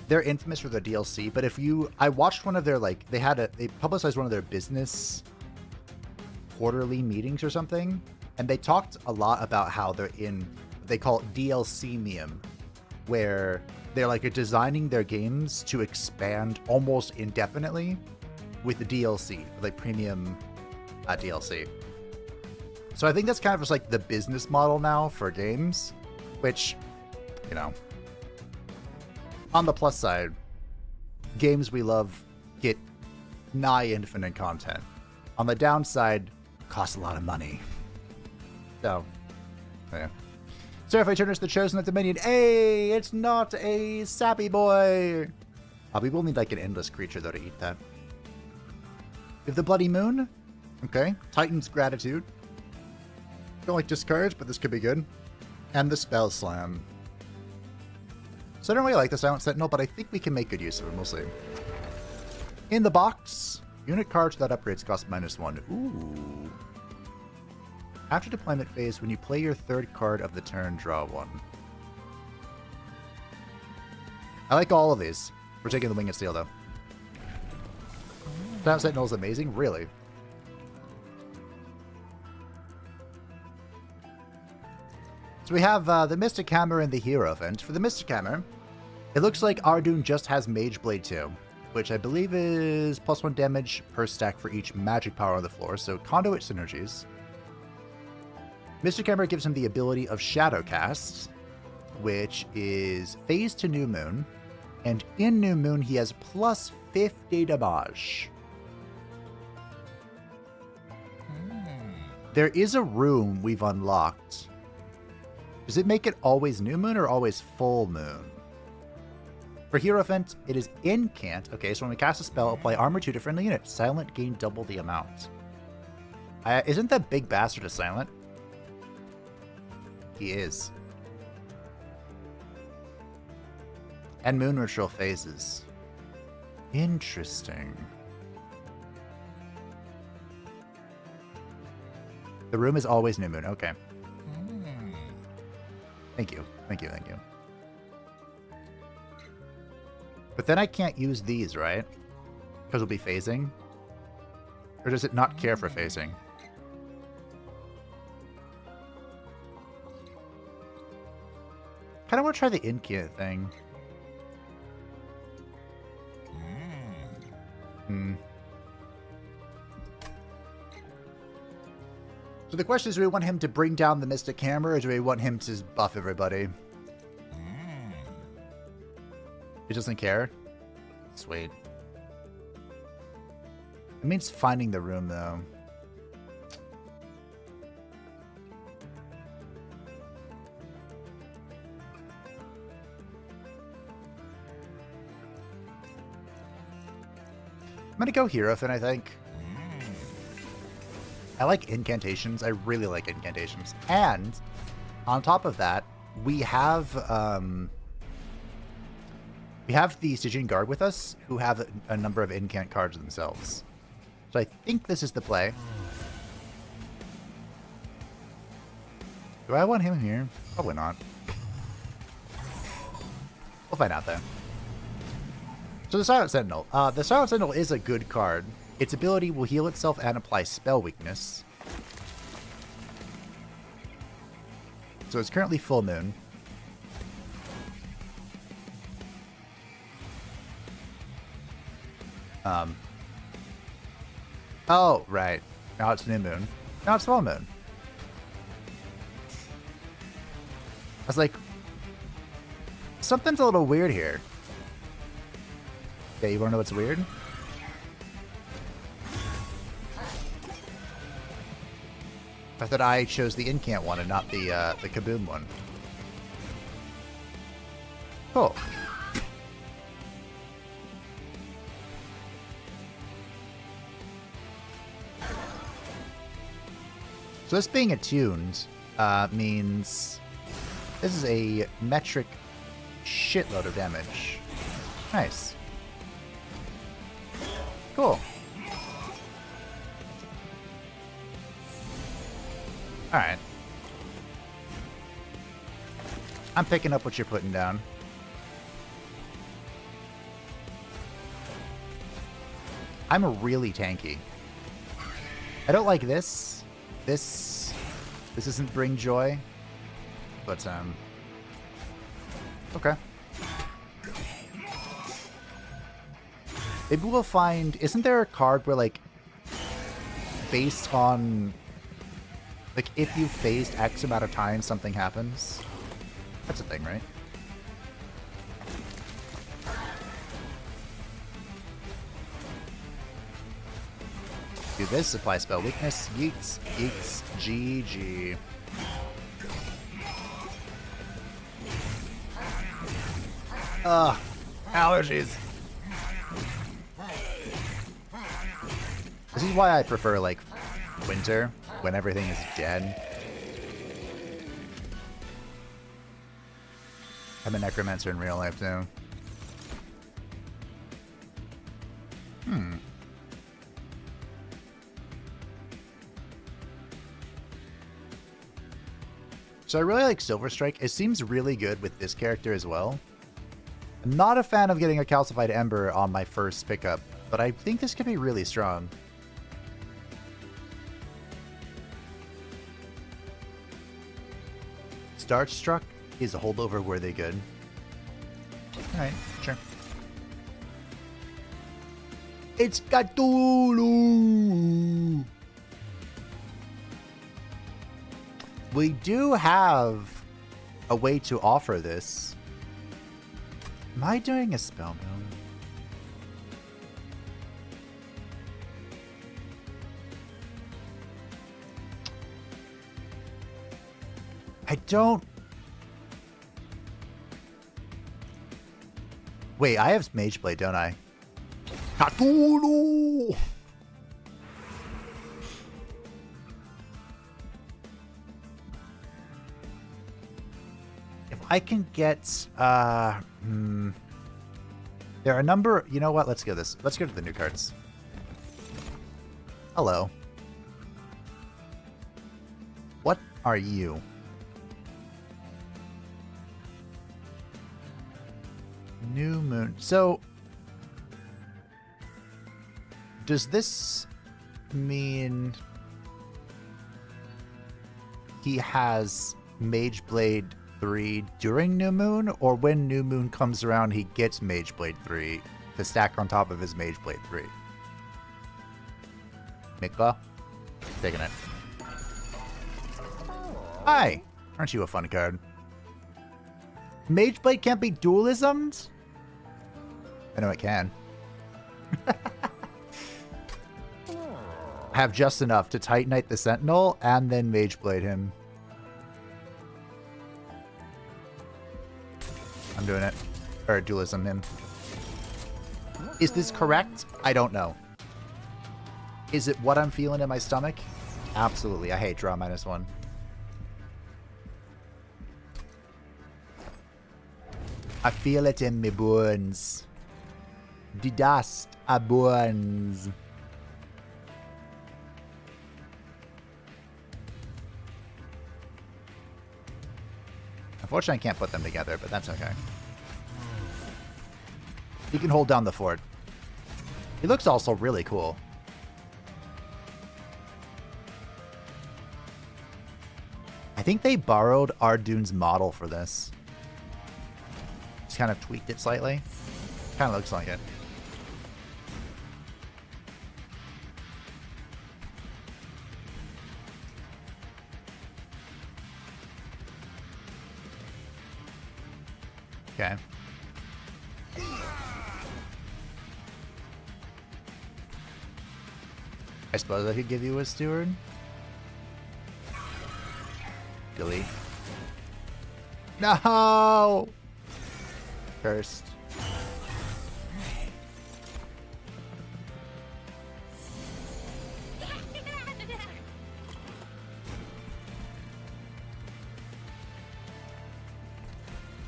They're infamous for their DLC, but I watched one of their, like, they publicized one of their business quarterly meetings or something, and they talked a lot about how they call it DLC-mium, where they're like designing their games to expand almost indefinitely with the DLC, like premium DLC. So I think that's kind of just like the business model now for games, which, you know, on the plus side, games we love get nigh infinite content. On the downside, costs a lot of money. So, yeah. So if I turn us the Chosen at the Dominion, hey, it's not a sappy boy. We will need like an endless creature though to eat that. We have the Bloody Moon. Okay. Titan's Gratitude. Don't like discards, but this could be good. And the Spell Slam. So I don't really like the Silent Sentinel, but I think we can make good use of him. We'll see. In the box, unit cards that upgrades cost -1. Ooh. After deployment phase, when you play your third card of the turn, draw 1. I like all of these. We're taking the Winged Steel, though. Silent Sentinel is amazing? Really? So we have the Mystic Hammer and the Hierophant. For the Mystic Hammer, it looks like Ardoon just has Mage Blade 2, which I believe is +1 damage per stack for each magic power on the floor, so Conduit synergies. Mystic Hammer gives him the ability of Shadow Cast, which is phase to New Moon, and in New Moon he has +50 damage. There is a room we've unlocked. Does it make it always New Moon or always Full Moon? For Hierophant, it is Incant. Okay, so when we cast a spell, apply armor to different units. Silent, gain double the amount. Isn't that Big Bastard a Silent? He is. And Moon Ritual phases. Interesting. The room is always New Moon. Okay. Thank you. Thank you. Thank you. But then I can't use these, right? Because we'll be phasing? Or does it not care for phasing? Kind of want to try the Incant thing. So the question is, do we want him to bring down the Mystic Hammer, or do we want him to buff everybody? He doesn't care? Sweet. It means finding the room, though. I'm gonna go Hierophant, I think. I like incantations. I really like incantations. And on top of that, we have the Stygian Guard with us, who have a number of incant cards themselves. So I think this is the play. Do I want him here? Probably not. We'll find out, though. So the Silent Sentinel. The Silent Sentinel is a good card. Its ability will heal itself and apply spell weakness. So it's currently Full Moon. Oh, right. Now it's new moon. Now it's full moon. I was like, something's a little weird here. Okay, you wanna know what's weird? I thought I chose the incant one and not the kaboom one. Cool. So this being attuned means this is a metric shitload of damage. Nice. Cool. Alright. I'm picking up what you're putting down. I'm really tanky. I don't like this. This doesn't bring joy. But, okay. Maybe we'll find... Isn't there a card where, like, based on... Like, if you phased X amount of times, something happens? That's a thing, right? Do this, apply spell weakness, yeets, yeets, GG. Ugh, allergies. This is why I prefer, like, winter, when everything is dead. I'm a necromancer in real life, too. So I really like Silver Strike. It seems really good with this character as well. I'm not a fan of getting a Calcified Ember on my first pickup, but I think this could be really strong. Starstruck is a holdover worthy good. Alright, sure. It's Cthulhu! We do have a way to offer this. Am I doing a spell mill? I don't... Wait, I have Mage Blade, don't I? Cthulhu! If I can get... There are a number... You know what? Let's go this. Let's go to the new cards. Hello. What are you? New moon. So, does this mean he has Mage Blade 3 during New Moon, or when New Moon comes around he gets Mage Blade 3 to stack on top of his Mage Blade 3? Mikla? Taking it. Hi! Aren't you a fun card? Mage Blade can't be dualismed? I know it can. I have just enough to Titanite the Sentinel and then Mage Blade him. I'm doing it. Or dualism him. Is this correct? I don't know. Is it what I'm feeling in my stomach? Absolutely. I hate draw -1. I feel it in me bones. The dust a bones. Unfortunately, I can't put them together, but that's okay. You can hold down the fort. He looks also really cool. I think they borrowed Ardune's model for this. Just kind of tweaked it slightly. Kind of looks like it. Okay. I suppose I could give you a steward. Delete. No! Cursed.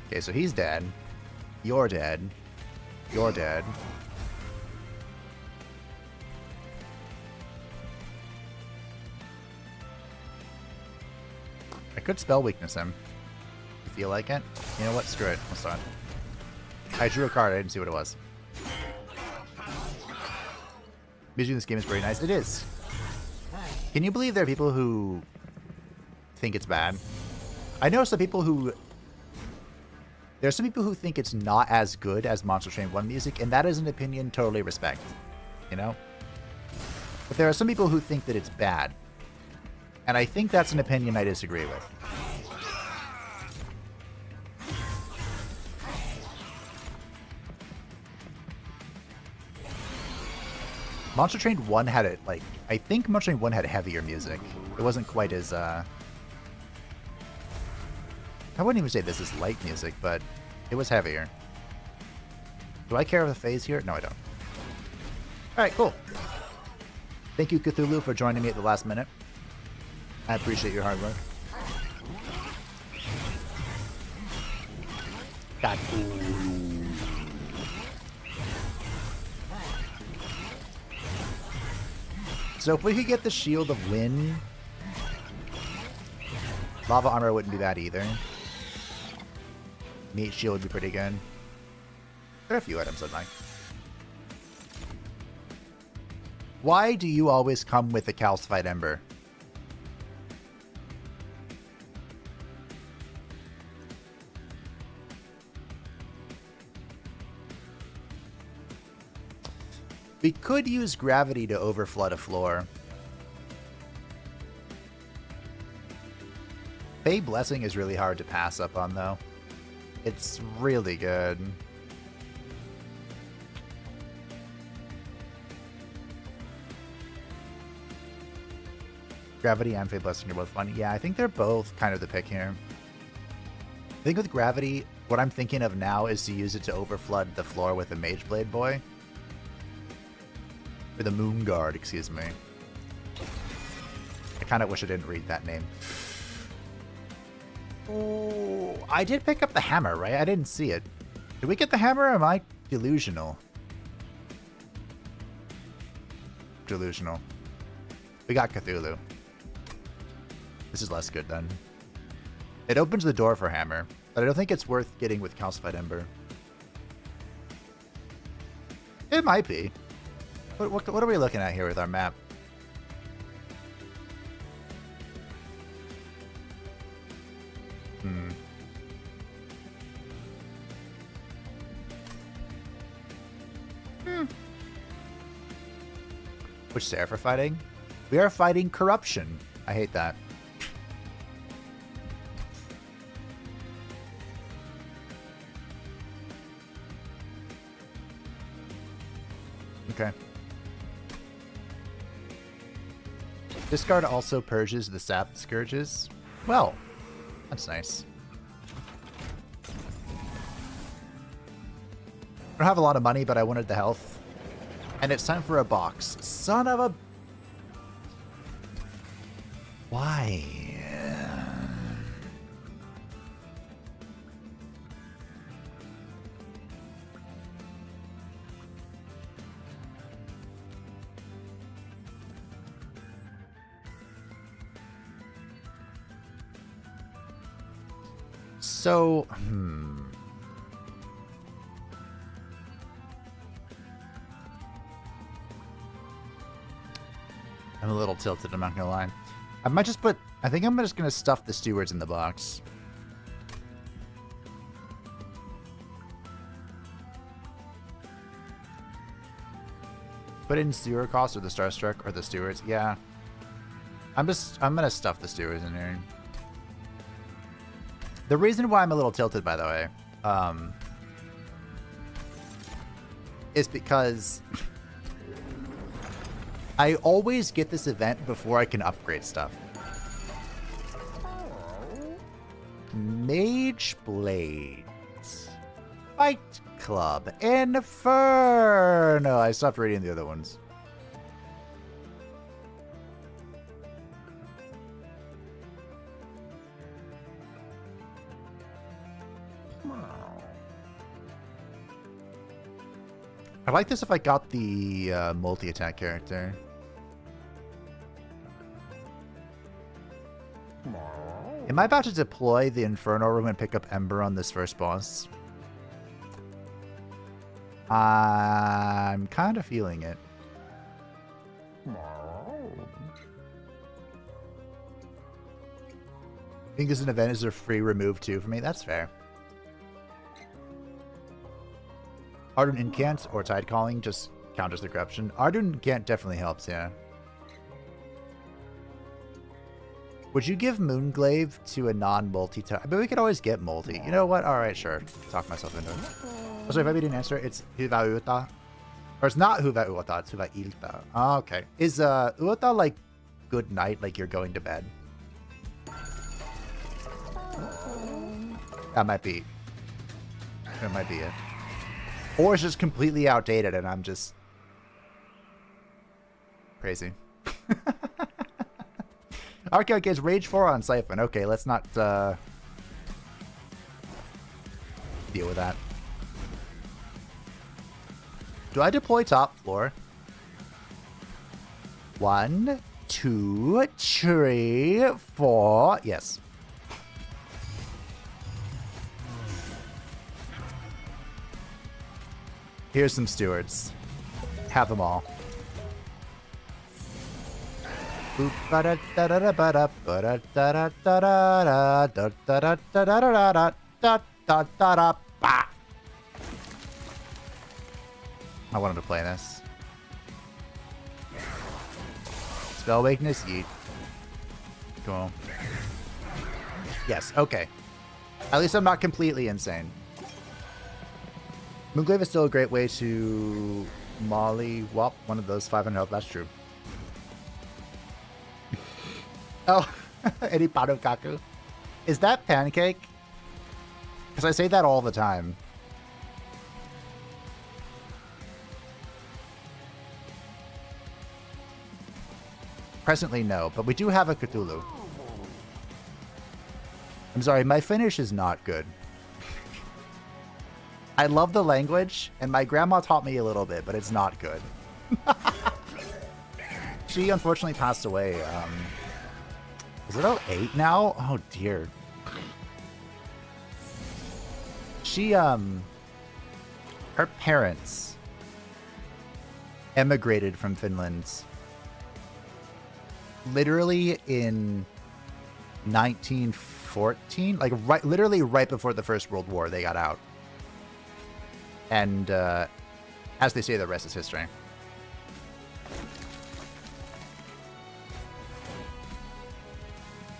Okay, so he's dead. You're dead. You're dead. I could spell weakness him. You feel like it? You know what? Screw it. Let's start. I drew a card. I didn't see what it was. Music in this game is very nice. It is. Can you believe there are people who think it's bad? I know some people who... There are some people who think it's not as good as Monster Train 1 music, and that is an opinion totally respect. You know? But there are some people who think that it's bad. And I think that's an opinion I disagree with. Monster Train 1 had it, like... I think Monster Train 1 had heavier music. It wasn't quite as, I wouldn't even say this is light music, but it was heavier. Do I care of the phase here? No, I don't. Alright, cool. Thank you, Cthulhu, for joining me at the last minute. I appreciate your hard work. God. So if we could get the Shield of Wind, Lava Armor wouldn't be bad either. Meat Shield would be pretty good. There are a few items I'd like. Why do you always come with the Calcified Ember? We could use gravity to overflood a floor. Fey Blessing is really hard to pass up on, though. It's really good. Gravity and Fey Blessing are both fun. Yeah, I think they're both kind of the pick here. I think with Gravity, what I'm thinking of now is to use it to overflood the floor with a Mage Blade Boy. Or the Moon Guard, excuse me. I kind of wish I didn't read that name. Oh, I did pick up the hammer, right? I didn't see it. Did we get the hammer, or am I delusional? Delusional. We got Cthulhu. This is less good, then. It opens the door for hammer, but I don't think it's worth getting with Calcified Ember. It might be. What are we looking at here with our map? Which Seraph are fighting? We are fighting corruption. I hate that. Okay. This card also purges the Sap Scourges. Well, that's nice. I don't have a lot of money, but I wanted the health. And it's time for a box. Son of a... Why? So, I'm a little tilted, I'm not gonna lie. I might just put... I think I'm just gonna stuff the stewards in the box. Put in Sewer Cost or the Starstruck or the stewards. Yeah. I'm gonna stuff the stewards in here. The reason why I'm a little tilted, by the way, is because I always get this event before I can upgrade stuff. Mage Blades. Fight Club. Inferno. I stopped reading the other ones. I like this if I got the multi-attack character. Am I about to deploy the Inferno room and pick up Ember on this first boss? I'm kind of feeling it. I think this is an event is a free remove too for me. That's fair. Ardent Incant or Tide Calling just counters the corruption. Ardent Incant definitely helps, yeah. Would you give Moonglaive to a non-multi-type? I mean, we could always get multi. You know what? Alright, sure. Talk myself into it. Oh, sorry, if I didn't answer, it's Huva Uta. Or it's not Huva Uta, it's Huva Ilta. Oh, okay. Is Uta like good night, like you're going to bed? That might be. That might be it. Or it's just completely outdated and I'm just crazy. Okay, it's Rage 4 on Siphon. Okay, let's not deal with that. Do I deploy top floor? 1, 2, 3, 4. Yes. Here's some stewards. Have them all. I wanted to play this. Spell weakness, yeet. Cool. Yes, okay. At least I'm not completely insane. Moonglaive is still a great way to molly-wop one of those 500 health. That's true. Oh, Eddie Parukaku. Is that Pancake? Because I say that all the time. Presently, no, but we do have a Cthulhu. I'm sorry, my Finnish is not good. I love the language, and my grandma taught me a little bit, but it's not good. She unfortunately passed away. Is it 08 now? Oh dear. She, her parents emigrated from Finland literally in 1914, like literally right before the First World War they got out. And as they say, the rest is history.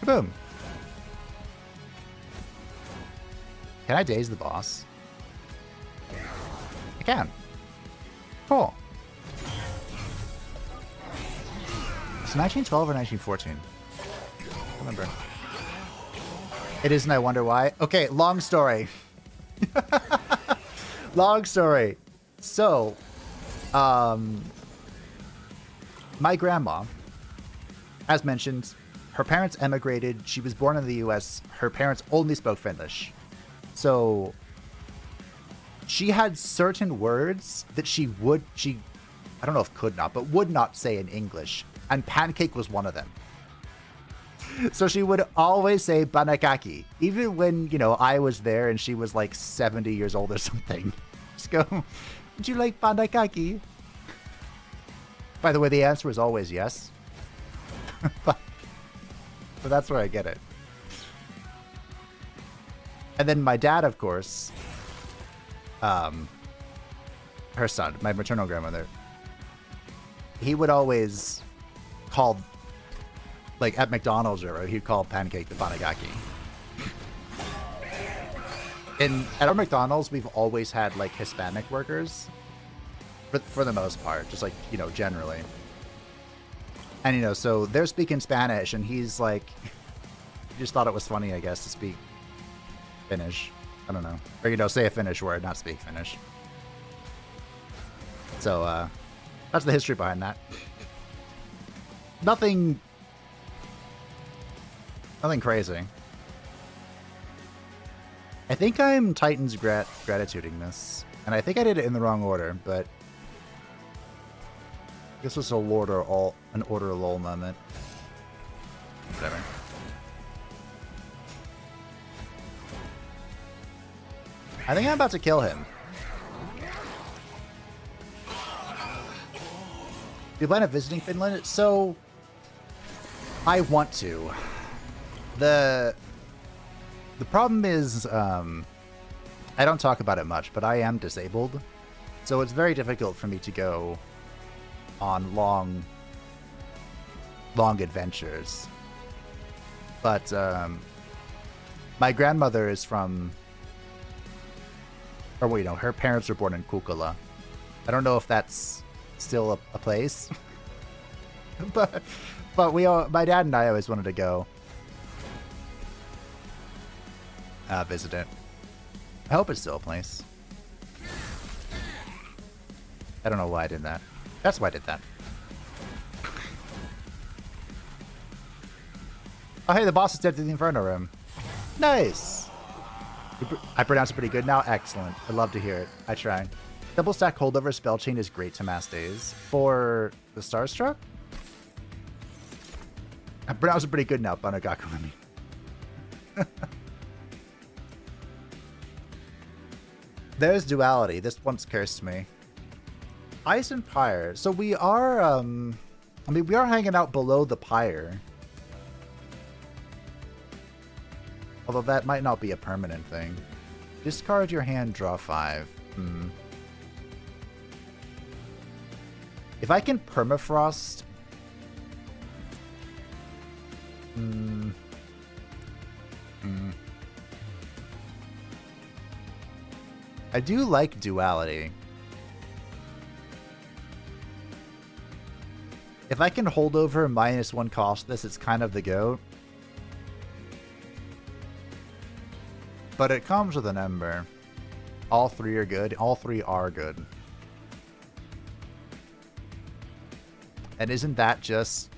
Kaboom. Can I daze the boss? I can. Cool. It's 1912 or 1914? I don't remember. It is, and I wonder why. Okay, long story. Long story. So, my grandma, as mentioned, her parents emigrated. She was born in the US. Her parents only spoke Finnish. So, she had certain words that she I don't know if could not, but would not say in English. And pancake was one of them. So she would always say banakaki, even when, you know, I was there and she was like 70 years old or something. Just go, would you like banakaki? By the way, the answer is always yes. but that's where I get it. And then my dad, of course, her son, my maternal grandmother, he would always call, like at McDonald's, or he'd call pancake the banagaki. And at our McDonald's, we've always had like Hispanic workers. for the most part, just like, you know, generally. And, you know, so they're speaking Spanish, and he's like, he just thought it was funny, I guess, to speak Finnish. I don't know. Or, you know, say a Finnish word, not speak Finnish. So, that's the history behind that. Nothing crazy. I think I'm Titan's gratituding this. And I think I did it in the wrong order, but this was an order lull moment. Whatever. I think I'm about to kill him. Do you plan on visiting Finland? So, I want to. The problem is, I don't talk about it much, but I am disabled. So it's very difficult for me to go on long adventures. But my grandmother is from, or well, you know, her parents were born in Kukula. I don't know if that's still a place, but my dad and I always wanted to go visit it. I hope it's still a place. I don't know why I did that. That's why I did that. Oh, hey, the boss is dead to the Inferno room. Nice! I pronounce it pretty good now? Excellent. I'd love to hear it. I try. Double stack holdover spell chain is great to mass days. For the Starstruck? I pronounce it pretty good now, Banagaku, I mean. There's duality. This once cursed me. Ice and Pyre. So we are, I mean, we are hanging out below the Pyre. Although that might not be a permanent thing. Discard your hand, draw 5. If I can permafrost... I do like duality. If I can hold over -1 cost this, it's kind of the goat. But it comes with an Ember. All 3 are good. All 3 are good. And isn't that just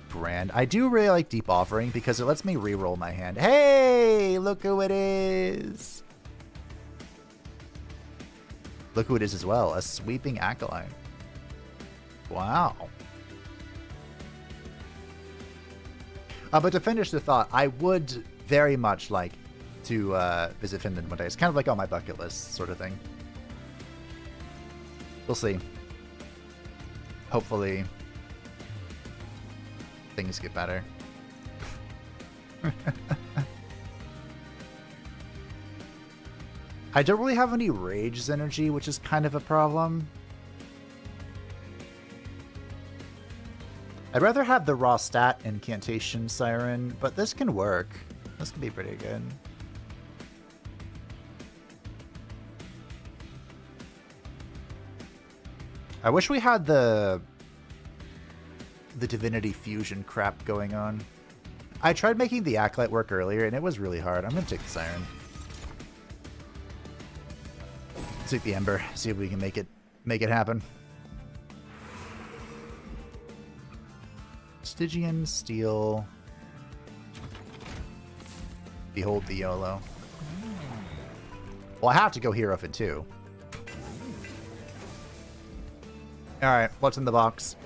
grand? I do really like Deep Offering because it lets me reroll my hand. Hey, look who it is. Look who it is as well. A Sweeping Acolyte. Wow. But to finish the thought, I would very much like to visit Finland one day. It's kind of like on my bucket list sort of thing. We'll see. Hopefully things get better. I don't really have any Rage's energy, which is kind of a problem. I'd rather have the raw stat Incantation Siren, but this can work. This can be pretty good. I wish we had the Divinity Fusion crap going on. I tried making the Acolyte work earlier, and it was really hard. I'm going to take the Siren. Take the Ember, see if we can make it happen. Stygian, Steel. Behold the YOLO. Well, I have to go Hierophant too. Alright, what's in the box?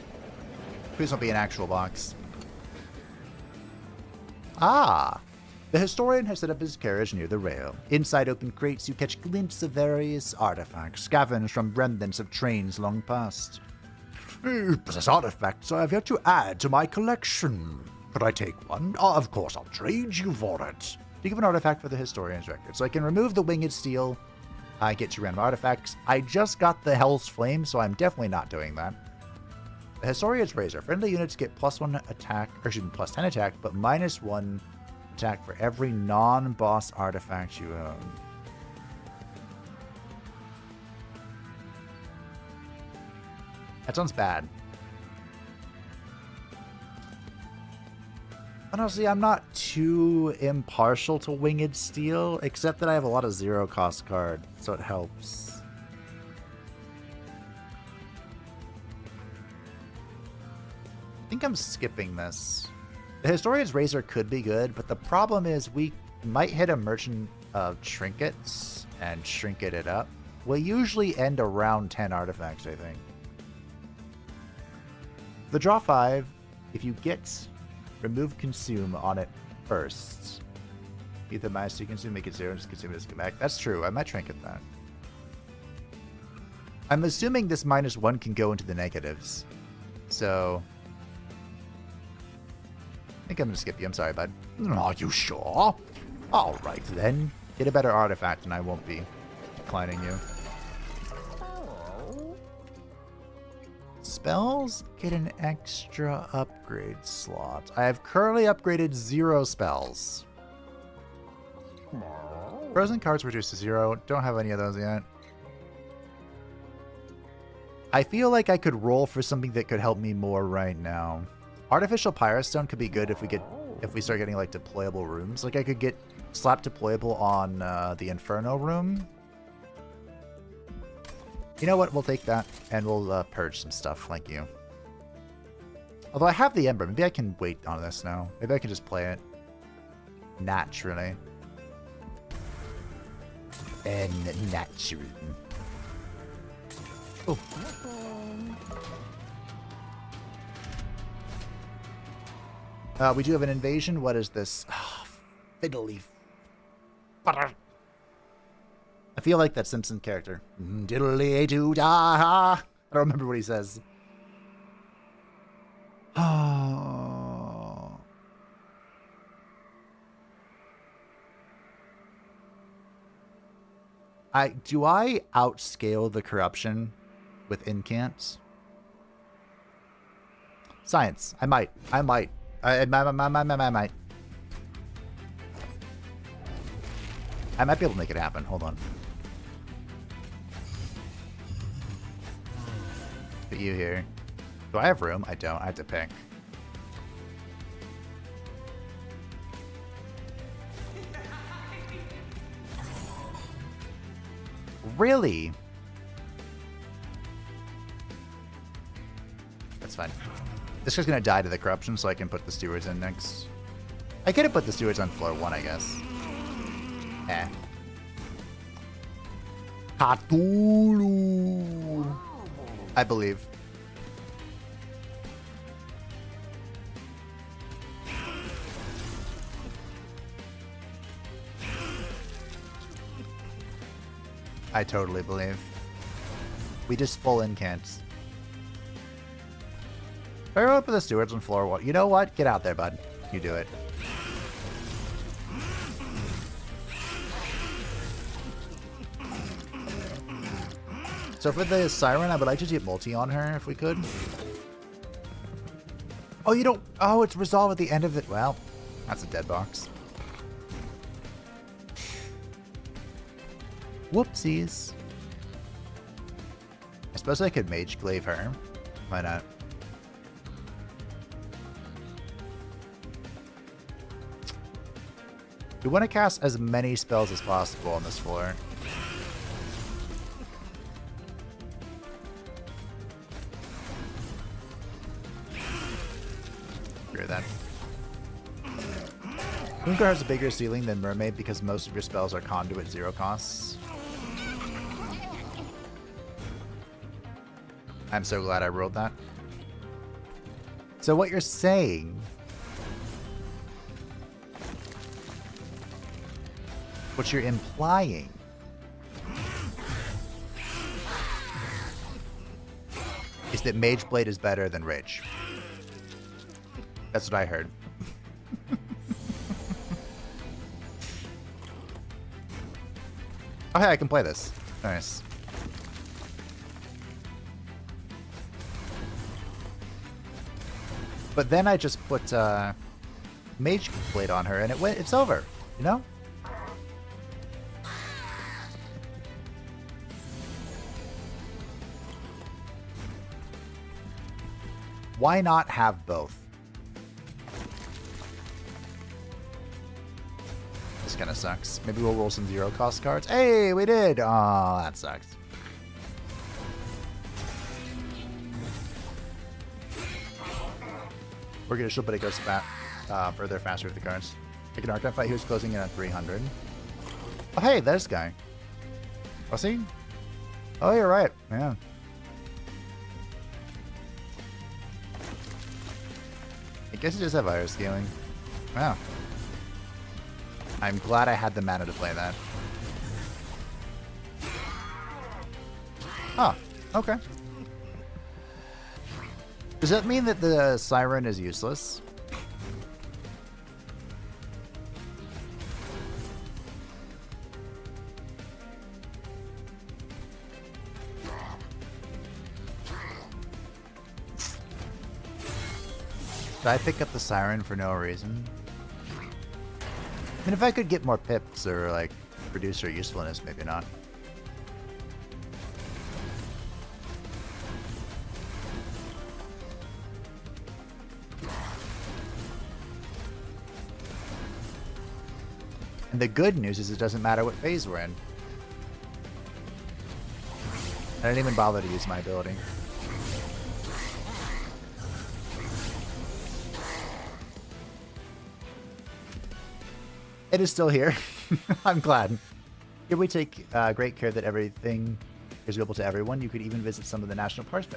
Please don't be an actual box. Ah! The historian has set up his carriage near the rail. Inside open crates, you catch glimpses of various artifacts, scavenged from remnants of trains long past. Possess artifacts I have yet to add to my collection. Could I take one? Oh, of course, I'll trade you for it. You give an artifact for the historian's record. So I can remove the Winged Steel. I get 2 random artifacts. I just got the Hell's Flame, so I'm definitely not doing that. The Historian's Razor. Friendly units get +1 attack, or excuse me, +10 attack, but -1 attack for every non-boss artifact you own. That sounds bad. Honestly, I'm not too impartial to Winged Steel, except that I have a lot of zero-cost cards, so it helps. I think I'm skipping this. The Historian's Razor could be good, but the problem is we might hit a Merchant of Trinkets and trinket it up. We'll usually end around 10 artifacts, I think. The draw 5, if you get remove consume on it first. Either minus 2 consume, make it 0, and just consume this, come back. That's true. I might trinket that. I'm assuming this -1 can go into the negatives. So I think I'm gonna skip you. I'm sorry, bud. Are you sure? Alright then. Get a better artifact and I won't be declining you. Spells get an extra upgrade slot. I have currently upgraded 0 spells. Frozen cards reduced to 0. Don't have any of those yet. I feel like I could roll for something that could help me more right now. Artificial Pyrostone could be good if we start getting like deployable rooms. Like I could get slap deployable on the Inferno room. You know what? We'll take that, and we'll purge some stuff. Thank you. Although I have the Ember. Maybe I can wait on this now. Maybe I can just play it naturally. And naturally. Oh. We do have an invasion. What is this? Oh, fiddly. I feel like that Simpson character. Diddly doo da. I don't remember what he says. Oh. Do I outscale the corruption with incants? Science. I might. I might. I might. I might be able to make it happen. Hold on. Put you here. Do I have room? I don't. I have to pick. Really? That's fine. This guy's gonna die to the corruption, so I can put the stewards in next. I could have put the stewards on floor 1, I guess. Eh. Cthulhu. I believe. I totally believe. We just full incants. If I roll up with the stewards on floor 1, you know what? Get out there, bud. You do it. So for the Siren, I would like to get multi on her if we could. Oh, you don't... Oh, it's resolved at the end of it. Well, that's a dead box. Whoopsies. I suppose I could Mage Glaive her. Why not? We want to cast as many spells as possible on this floor. Screw that. Mooncar has a bigger ceiling than Mermaid because most of your spells are conduit 0 costs. I'm so glad I rolled that. So what you're saying... What you're implying is that Mage Blade is better than Rage. That's what I heard. Oh, hey, I can play this. Nice. But then I just put Mage Blade on her, and it's over. You know? Why not have both? This kind of sucks. Maybe we'll roll some 0-cost cards. Hey, we did! Oh, that sucks. We're gonna shield, but it goes further faster with the cards. Like an archetype fight, he was closing in at 300. Oh, hey, this guy. Was he? Oh, you're right. Yeah. I guess it does have virus scaling. Wow. I'm glad I had the mana to play that. Oh, okay. Does that mean that the Siren is useless? Did I pick up the Siren for no reason? I mean, if I could get more pips or, like, reduce her usefulness, maybe not. And the good news is it doesn't matter what phase we're in. I didn't even bother to use my ability. It is still here. I'm glad. Here we take great care that everything is available to everyone. You could even visit some of the national parks.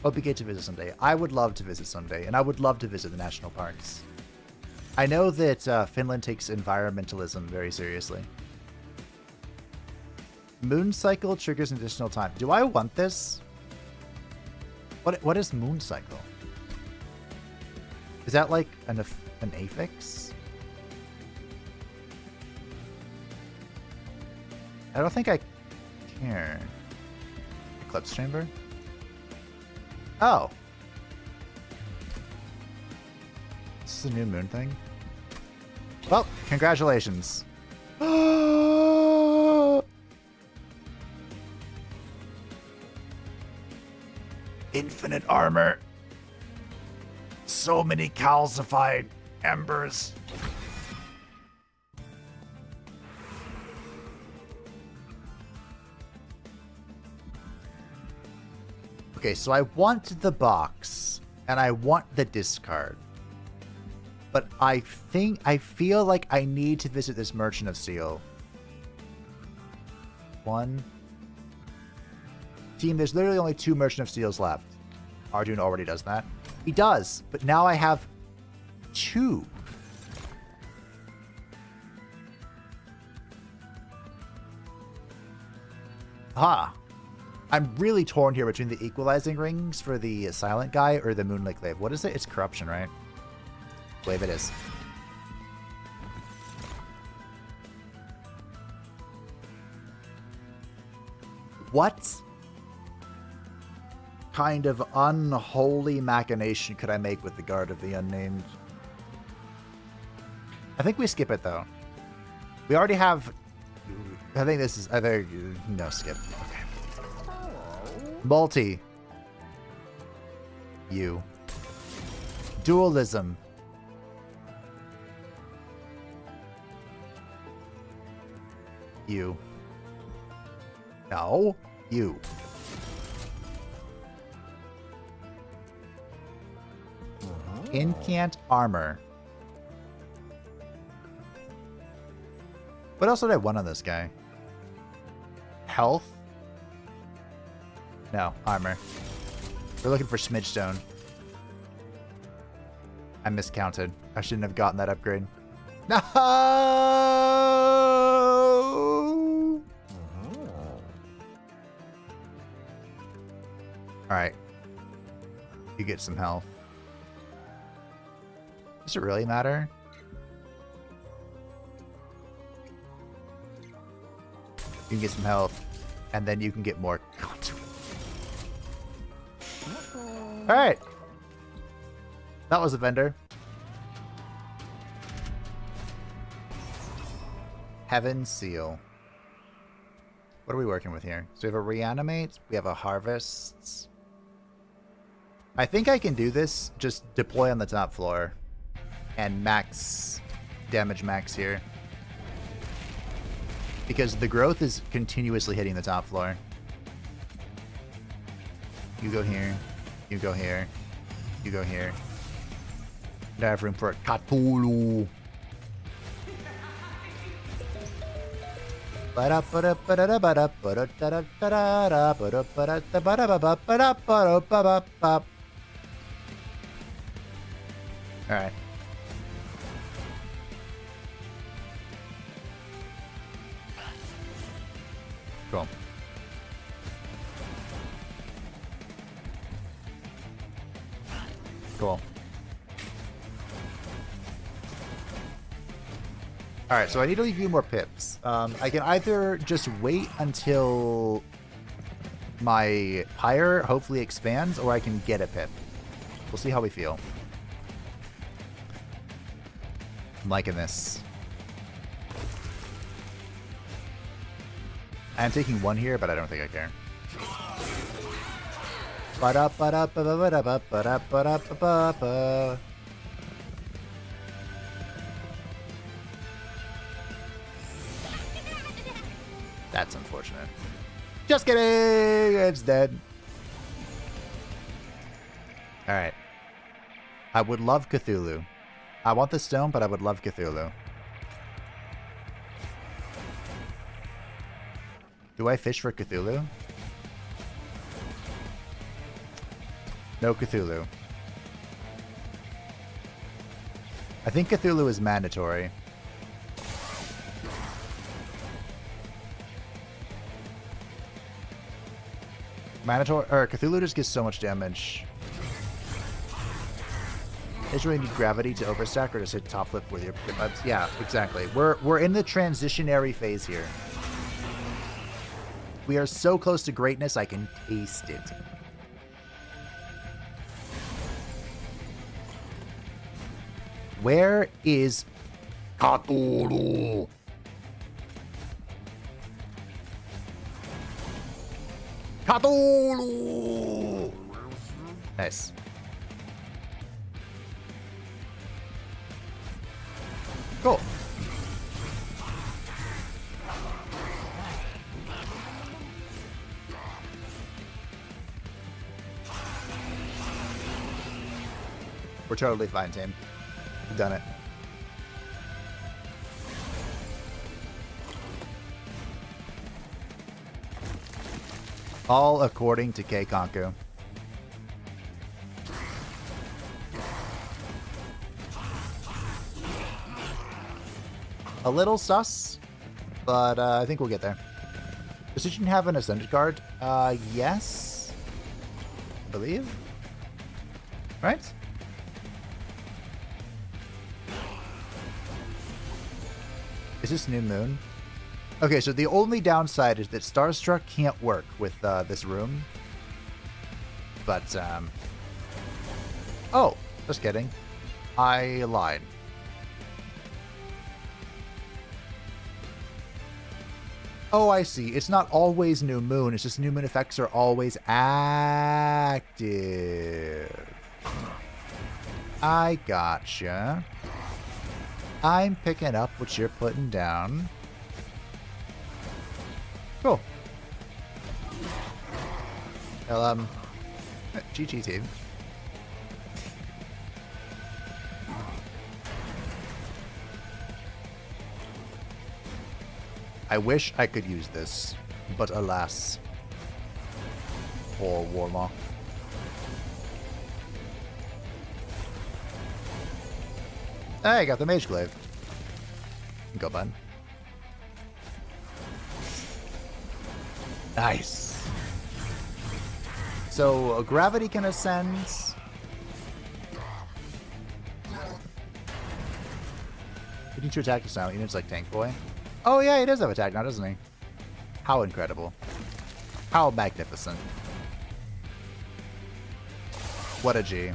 Hope you get to visit someday. I would love to visit someday, and I would love to visit the national parks. I know that Finland takes environmentalism very seriously. Moon cycle triggers an additional time. Do I want this? What is moon cycle? Is that like an affix? I don't think I care. Eclipse chamber? Oh. This is a new moon thing? Well, congratulations. Infinite armor. So many calcified embers. Okay, so I want the box, and I want the discard. But I feel like I need to visit this Merchant of Steel. One. Team, there's literally only 2 Merchant of Steels left. Arjun already does that. He does, but now I have 2. Ah. I'm really torn here between the equalizing rings for the silent guy or the Moonlight Glaive. What is it? It's corruption, right? Glaive it is. What kind of unholy machination could I make with the Guard of the Unnamed? I think we skip it, though. We already have... I think this is... No, skip. Okay. Multi. You. Dualism. You. No. You. Incant armor. What else did I want on this guy? Health? No, armor. We're looking for Smidgestone. I miscounted. I shouldn't have gotten that upgrade. No! Alright. You get some health. Does it really matter? You can get some health, and then you can get more contour. Alright. That was a vendor. Heaven Seal. What are we working with here? So we have a reanimate, we have a harvest. I think I can do this. Just deploy on the top floor. And max damage max here. Because the growth is continuously hitting the top floor. You go here. You go here. You go here. I have room for a Cthulhu. Alright. Cool. Cool. Alright, so I need to leave you more pips. I can either just wait until my pyre hopefully expands, or I can get a pip. We'll see how we feel. I'm liking this. I'm taking one here, but I don't think I care. That's unfortunate. Just kidding! It's dead. Alright. I would love Cthulhu. I want the stone, but I would love Cthulhu. Do I fish for Cthulhu? No Cthulhu. I think Cthulhu is mandatory. Mandatory, or Cthulhu just gives so much damage. Is really need gravity to overstack, or just hit top flip with your buds? Yeah, exactly. We're in the transitionary phase here. We are so close to greatness, I can taste it. Where is Cthulhu? Cthulhu! Nice. Cool. We're totally fine, Tim. We've done it. All according to K. Konku. A little sus, but I think we'll get there. Does Precision have an Ascended card? Yes. I believe. Right? Is this New Moon? Okay, so the only downside is that Starstruck can't work with this room. But, oh, just kidding. I lied. Oh, I see. It's not always New Moon. It's just New Moon effects are always active. I gotcha. I'm picking up what you're putting down. Cool. Well, GG team. I wish I could use this, but alas. Poor Warlock. Hey, got the Mage Glaive. Go, bud. Nice. So, gravity can ascend. You need to attack the silent units like Tank Boy. Oh yeah, he does have attack now, doesn't he? How incredible. How magnificent. What a G.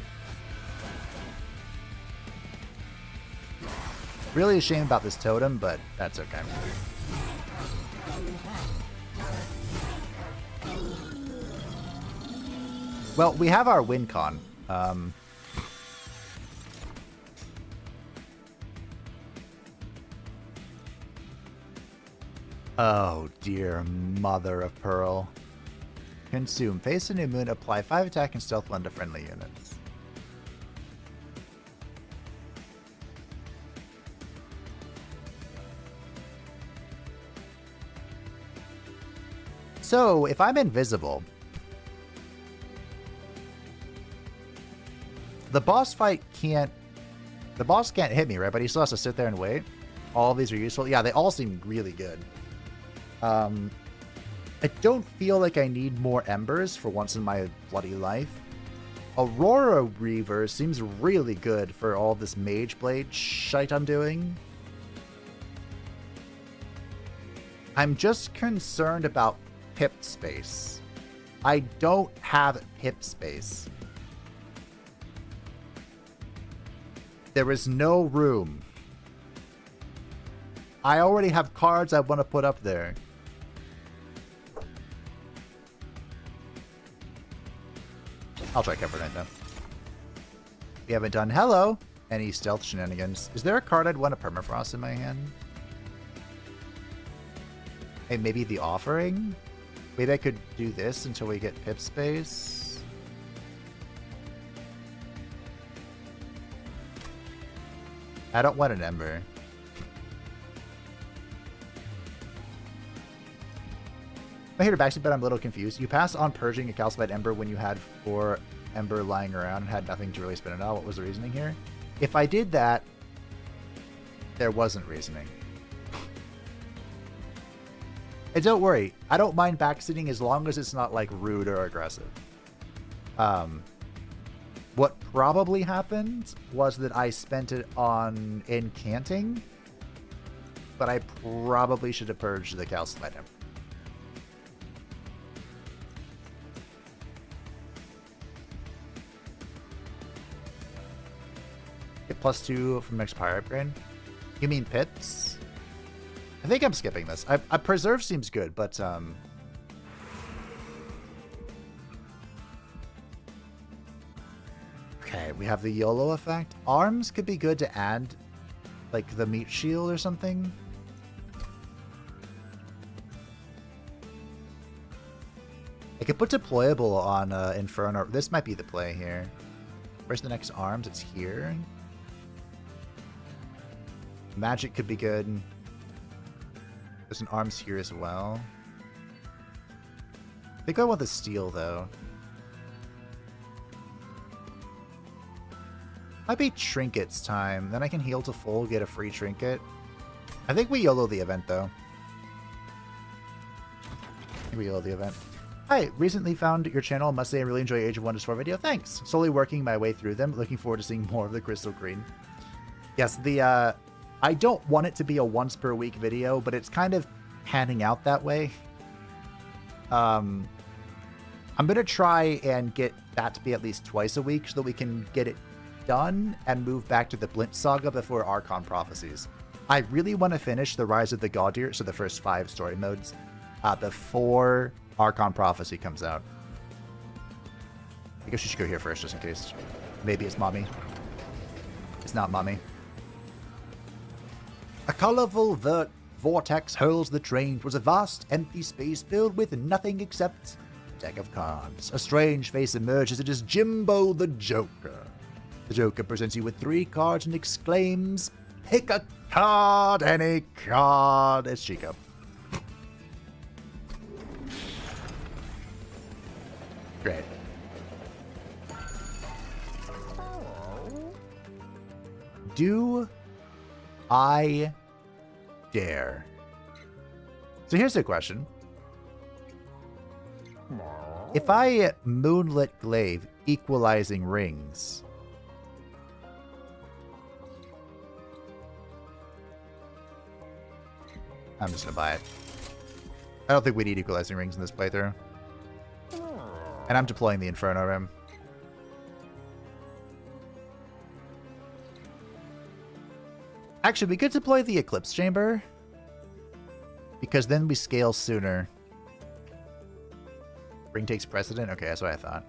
Really ashamed about this totem, but that's okay. Well, we have our win con. Oh, dear mother of pearl. Consume. Face a new moon. Apply 5 attack and stealth 1 to friendly units. So, if I'm invisible, the boss fight can't... The boss can't hit me, right? But he still has to sit there and wait. All of these are useful. Yeah, they all seem really good. I don't feel like I need more embers for once in my bloody life. Aurora Reaver seems really good for all this Mage Blade shite I'm doing. I'm just concerned about pip space. I don't have pip space. There is no room. I already have cards I want to put up there. I'll try Cover Knight though. We haven't done hello. Any stealth shenanigans. Is there a card I'd want a permafrost in my hand? Hey, maybe the offering? Maybe I could do this until we get pip space. I don't want an ember. I'm here to backseat, but I'm a little confused. You passed on purging a calcified ember when you had 4 ember lying around and had nothing to really spin it out. What was the reasoning here? If I did that, there wasn't reasoning. And don't worry, I don't mind backseating as long as it's not like rude or aggressive. What probably happened was that I spent it on incanting, but I probably should have purged the calcified ember. Get +2 from next power upgrade. You mean pips? I think I'm skipping this. I preserve seems good, but okay, we have the YOLO effect. Arms could be good to add, like the meat shield or something. I could put deployable on Inferno. This might be the play here. Where's the next arms? It's here. Magic could be good. There's an arms here as well. I think I want the steel, though. Might be trinkets time. Then I can heal to full, get a free trinket. I think we YOLO the event, though. I think we YOLO the event. Hi, recently found your channel. Must say I really enjoy Age of Wonders 4 video. Thanks. Slowly working my way through them. Looking forward to seeing more of the Crystal Green. Yes, the I don't want it to be a once per week video, but it's kind of panning out that way. I'm gonna try and get that to be at least twice a week so that we can get it done and move back to the Blint Saga before Archon Prophecies. I really want to finish the Rise of the Gaudir, so the first 5 story modes, before Archon Prophecy comes out. I guess you should go here first, just in case. Maybe it's Mommy. It's not Mommy. A colorful vortex hurls the train towards a vast, empty space filled with nothing except a deck of cards. A strange face emerges. It is Jimbo the Joker. The Joker presents you with 3 cards and exclaims, "Pick a card, any card." It's Chico. Great. Do I dare? So here's the question. If I Moonlit Glaive equalizing rings, I'm just gonna buy it. I don't think we need equalizing rings in this playthrough. And I'm deploying the Inferno Rim. Actually, we could deploy the Eclipse Chamber, because then we scale sooner. Ring takes precedent? Okay, that's what I thought.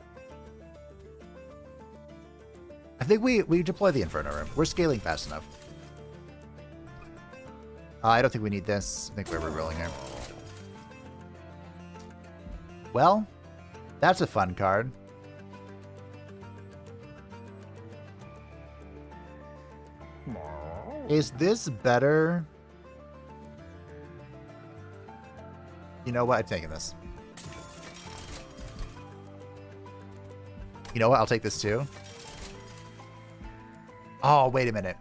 think we deploy the Inferno Room. We're scaling fast enough. I don't think we need this. I think we're rerolling here. Well, that's a fun card. Is this better? You know what? I'm taking this. You know what? I'll take this too. Oh, wait a minute.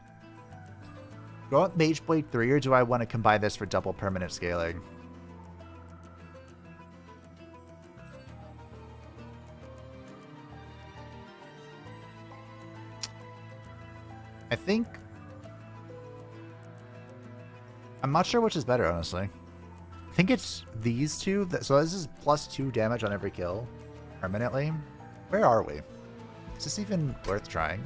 Do I want Mage Blade 3 or do I want to combine this for double permanent scaling? I think... I'm not sure which is better, honestly. I think it's these two. So this is +2 damage on every kill permanently. Where are we? Is this even worth trying?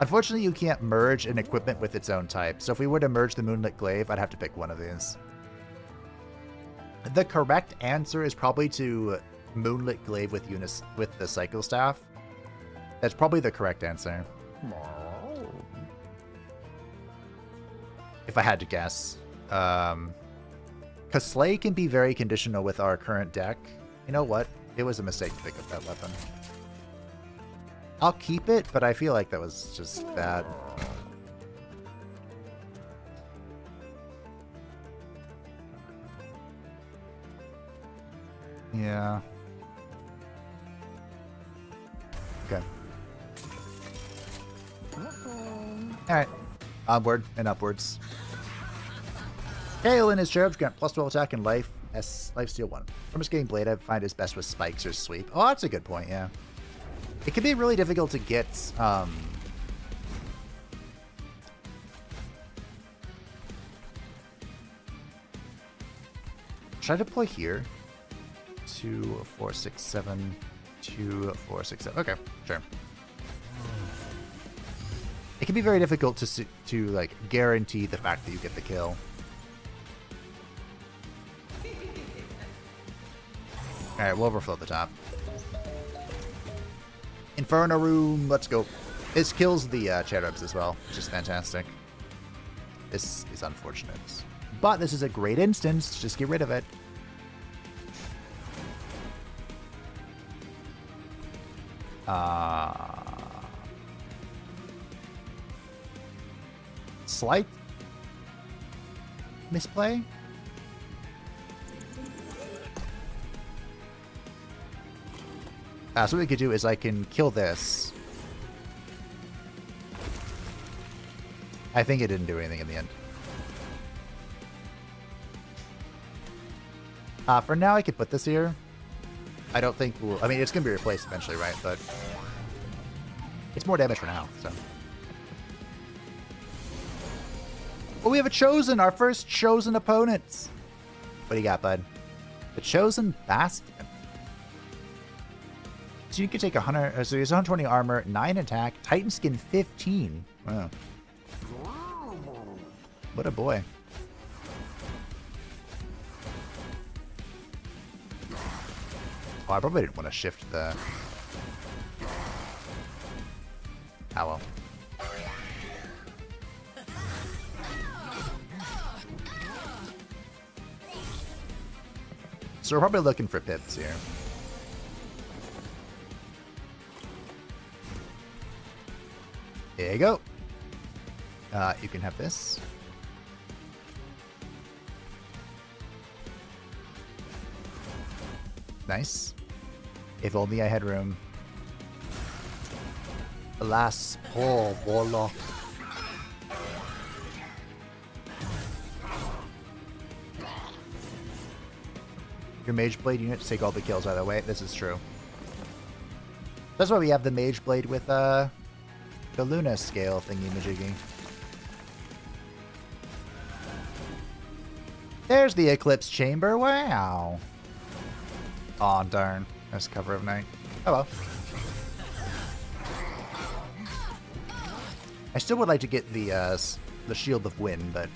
Unfortunately, you can't merge an equipment with its own type. So if we were to merge the Moonlit Glaive, I'd have to pick one of these. The correct answer is probably to Moonlit Glaive with the Cycle Staff. That's probably the correct answer. If I had to guess. Because Slay can be very conditional with our current deck. You know what? It was a mistake to pick up that weapon. I'll keep it, but I feel like that was just bad. Yeah. Okay. Alright. Onward and upwards. Hail in his cherubs grant +12 attack and life steal 1. From his getting blade, I find his best with spikes or sweep. Oh, that's a good point, yeah. It can be really difficult to get should I deploy here? 2, 4, 6, 7. 2, 4, 6, 7. Okay, sure. It can be very difficult to like guarantee the fact that you get the kill. All right, we'll overflow the top. Inferno Room, let's go. This kills the cherubs as well, which is fantastic. This is unfortunate, but this is a great instance. Just get rid of it. Slight misplay. So what we could do is I can kill this. I think it didn't do anything in the end. For now, I could put this here. I don't think we'll... I mean, it's going to be replaced eventually, right? But it's more damage for now, so... Oh, we have a Chosen! Our first Chosen opponent! What do you got, bud? The Chosen Bastion. So you can take 100... So he has 120 armor, 9 attack, Titan Skin 15. Wow. What a boy. Oh, I probably didn't want to shift the... Ah, well. So we're probably looking for pips here. There you go. You can have this. Nice. If only I had room. Alas, poor Warlock. Your Mage Blade units take all the kills either way. This is true. That's why we have the Mage Blade with the Luna scale thingy-majiggy. There's the Eclipse Chamber. Wow. Aw, oh, darn. That's cover of night. Oh well. I still would like to get the Shield of Wind, but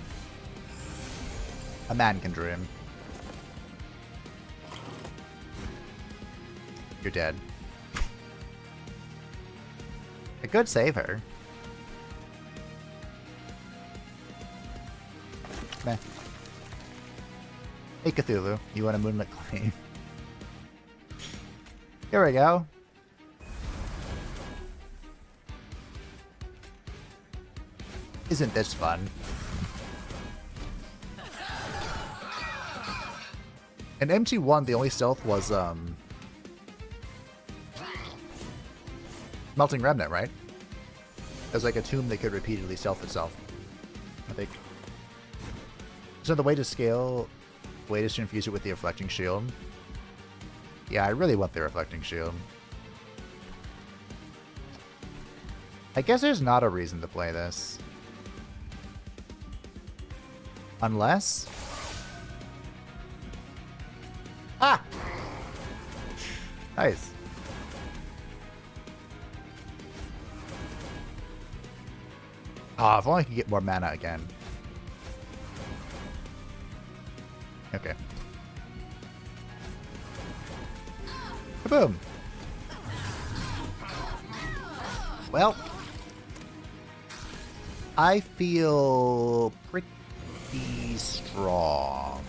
a man can dream. You're dead. I could save her. Meh. Hey Cthulhu, you want a moonlit claim? Here we go. Isn't this fun? In MT1, the only stealth was, Melting Remnant, right? It was like a tomb that could repeatedly stealth itself, I think. So the way to scale, way is to infuse it with the Reflecting Shield. Yeah, I really want the Reflecting Shield. I guess there's not a reason to play this. Unless... Ah! Nice. Ah, if only I could get more mana again. Okay. Kaboom! Well, I feel pretty strong.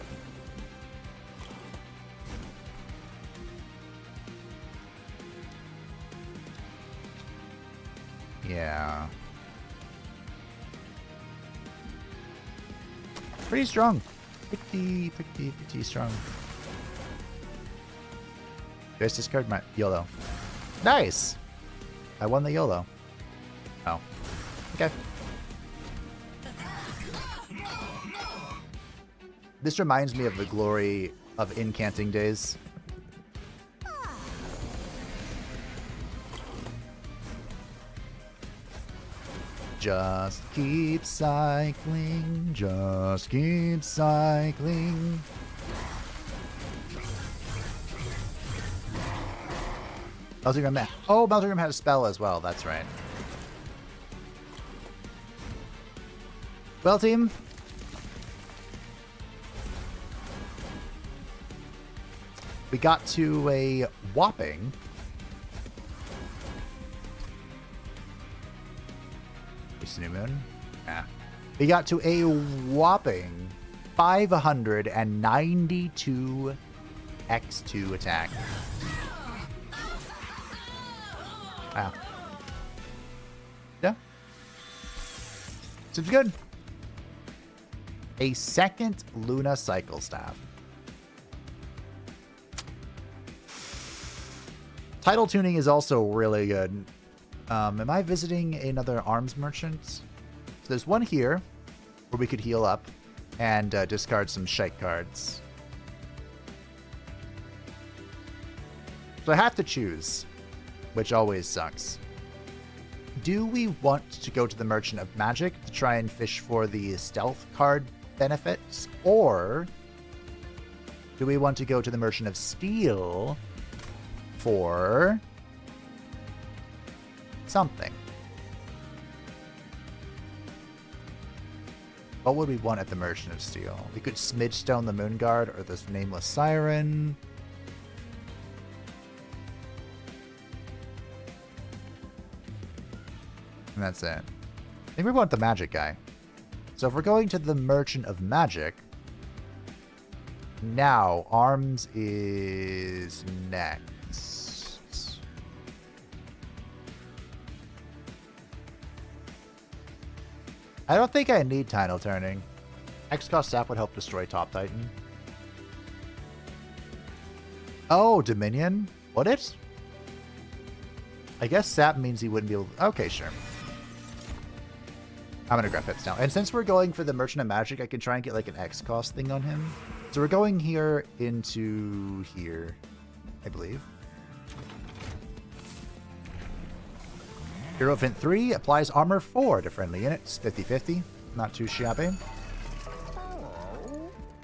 Yeah. Pretty strong. Pretty strong. Do I discard my YOLO? Nice! I won the YOLO. Oh. Okay. This reminds me of the glory of incanting days. Just keep cycling, just keep cycling. Melting Oh, Melting had a spell as well, that's right. Well, team. We got to a whopping... New moon? Yeah. We got to a whopping 592 X2 attack. Wow. Yeah. Seems good. A second Luna Cycle Staff. Title tuning is also really good. Am I visiting another arms merchant? So there's one here where we could heal up and discard some shite cards. So I have to choose, which always sucks. Do we want to go to the Merchant of Magic to try and fish for the stealth card benefits? Or do we want to go to the Merchant of Steel for... something? What would we want at the Merchant of Steel? We could Smidgestone the Moonguard or this Nameless Siren. And that's it. I think we want the Magic guy. So if we're going to the Merchant of Magic, now Arms is next. I don't think I need Tidal Turning. X-Cost Staff would help destroy Top Titan. Oh, Dominion? Would it? I guess Sap means he wouldn't be able to... Okay, sure. I'm gonna grab hits now. And since we're going for the Merchant of Magic, I can try and get like an X-Cost thing on him. So we're going here into here, I believe. Hero Event 3 applies armor 4 to friendly units. 50-50. Not too shabby.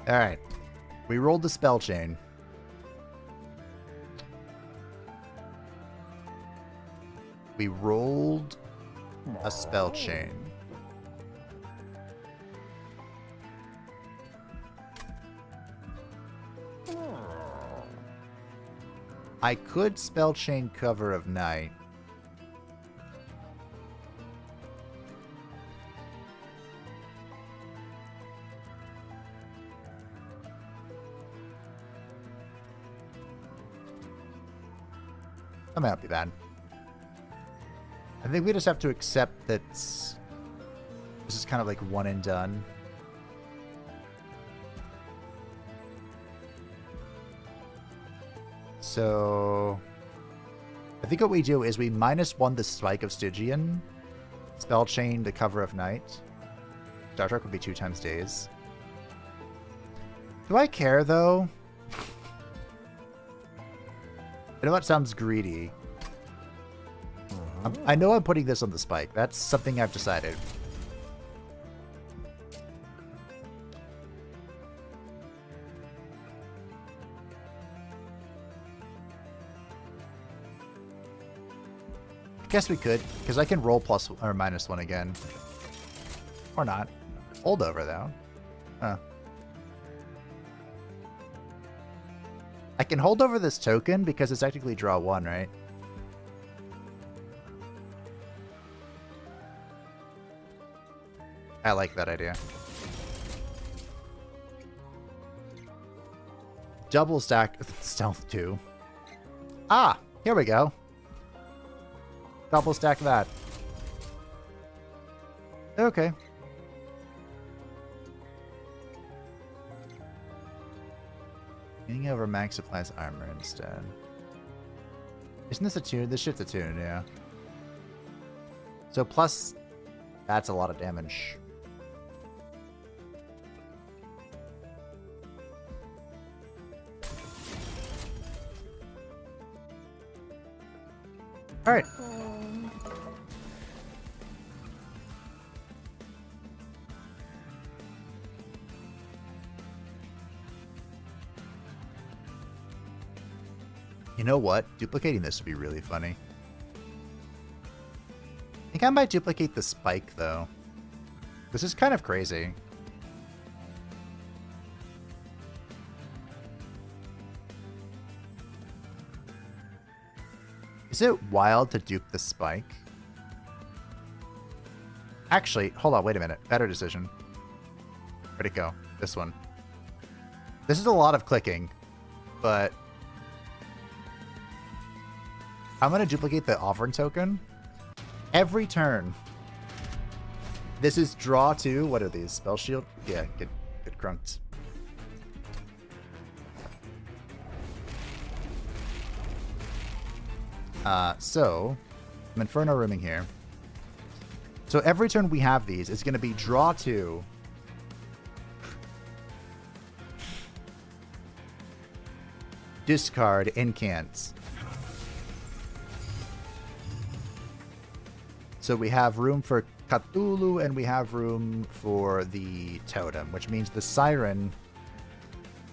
Alright. We rolled the spell chain. We rolled a spell chain. I could spell chain Cover of Night. That might not be bad. I think we just have to accept that this is kind of like one and done. So I think what we do is we -1 the Spike of Stygian, spell chain the Cover of Night. Star Trek would be 2 times days. Do I care though? I know it sounds greedy. I know I'm putting this on the Spike. That's something I've decided. I guess we could, because I can roll plus or -1 again. Or not. Holdover though. Huh. I can hold over this token because it's technically draw 1, right? I like that idea. Double stack stealth 2. Ah, here we go. Double stack that. Okay. Getting over max applies armor instead. Isn't this a tune? This shit's a tune, yeah. So plus, that's a lot of damage. All right. You know what? Duplicating this would be really funny. I think I might duplicate the Spike, though. This is kind of crazy. Is it wild to dupe the Spike? Actually, hold on, wait a minute. Better decision. Where'd it go? This one. This is a lot of clicking, but I'm going to duplicate the Auburn token. Every turn. This is draw 2. What are these? Spell shield? Yeah, get crunked. So, I'm Inferno rooming here. So every turn we have these, it's going to be draw 2. Discard incants. So we have room for Cthulhu and we have room for the totem, which means the Siren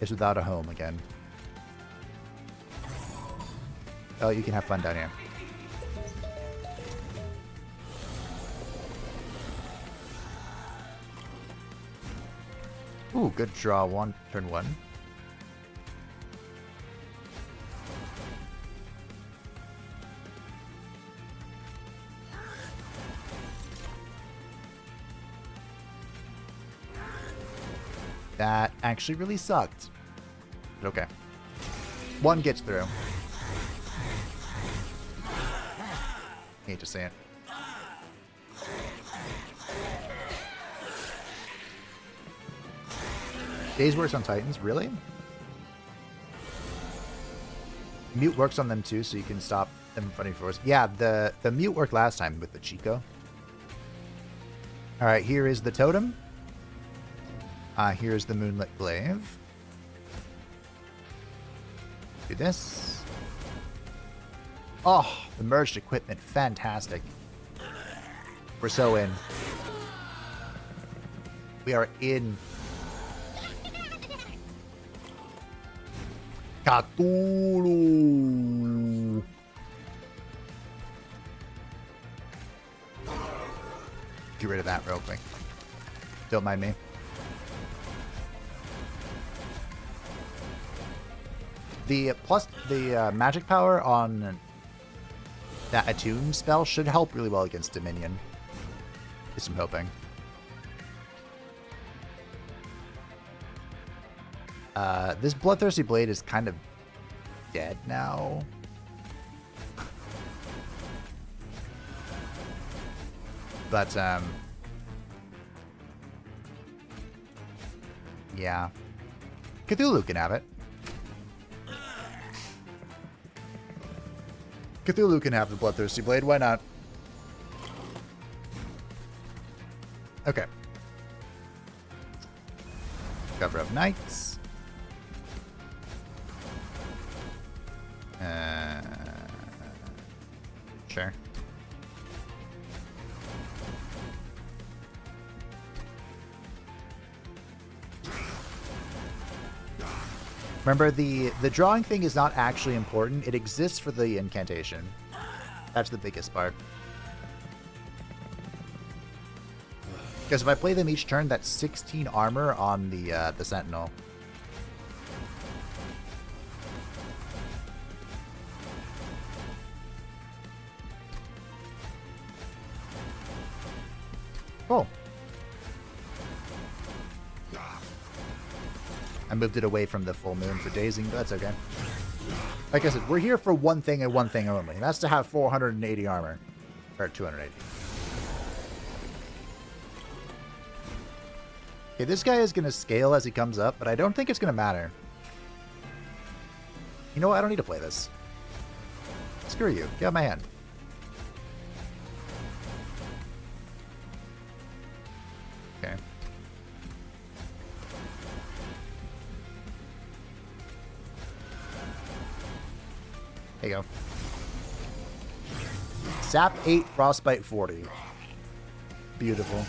is without a home again. Oh, you can have fun down here. Ooh, good draw 1, turn 1. That actually really sucked. But okay. 1 gets through. Hate to say it. Days works on Titans, really? Mute works on them too, so you can stop them fighting for us. Yeah, the mute worked last time with the Chico. Alright, here is the totem. Here's the Moonlit Glaive. Do this. Oh, the merged equipment. Fantastic. We're so in. We are in. Cthulhu. Get rid of that real quick. Don't mind me. The magic power on that attune spell should help really well against Dominion. At least I'm hoping. This Bloodthirsty Blade is kind of dead now. But, yeah. Cthulhu can have it. Cthulhu can have the Bloodthirsty Blade. Why not? Okay. Cover of Knights. Sure. Remember, the drawing thing is not actually important. It exists for the incantation. That's the biggest part. Because if I play them each turn, that's 16 armor on the Sentinel. Cool. I moved it away from the full moon for dazing, but that's okay. Like I said, we're here for one thing and one thing only. And that's to have 480 armor. Or 280. Okay, this guy is going to scale as he comes up, but I don't think it's going to matter. You know what? I don't need to play this. Screw you. Get out of my hand. Okay. There you go. Sap 8, Frostbite 40. Beautiful.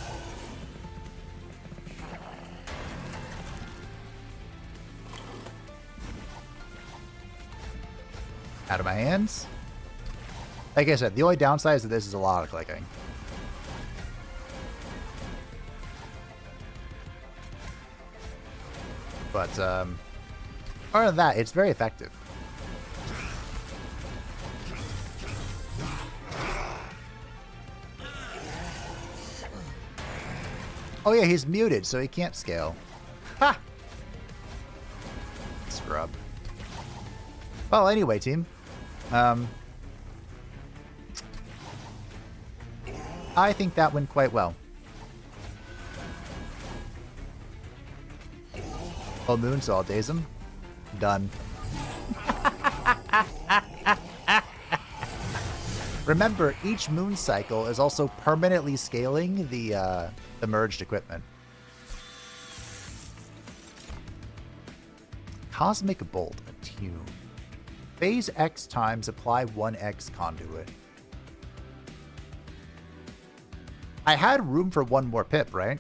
Out of my hands. Like I said, the only downside is that this is a lot of clicking. But, other than that, it's very effective. Oh yeah, he's muted, so he can't scale. Ha! Scrub. Well, anyway, team. I think that went quite well. Oh, moon, so I'll daze him. Done. Remember, each moon cycle is also permanently scaling the merged equipment. Cosmic Bolt, attune. Phase X times apply 1x conduit. I had room for one more pip, right?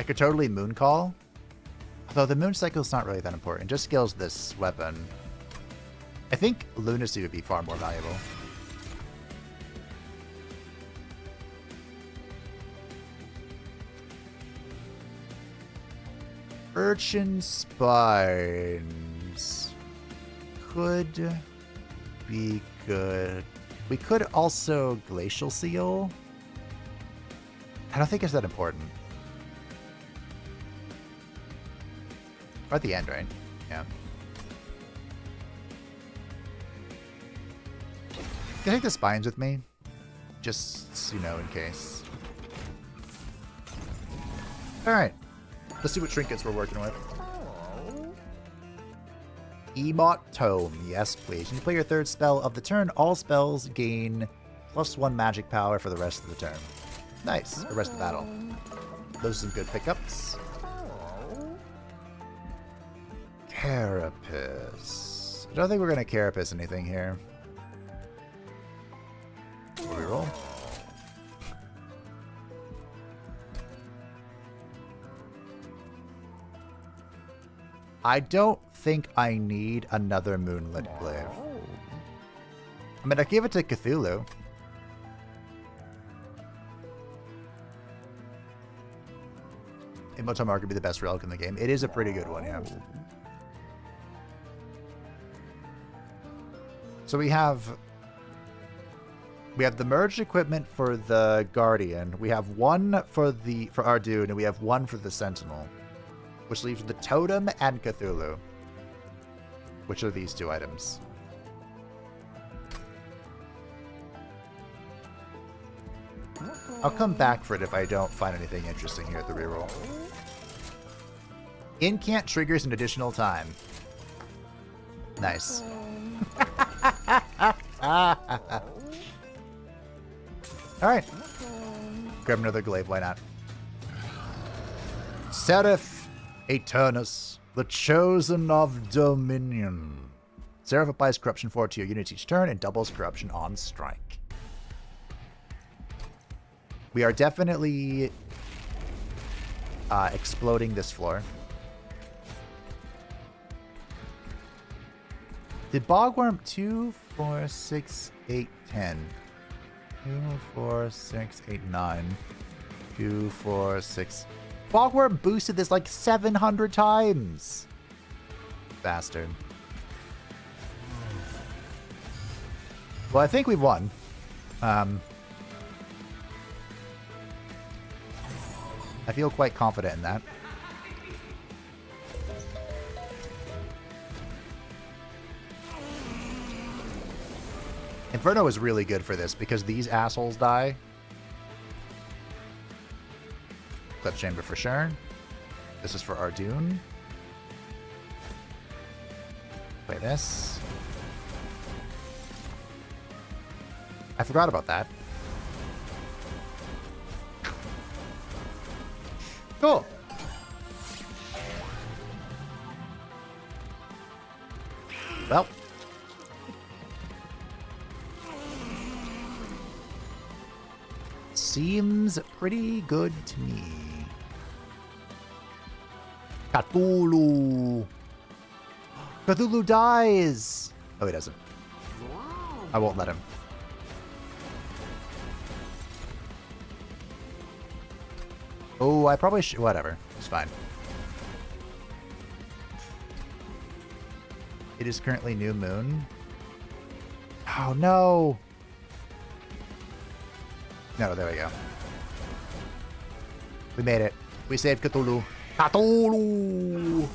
I could totally moon call. Although the moon cycle is not really that important. It just scales this weapon. I think lunacy would be far more valuable. Urchin Spines could be good. We could also Glacial Seal. I don't think it's that important. We're at the end, right? Yeah. Can I take the spines with me? Just, you know, in case. Alright. Let's see what trinkets we're working with. Emot Tome. Yes, please. When you play your third spell of the turn, all spells gain +1 magic power for the rest of the turn. Nice. The rest of the battle. Those are some good pickups. Carapace. I don't think we're going to Carapace anything here. Reroll. I don't think I need another Moonlit Glaive. I mean, I give it to Cthulhu. Imotomar could be the best relic in the game. It is a pretty good one, yeah. So we have the merged equipment for the Guardian. We have one for Ardoon, and we have one for the Sentinel, which leaves the Totem and Cthulhu. Which are these two items? I'll come back for it if I don't find anything interesting here at the reroll. Incant triggers an additional time. Nice. Alright. Grab another glaive, why not? Seraph Aeternus, the Chosen of Dominion. Seraph applies Corruption 4 to your unit each turn and doubles Corruption on strike. We are definitely exploding this floor. Did Bogworm 2, 4, 6, 8, 10. 2, 4, 6, 8, 9. 2, 4, 6. Bogworm boosted this like 700 times. Bastard. Well, I think we've won. I feel quite confident in that. Inferno is really good for this because these assholes die. Clip chamber for sure. This is for Ardoon. Play this. I forgot about that. Cool. Well. Seems pretty good to me. Cthulhu. Cthulhu dies. Oh, he doesn't. I won't let him. Oh, I probably should. Whatever. It's fine. It is currently new moon. Oh, no. No, there we go. We made it. We saved Cthulhu. Cthulhu!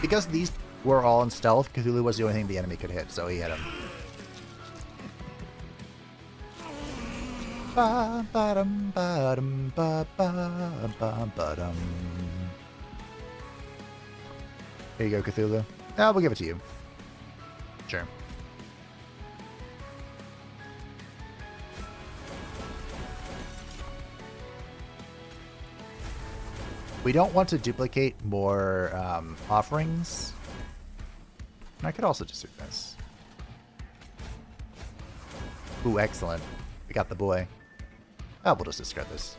Because these were all in stealth, Cthulhu was the only thing the enemy could hit, so he hit him. Ba-ba-dum, ba-dum, ba-ba-ba-ba-dum. Here you go, Cthulhu. Oh, we'll give it to you. Sure. We don't want to duplicate more offerings. I could also just do this. Ooh, excellent. We got the boy. Oh, we'll just discard this.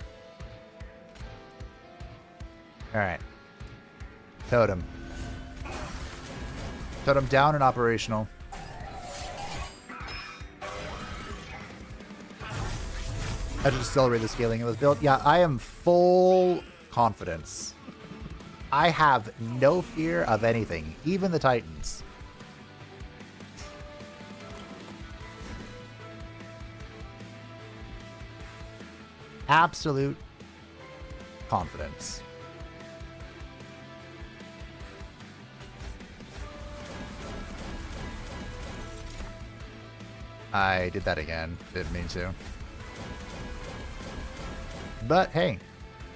Alright. Totem. Totem down and operational. I just accelerate the scaling of this build. Yeah, I am full confidence. I have no fear of anything, even the Titans. Absolute confidence. I did that again. Didn't mean to. But hey,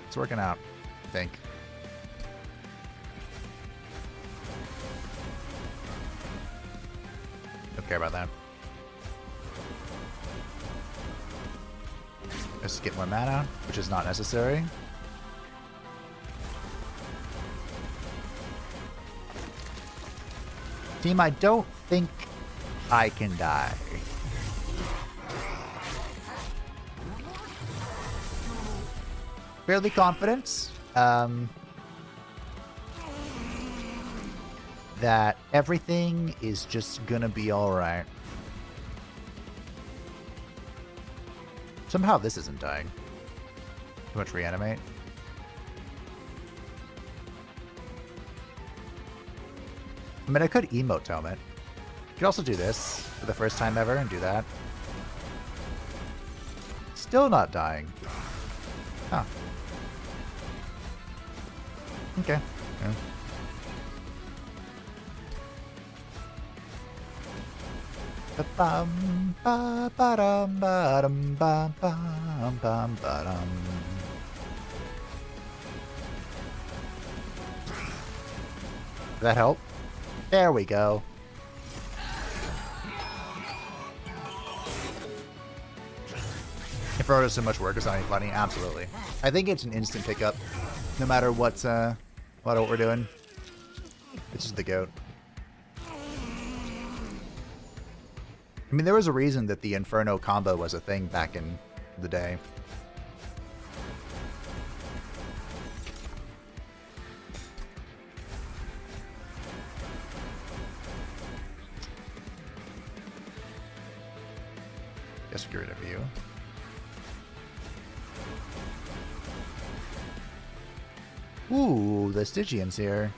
it's working out, I think. Don't care about that. Let's get more mana, which is not necessary. Team, I don't think I can die. Fairly confident that everything is just gonna be alright. Somehow this isn't dying. Too much reanimate. I mean, I could emote helmet. could also do this for the first time ever and do that. Still not dying. Huh. Okay. Yeah. Ba-bum, ba-ba-dum, ba-dum, ba-bum, bum, ba-dum. Did that help? There we go. Inferno does so much work, it's not any funny. Absolutely. I think it's an instant pickup, no matter what we're doing. It's just the goat. I mean, there was a reason that the Inferno combo was a thing back in the day. Guess we'll get rid of you. Ooh, the Stygian's here.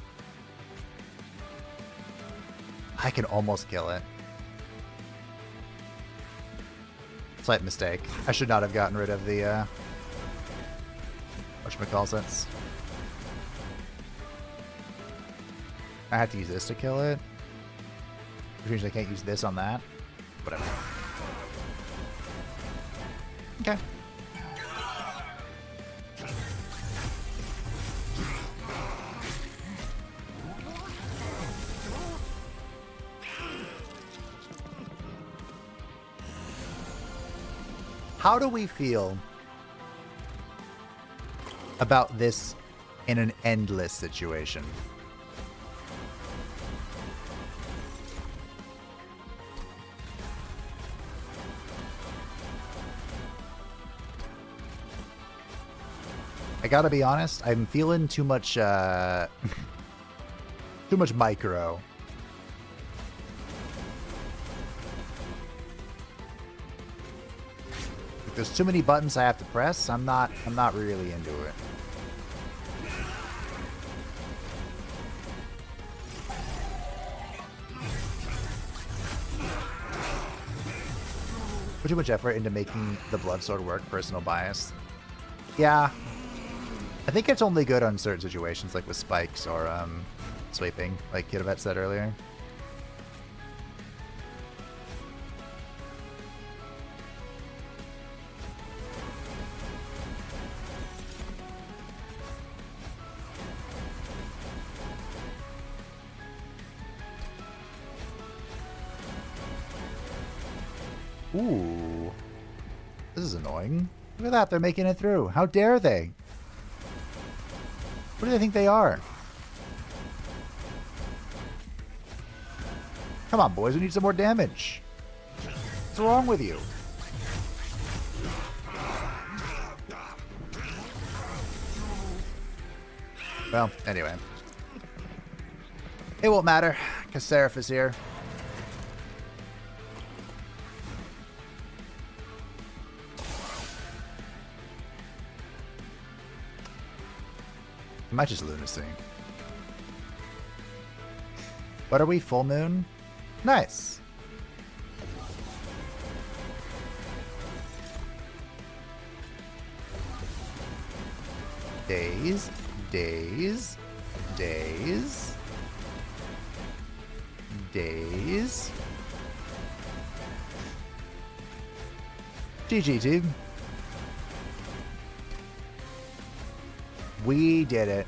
I can almost kill it. Slight mistake. I should not have gotten rid of the, whatchamacallits. I have to use this to kill it. Which means I can't use this on that. Whatever. Okay. How do we feel about this in an endless situation? I gotta be honest, I'm feeling too much too much micro. If there's too many buttons I have to press, I'm not really into it. Put too much effort into making the Bloodsword work, personal bias. Yeah. I think it's only good on certain situations, like with spikes or sweeping, like Kidovat said earlier. Ooh. This is annoying. Look at that, they're making it through. How dare they? What do they think they are? Come on, boys, we need some more damage. What's wrong with you? Well, anyway. It won't matter, because Seraph is here. It might just lunacy. What are we? Full moon? Nice. Days, days, days, days. GG, team. We did it.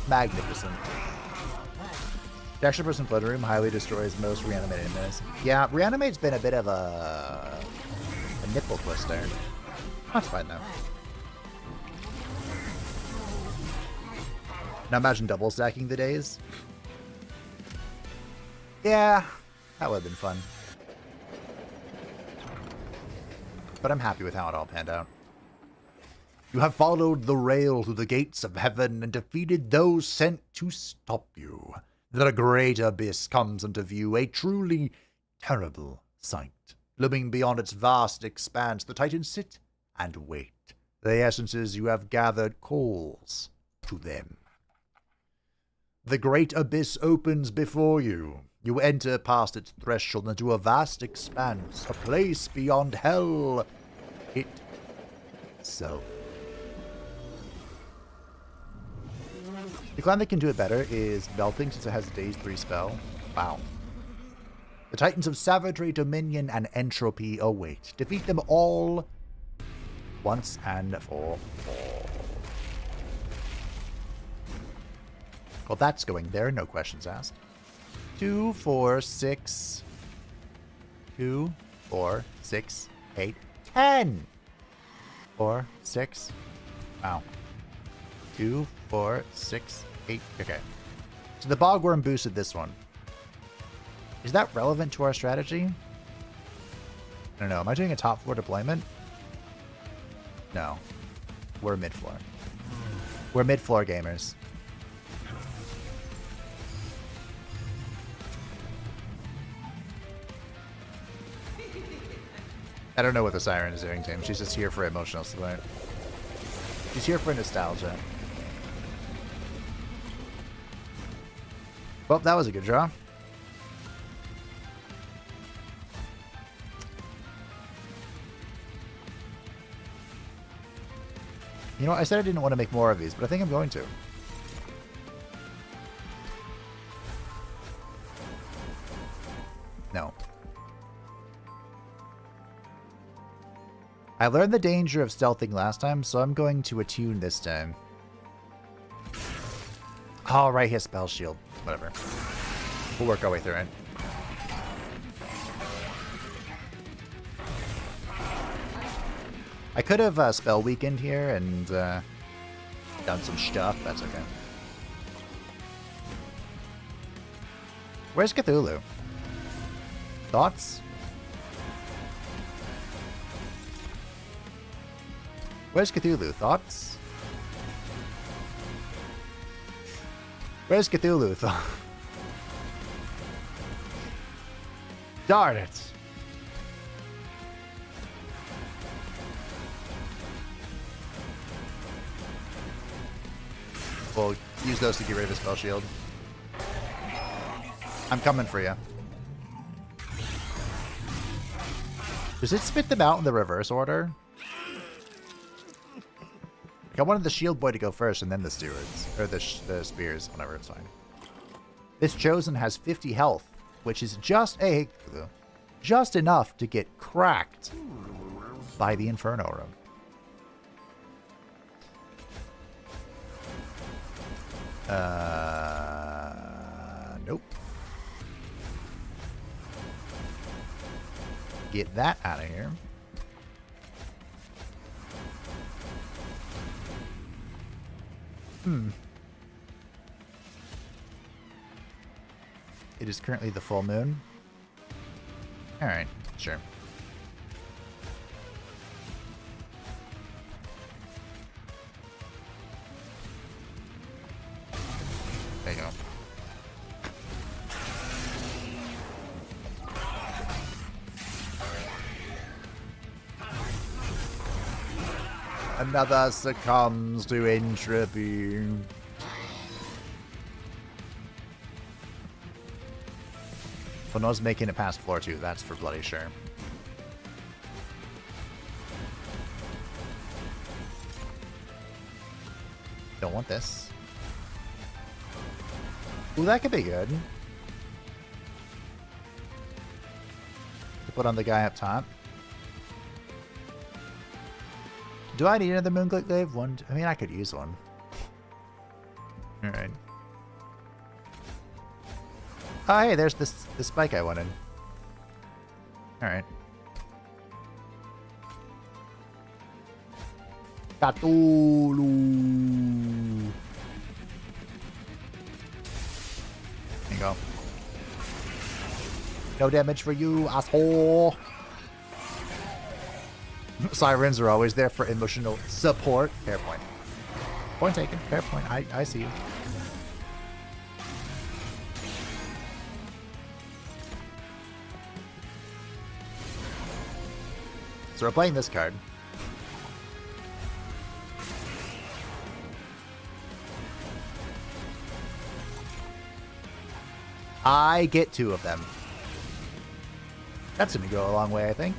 Magnificent. The extra person flood room highly destroys most reanimated enemies. Yeah, reanimate's been a bit of a nipple twister. That's fine though. Now imagine double stacking the days. Yeah, that would have been fun. But I'm happy with how it all panned out. You have followed the rail through the gates of heaven and defeated those sent to stop you. That a great abyss comes into view, a truly terrible sight. Looming beyond its vast expanse, the Titans sit and wait. The essences you have gathered calls to them. The great abyss opens before you. You enter past its threshold into a vast expanse, a place beyond hell itself. The clan that can do it better is Melting, since it has a Daze 3 spell. Wow. The Titans of Savagery, Dominion, and Entropy await. Defeat them all once and for all. Well, that's going there. No questions asked. 2, 4, 6. 2, 4, 6, 8, 10. 4, 6. Wow. 2, 4, 6, 8. Okay. So the Bogworm boosted this one. Is that relevant to our strategy? I don't know. Am I doing a top 4 deployment? No. We're mid-floor. We're mid-floor gamers. I don't know what the Siren is doing to him. She's just here for emotional support. She's here for nostalgia. Well, that was a good draw. You know, I said I didn't want to make more of these, but I think I'm going to. No. I learned the danger of stealthing last time, so I'm going to attune this time. Oh, right, his spell shield. Whatever. We'll work our way through it. I could have spell weakened here and done some stuff. That's okay. Where's Cthulhu? Thoughts? Where's Cthulhu? Thoughts? Where's Cthulhu? Darn it. We'll use those to get rid of his spell shield. I'm coming for you. Does it spit them out in the reverse order? I wanted the shield boy to go first and then the stewards. Or the spears. Whatever, it's fine. This chosen has 50 health, which is just enough to get cracked by the Inferno Room. Nope. Get that out of here. It is currently the full moon. Alright, sure. There you go. Another succumbs to entropy. Fono's making it past floor 2, that's for bloody sure. Don't want this. Ooh, that could be good. To put on the guy up top. Do I need another Moonglade Glaive? One? I mean, I could use one. Alright. Oh, hey, there's the spike I wanted. Alright. Cthulhu. There you go. No damage for you, asshole. Sirens are always there for emotional support. Fair point. Point taken. Fair point. I see you. So we're playing this card. I get 2 of them. That's going to go a long way, I think.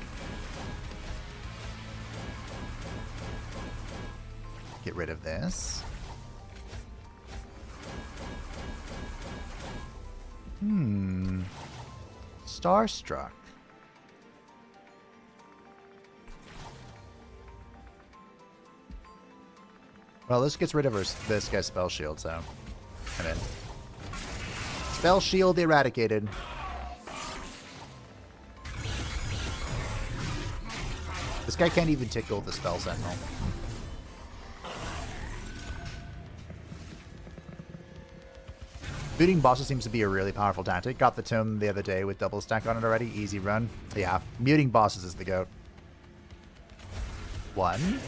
Get rid of this. Starstruck. Well, this gets rid of this guy's spell shield, so I'm in. Spell shield eradicated. This guy can't even tickle the spell sentinel. Muting bosses seems to be a really powerful tactic. Got the tome the other day with double stack on it already. Easy run. Yeah, muting bosses is the goat. 1.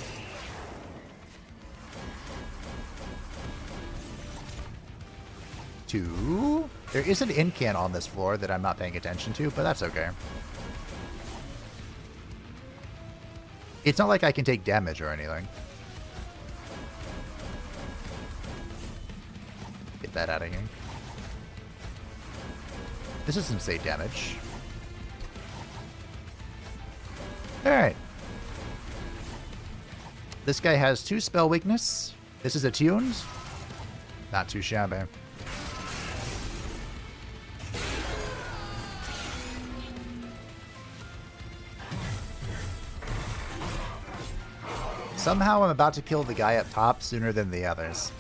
2. There is an incant on this floor that I'm not paying attention to, but that's okay. It's not like I can take damage or anything. Get that out of here. This is some safe damage. Alright. This guy has 2 spell weakness. This is attuned. Not too shabby. Somehow I'm about to kill the guy up top sooner than the others.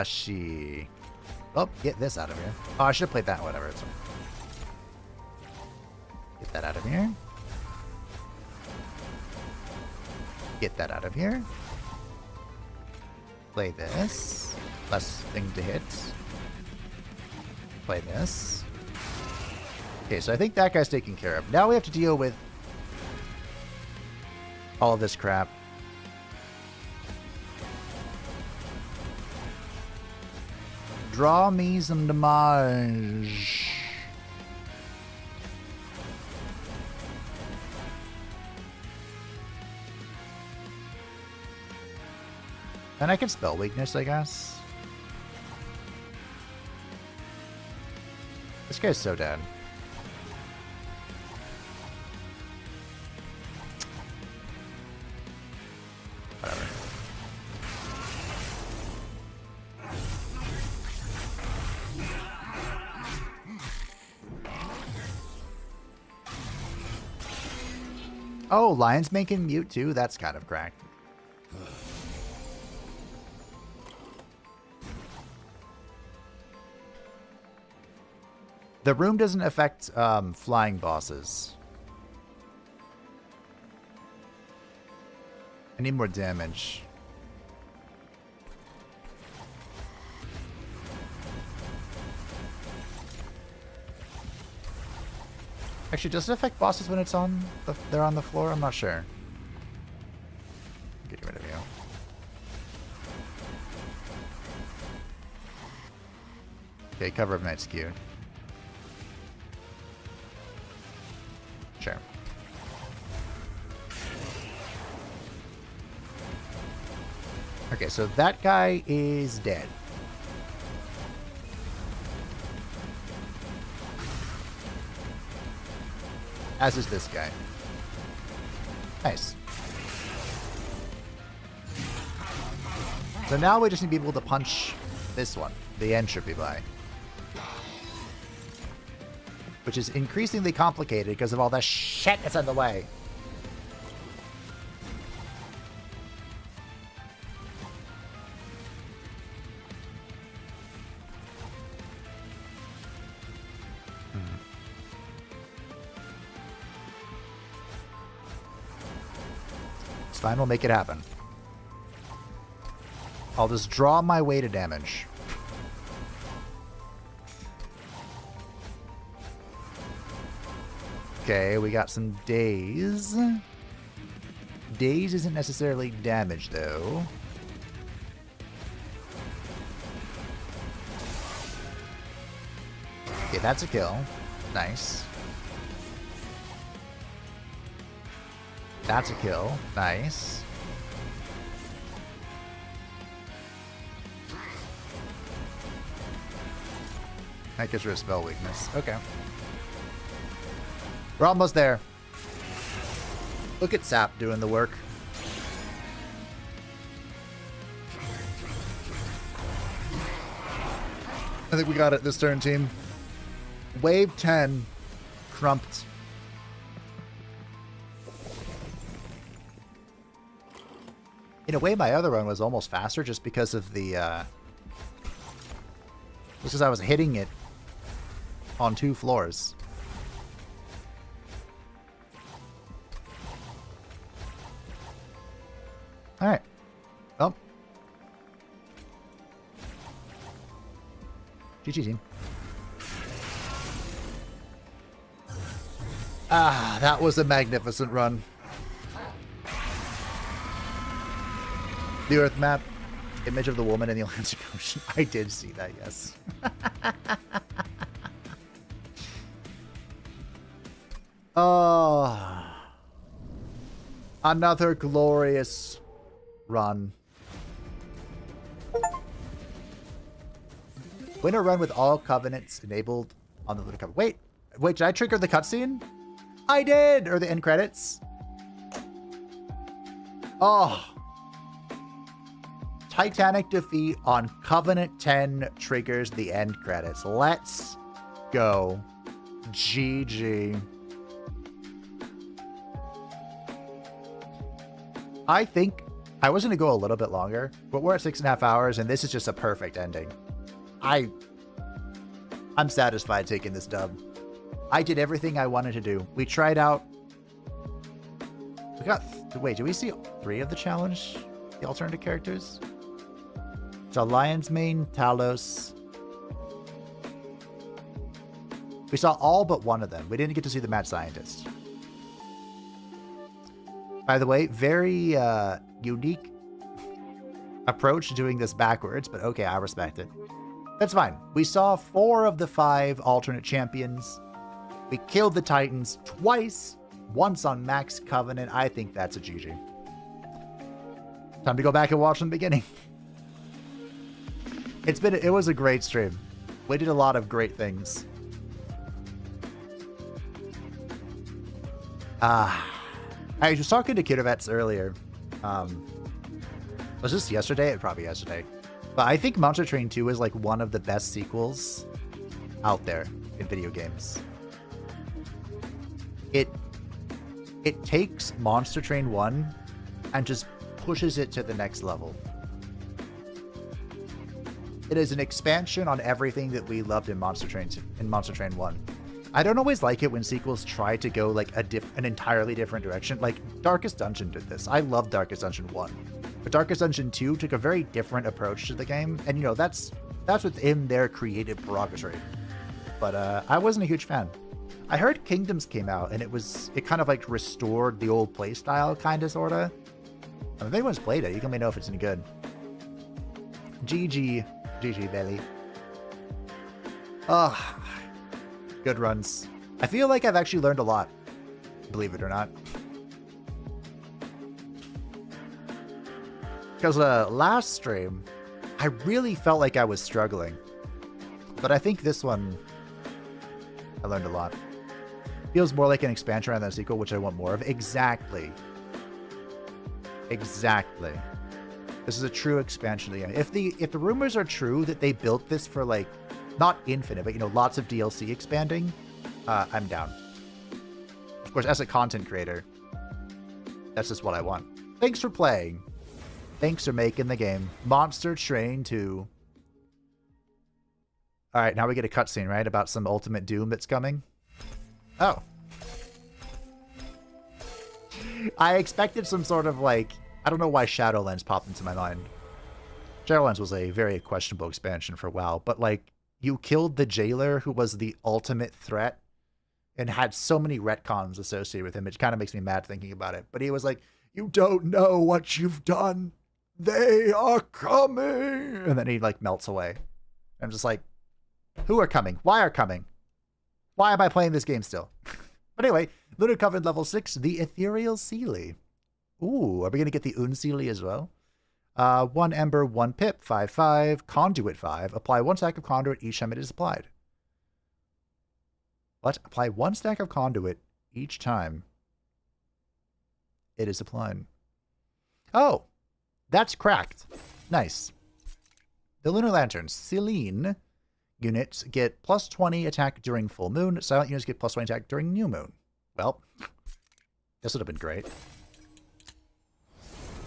She. Oh, get this out of here. Oh, I should have played that. Whatever. It's fine. Get that out of here. Get that out of here. Play this. Less thing to hit. Play this. Okay, so I think that guy's taken care of. Now we have to deal with all of this crap. Draw me some damage. And I can spell weakness, I guess. This guy's so dead. Whatever. Oh, Lion's making mute too? That's kind of cracked. The room doesn't affect flying bosses. I need more damage. Actually, does it affect bosses when it's on they're on the floor? I'm not sure. Get rid of you. Okay, cover of night skew. Sure. Okay, so that guy is dead. As is this guy. Nice. So now we just need to be able to punch this one, the entropy guy. Which is increasingly complicated because of all the shit that's in the way. It's fine, we'll make it happen. I'll just draw my way to damage. Okay, we got some daze. Daze isn't necessarily damage, though. Okay, that's a kill. Nice. That's a kill. Nice. That gives her a spell weakness. Okay. We're almost there. Look at Sap doing the work. I think we got it this turn, team. Wave 10. Crumped. In a way, my other run was almost faster just because of the... just because I was hitting it on 2 floors. Alright. Well. GG, team. Ah, that was a magnificent run. The Earth map. Image of the woman in the Atlantic Ocean. I did see that, yes. Oh. Another glorious run. Win a run with all covenants enabled on the Lunar Covenant. Wait, did I trigger the cutscene? I did! Or the end credits? Oh. Titanic defeat on Covenant 10 triggers the end credits. Let's go. GG. I think I was going to go a little bit longer, but we're at 6.5 hours, and this is just a perfect ending. I'm satisfied taking this dub. I did everything I wanted to do. We tried out... We got... Wait, do we see 3 of the challenge? The alternative characters? So Lion's Mane, Talos. We saw all but one of them. We didn't get to see the Mad Scientist. By the way, very unique approach to doing this backwards, but okay, I respect it. That's fine. We saw 4 of the 5 alternate champions. We killed the Titans twice, once on Max Covenant. I think that's a GG. Time to go back and watch from the beginning. It was a great stream. We did a lot of great things. I was talking to Kidovets earlier. Was this yesterday? Probably yesterday. But I think Monster Train 2 is like one of the best sequels out there in video games. It takes Monster Train 1 and just pushes it to the next level. It is an expansion on everything that we loved in Monster Train 1. I don't always like it when sequels try to go like an entirely different direction. Like Darkest Dungeon did this. I love Darkest Dungeon 1. But Darkest Dungeon 2 took a very different approach to the game. And you know, that's within their creative prerogative. But I wasn't a huge fan. I heard Kingdoms came out and it kind of like restored the old playstyle, kind of, sort of. If anyone's played it, you can let me know if it's any good. GG. GG, Belly. Oh, good runs. I feel like I've actually learned a lot, believe it or not. Because last stream, I really felt like I was struggling. But I think this one, I learned a lot. Feels more like an expansion rather than a sequel, which I want more of. Exactly. Exactly. This is a true expansion of the game. If the rumors are true that they built this for like, not infinite, but you know, lots of DLC expanding, I'm down. Of course, as a content creator, that's just what I want. Thanks for playing. Thanks for making the game. Monster Train 2. Alright, now we get a cutscene, right? About some ultimate doom that's coming. Oh. I expected some sort of like... I don't know why Shadowlands popped into my mind. Shadowlands was a very questionable expansion for WoW, but like, you killed the jailer who was the ultimate threat and had so many retcons associated with him. It kind of makes me mad thinking about it. But he was like, you don't know what you've done. They are coming. And then he like melts away. I'm just like, who are coming? Why are coming? Why am I playing this game still? But anyway, Lunar Covenant level 6, the Ethereal Sealy. Ooh, are we going to get the Unsealy as well? 1 Ember, 1 Pip, 5/5, Conduit 5. Apply 1 stack of Conduit each time it is applied. What? Apply 1 stack of conduit each time it is applied. Oh, that's cracked. Nice. The Lunar Lanterns. Selene units get plus 20 attack during full moon. Silent units get plus 20 attack during new moon. Well, this would have been great.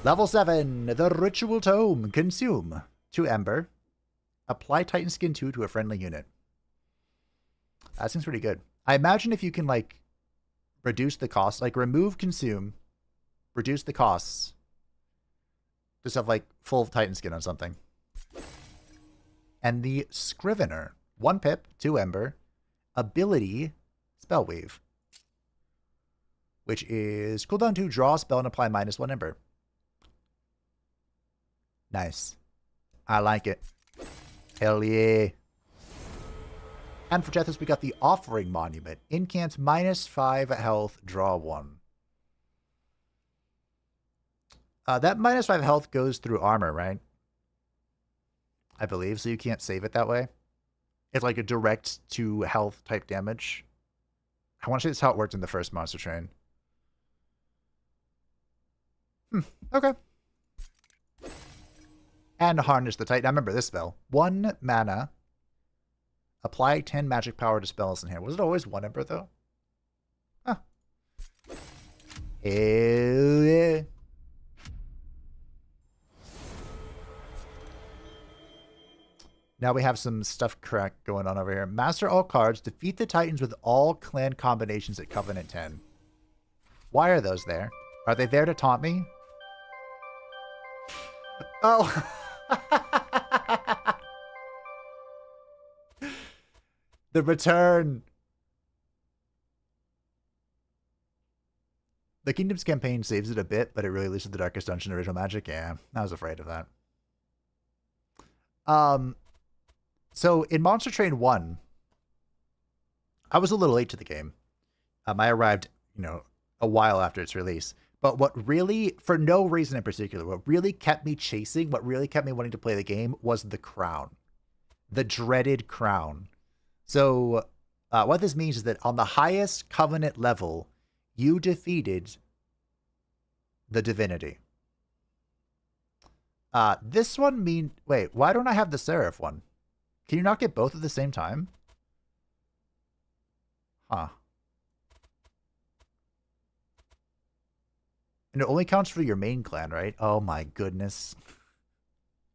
Level 7. The Ritual Tome. Consume 2 Ember. Apply Titan Skin 2 to a friendly unit. That seems pretty good. I imagine if you can, like, reduce the cost, like, remove Consume, reduce the costs, just have, like, full Titan Skin on something. And the Scrivener. 1 pip, 2 Ember. Ability, Spellweave. Which is cooldown 2, draw a spell and apply -1 Ember. Nice. I like it. Hell yeah. And for Tethys, we got the Offering Monument. Incant -5 health, draw 1. That -5 health goes through armor, right? I believe, so you can't save it that way. It's like a direct to health type damage. I want to say that's how it worked in the first Monster Train. Okay. And Harness the Titan. Now remember this spell. 1 mana. Apply 10 magic power to spells in hand. Was it always 1 Ember, though? Huh. Hell yeah. Now we have some stuff correct going on over here. Master all cards. Defeat the Titans with all clan combinations at Covenant 10. Why are those there? Are they there to taunt me? Oh. The return. The Kingdoms campaign saves it a bit, but it really loses the Darkest Dungeon original magic. Yeah, I was afraid of that. So in Monster Train 1, I was a little late to the game. I arrived, a while after its release. But what really, for no reason in particular, what really kept me chasing, what really kept me wanting to play the game was the crown. The dreaded crown. So what this means is that on the highest Covenant level, you defeated the divinity. This one wait, why don't I have the Seraph one? Can you not get both at the same time? Huh. And it only counts for your main clan, right? Oh my goodness.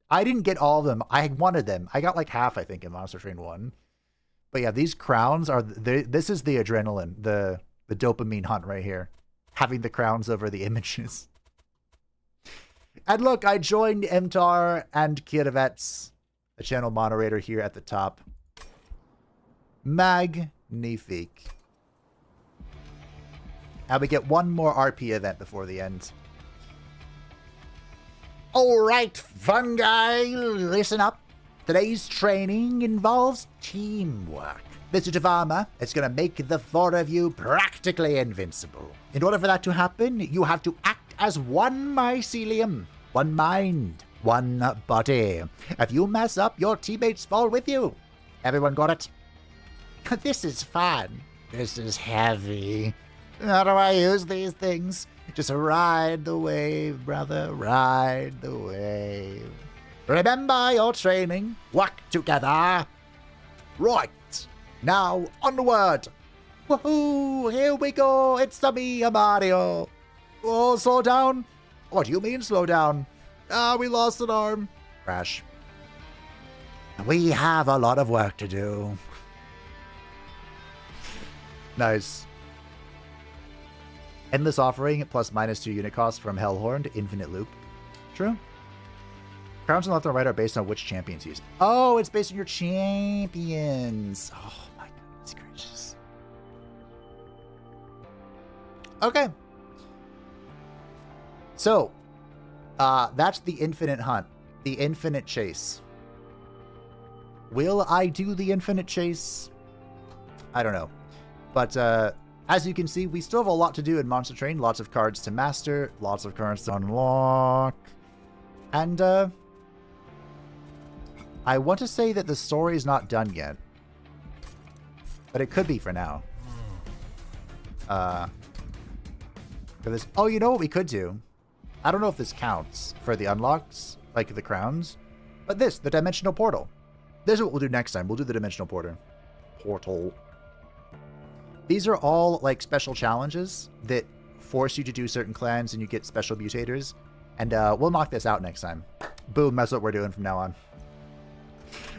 I didn't get all of them. I wanted them. I got like half, I think, in Monster Train 1. But yeah, these crowns are... This is the adrenaline, the dopamine hunt right here. Having the crowns over the images. And look, I joined Emtar and Kiravets, the channel moderator here at the top. Magnifique. And we get one more RP event before the end. Alright, fun guy, listen up. Today's training involves teamwork. This suit of armor is going to make the 4 of you practically invincible. In order for that to happen, you have to act as one mycelium, one mind, one body. If you mess up, your teammates fall with you. Everyone got it? This is fun. This is heavy. How do I use these things? Just ride the wave, brother, ride the wave. Remember your training. Work together. Right. Now, onward. Woohoo! Here we go. It's me, Mario. Oh, slow down. What do you mean, slow down? We lost an arm. Crash. We have a lot of work to do. Nice. Endless Offering plus -2 unit cost from Hellhorn to Infinite Loop. True. Crowns on the left and right are based on which champions used. Oh, it's based on your champions. Oh my goodness gracious. Okay. So, that's the infinite hunt. The infinite chase. Will I do the infinite chase? I don't know. But, as you can see, we still have a lot to do in Monster Train. Lots of cards to master, lots of cards to unlock. And, I want to say that the story is not done yet. but it could be for now. For this, oh, you know what we could do? I don't know if this counts for the unlocks, like the crowns, but this, the dimensional portal. This is what we'll do next time. We'll do the dimensional portal. These are all like special challenges that force you to do certain clans and you get special mutators. And we'll knock this out next time. Boom, that's what we're doing from now on.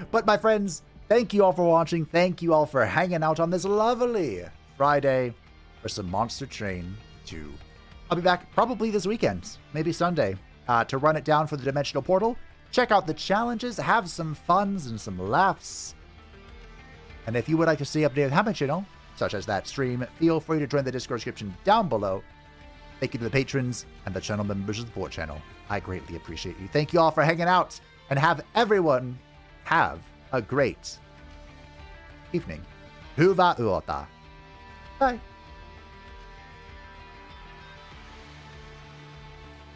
But my friends, thank you all for watching. Thank you all for hanging out on this lovely Friday for some Monster Train 2. I'll be back probably this weekend, maybe Sunday, to run it down for the Dimensional Portal. Check out the challenges, have some funs and some laughs. And if you would like to stay updated with how much you know, such as that stream, feel free to join the Discord description down below. Thank you to the patrons and the channel members of the support channel. I greatly appreciate you. Thank you all for hanging out, and have everyone have a great evening. Hyvää yötä. Bye.